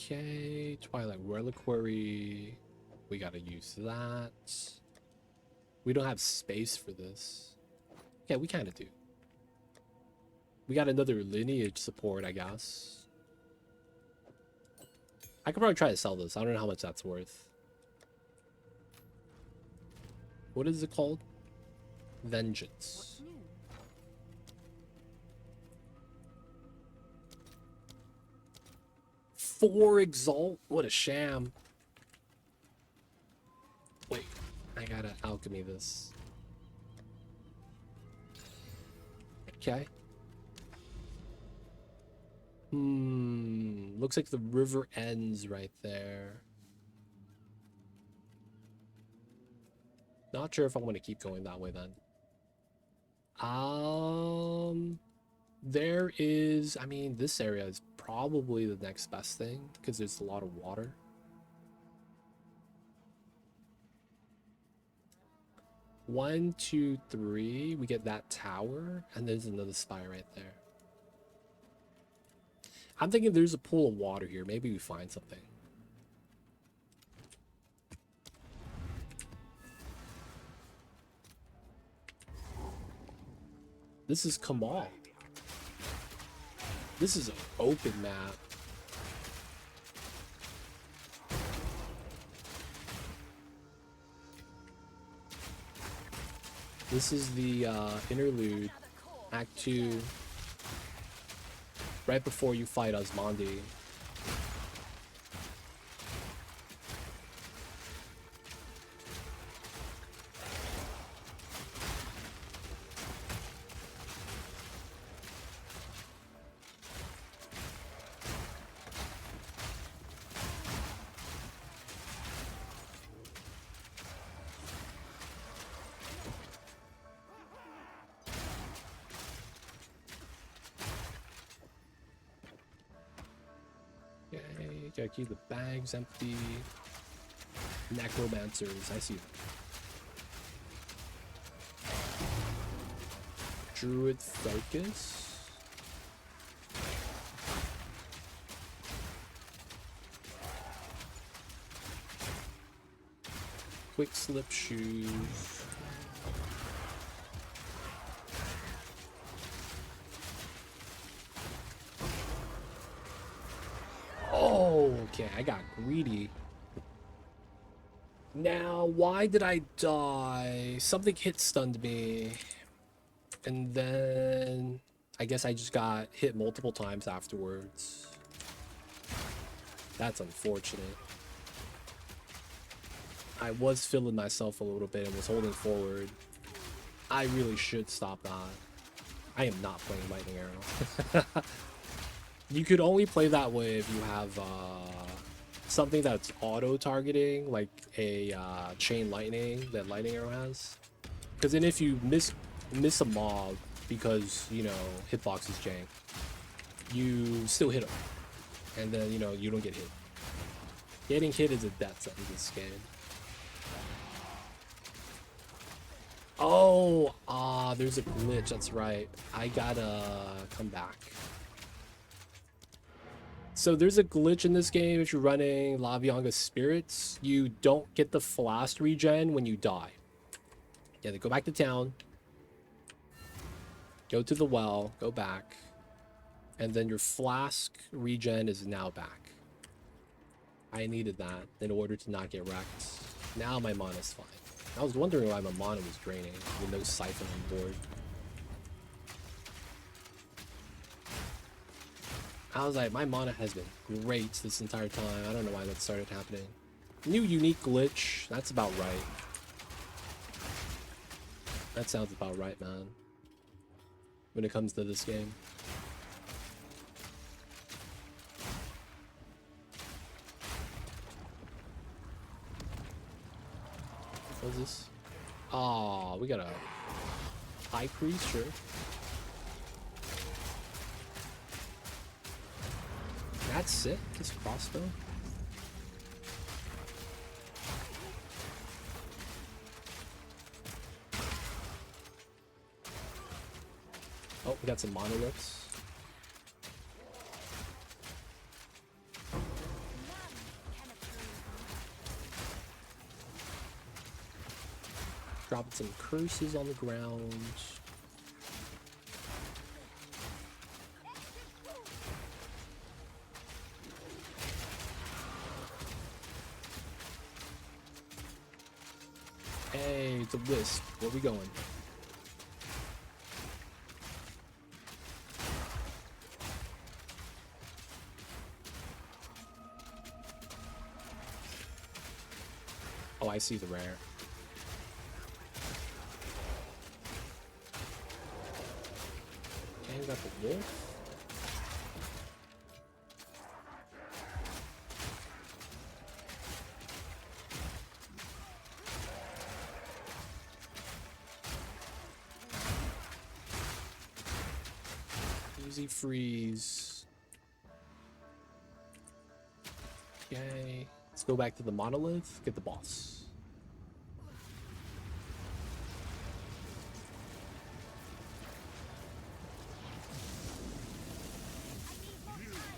Okay, Twilight Reliquary. We gotta use that. We don't have space for this. Yeah, we kind of do. We got another lineage support, I guess. I could probably try to sell this. I don't know how much that's worth. What is it called? Vengeance. What's new? Four exalt? What a sham. Wait, I gotta alchemy this. Okay. Looks like the river ends right there. Not sure if I'm gonna keep going that way then. There is, I mean, this area is probably the next best thing because there's a lot of water. One, two, three. We get that tower, and there's another spire right there. I'm thinking there's a pool of water here. Maybe we find something. This is Kamal. This is an open map. This is the interlude. Act 2. Right before you fight Osmandi. Okay, gotta keep the bags empty. Necromancers, I see them. Druid Focus. Quick Slip Shoes. Oh, okay, I got greedy. Now, why did I die? Something hit stunned me. And then I guess I just got hit multiple times afterwards. That's unfortunate. I was filling myself a little bit and was holding forward. I really should stop that. I am not playing Lightning Arrow. You could only play that way if you have something that's auto-targeting, like a Chain Lightning that Lightning Arrow has. Because then if you miss a mob because, you know, hitbox is jank, you still hit them. And then, you know, you don't get hit. Getting hit is a death sentence in this game. Oh, there's a glitch, that's right. I gotta come back. So there's a glitch in this game if you're running Lavianga's Spirits. You don't get the Flask regen when you die. Yeah, they go back to town. Go to the well, go back. And then your Flask regen is now back. I needed that in order to not get wrecked. Now my mana's fine. I was wondering why my mana was draining with no siphon on board. I was like, my mana has been great this entire time. I don't know why that started happening. New unique glitch. That's about right. That sounds about right, man. When it comes to this game. What's this? Oh, we got a high priest, sure. That's sick, this crossbow. Oh, we got some monoliths. Dropping some curses on the ground. Hey, it's a wisp. Where we going? Oh, I see the rare. And we got the wolf. Easy freeze. Okay. Let's go back to the monolith, get the boss.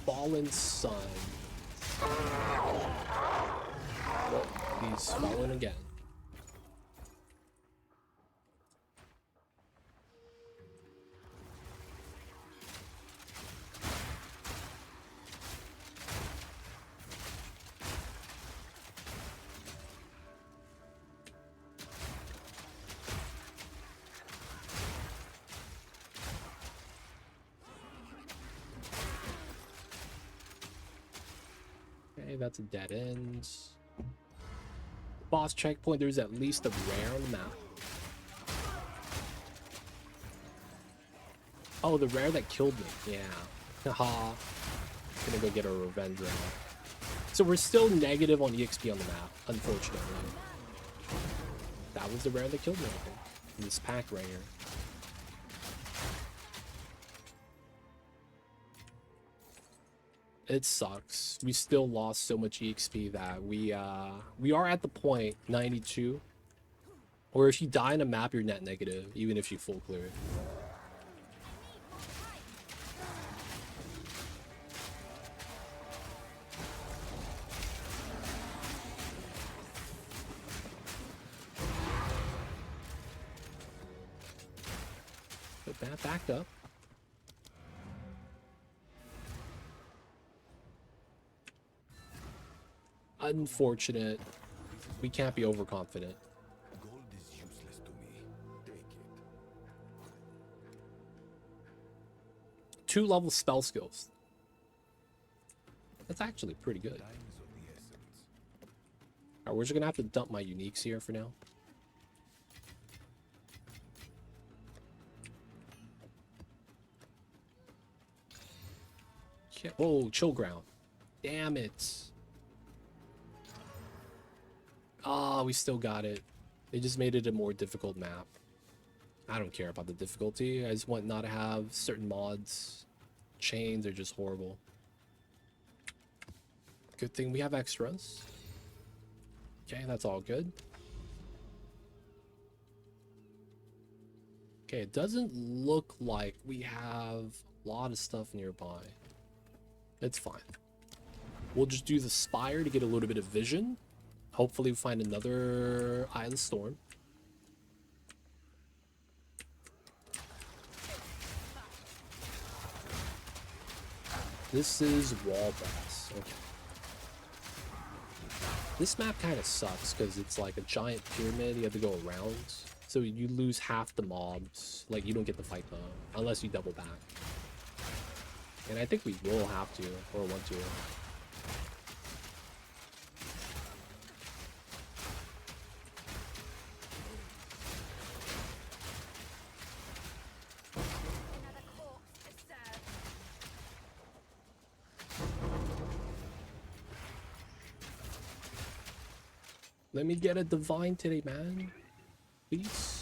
Fallen Sun. Whoa, he's fallen again. Okay, that's a dead end. Boss checkpoint, there's at least a rare on the map. Oh, the rare that killed me. Yeah. Haha. Gonna go get a revenge round. So we're still negative on EXP on the map, unfortunately. That was the rare that killed me, I think. This pack right here. It sucks. We still lost so much EXP that we are at the point 92, or if you die in a map, you're net negative, even if you full clear it. But that backed up. Unfortunate. We can't be overconfident. Gold is useless to me. Take it. 2-level spell skills. That's actually pretty good. Time is of the essence. Alright, we're just gonna have to dump my uniques here for now. Yeah. Oh, chill ground. Damn it. Ah, we still got it. They just made it a more difficult map. I don't care about the difficulty. I just want not to have certain mods. Chains are just horrible. Good thing we have extras. Okay, that's all good. Okay, it doesn't look like we have a lot of stuff nearby. It's fine. We'll just do the spire to get a little bit of vision. Hopefully we find another Eye of the Storm. This is wall brass. Okay. This map kind of sucks because it's like a giant pyramid you have to go around. So you lose half the mobs. Like, you don't get to fight them unless you double back. And I think we will have to, or want to. Let me get a divine today, man. Please.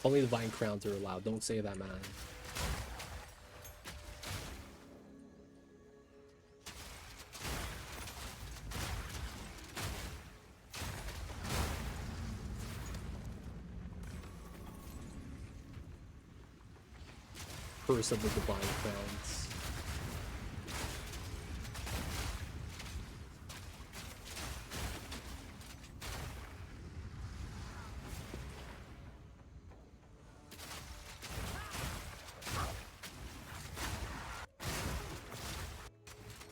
Only divine crowns are allowed. Don't say that, man. Curse of the divine crowns.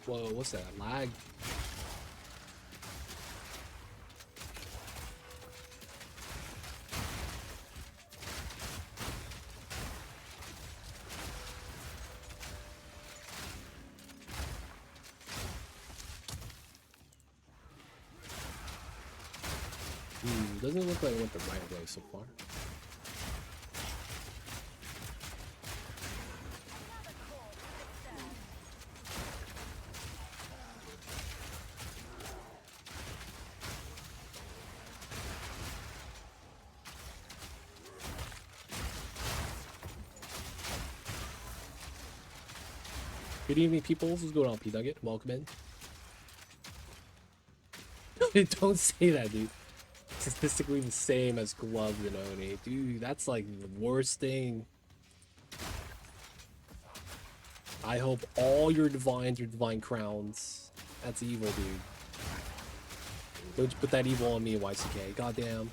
Whoa, what's that? Lag? Doesn't look like it went the right way so far. Good evening, people. What's going on, P-Nugget? Welcome in. Don't say that, dude. Statistically the same as gloves and Oni. Dude, that's like the worst thing. I hope all your divines are divine crowns. That's evil, dude. Don't you put that evil on me, YCK. Goddamn.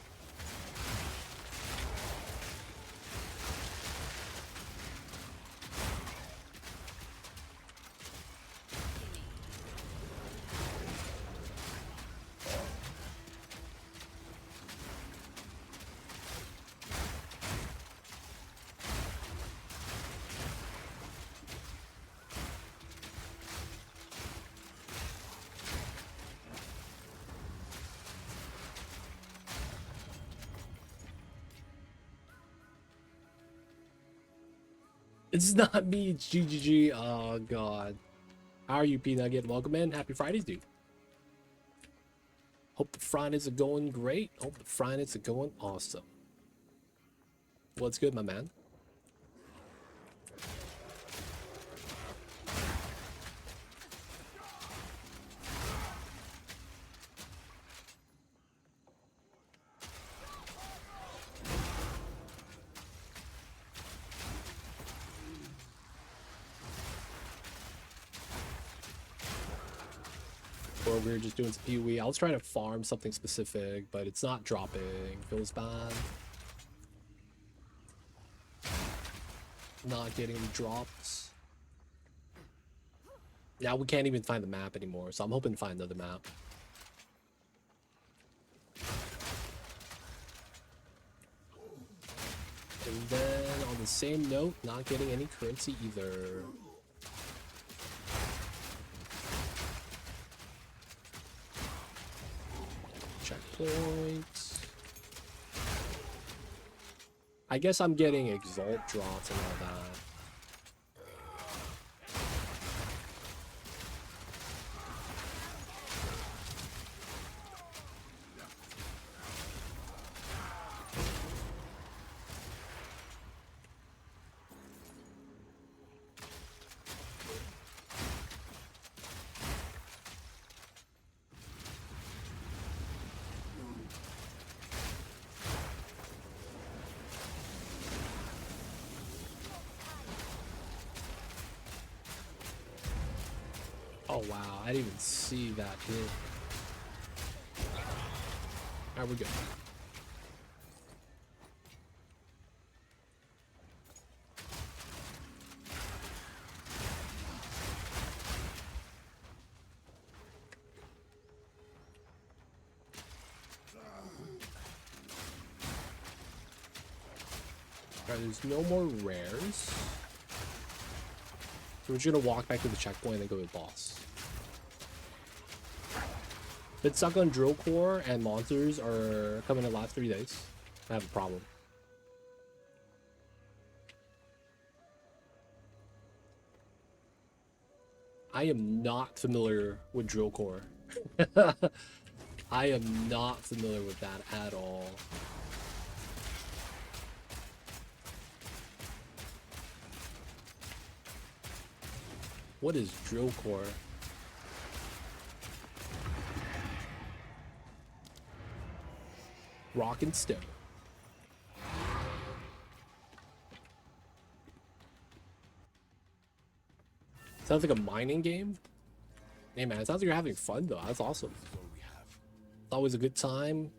It's not me, it's GGG. Oh, God. How are you, P-Nugget? Welcome in. Happy Fridays, dude. Hope the Fridays are going great. Hope the Fridays are going awesome. What's good, my man? Or we were just doing some PoE. I was trying to farm something specific, but it's not dropping. Feels bad. Not getting the drops. Now we can't even find the map anymore, so I'm hoping to find another map. And then on the same note, not getting any currency either. Checkpoints. I guess I'm getting exalt drops and all that. Oh wow, I didn't even see that hit. Alright, we're good. Alright, there's no more rares. So we're just gonna walk back to the checkpoint and then go to the boss. Been stuck on drill core and monsters are coming in the last 3 days. I have a problem. I am not familiar with drill core. I am not familiar with that at all. What is drill core? Rock and stone. Sounds like a mining game. Hey man, it sounds like you're having fun though. That's awesome. This is all we have. It's always a good time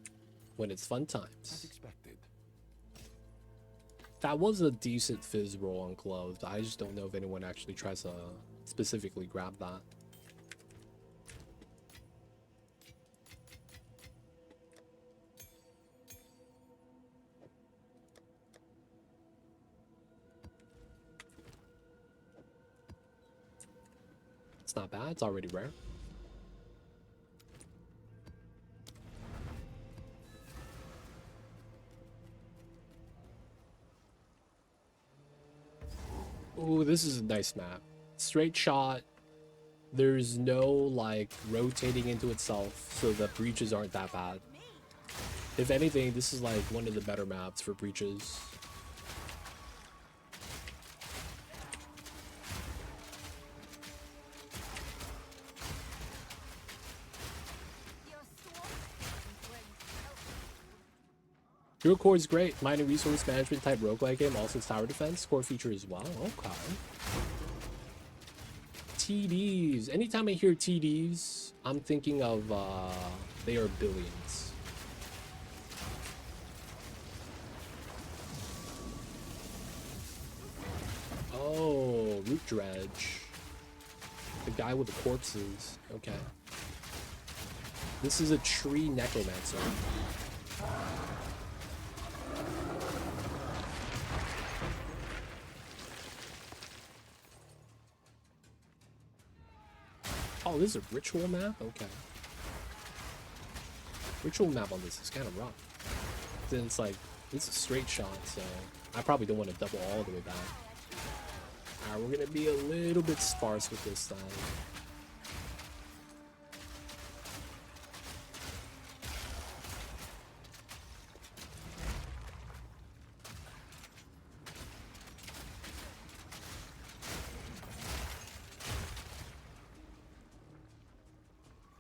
when it's fun As times. expected. That was a decent fizz roll on gloves. I just don't know if anyone actually tries to specifically grab that. It's not bad. It's already rare. Ooh, this is a nice map. Straight shot. There's no like rotating into itself, so the breaches aren't that bad. If anything, this is like one of the better maps for breaches. Drill core is great. Mining resource management type roguelike game, also tower defense core feature as well. Okay. TDs. Anytime I hear TDs, I'm thinking of they are billions. Oh, root dredge. The guy with the corpses. Okay. This is a tree necromancer. Oh, this is a ritual map? Okay. Ritual map on this is kind of rough. Then it's like, it's a straight shot, so I probably don't want to double all the way back. Alright, we're gonna be a little bit sparse with this time.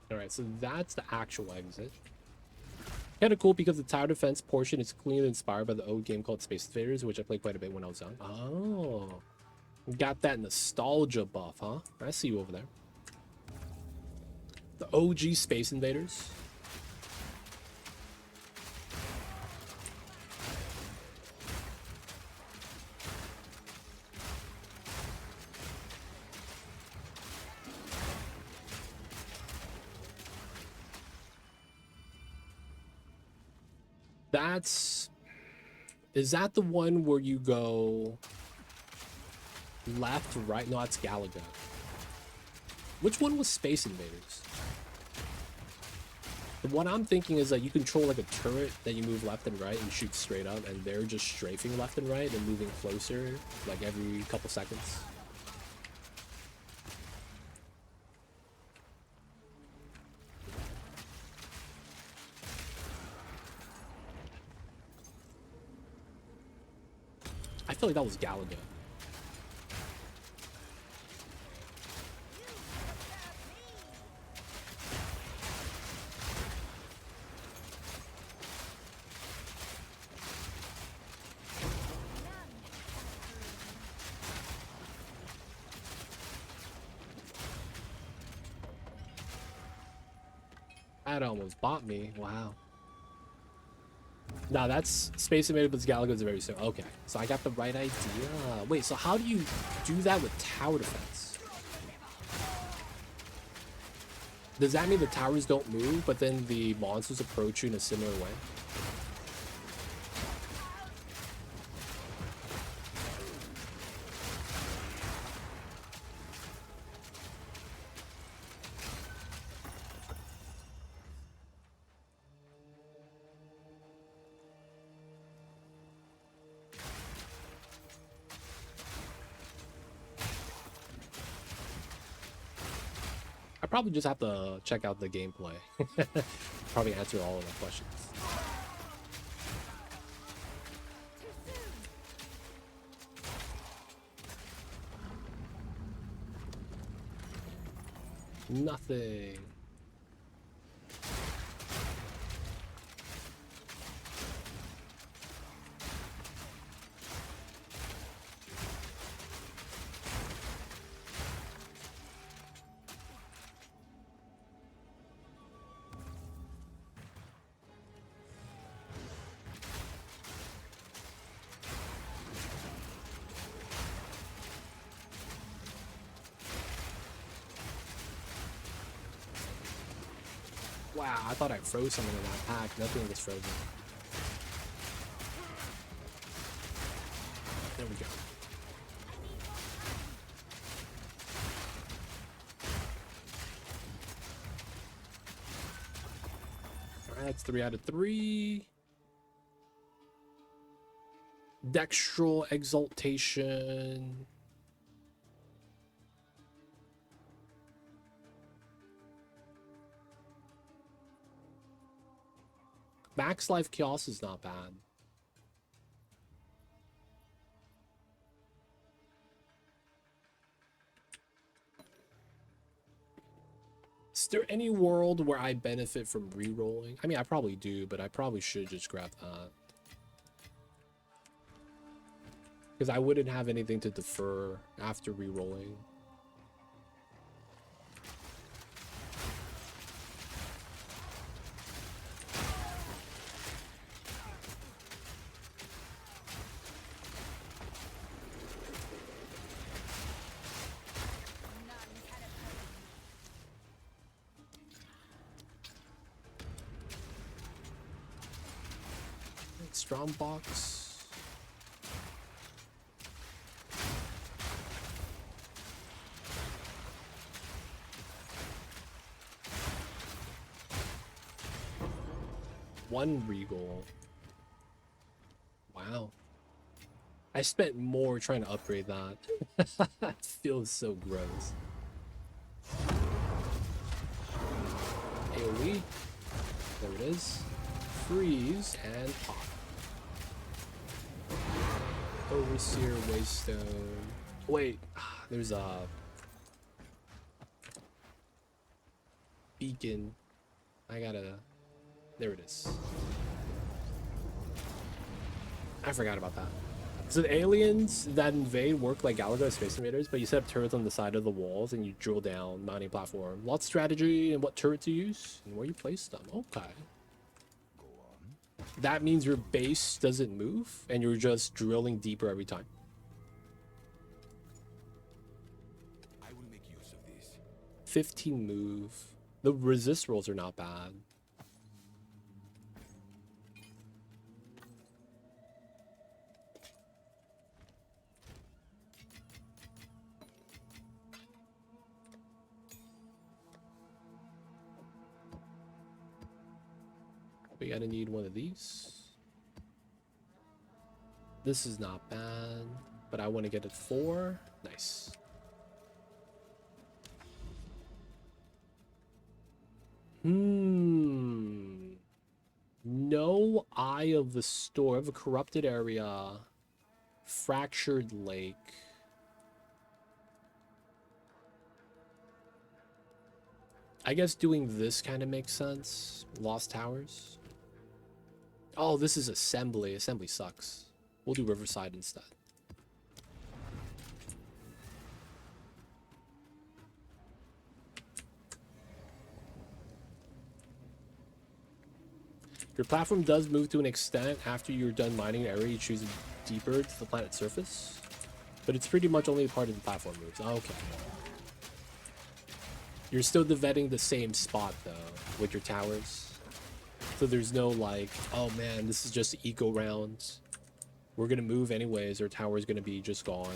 Alright, so that's the actual exit. Kind of cool because the tower defense portion is clearly inspired by the old game called Space Invaders, which I played quite a bit when I was young. Oh, got that nostalgia buff, huh? I see you over there. The OG Space Invaders. Is that the one where you go left, right? No, that's Galaga. Which one was Space Invaders? The one I'm thinking is that you control like a turret that you move left and right and shoot straight up, and they're just strafing left and right and moving closer like every couple seconds. I feel like that was Galaga. That almost bought me. Wow. Nah, that's Space Invaders, but Galaga is very similar. Okay, so I got the right idea. Wait, so how do you do that with tower defense? Does that mean the towers don't move, but then the monsters approach you in a similar way? I probably just have to check out the gameplay. Probably answer all of my questions. Nothing. Wow, I thought I froze something in that pack. Nothing was frozen. There we go. Alright, that's 3 out of 3. Dextral Exaltation. Max Life Chaos is not bad. Is there any world where I benefit from re-rolling? I mean, I probably do, but I probably should just grab that. Because I wouldn't have anything to defer after re-rolling. Strong box. One regal. Wow. I spent more trying to upgrade that. That feels so gross. AoE. There it is. Freeze and pop. Overseer, Waystone. Wait, there's a beacon. I gotta. There it is. I forgot about that. So the aliens that invade work like Galaga Space Invaders, but you set up turrets on the side of the walls and you drill down mounting platform. Lots of strategy and what turrets you use and where you place them. Okay. That means your base doesn't move and you're just drilling deeper every time. I will make use of this. 15 move. The resist rolls are not bad. We gotta need one of these. This is not bad, but I want to get it 4. Nice. No Eye of the Storm. I have a corrupted area. Fractured Lake. I guess doing this kind of makes sense. Lost Towers. Oh, this is Assembly. Assembly sucks. We'll do Riverside instead. Your platform does move to an extent after you're done mining an area you choose deeper to the planet's surface. But it's pretty much only a part of the platform moves. Okay. You're still defending the same spot though with your towers. So there's no like, oh man, this is just eco rounds. We're gonna move anyways, our tower's gonna be just gone.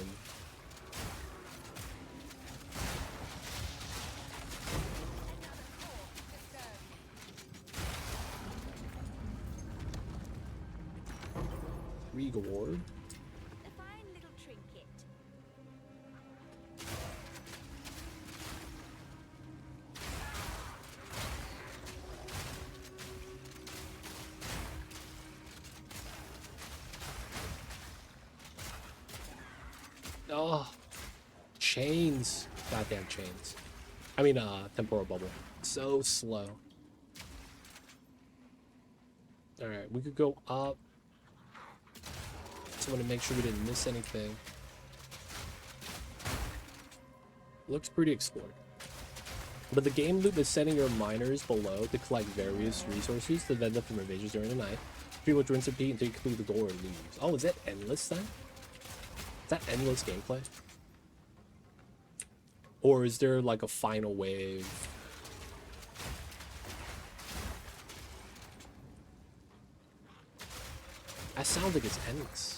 Reward. A fine little trinket. Oh, chains. Goddamn chains. I mean, temporal bubble. So slow. All right, we could go up. Just want to make sure we didn't miss anything. Looks pretty explored. But the game loop is setting your miners below to collect various resources to vent up from invasions during the night. Pretty much rinse and repeat until you complete the goal or lose. Oh, is that endless then? Is that endless gameplay? Or is there like a final wave? That sounds like it's endless.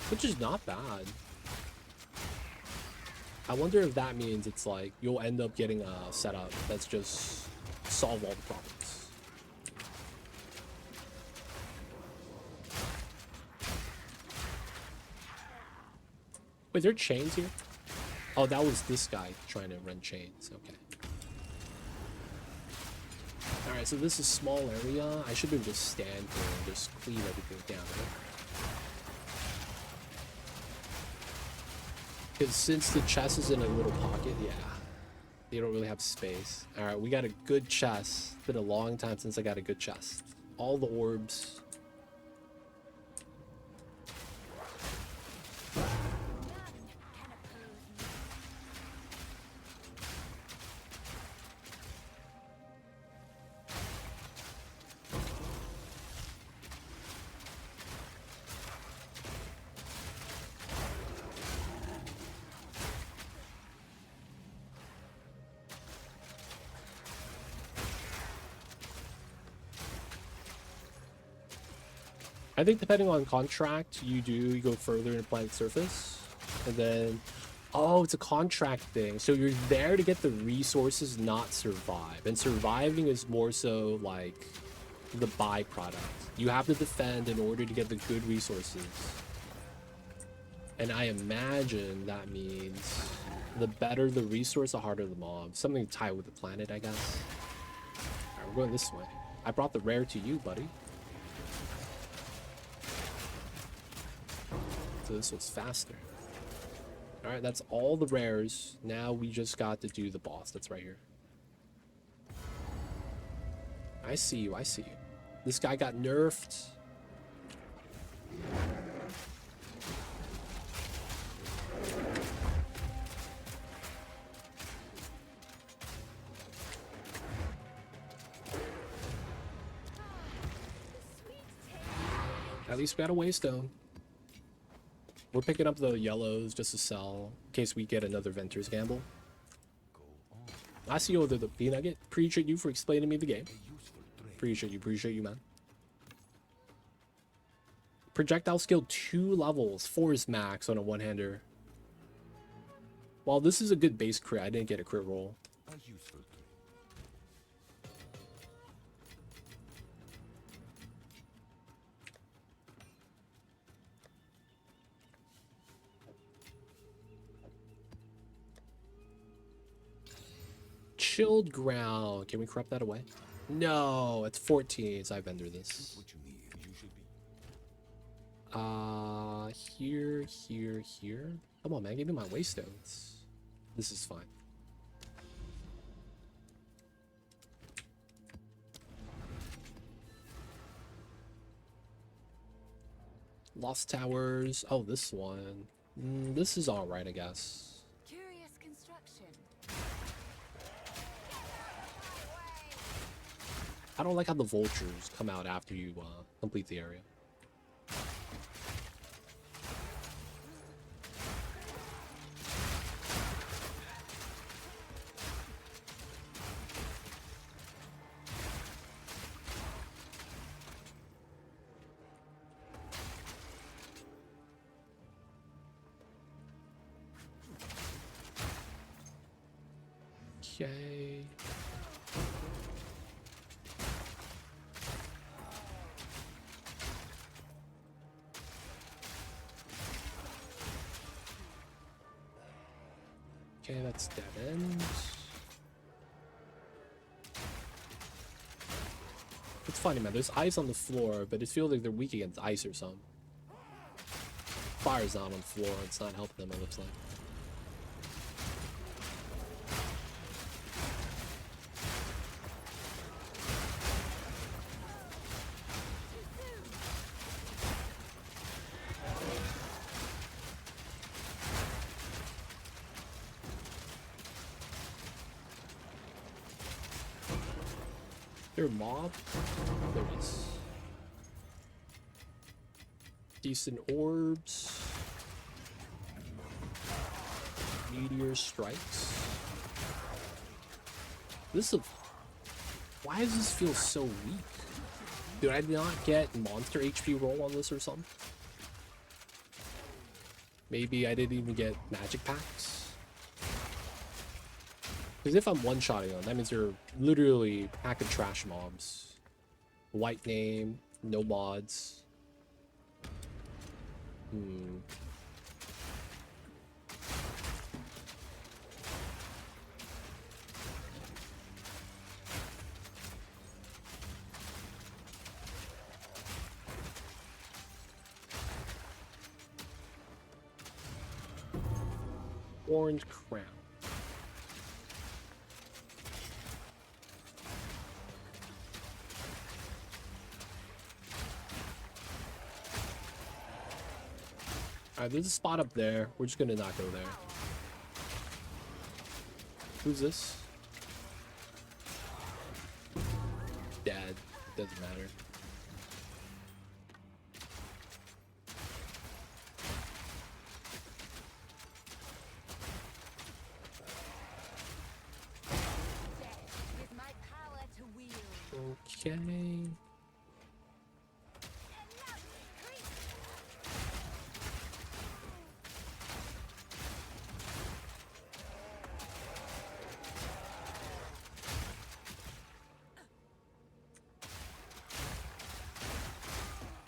Which is not bad. I wonder if that means it's like you'll end up getting a setup that's just solve all the problems. Wait, there are chains here? Oh, that was this guy trying to run chains. Okay. Alright, so this is small area. I should be able to stand here and just clean everything down. Because since the chest is in a little pocket, yeah, they don't really have space. Alright, we got a good chest. It's been a long time since I got a good chest. All the orbs. I think depending on contract, you go further in planet surface, and then, oh, it's a contract thing. So you're there to get the resources, not survive. And surviving is more so like the byproduct. You have to defend in order to get the good resources. And I imagine that means the better the resource, the harder the mob. Something tied with the planet, I guess. Alright, we're going this way. I brought the rare to you, buddy. So this was faster. Alright, that's all the rares. Now we just got to do the boss that's right here. I see you, I see you. This guy got nerfed. At least we got a waystone. We're picking up the yellows just to sell in case we get another Venter's Gamble. I see you over the P-Nugget. Appreciate you for explaining me the game. Appreciate you, man. Projectile skill 2 levels. 4 is max on a one-hander. While this is a good base crit, I didn't get a crit roll. Chilled ground. Can we corrupt that away? No, it's 14. So I vendor this. Here. Come on, man. Give me my waystones. This is fine. Lost Towers. Oh, this one. This is alright, I guess. Curious construction. I don't like how the vultures come out after you complete the area. Okay. Okay, that's dead end. It's funny, man. There's ice on the floor, but it feels like they're weak against ice or something. Fire's not on the floor. It's not helping them, it looks like. There a mob? There it is. Decent orbs. Meteor strikes. This is... Why does this feel so weak? Did I not get monster HP roll on this or something? Maybe I didn't even get magic packs? Because if I'm one-shotting them, that means they're literally packing trash mobs. White name, no mods. Orange crown. Alright, there's a spot up there. We're just gonna not go there. Who's this? Dad. Doesn't matter. With my power to wield. Okay.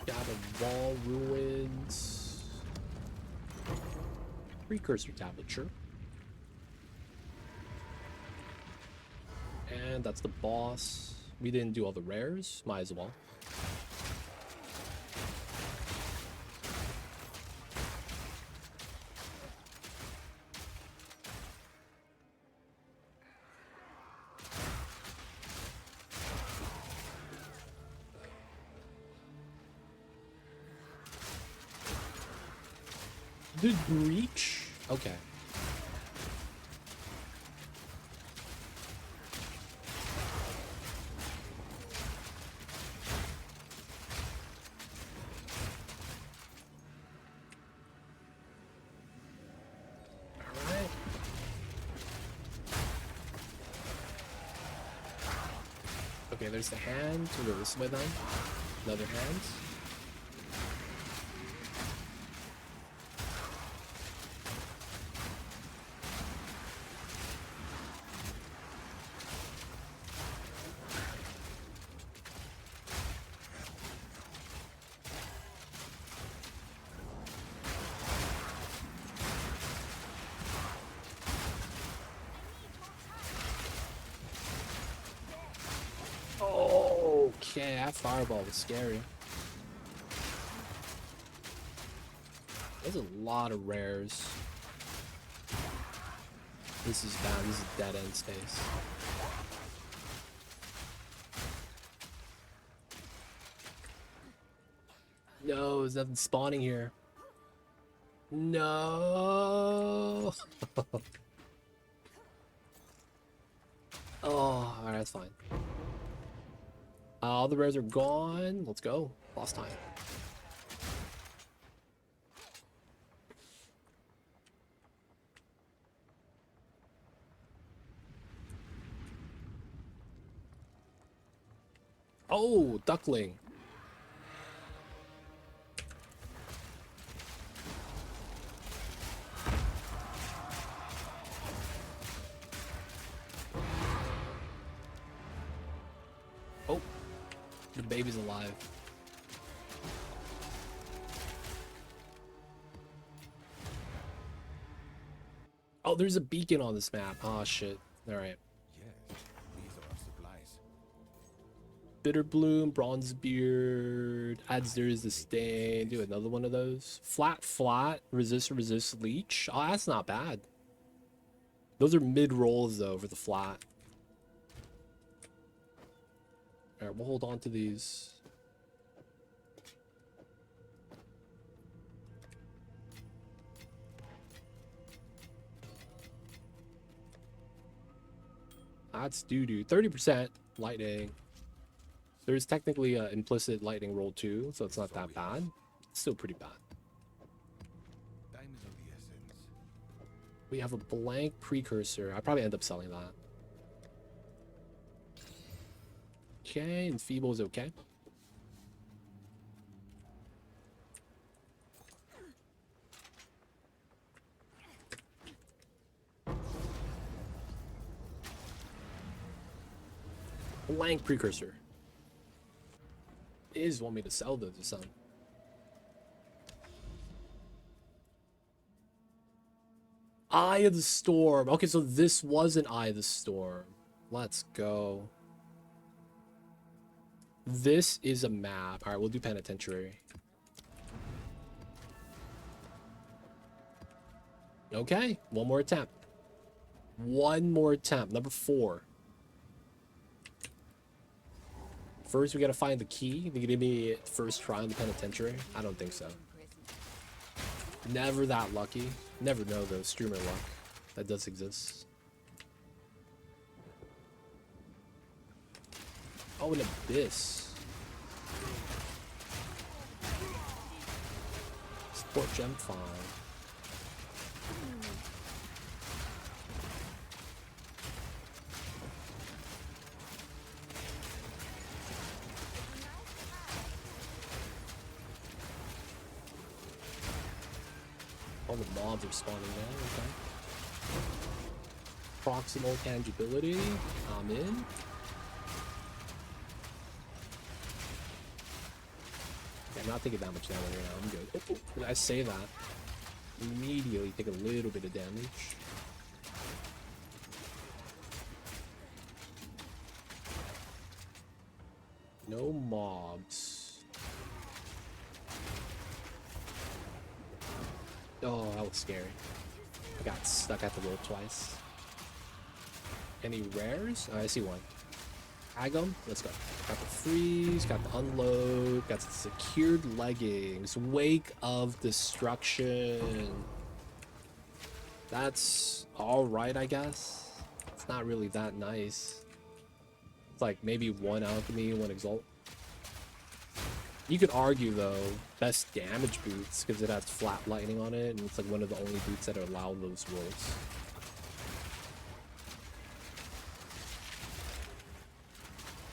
Got a wall ruins. Precursor tablature. And that's the boss. We didn't do all the rares. Might as well. The breach? Okay. Alright. Okay, there's the hand. We'll go this way then. Another hand. Okay, that fireball was scary. There's a lot of rares. This is bad. This is dead end space. No, there's nothing spawning here. No. Oh, alright, that's fine. All the rares are gone. Let's go. Boss time. Oh, duckling. Oh, the baby's alive. Oh, there's a beacon on this map. Oh, shit. All right. Yes, these are our supplies. Bitter Bloom, Bronze Beard, Atziri the Stain. Do another one of those. Flat, resist, leech. Oh, that's not bad. Those are mid rolls though for the flat. All right, we'll hold on to these. That's doo-doo. 30% lightning. There's technically an implicit lightning roll too, so it's not that bad. It's still pretty bad. Time is of the essence. We have a blank precursor. I probably end up selling that. Okay, and Feeble is okay. Blank precursor. Is want me to sell those to some. Eye of the Storm. Okay, so this was an Eye of the Storm. Let's go. This is a map. All right, we'll do Penitentiary. Okay, one more attempt. One more attempt. Number 4. First, we gotta find the key. They give me first try on the Penitentiary. I don't think so. Never that lucky. Never know though. Streamer luck. That does exist. Oh, an Abyss. Support Gem 5. All the mobs are spawning now, okay. Proximal tangibility, I'm in. I'm not taking that much damage right now. I'm good. Oh, did I say that? Immediately take a little bit of damage. No mobs. Oh, that was scary. I got stuck at the roll twice. Any rares? Oh, I see one. Tag 'em. Let's go. Got the freeze, got the unload, got the secured leggings, wake of destruction. That's alright, I guess. It's not really that nice. It's like maybe one alchemy, one exalt. You could argue though, best damage boots because it has flat lightning on it, and it's like one of the only boots that allow those rolls.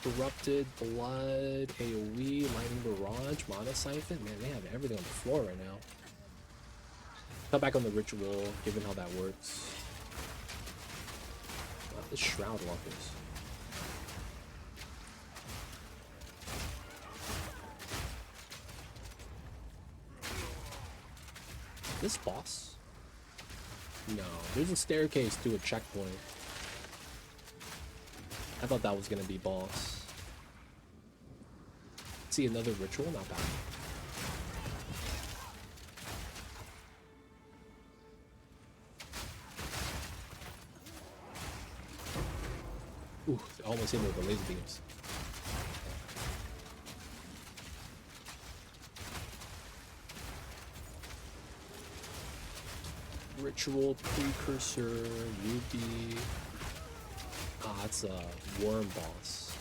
Corrupted Blood, AoE, Lightning Barrage, Mana Siphon. Man, they have everything on the floor right now. Cut back on the ritual, given how that works. Wow, this Shroud Walkers. This boss? No, there's a staircase to a checkpoint. I thought that was gonna be boss. See another ritual, not bad. Ooh, almost hit me with the laser beams. Ritual precursor, Ruby. Ah, it's a worm boss.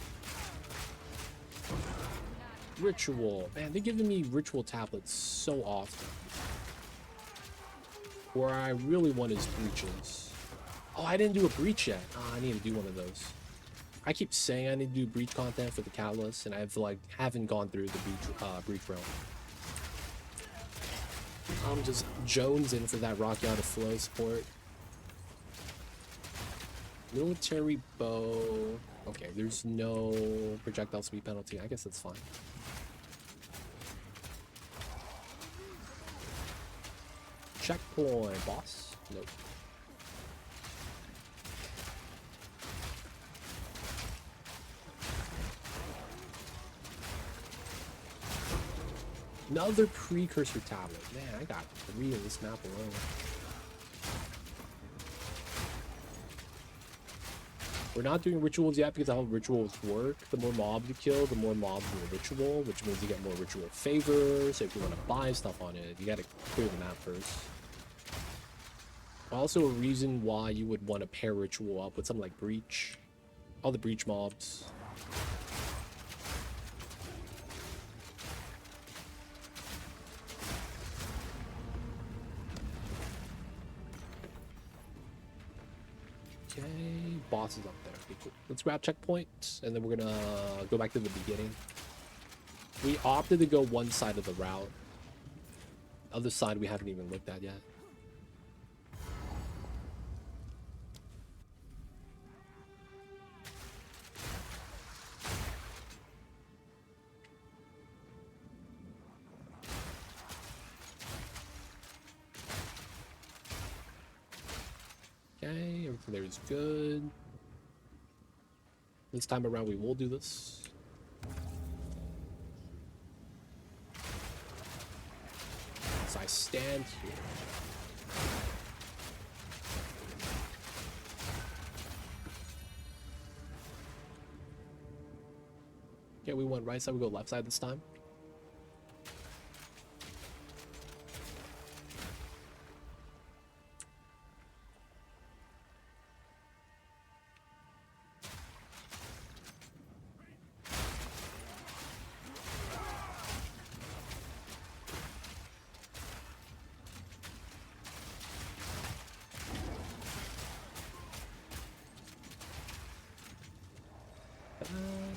Ritual. Man, they're giving me ritual tablets so often. Where I really want is breaches. Oh, I didn't do a breach yet. Ah, I need to do one of those. I keep saying I need to do breach content for the catalyst, and I've like haven't gone through the breach realm. I'm just jonesing for that Rock Out of Flow support. Military bow. Okay, there's no projectile speed penalty. I guess that's fine. Checkpoint, boss. Nope. Another precursor tablet. Man, I got 3 in this map alone. We're not doing rituals yet because how rituals work. The more mobs you kill, the more mobs in the ritual, which means you get more ritual favor. So if you want to buy stuff on it, you got to clear the map first. Also, a reason why you would want to pair ritual up with something like breach. All the breach mobs. Okay, boss is up there. Okay, cool. Let's grab checkpoint, and then we're gonna go back to the beginning. We opted to go one side of the route. Other side we haven't even looked at yet. Okay, everything there is good. This time around we will do this. So I stand here. Okay, we went right side, we go left side this time.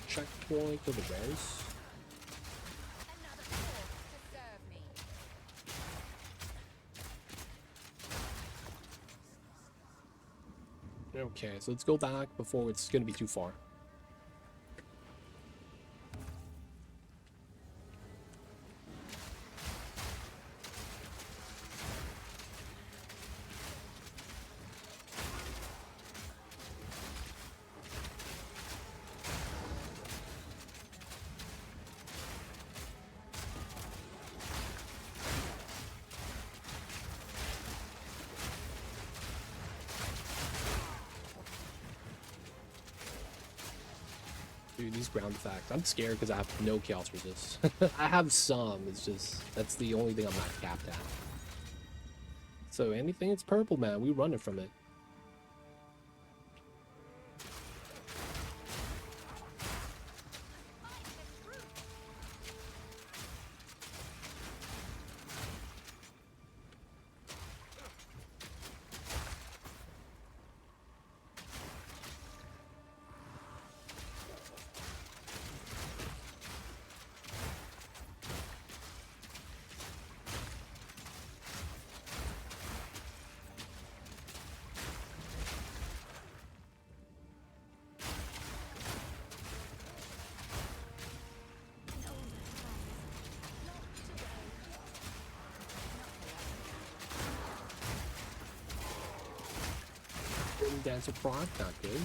Checkpoint for the bears. Okay, so let's go back before it's gonna be too far. Dude, these ground effects. I'm scared because I have no chaos resist. I have some. It's just that's the only thing I'm not capped at. So anything that's purple, man, we running from it. Dancer proc, not good.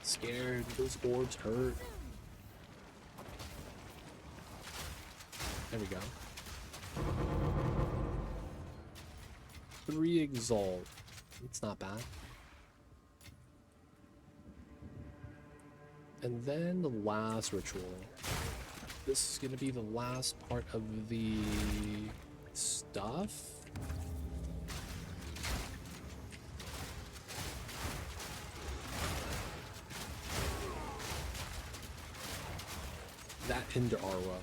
Scared, those orbs hurt. There we go. 3 exalt. It's not bad. And then the last ritual. This is gonna be the last part of the stuff. That hinder aura.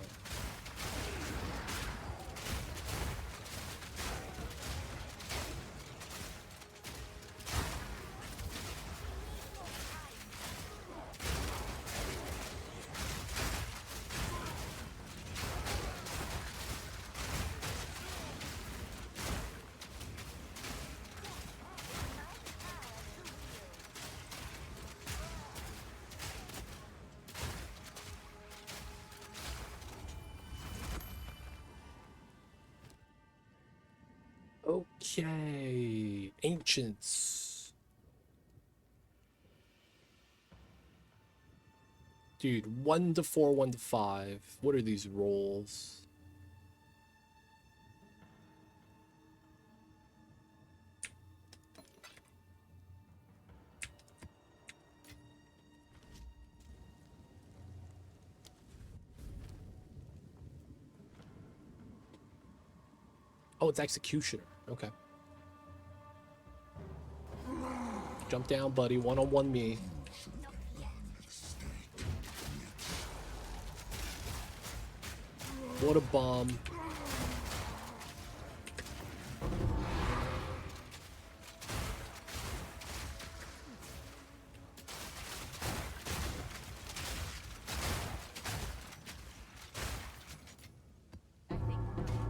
Okay, ancients. Dude, 1 to 4, 1 to 5. What are these rolls? Oh, it's executioner. Okay. Jump down, buddy. One-on-one me. What a bomb.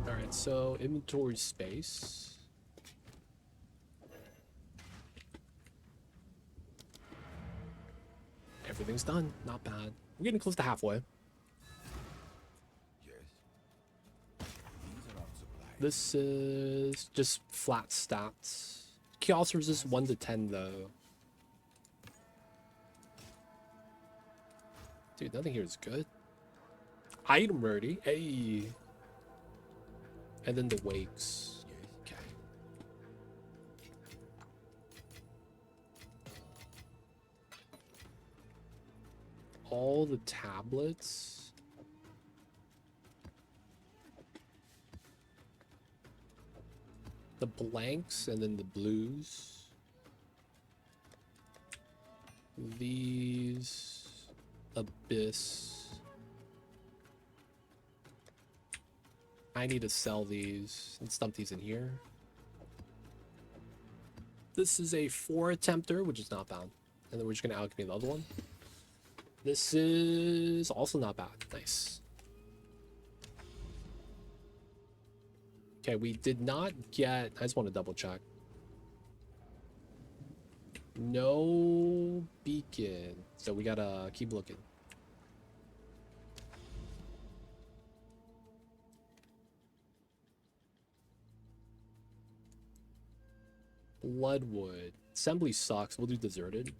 Alright, so inventory space. Everything's done. Not bad. We're getting close to halfway. Yes. These are our supplies. This is just flat stats. Chaos resist 1 to 10 though. Dude, nothing here is good. Item rarity. Hey. And then the wakes. Yes. Okay. All the tablets. The blanks and then the blues. These. Abyss. I need to sell these and dump these in here. This is a 4 attempter, which is not bad. And then we're just going to alchemy the other one. This is also not bad. Nice. Okay, we did not get... I just want to double check. No beacon. So we got to keep looking. Bloodwood. Assembly sucks. We'll do deserted.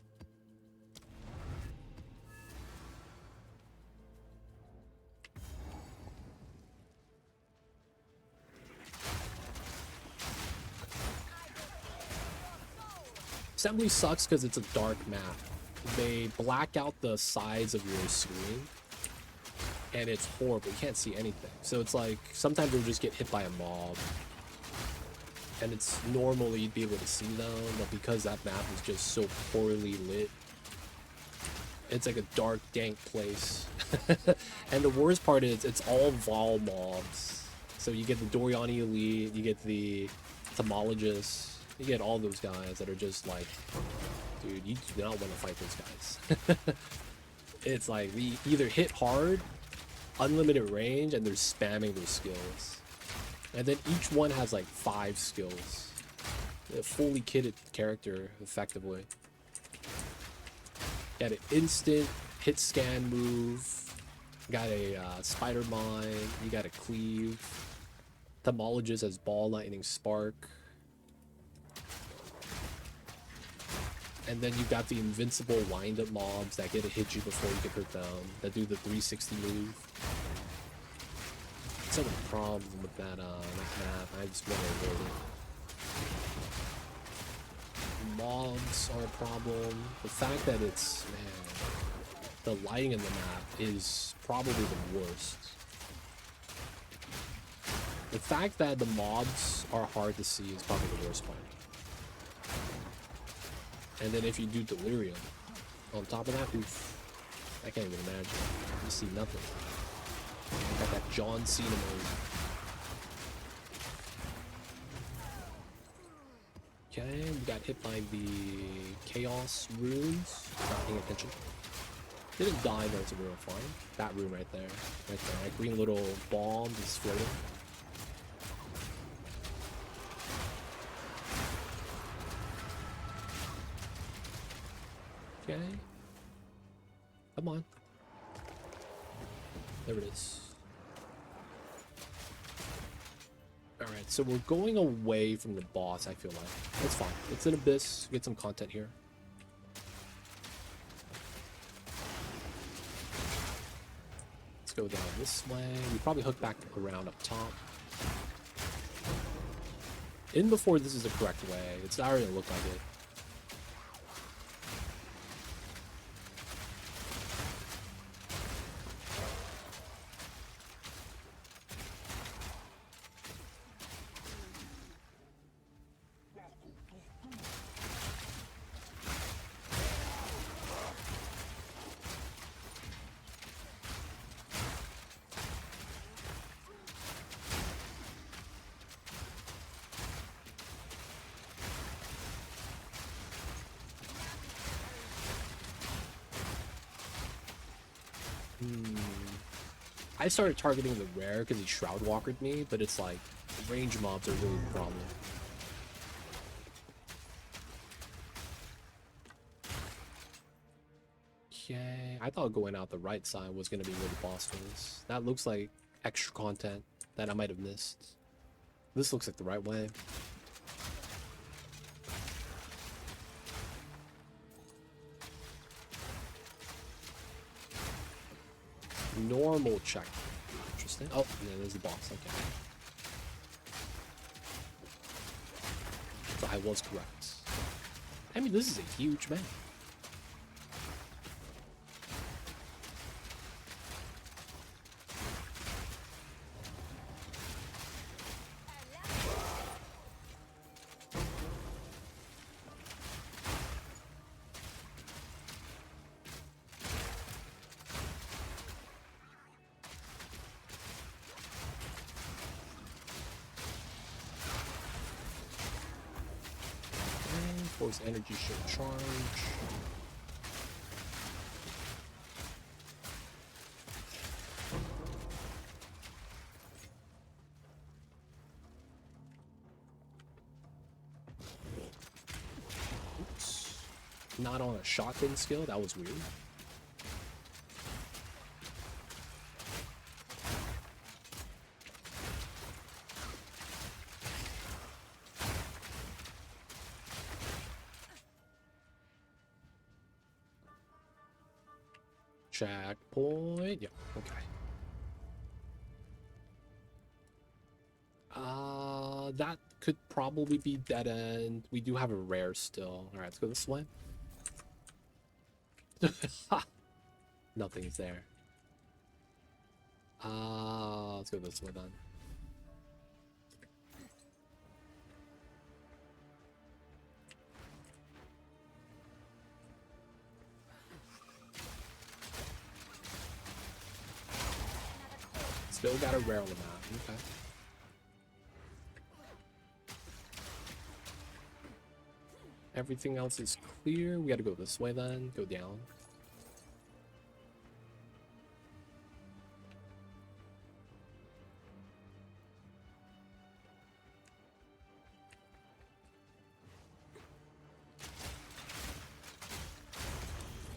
Assembly sucks because it's a dark map. They black out the sides of your screen, and it's horrible. You can't see anything. So it's like sometimes you'll just get hit by a mob, and it's normally you'd be able to see them, but because that map is just so poorly lit, it's like a dark, dank place. And the worst part is it's all Vol mobs. So you get the Doriani Elite, you get the Tomologists, you get all those guys that are just like, dude, you do not want to fight those guys. It's like they either hit hard, unlimited range, and they're spamming their skills. And then each one has like 5 skills. A fully kitted character, effectively. Got an instant hit scan move. Got a spider mine. You got a cleave. Tomologist has ball lightning spark. And then you got the invincible wind up mobs that get to hit you before you can hurt them. That do the 360 move. What's the problem with that map? I just want to avoid it. Mobs are a problem. The fact that it's, man, the lighting in the map is probably the worst. The fact that the mobs are hard to see is probably the worst part. And then if you do Delirium on top of that, oof, I can't even imagine. You see nothing. Got that John Cena mode. Okay, we got hit by the Chaos runes. Not paying attention. Didn't die though, so we were fine. That rune right there. Right there. That green little bomb is floating. Okay. Come on. There it is. Alright, so we're going away from the boss, I feel like. That's fine. It's an abyss. Get some content here. Let's go down this way. We probably hook back around up top. In before this is the correct way. It's not really look like it. I started targeting the rare because he Shroud Walkered me, but it's like, the range mobs are really the problem. Okay, I thought going out the right side was going to be where the boss was. That looks like extra content that I might have missed. This looks like the right way. Normal check. Interesting. Oh, yeah, there's the boss. Okay. So I was correct. I mean, this is a huge map. Force energy should charge. Oops. Not on a shotgun skill, that was weird. Checkpoint. Yeah, okay. That could probably be dead end. We do have a rare still. All right, let's go this way. Nothing's there. Let's go this way then. Still got a rare on the map. Okay. Everything else is clear. We gotta go this way then. Go down.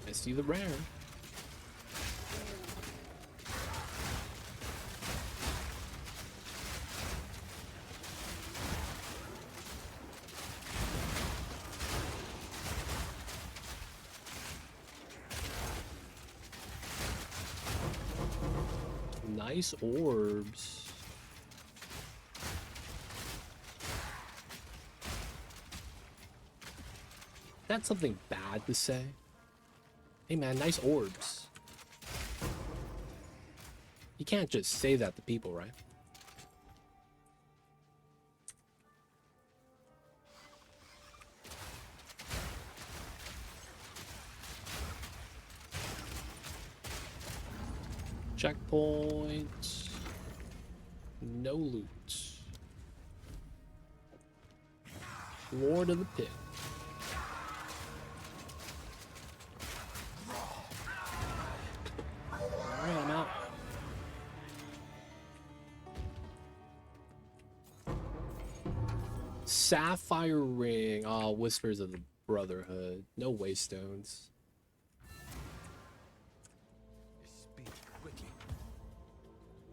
I see the rare. Nice orbs. That's something bad to say. Hey man, nice orbs. You can't just say that to people, right? Checkpoint. No loot. Lord of the Pit. Alright, I'm out. Sapphire ring. Oh, Whispers of the Brotherhood. No waystones.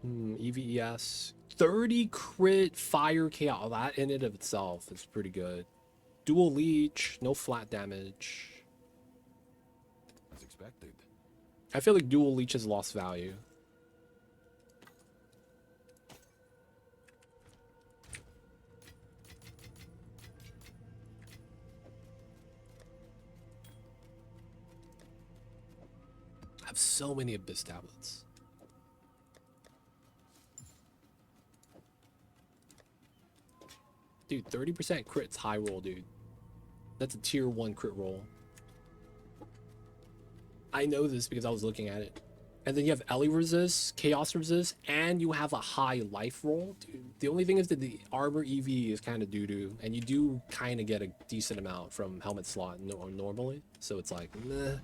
EVES. 30 crit fire chaos. That in and of itself is pretty good. Dual leech, no flat damage. As expected. I feel like dual leech has lost value. I have so many Abyss tablets. Dude, 30% crit's high roll, dude. That's a tier 1 crit roll. I know this because I was looking at it. And then you have Ellie resist, Chaos resist, and you have a high life roll. Dude, the only thing is that the armor EV is kind of doo-doo, and you do kind of get a decent amount from helmet slot normally. So it's like, meh.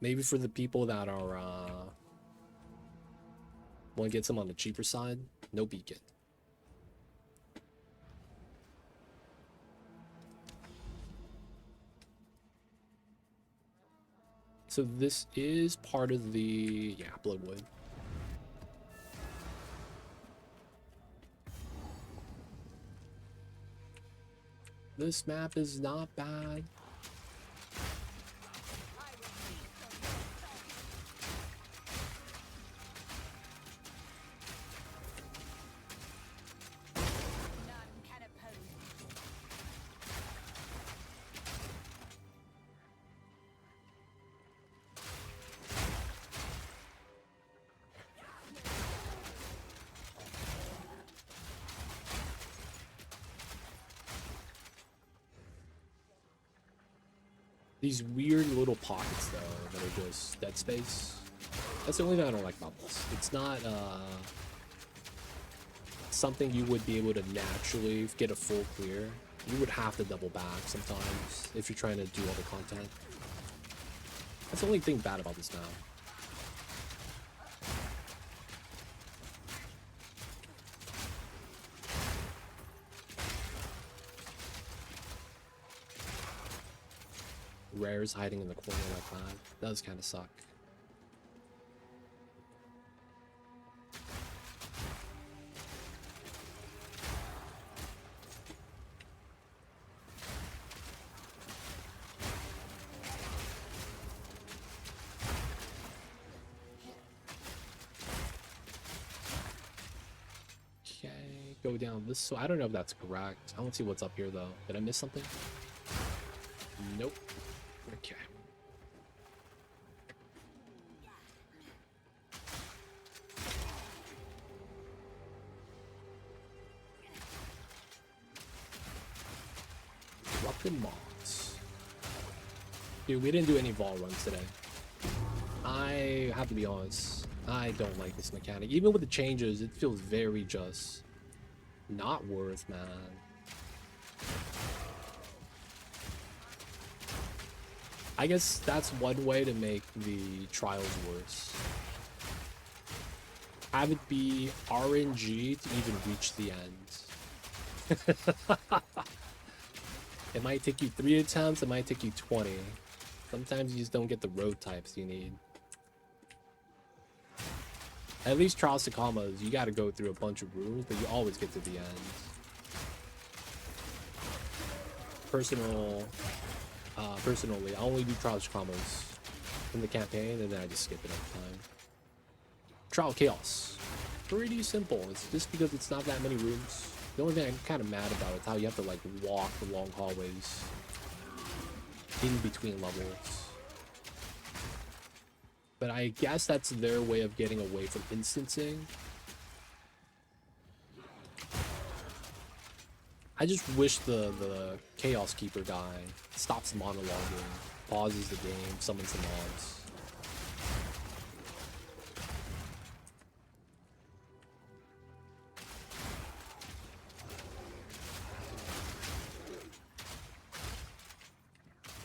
Maybe for the people that are, want to get some on the cheaper side, no beacon. So this is part of the, yeah, Bloodwood. This map is not bad. These weird little pockets, though, that are just dead space. That's the only thing I don't like about this. It's not something you would be able to naturally get a full clear. You would have to double back sometimes if you're trying to do other content. That's the only thing bad about this now. Rares hiding in the corner like that does kind of suck. Okay, go down this, so I don't know if that's correct. I don't see what's up here though. Did I miss something? Nope. Okay. Erupted moths. Dude, we didn't do any Vol runs today. I have to be honest. I don't like this mechanic. Even with the changes, it feels very just not worth, man. I guess that's one way to make the trials worse. Have it be RNG to even reach the end. It might take you 3 attempts, it might take you 20. Sometimes you just don't get the road types you need. At least Trials to Commas, you gotta go through a bunch of rooms, but you always get to the end. Personally, I only do Trials to Commas in the campaign, and then I just skip it every time. Trial Chaos. Pretty simple. It's just because it's not that many rooms. The only thing I'm kind of mad about is how you have to like walk the long hallways in between levels. But I guess that's their way of getting away from instancing. I just wish the Chaos Keeper guy stops monologuing, pauses the game, summons the mobs.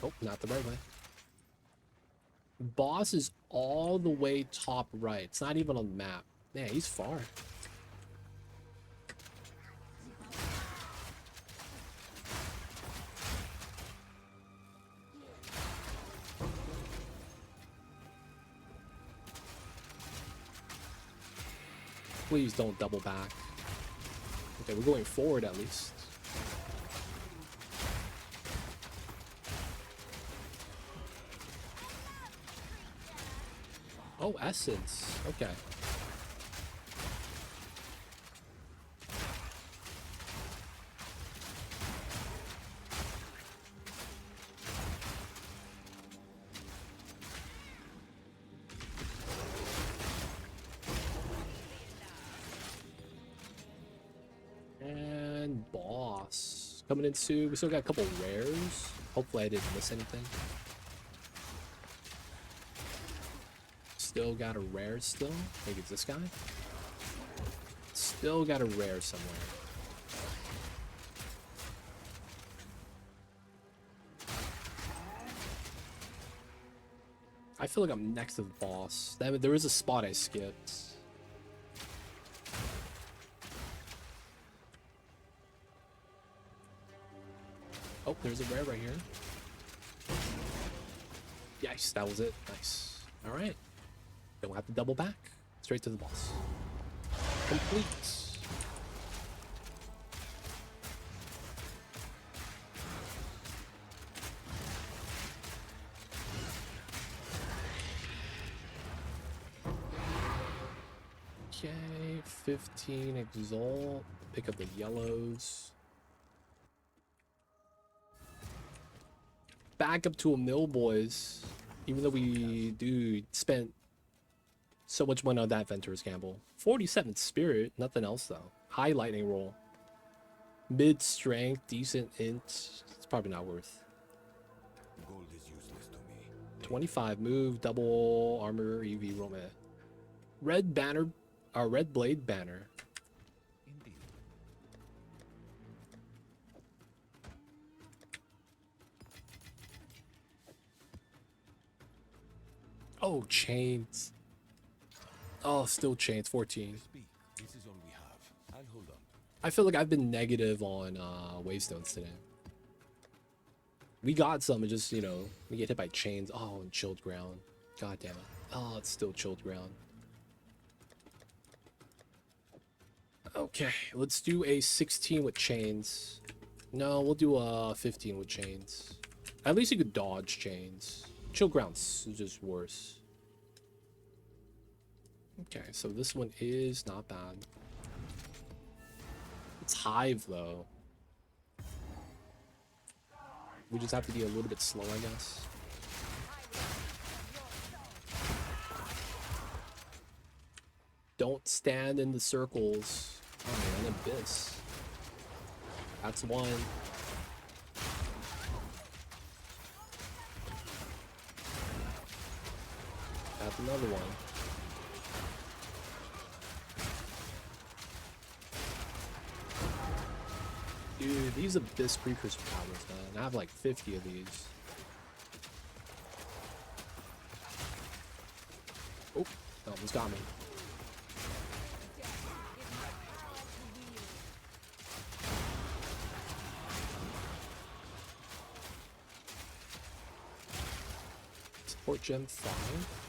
Oh, not the right way. Boss is all the way top right. It's not even on the map. Man, he's far. Please don't double back. Okay, we're going forward at least. Oh, essence. Okay. And boss. Coming in soon. We still got a couple rares. Hopefully I didn't miss anything. Still got a rare still. Maybe it's this guy. Still got a rare somewhere. I feel like I'm next to the boss. There is a spot I skipped. Oh, there's a rare right here. Yes, that was it. Nice. All right. Don't have to double back. Straight to the boss. Complete. Okay, 15 Exalt. Pick up the yellows. Back up to a mill, boys. Even though we spent so much money on that Venturous Gamble. 47 Spirit, nothing else though. High Lightning Roll. Mid Strength, decent Int. It's probably not worth. Gold is useless to me. 25 move, double armor, EV roll. Red banner, red blade banner. Indeed. Oh, chains. Oh, still chains, 14. Speak. This is all we have. I'll hold on. I feel like I've been negative on wavestones today. We got some, and just, you know, we get hit by chains. Oh, and chilled ground. God damn it. Oh, it's still chilled ground. Okay, let's do a 16 with chains. No, we'll do a 15 with chains. At least you could dodge chains. Chill ground's just worse. Okay, so this one is not bad. It's Hive, though. We just have to be a little bit slow, I guess. Don't stand in the circles. Oh, man, Abyss. That's one. That's another one. Dude, these Abyss precursor powers, man. I have like 50 of these. Oh, no, he's got me. Support gem 5.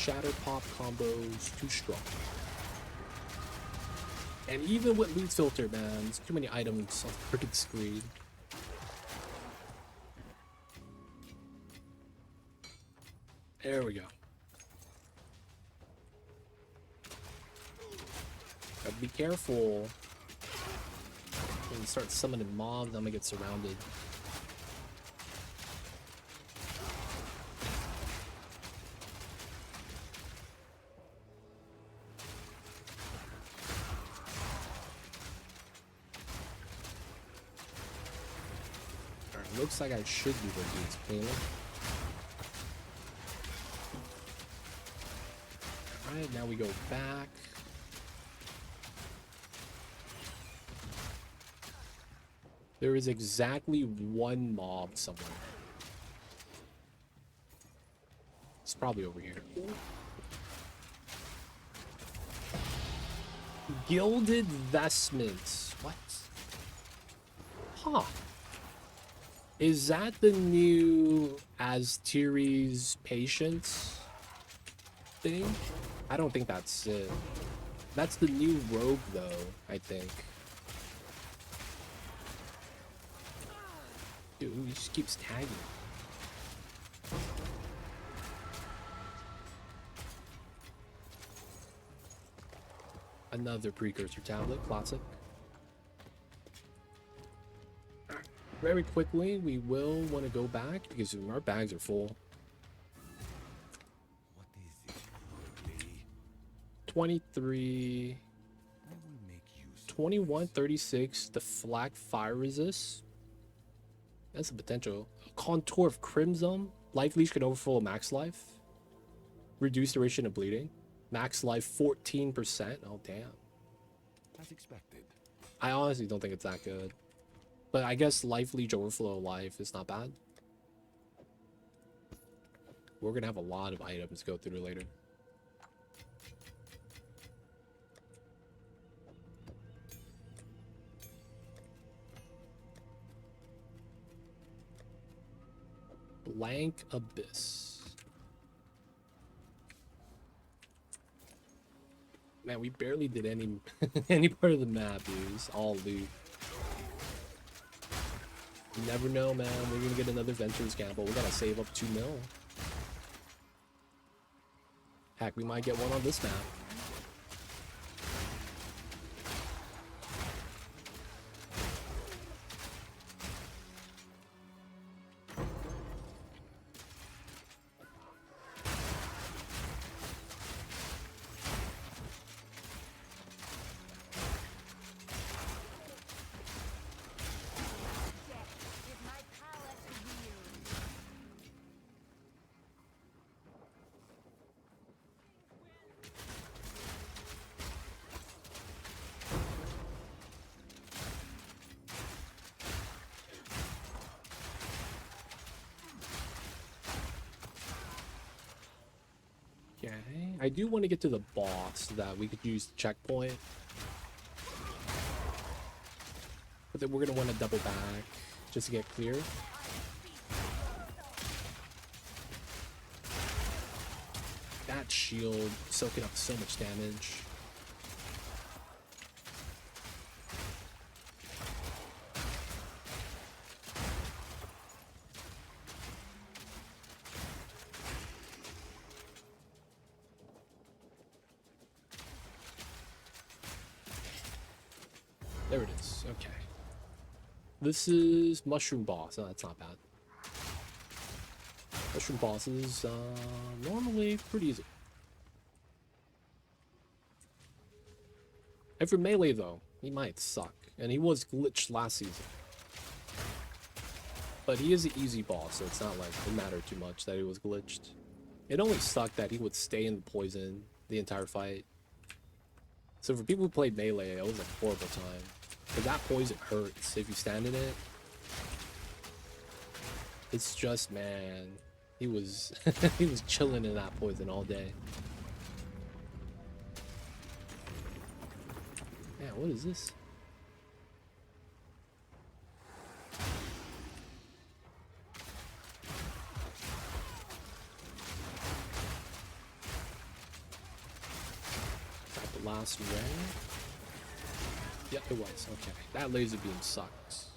Shatter pop combos too strong. And even with loot filter, man, there's too many items on the freaking screen. There we go. Gotta be careful. When you start summoning mobs, I'm gonna get surrounded. Looks like I should be working this cleanly. Alright, now we go back. There is exactly one mob somewhere. It's probably over here. Gilded vestments. What? Huh. Is that the new Atziri's patience thing? I don't think that's it. That's the new rogue, though, I think. Dude, he just keeps tagging. Another precursor tablet, classic. Very quickly, we will want to go back because our bags are full. What is it, lady? 23, I will make use of 21, 36, the flak fire resist. That's a potential. Contour of Crimson. Life leech can overflow max life. Reduce duration of bleeding. Max life 14%. Oh, damn. as expected. I honestly don't think it's that good. But I guess life leech overflow life is not bad. We're gonna have a lot of items to go through later. Blank Abyss. Man, we barely did any any part of the map, dude. It's all loot. You never know, man. We're gonna get another Ventures gamble. We gotta save up 2 mil. Heck, we might get one on this map. I do want to get to the boss so that we could use the checkpoint. But then we're going to want to double back just to get clear. That shield soaking up so much damage. There it is. Okay. This is Mushroom Boss. Oh, that's not bad. Mushroom Boss is normally pretty easy. And for melee, though, he might suck. And he was glitched last season. But he is an easy boss, so it's not like it mattered too much that he was glitched. It only sucked that he would stay in the poison the entire fight. So for people who played melee, it was a horrible time. Because that poison hurts if you stand in it. It's just, man, he was he was chilling in that poison all day. Man, what is this? Got the last ray. Yep, it was. Okay. That laser beam sucks.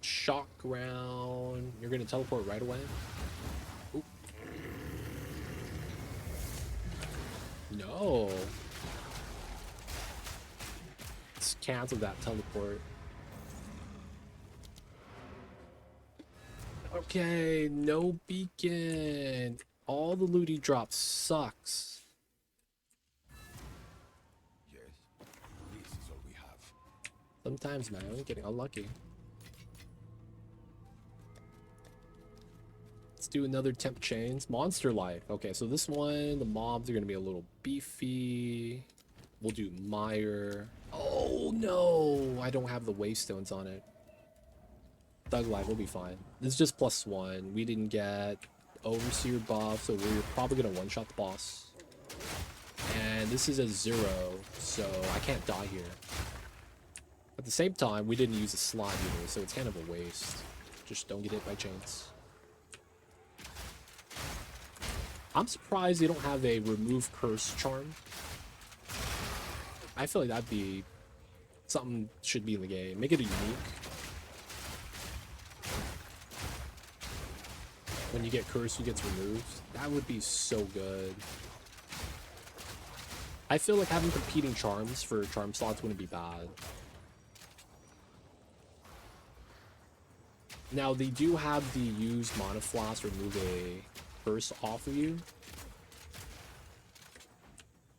Shock round. You're gonna teleport right away? Oop. No. Let's cancel that teleport. Okay, no beacon. All the loot he drops sucks. Yes, this is all we have. Sometimes, man, I'm getting unlucky. Let's do another temp chains. Monster life. Okay, so this one, the mobs are gonna be a little beefy. We'll do mire. Oh no, I don't have the waystones on it. Thug life will be fine. This is just +1. We didn't get overseer buff, so we're probably gonna one-shot the boss. And this is a 0, so I can't die here. At the same time, we didn't use a slot either, so it's kind of a waste. Just don't get hit by chains. I'm surprised they don't have a remove curse charm. I feel like that'd be something should be in the game. Make it a unique. When you get cursed, who gets removed. That would be so good. I feel like having competing charms for charm slots wouldn't be bad. Now, they do have the use mana flask remove a curse off of you.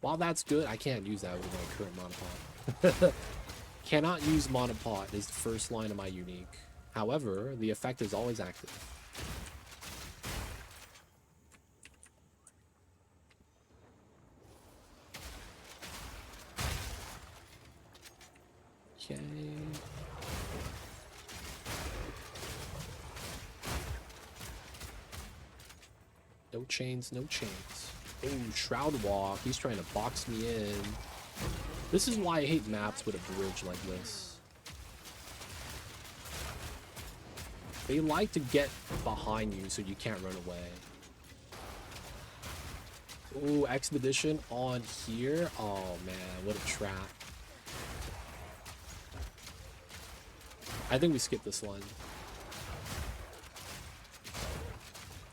While that's good, I can't use that with my current mana pot. Cannot use mana pot is the first line of my unique. However, the effect is always active. Okay. No chains, no chains. Oh, Shroud Walk. He's trying to box me in. This is why I hate maps with a bridge like this. They like to get behind you so you can't run away. Ooh, Expedition on here. Oh man, what a trap. I think we skipped this one.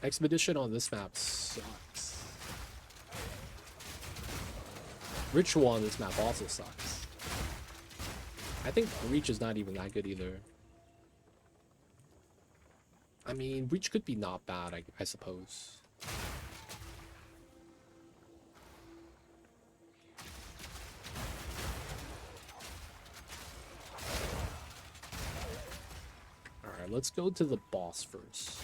Expedition on this map sucks. Ritual on this map also sucks. I think Breach is not even that good either. I mean, Breach could be not bad, I suppose. Alright, let's go to the boss first.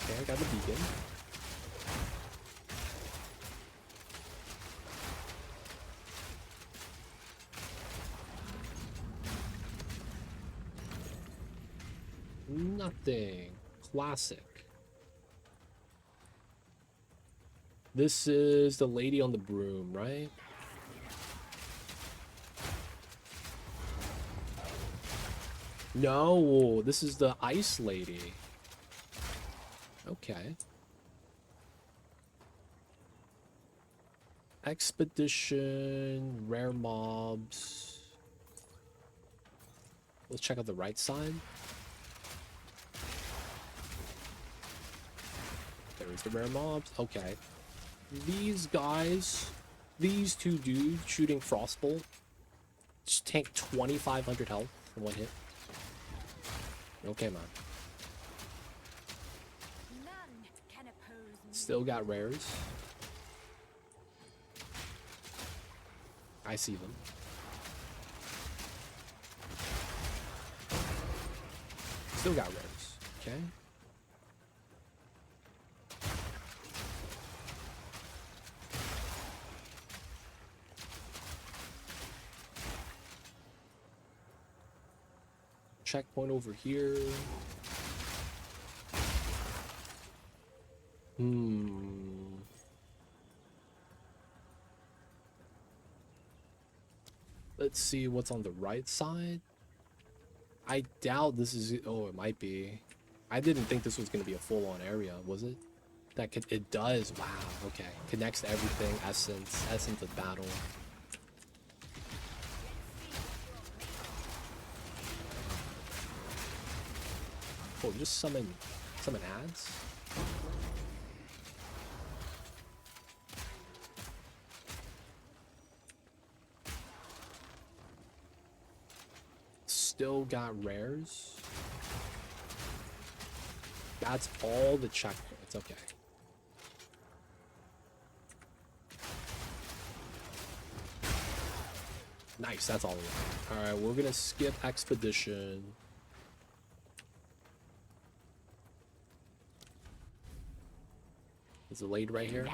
Okay, I got the beacon. Nothing. Classic. This is the lady on the broom, right? No, this is the ice lady. Okay. Expedition, rare mobs. Let's check out the right side. There's the rare mobs. Okay. These guys, these two dudes shooting Frostbolt, just tank 2,500 health from one hit. Okay, man. None can oppose me. Still got rares. I see them. Still got rares. Okay. Checkpoint over here. Let's see what's on the right side. I doubt this is... Oh, it might be. I didn't think this was going to be a full-on area, was it? That could... It does. Wow. Okay. Connects to everything. Essence of battle. Oh, just summon ads? Still got rares. That's all the checkpoints. Okay. Nice, that's all we got. Alright, we're gonna skip expedition. Is the lady right here?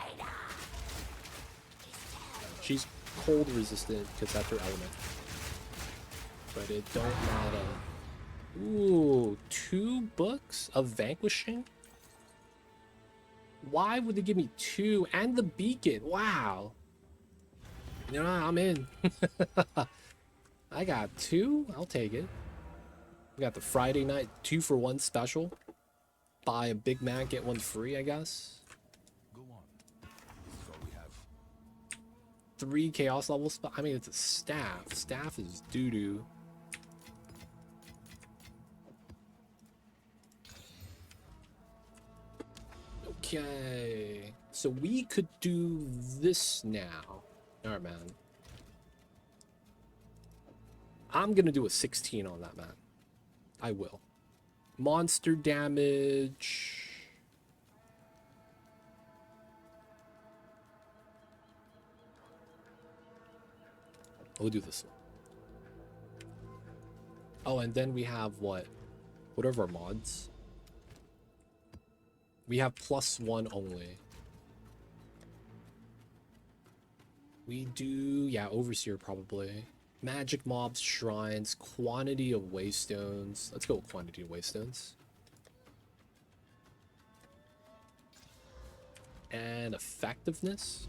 She's cold resistant because that's her element. But it don't matter. Ooh, 2 books of vanquishing? Why would they give me 2? And the beacon. Wow. You know, I'm in. I got 2. I'll take it. We got the Friday night 2-for-1 special. Buy a Big Mac, get one free, I guess. Go on. This is all we have. 3 chaos level spell. I mean, it's a staff. Staff is doo-doo. Okay. So we could do this now. Alright, man. I'm gonna do a 16 on that, man. I will. Monster damage. We'll do this one. Oh, and then we have what? What are our mods? We have +1 only. We do, yeah, Overseer probably. Magic mobs, shrines, quantity of waystones. Let's go with quantity of waystones. And effectiveness?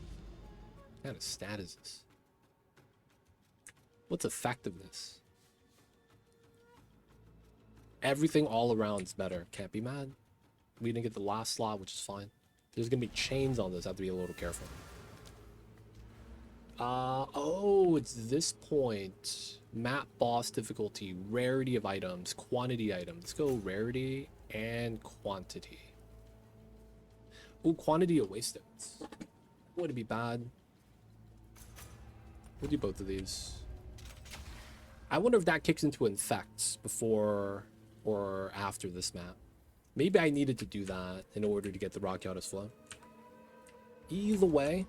What kind of stat is this? What's effectiveness? Everything all around is better. Can't be mad. We didn't get the last slot, which is fine. There's gonna be chains on this. I have to be a little careful. Oh, it's this point. Map boss difficulty, rarity of items, quantity items. Let's go rarity and quantity. Oh, quantity of waystones. Wouldn't be bad. We'll do both of these. I wonder if that kicks into infects before or after this map. Maybe I needed to do that in order to get the Rock Goddess flow. Either way,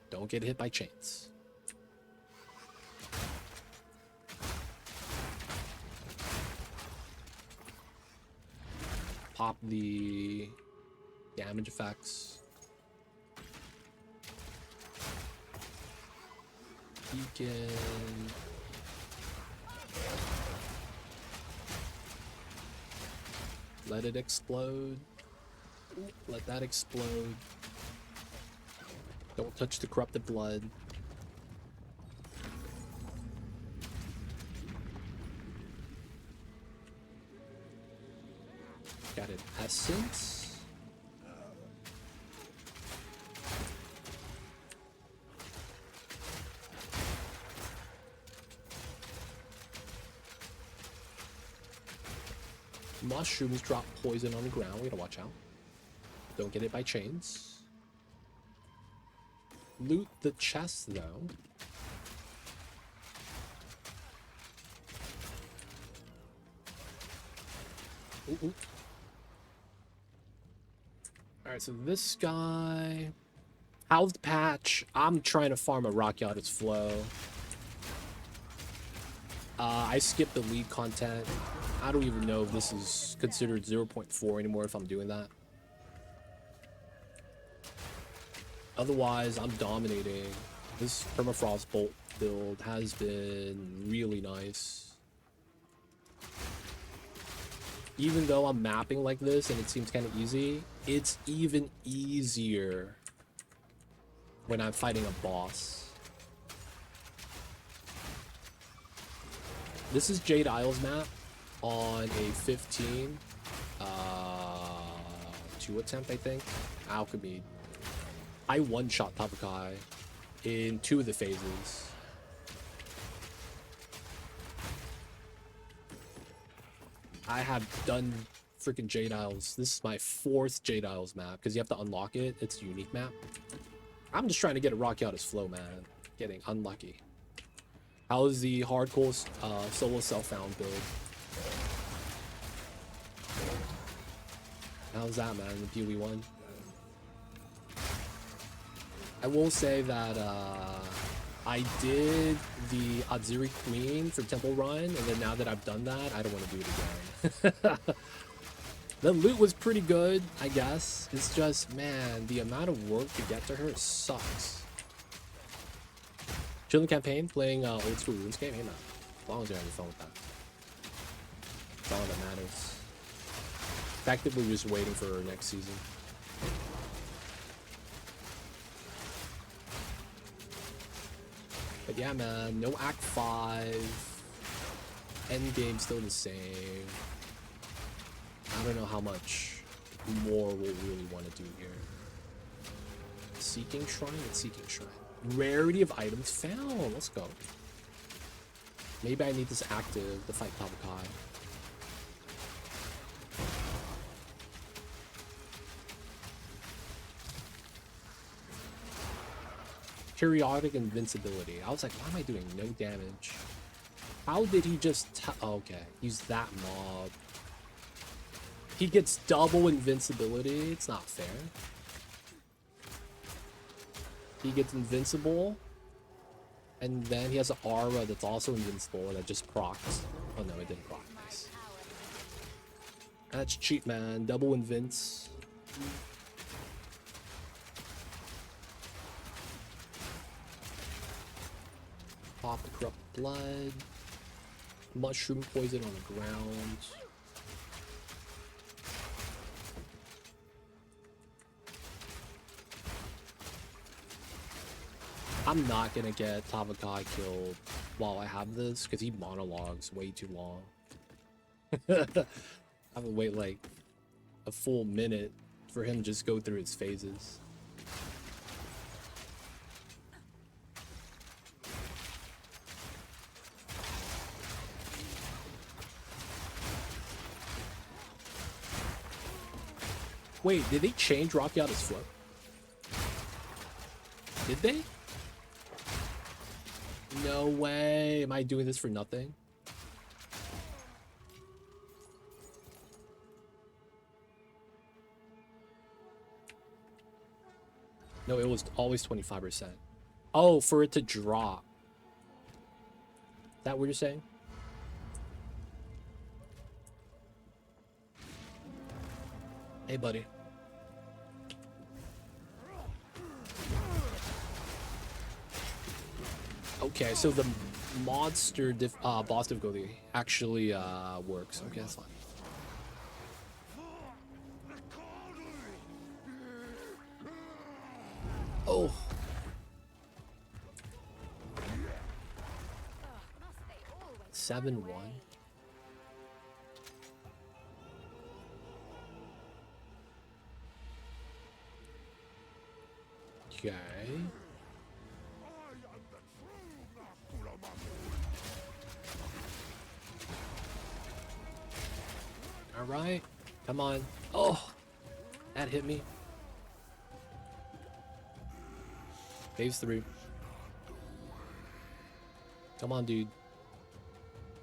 don't get hit by chains. Pop the damage effects. Beacon. Let it explode. Let that explode. Don't touch the corrupted blood. essence. Mushrooms drop poison on the ground. We gotta watch out. Don't get it by chains. Loot the chest though. Ooh, ooh. Alright, so this guy... Housed patch. I'm trying to farm a Rocky Artist Flow. I skipped the lead content. I don't even know if this is considered 0.4 anymore if I'm doing that. Otherwise, I'm dominating. This Permafrost bolt build has been really nice. Even though I'm mapping like this and it seems kind of easy, it's even easier when I'm fighting a boss. This is Jade Isles map on a 15 2 attempt, I think. Alchemy. I one-shot Tabakai in 2 of the phases. I have done freaking Jade Isles. This is my 4th Jade Isles map because you have to unlock it. It's a unique map. I'm just trying to get a Rocky out his flow, man. Getting unlucky. How's the hardcore solo self-found build? How's that, man? The PoE1. I will say that I did the Atziri Queen for Temple Run, and then now that I've done that, I don't want to do it again. The loot was pretty good, I guess. It's just, man, the amount of work to get to her sucks. Chilling campaign, playing old school runes game. Hey man, as long as you're having fun with that, that's all that matters. Effectively, just waiting for next season. But yeah, man, no Act 5. Endgame still the same. I don't know how much more we'll really want to do here. Seeking Shrine and Seeking Shrine. Rarity of items found. Let's go. Maybe I need this active to fight Tabakai. Periodic invincibility. I was like, why am I doing no damage? How did he just... Oh, okay, use that mob. He gets double invincibility. It's not fair. He gets invincible. And then he has an aura that's also invincible that just procs. Oh no, it didn't proc. Nice. That's cheap, man. Double invince. Pop the corrupt blood. Mushroom poison on the ground. I'm not gonna get Tabakai killed while I have this because he monologues way too long. I have to wait like a full minute for him to just go through his phases. Wait, did they change Rocky out his flow? Did they? No way. Am I doing this for nothing? No, it was always 25%. Oh, for it to drop. Is that what you're saying? Hey, buddy. Okay, so the monster boss difficulty actually works. Okay, that's fine. Oh. Must they always 7-1. Okay. All right. Come on. Oh, that hit me. Phase 3. Come on, dude.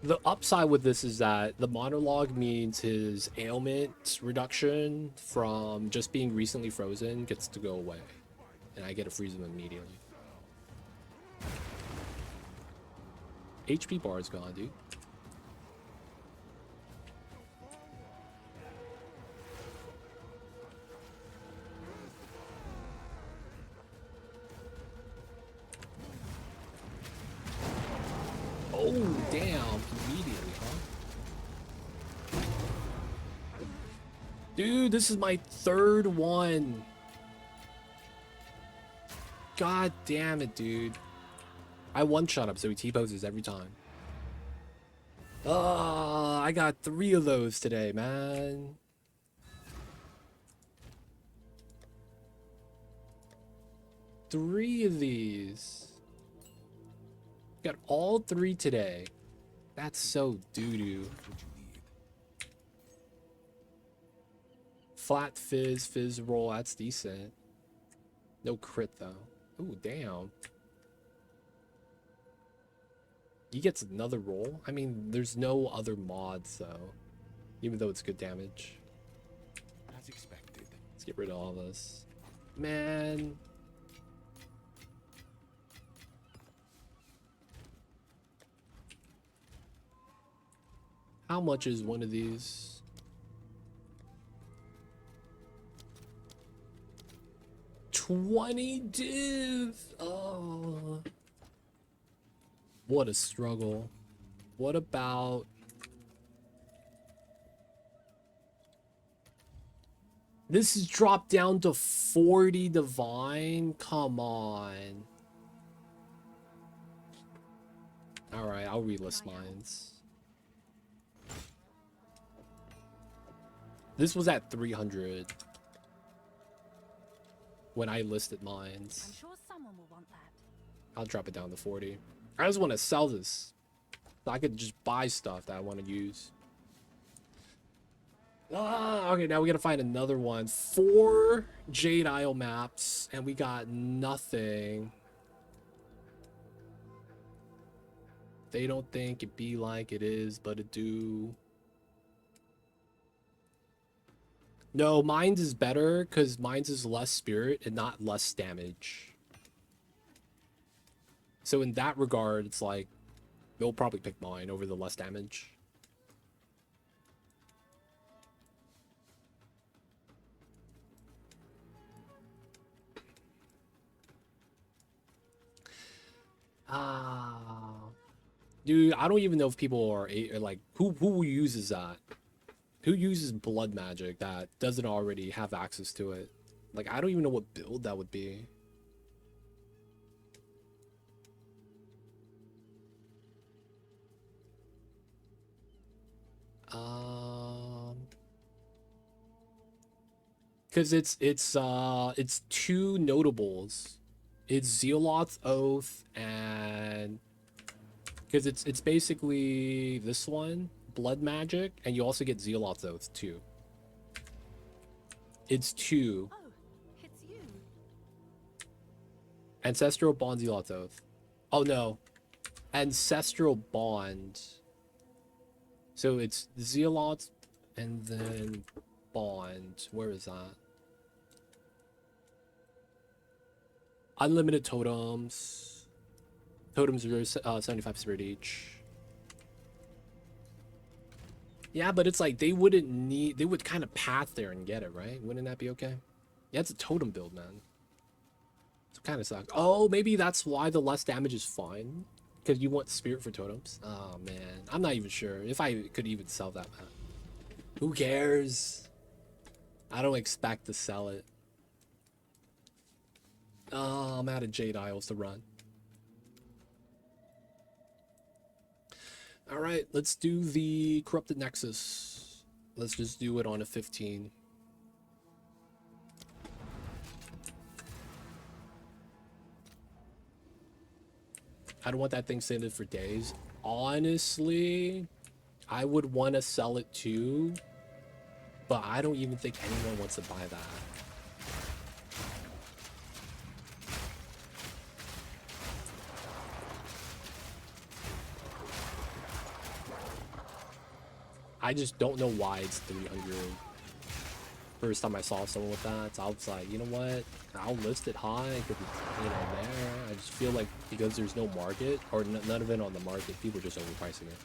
The upside with this is that the monologue means his ailment reduction from just being recently frozen gets to go away. And I get to freeze him immediately. HP bar is gone, dude. Oh, damn. Immediately, huh? Dude, this is my 3rd one. God damn it, dude. I one-shot him, so he T-poses every time. I got 3 of those today, man. Three of these. Got all 3 today. That's so doo-doo. Flat fizz roll, that's decent. No crit though. Ooh, damn. He gets another roll? I mean, there's no other mods though. Even though it's good damage. As expected. Let's get rid of all this. Man. How much is one of these? $20 div. Oh. What a struggle. What about... This is dropped down to 40 divine? Come on. Alright, I'll relist mines. This was at 300 when I listed mines. I'm sure someone will want that. I'll drop it down to 40. I just want to sell this so I could just buy stuff that I want to use. Okay, now we gotta find another one. 4 Jade Isle maps, and we got nothing. They don't think it be like it is, but it do. No, Mines is better because Mines is less spirit and not less damage. So in that regard, it's like, they'll probably pick mine over the less damage. Dude, I don't even know if people are like, who uses that? Who uses blood magic that doesn't already have access to it? Like, I don't even know what build that would be. Because it's 2 notables. It's Zealot's Oath and because it's basically this one, blood magic, and you also get Zealot's Oath too. It's 2. Oh, it's you. Ancestral Bond, Zealot's Oath. Oh no. Ancestral Bond. So it's Zealot and then Bond. Where is that? Unlimited totems. Totems are 75 spirit each. Yeah, but it's like they wouldn't need, they would kind of path there and get it, right? Wouldn't that be okay? Yeah, it's a totem build, man. It kind of sucks. Oh, maybe that's why the less damage is fine. Because you want spirit for totems. Oh, man. I'm not even sure if I could even sell that, man. Who cares? I don't expect to sell it. Oh, I'm out of Jade Isles to run. Alright, let's do the Corrupted Nexus. Let's just do it on a 15. I don't want that thing sitting for days. Honestly, I would want to sell it too, but I don't even think anyone wants to buy that. I just don't know why it's 300. First time I saw someone with that, so I was like, you know what? I'll list it high because it's, you know, there. I just feel like because there's no market or none of it on the market, people are just overpricing it.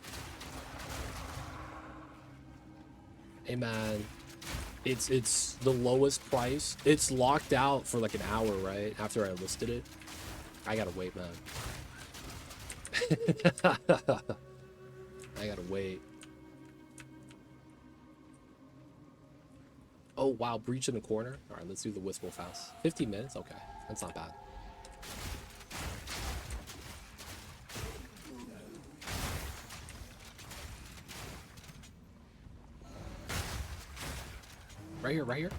Hey man, it's the lowest price. It's locked out for like an hour, right? After I listed it, I gotta wait, man. I gotta wait. Oh wow, breach in the corner. All right, let's do the whistle fast. 15 minutes, okay, that's not bad. Right here, right here.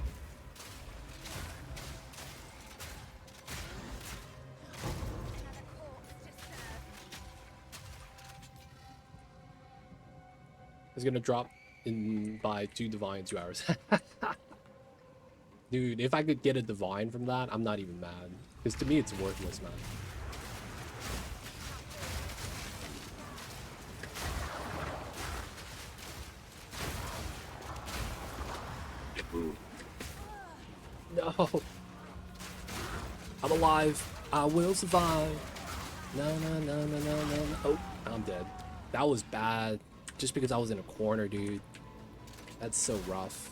It's gonna drop in by 2 divine 2 hours. Dude, if I could get a divine from that, I'm not even mad. Because to me, it's worthless, man. No. I'm alive. I will survive. No, no, no, no, no, no. Oh, I'm dead. That was bad. Just because I was in a corner, dude. That's so rough.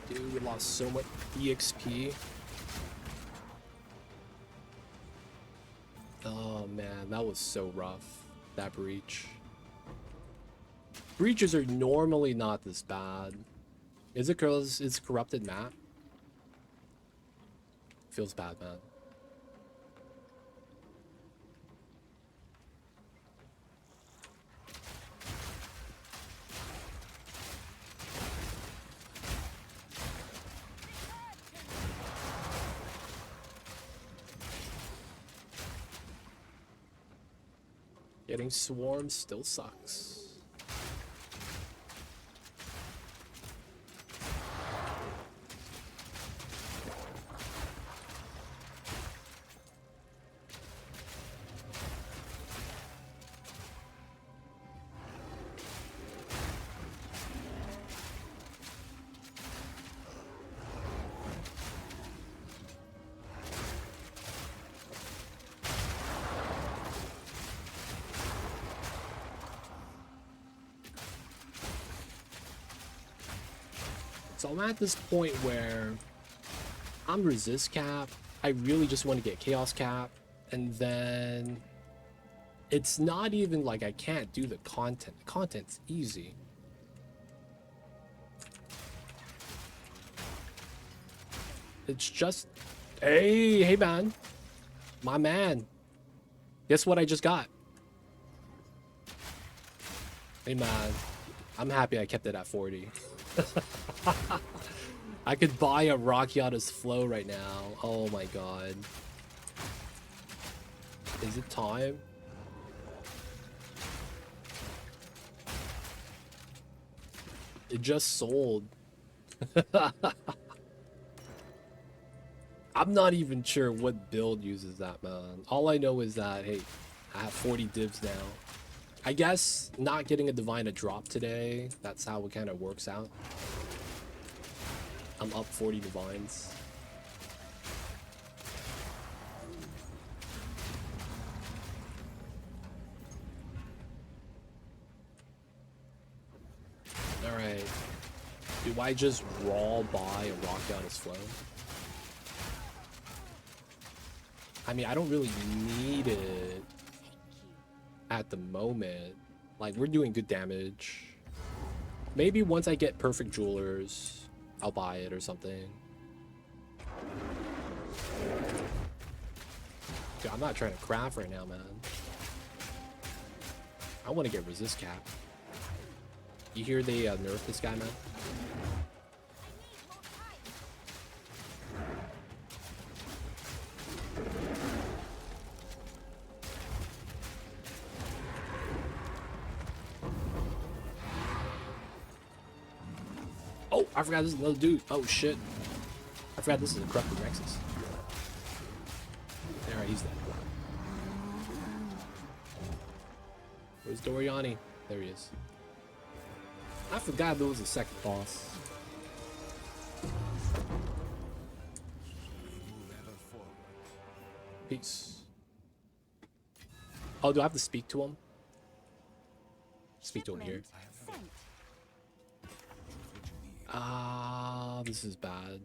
Dude, we lost so much EXP. Oh man, that was so rough. That breach. Breaches are normally not this bad. Is it because it's corrupted map? Feels bad, man. Getting swarmed still sucks. So I'm at this point where I'm resist cap. I really just want to get chaos cap. And then it's not even like I can't do the content. The content's easy. It's just, hey man, my man. Guess what I just got? Hey man, I'm happy I kept it at 40. I could buy a Rakiata's Flow right now. Oh my god. Is it time? It just sold. I'm not even sure what build uses that, man. All I know is that, hey, I have 40 divs now. I guess not getting a divine to drop today, that's how it kind of works out. I'm up 40 divines. Alright. Do I just raw buy a rock down his flow? I mean, I don't really need it at the moment. Like, we're doing good damage. Maybe once I get perfect jewelers, I'll buy it or something. Dude, I'm not trying to craft right now, man. I want to get resist cap. You hear they nerf this guy, man? Oh, I forgot this is another dude. Oh, shit. I forgot this is a corrupted Rexus. Alright, he's dead. Where's Doriani? There he is. I forgot there was a second boss. Peace. Oh, do I have to speak to him? Speak to him here. Sent. Ah, this is bad.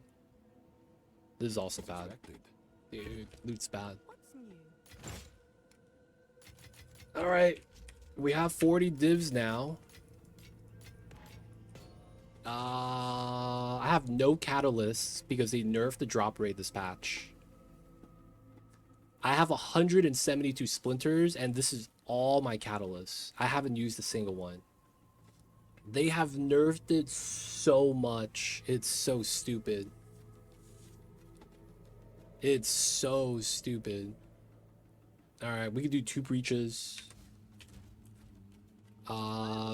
This is also bad. Expected. Dude, loot's bad. What's new? Alright. We have 40 divs now. I have no catalysts because they nerfed the drop rate this patch. I have 172 splinters and this is all my catalysts. I haven't used a single one. They have nerfed it so much. It's so stupid. It's so stupid. Alright, we can do 2 breaches.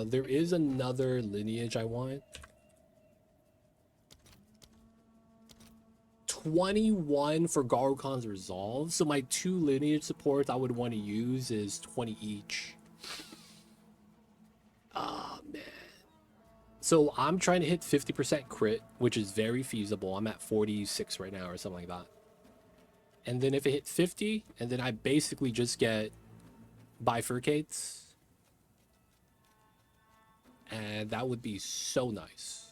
There is another lineage I want. 21 for Garukan's Resolve. So my 2 lineage supports I would want to use is 20 each. Ah, man. So I'm trying to hit 50% crit, which is very feasible. I'm at 46 right now or something like that. And then if it hit 50, and then I basically just get bifurcates. And that would be so nice.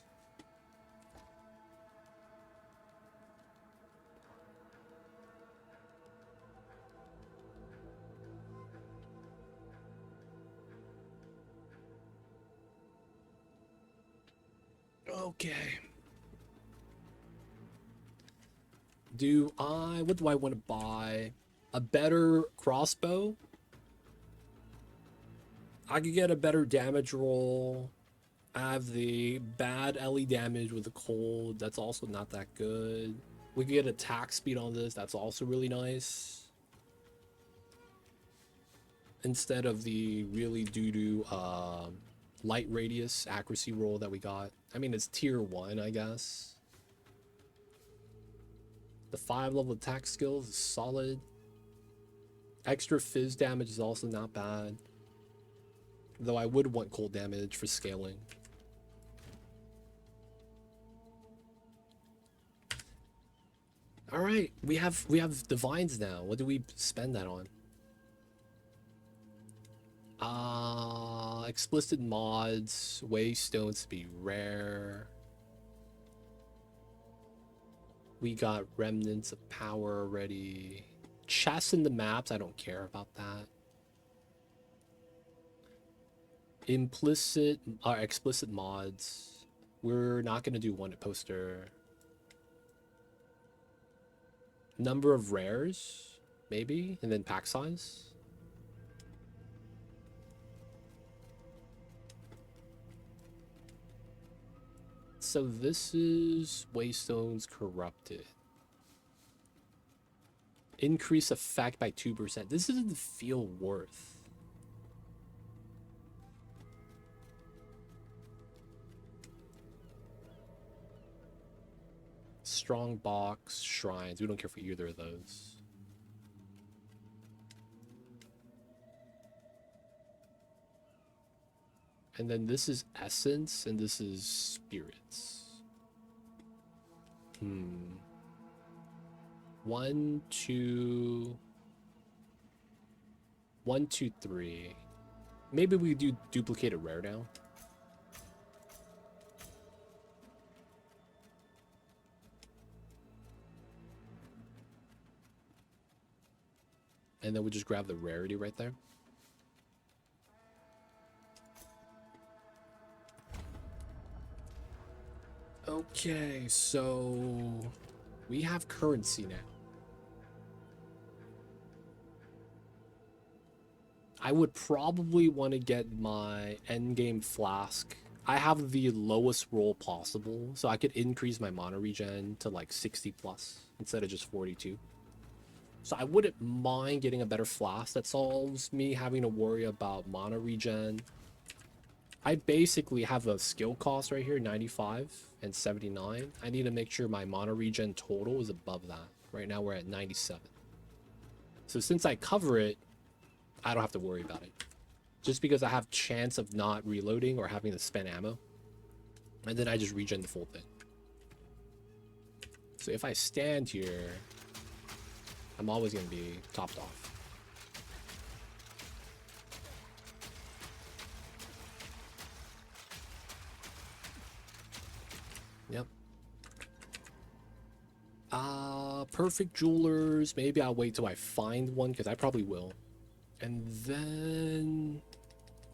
Okay. What do I want to buy? A better crossbow? I could get a better damage roll. I have the bad LE damage with the cold. That's also not that good. We could get attack speed on this. That's also really nice. Instead of the really doo-doo light radius accuracy roll that we got. I mean, it's tier 1, I guess. The 5 level attack skills is solid. Extra fizz damage is also not bad. Though I would want cold damage for scaling. All right, we have divines now. What do we spend that on? Explicit mods, waystones to be rare. We got remnants of power already. Chests in the maps, I don't care about that. Explicit mods. We're not gonna do one poster. Number of rares, maybe, and then pack size. So this is Waystones Corrupted. Increase effect by 2%. This doesn't feel worth. Strong box, shrines. We don't care for either of those. And then this is essence, and this is spirits. 1, 2, 1, 2, 3. Maybe we do duplicated rare now. And then we just grab the rarity right there. Okay, so we have currency now. I would probably want to get my endgame flask. I have the lowest roll possible, so I could increase my mana regen to like 60 plus instead of just 42. So I wouldn't mind getting a better flask that solves me having to worry about mana regen. I basically have a skill cost right here, 95 and 79. I need to make sure my mana regen total is above that. Right now we're at 97. So since I cover it, I don't have to worry about it. Just because I have chance of not reloading or having to spend ammo. And then I just regen the full thing. So if I stand here, I'm always going to be topped off. Yep. Perfect jewelers. Maybe I'll wait till I find one, because I probably will. And then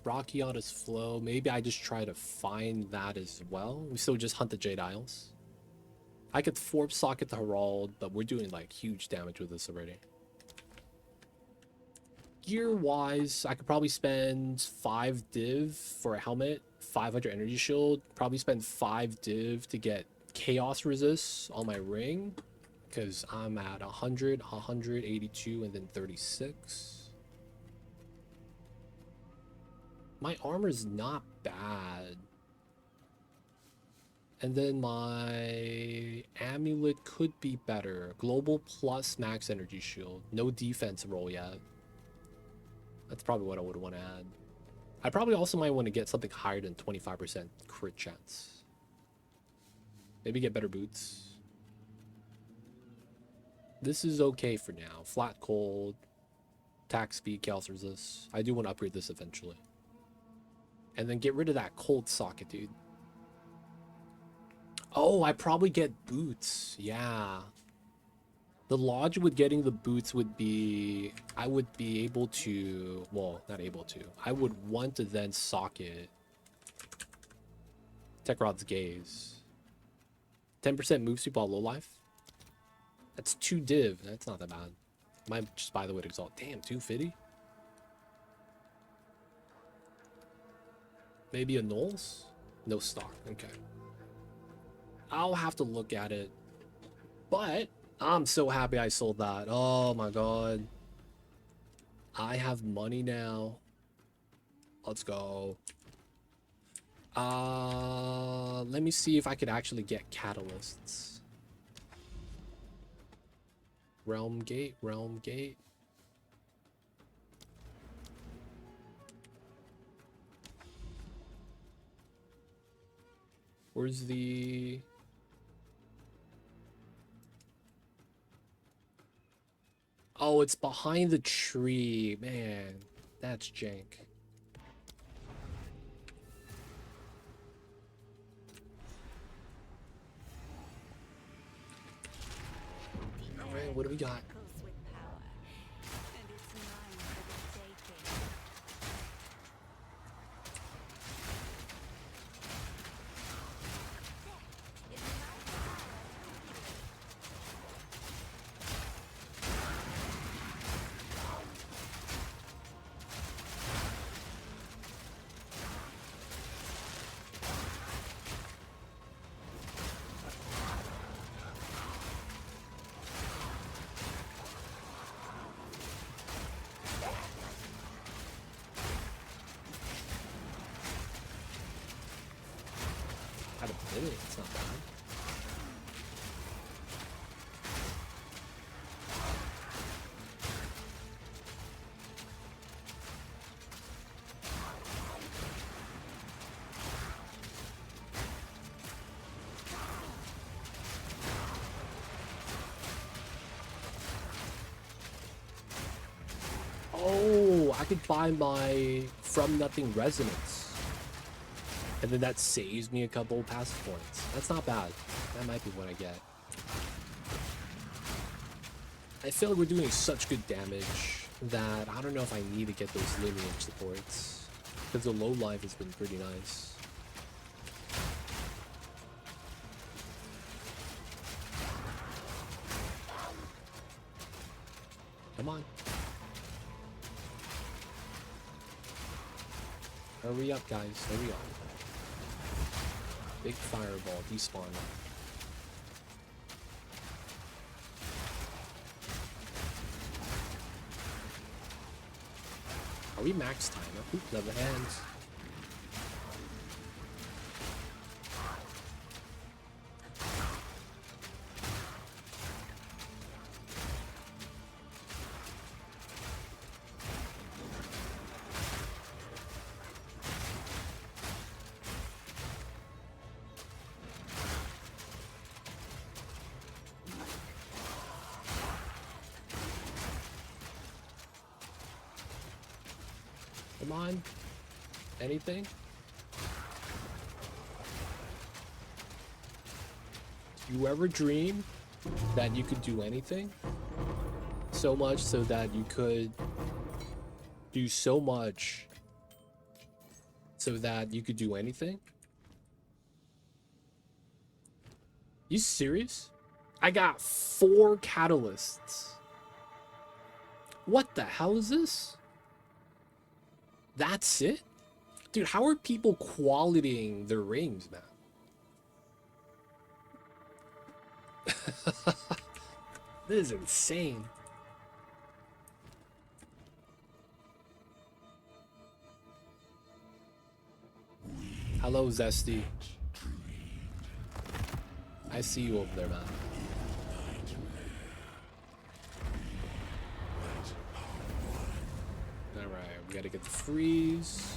Brachiotis Flow. Maybe I just try to find that as well. We still just hunt the Jade Isles. I could Forb Socket the Herald, but we're doing like huge damage with this already. Gear wise, I could probably spend 5 div for a helmet, 500 energy shield, probably spend 5 div to get chaos resist on my ring, because I'm at 100, 182, and then 36. My armor's not bad. And then my amulet could be better. Global plus max energy shield. No defense roll yet. That's probably what I would want to add. I probably also might want to get something higher than 25% crit chance. Maybe get better boots. This is okay for now. Flat cold. Attack speed, chaos resist. I do want to upgrade this eventually. And then get rid of that cold socket, dude. Oh, I probably get boots. Yeah. The logic with getting the boots would be... I would be able to... Well, not able to. I would want to then socket Tekrod's Gaze. 10% move speed while low life. That's 2 div. That's not that bad. Might just buy the Wit Exalt. Damn, 250? Maybe a Knolls? No stock. Okay. I'll have to look at it. But I'm so happy I sold that. Oh my god. I have money now. Let's go. Let me see if I could actually get catalysts. Realm Gate, Realm Gate. Where's the... Oh, it's behind the tree. Man, that's jank. Alright, what do we got? It's not bad. Oh, I could buy my From Nothing Resonance. And then that saves me a couple passive points. That's not bad. That might be what I get. I feel like we're doing such good damage that I don't know if I need to get those lineage supports. Because the low life has been pretty nice. Come on. Hurry up, guys. Hurry up. Big fireball despawn. Are we max timer? Oop, never ends. Come on. Anything? You ever dream that you could do anything? So much so that you could do so much so that you could do anything? You serious? I got 4 catalysts. What the hell is this? That's it? Dude, how are people qualitying their rings, man? This is insane. Hello, Zesty. I see you over there, man. Alright, we gotta get the freeze.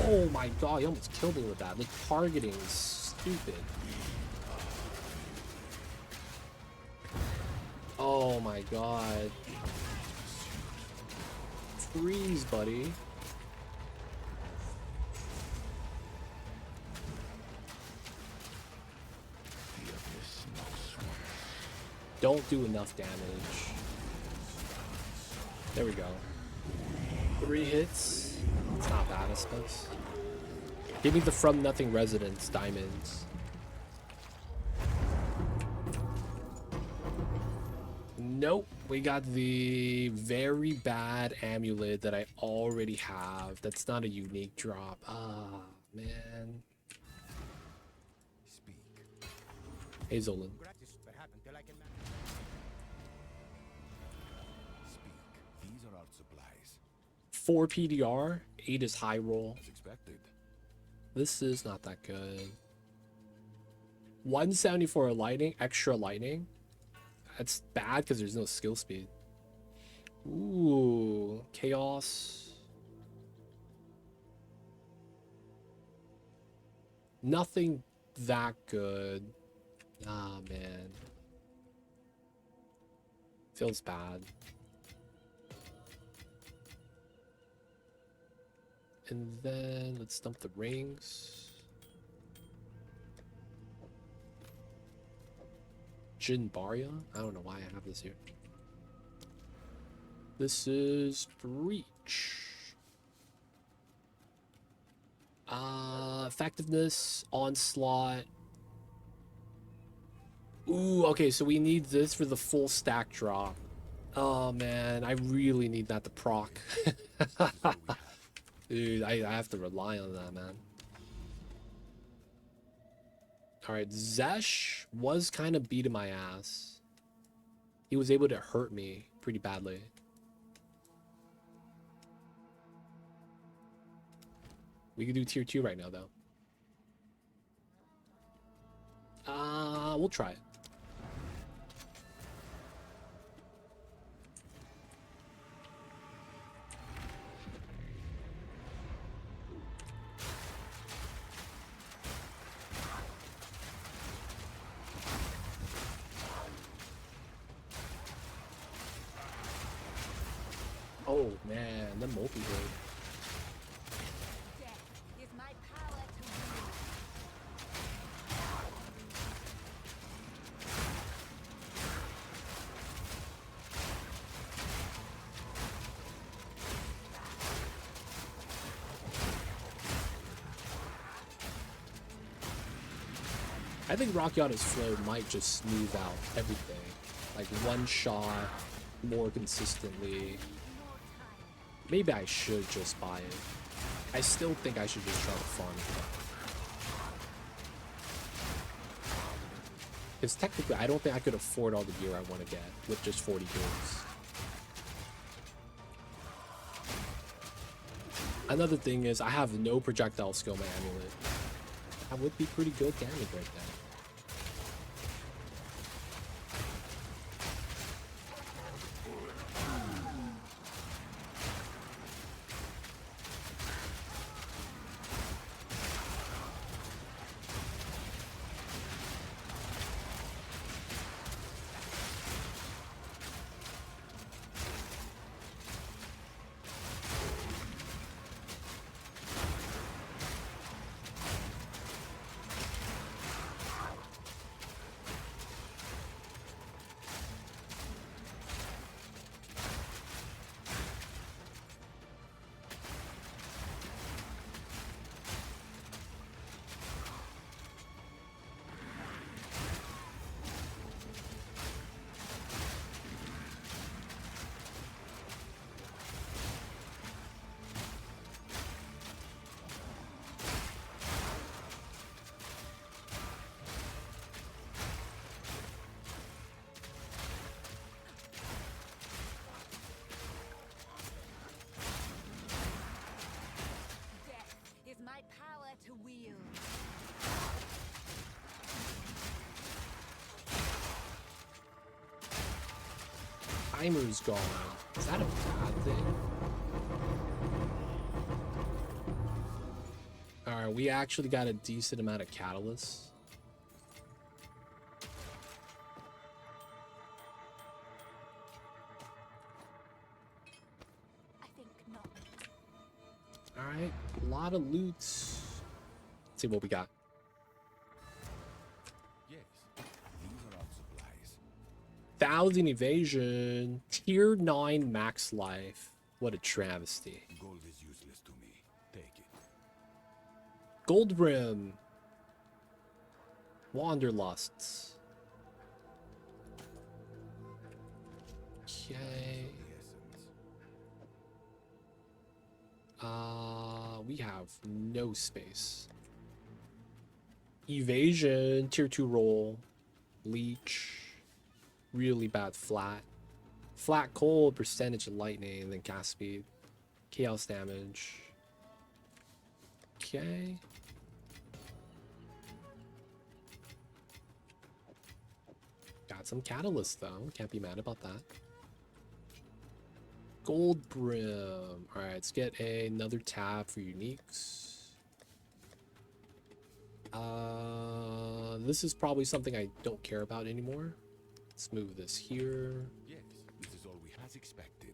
Oh my god, you almost killed me with that. The targeting is stupid. Oh my god. Freeze, buddy. Don't do enough damage. There we go. 3 hits. It's not bad, I suppose. Give me the From Nothing Residence diamonds. Nope. We got the very bad amulet that I already have. That's not a unique drop. Ah, man. Speak. Hey, Zolan. Speak. These are our supplies. 4 PDR, 8 is high roll. As expected. This is not that good. 174 lightning, extra lightning. That's bad because there's no skill speed. Ooh, chaos. Nothing that good. Ah, man. Feels bad. And then let's dump the rings. Jinbaria? I don't know why I have this here. This is Breach. Effectiveness, Onslaught. Ooh, okay, so we need this for the full stack drop. Oh man, I really need that to proc. Dude, I have to rely on that, man. Alright, Zesh was kind of beating my ass. He was able to hurt me pretty badly. We could do tier 2 right now, though. We'll try it. Oh man, the multi-hit. Death is my power to rule. I think Rock Yada's flow might just smooth out everything. like one shot more consistently. Maybe I should just buy it. I still think I should just try to farm it. Because technically, I don't think I could afford all the gear I want to get with just 40 goods. Another thing is, I have no projectile skill in my amulet. That would be pretty good damage right there. Timer's gone. Is that a bad thing? Alright, we actually got a decent amount of catalysts. I think not. Alright, a lot of loot. Let's see what we got. Yes, these are our supplies. 1,000 evasion, tier 9 max life. What a travesty. Gold is useless to me. Take it. Gold rim. Wanderlusts. Okay. The essence. We have no space. Evasion, tier 2 roll. Leech. Really bad flat. Flat cold, percentage of lightning, and then cast speed. Chaos damage. Okay. Got some catalyst though. Can't be mad about that. Gold brim. Alright, let's get another tab for uniques. This is probably something I don't care about anymore. Let's move this here. Yes, this is all we as expected.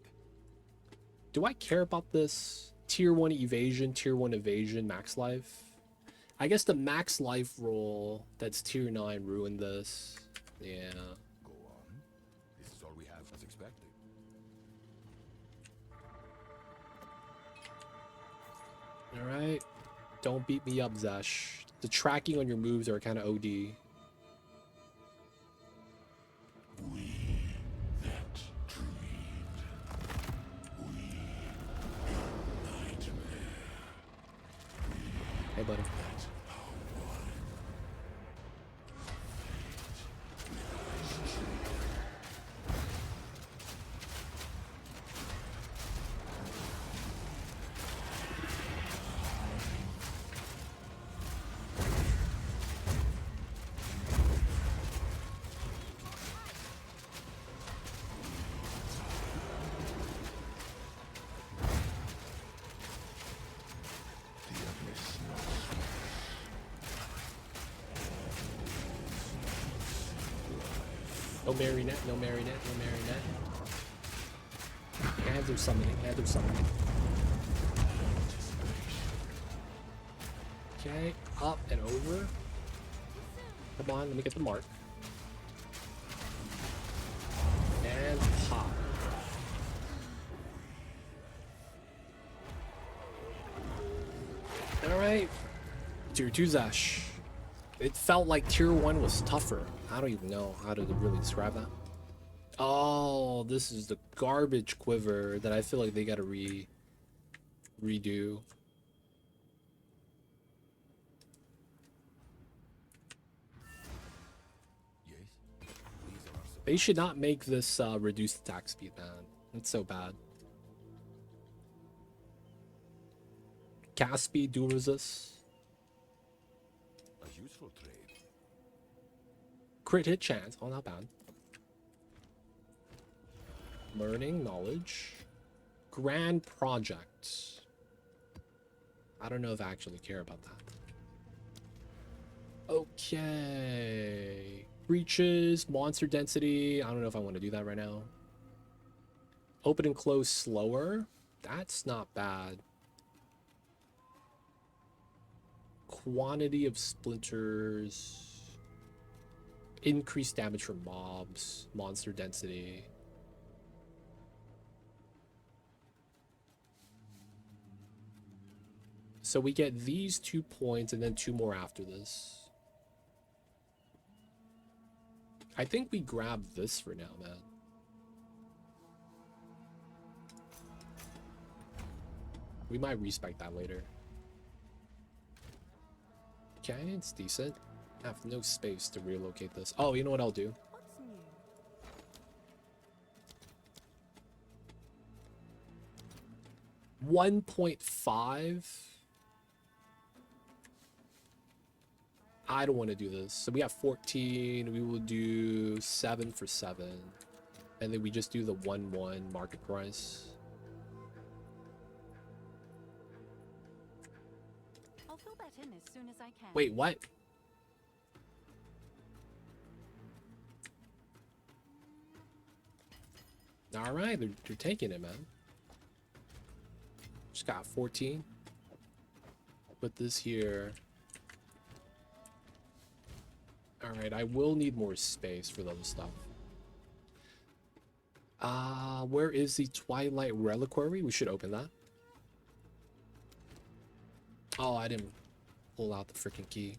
Do I care about this? Tier 1 evasion, max life? I guess the max life roll that's tier 9 ruined this. Yeah. Go on. This is all we have as expected. Alright. Don't beat me up, Zesh. The tracking on your moves are kind of OD. Hey, buddy. No marionette, no marionette, no marionette. And there's summoning, and there's summoning. Okay, up and over. Come on, let me get the mark. And pop. Alright. Tier 2 Zash. It felt like tier 1 was tougher. I don't even know how to really describe that. Oh, this is the garbage quiver that I feel like they gotta redo. Yes. These are our They should not make this reduced attack speed, man. It's so bad. Cast speed, dual resist, a useful trade. crit hit chance. Oh, not bad. Learning, knowledge, grand project. I don't know if I actually care about that. Okay. Breaches, monster density. I don't know if I want to do that right now. Open and close slower. That's not bad. Quantity of splinters. Increased damage from mobs. Monster density. So we get these 2 points and then 2 more after this. I think we grab this for now, man. We might respec that later. Okay, it's decent. I have no space to relocate this. Oh, you know what I'll do? What's new? 1.5. I don't want to do this. So we have 14. We will do 7 for 7. And then we just do the 1-1 market price. I'll fill that in as soon as I can. Wait, what? All right, they're taking it, man. Just got 14. Put this here. All right, I will need more space for the other stuff. Where is the Twilight Reliquary? We should open that. Oh, I didn't pull out the freaking key.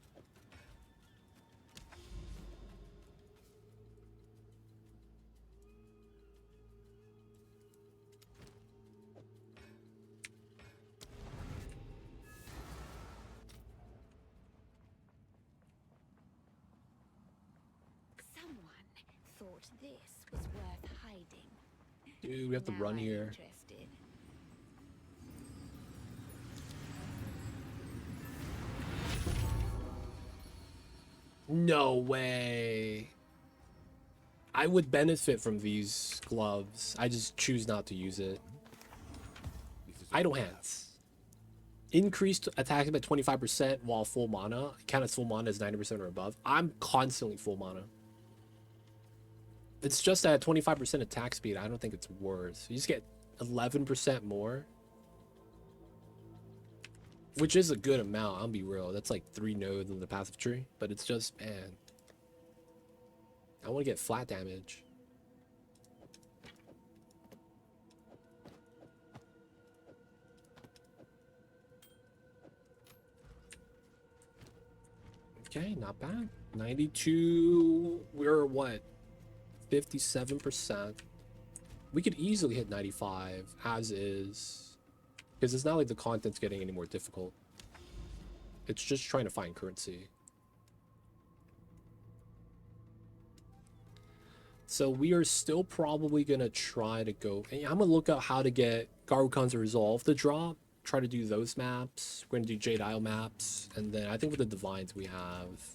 Someone thought this was worth hiding. Dude, we have to Now run I'm here. interested. No way. I would benefit from these gloves. I just choose not to use it. This is Idle hands. Increased attack by 25% while full mana. Count as full mana is 90% or above. I'm constantly full mana. It's just at 25% attack speed. I don't think it's worth. You just get 11% more. Which is a good amount, I'll be real. That's like 3 nodes in the passive tree. But it's just, man. I want to get flat damage. Okay, not bad. 92. We're what? 57%. We could easily hit 95 as is. Because it's not like the content's getting any more difficult. It's just trying to find currency. So we are still probably going to try to go... I'm going to look up how to get Garukhan's Resolve to drop. Try to do those maps. We're going to do Jade Isle maps. And then I think with the Divines we have...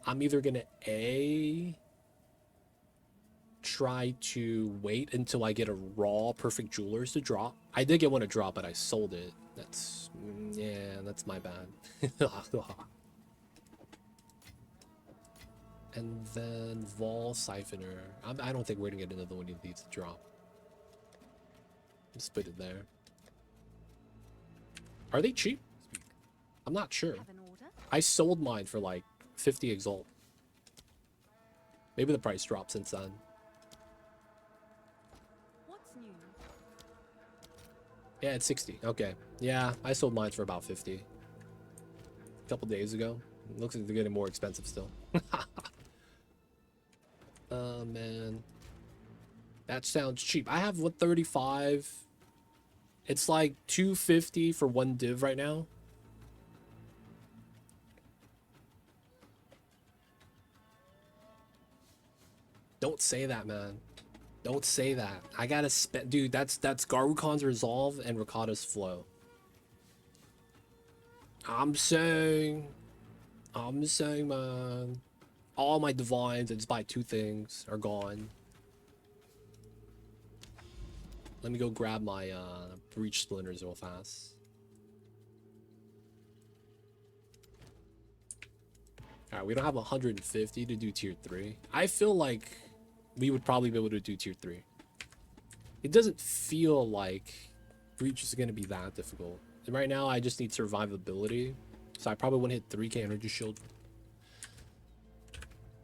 I'm either going to try to wait until I get a raw Perfect Jewelers to drop. I did get one to drop, but I sold it. That's... yeah, that's my bad. And then Vol Siphoner. I don't think we're gonna get another one of these to drop. Just put it there. Are they cheap? I'm not sure. Have an order? I sold mine for like 50 Exalt. Maybe the price dropped since then. What's new? Yeah, it's 60. Okay. Yeah, I sold mine for about 50. A couple days ago. Looks like they're getting more expensive still. Oh, man. That sounds cheap. I have what, 35. It's like 250 for one div right now. Don't say that, man. Don't say that. I gotta spend, dude. That's Garukon's Resolve and Rakata's Flow. I'm saying, man. All my divines, I just buy 2 things, are gone. Let me go grab my breach splinters real fast. All right, we don't have 150 to do tier 3. I feel like we would probably be able to do tier 3. It doesn't feel like breach is going to be that difficult. And right now, I just need survivability. So I probably want to hit 3k energy shield.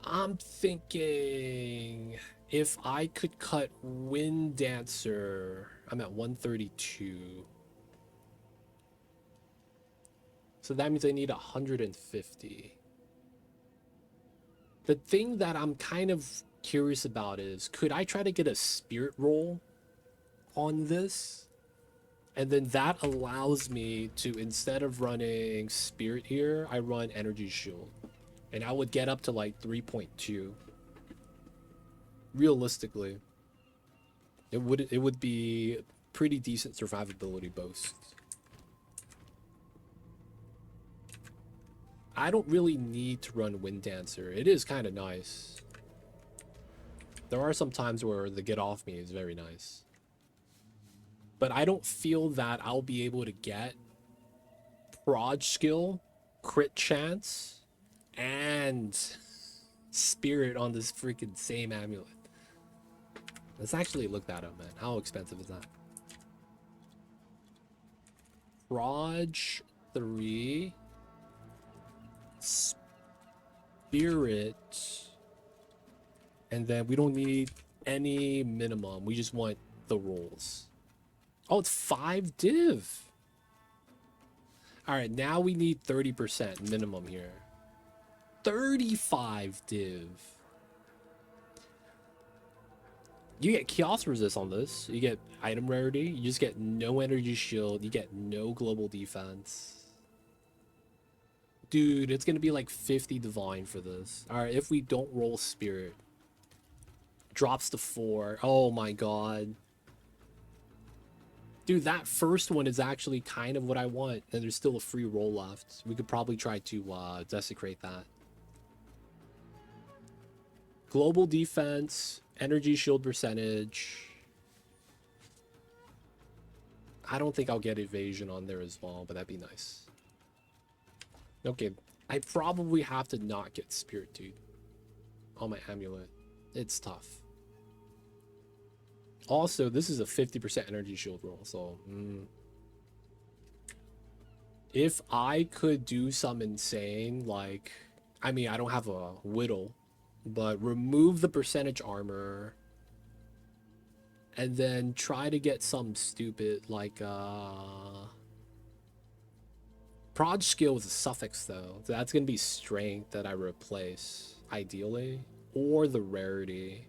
I'm thinking if I could cut Wind Dancer, I'm at 132. So that means I need 150. The thing that I'm kind of curious about is, could I try to get a spirit roll on this? And then that allows me to, instead of running spirit here, I run energy shield. And I would get up to like 3.2. Realistically, it would be pretty decent survivability boost. I don't really need to run Wind Dancer. It is kind of nice. There are some times where the get off me is very nice. But I don't feel that I'll be able to get prod skill, crit chance, and spirit on this freaking same amulet. Let's actually look that up, man. How expensive is that? Prod 3. Spirit. And then we don't need any minimum. We just want the rolls. Oh, it's 5 div. All right, now we need 30% minimum here. 35 div. You get chaos resist on this. You get item rarity. You just get no energy shield. You get no global defense. Dude, it's gonna be like 50 divine for this. All right, if we don't roll spirit, drops to 4. Oh my god. Dude, that first one is actually kind of what I want, and there's still a free roll left. We could probably try to desecrate that. Global defense, energy shield percentage. I don't think I'll get evasion on there as well, but that'd be nice. Okay, I probably have to not get spirit, dude. On my amulet. It's tough. Also, this is a 50% energy shield roll, so if I could do some insane, like, I mean, I don't have a whittle, but remove the percentage armor and then try to get some stupid, like, prod skill with a suffix, though. So that's gonna be strength that I replace, ideally, or the rarity.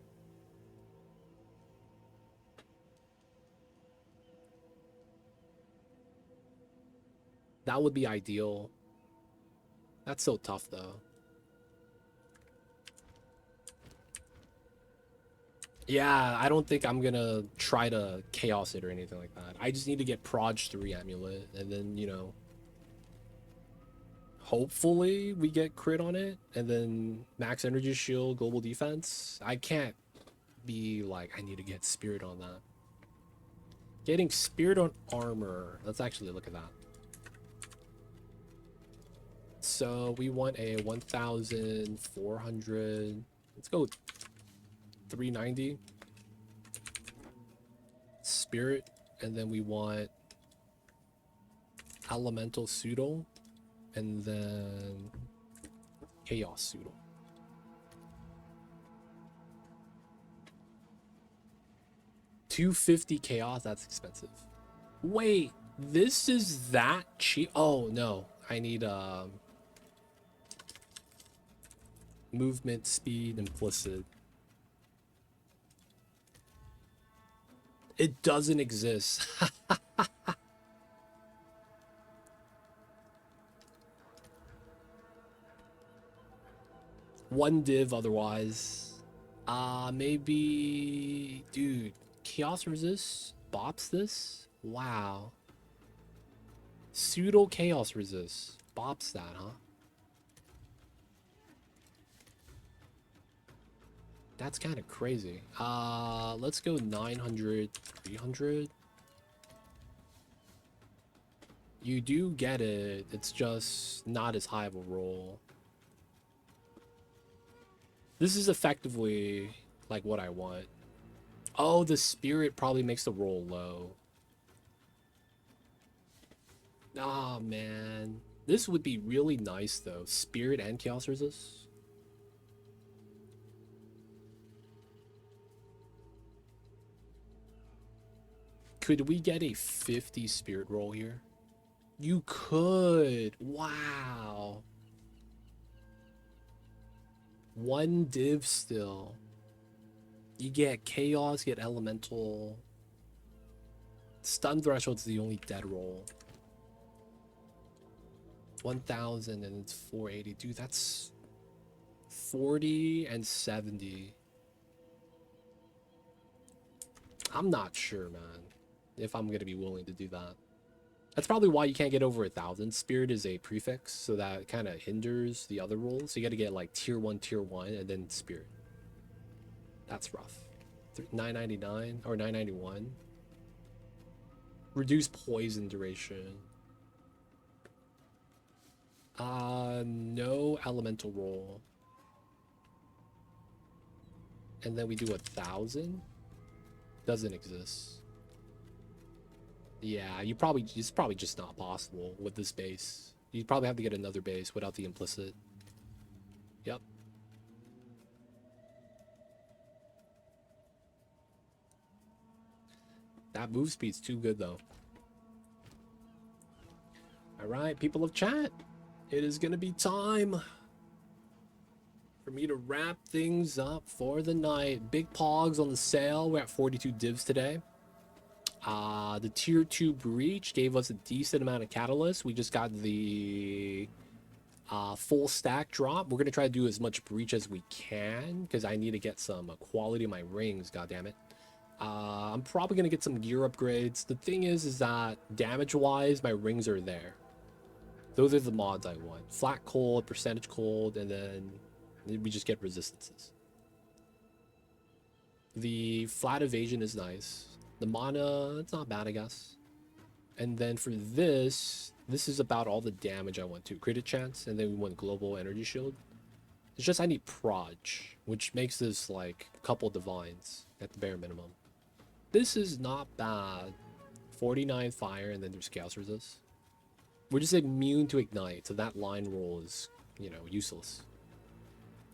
That would be ideal. That's so tough, though. Yeah, I don't think I'm gonna try to chaos it or anything like that. I just need to get Proj 3 amulet, and then, you know, hopefully we get crit on it, and then max energy shield, global defense. I can't be like, I need to get spirit on that. Getting spirit on armor. Let's actually look at that. So we want a 1,400. Let's go 390 spirit, and then we want elemental pseudo, and then chaos pseudo. $250 chaos. That's expensive. Wait, this is that cheap? Oh no, I need movement speed implicit. It doesn't exist. One div otherwise. Maybe... Dude, Chaos Resist bops this? Wow. Pseudo Chaos Resist bops that, huh? That's kind of crazy. Let's go 900, 300. You do get it. It's just not as high of a roll. This is effectively like what I want. Oh, the spirit probably makes the roll low. Oh, man. This would be really nice, though. Spirit and Chaos Resist. Could we get a 50 spirit roll here? You could. Wow. One div still. You get Chaos, get Elemental. Stun Threshold's the only dead roll. 1,000 and it's 480. Dude, that's 40 and 70. I'm not sure, man, if I'm going to be willing to do that. That's probably why you can't get over 1,000. Spirit is a prefix, so that kind of hinders the other rolls. So you got to get like tier 1, and then Spirit. That's rough. 999 or 991. Reduce poison duration. No elemental roll. And then we do 1,000. Doesn't exist. Yeah, it's probably just not possible with this base. You'd probably have to get another base without the implicit. Yep. That move speed's too good though. Alright, people of chat. It is gonna be time for me to wrap things up for the night. Big Pogs on the sale. We're at 42 divs today. The tier 2 breach gave us a decent amount of catalyst. We just got the full stack drop. We're gonna try to do as much breach as we can because I need to get some quality of my rings. God damn it. I'm probably gonna get some gear upgrades. The thing is that damage wise, my rings are there. Those are the mods I want. Flat cold, percentage cold, and then we just get resistances. The flat evasion is nice. The mana, it's not bad, I guess. And then for this is about all the damage I want to. Crit chance, and then we want global energy shield. It's just I need proj, which makes this like a couple divines at the bare minimum. This is not bad. 49 fire, and then there's chaos resist. We're just immune to ignite, so that line roll is, you know, useless.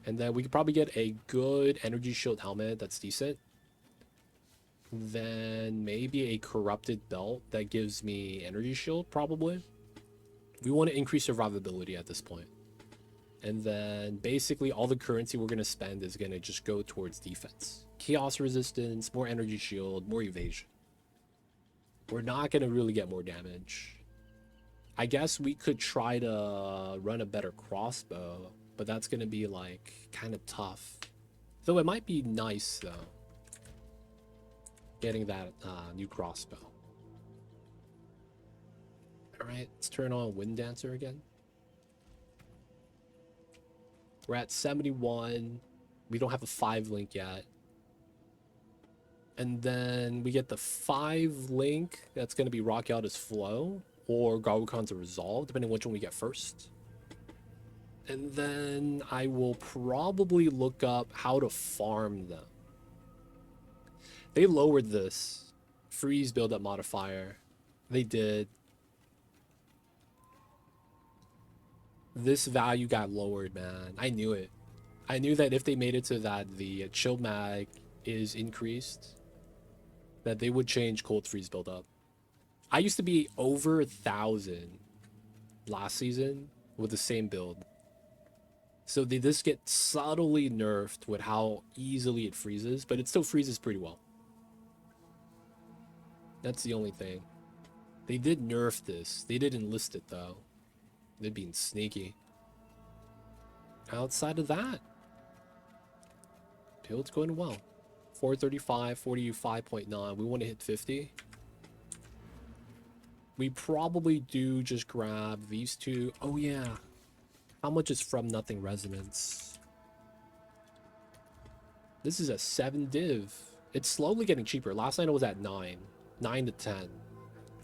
And then we could probably get a good energy shield helmet that's decent. Then maybe a corrupted belt that gives me energy shield, probably. We want to increase survivability at this point. And then basically all the currency we're going to spend is going to just go towards defense. Chaos resistance, more energy shield, more evasion. We're not going to really get more damage. I guess we could try to run a better crossbow, but that's going to be like kind of tough. Though it might be nice though, getting that new crossbow. All right, let's turn on Wind Dancer again. We're at 71. We don't have a 5 link yet. And then we get the 5 link. That's going to be Rock Out as Flow or Garwukon's a Resolve, depending on which one we get first. And then I will probably look up how to farm them. They lowered this freeze build-up modifier. They did. This value got lowered, man. I knew it. I knew that if they made it so that the chill mag is increased, that they would change cold freeze build-up. I used to be over 1,000 last season with the same build. So they just get subtly nerfed with how easily it freezes, but it still freezes pretty well. That's the only thing. They did nerf this. They did enlist it though. They're being sneaky. Outside of that, build's going well. 435, 45.9. We want to hit 50. We probably do just grab these two. Oh yeah. How much is From Nothing Resonance? This is a 7 div. It's slowly getting cheaper. Last night it was at 9. 9 to 10.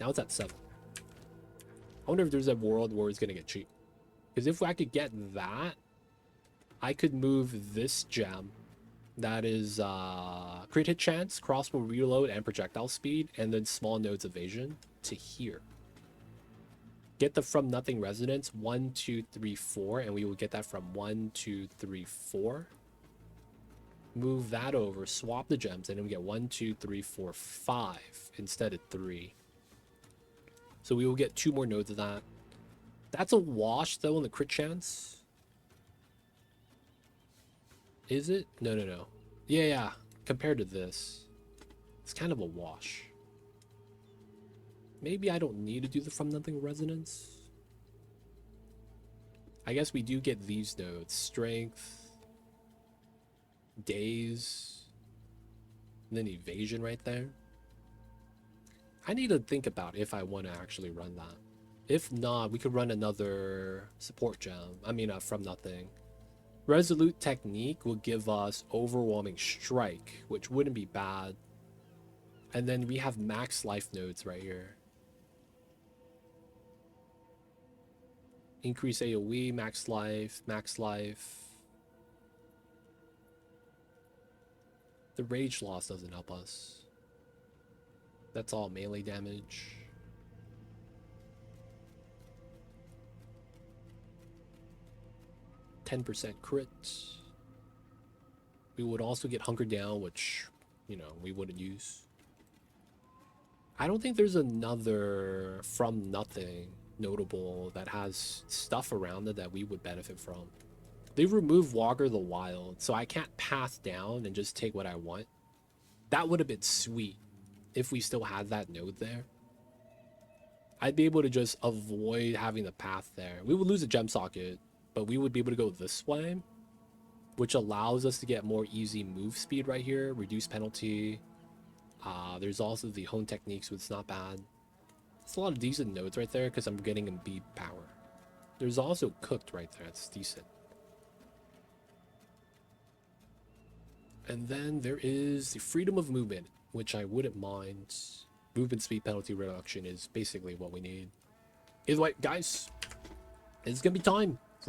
Now it's at 7. I wonder if there's a world where it's going to get cheap. Because if I could get that, I could move this gem. That is crit hit chance, crossbow reload, and projectile speed. And then small nodes evasion to here. Get the From Nothing Resonance 1, 2, 3, 4. And we will get that from 1, 2, 3, 4. Move that over, swap the gems, and then we get 1, 2, 3, 4, 5 instead of 3. So we will get 2 more nodes of that. That's a wash though on the crit chance. Is it? No, no, no. Yeah. Compared to this, it's kind of a wash. Maybe I don't need to do the From Nothing Resonance. I guess we do get these nodes. Strength, days, and then evasion right there. I need to think about if I want to actually run that. If not, we could run another support gem. I mean, From Nothing. Resolute Technique will give us Overwhelming Strike, which wouldn't be bad. And then we have max life nodes right here. Increase AoE, max life, max life. The rage loss doesn't help us. That's all melee damage. %, crit. We would also get Hunker Down, which, you know, we wouldn't use. I don't think there's another From Nothing notable that has stuff around it that we would benefit from. They removed Walker the Wild, so I can't pass down and just take what I want. That would have been sweet if we still had that node there. I'd be able to just avoid having the path there. We would lose a gem socket, but we would be able to go this way, which allows us to get more easy move speed right here, reduce penalty. There's also the hone techniques, so it's not bad. It's a lot of decent nodes right there because I'm getting Embiid power. There's also cooked right there. It's decent. And then there is the freedom of movement, which I wouldn't mind. Movement speed penalty reduction is basically what we need. Either way, guys, it's gonna be time.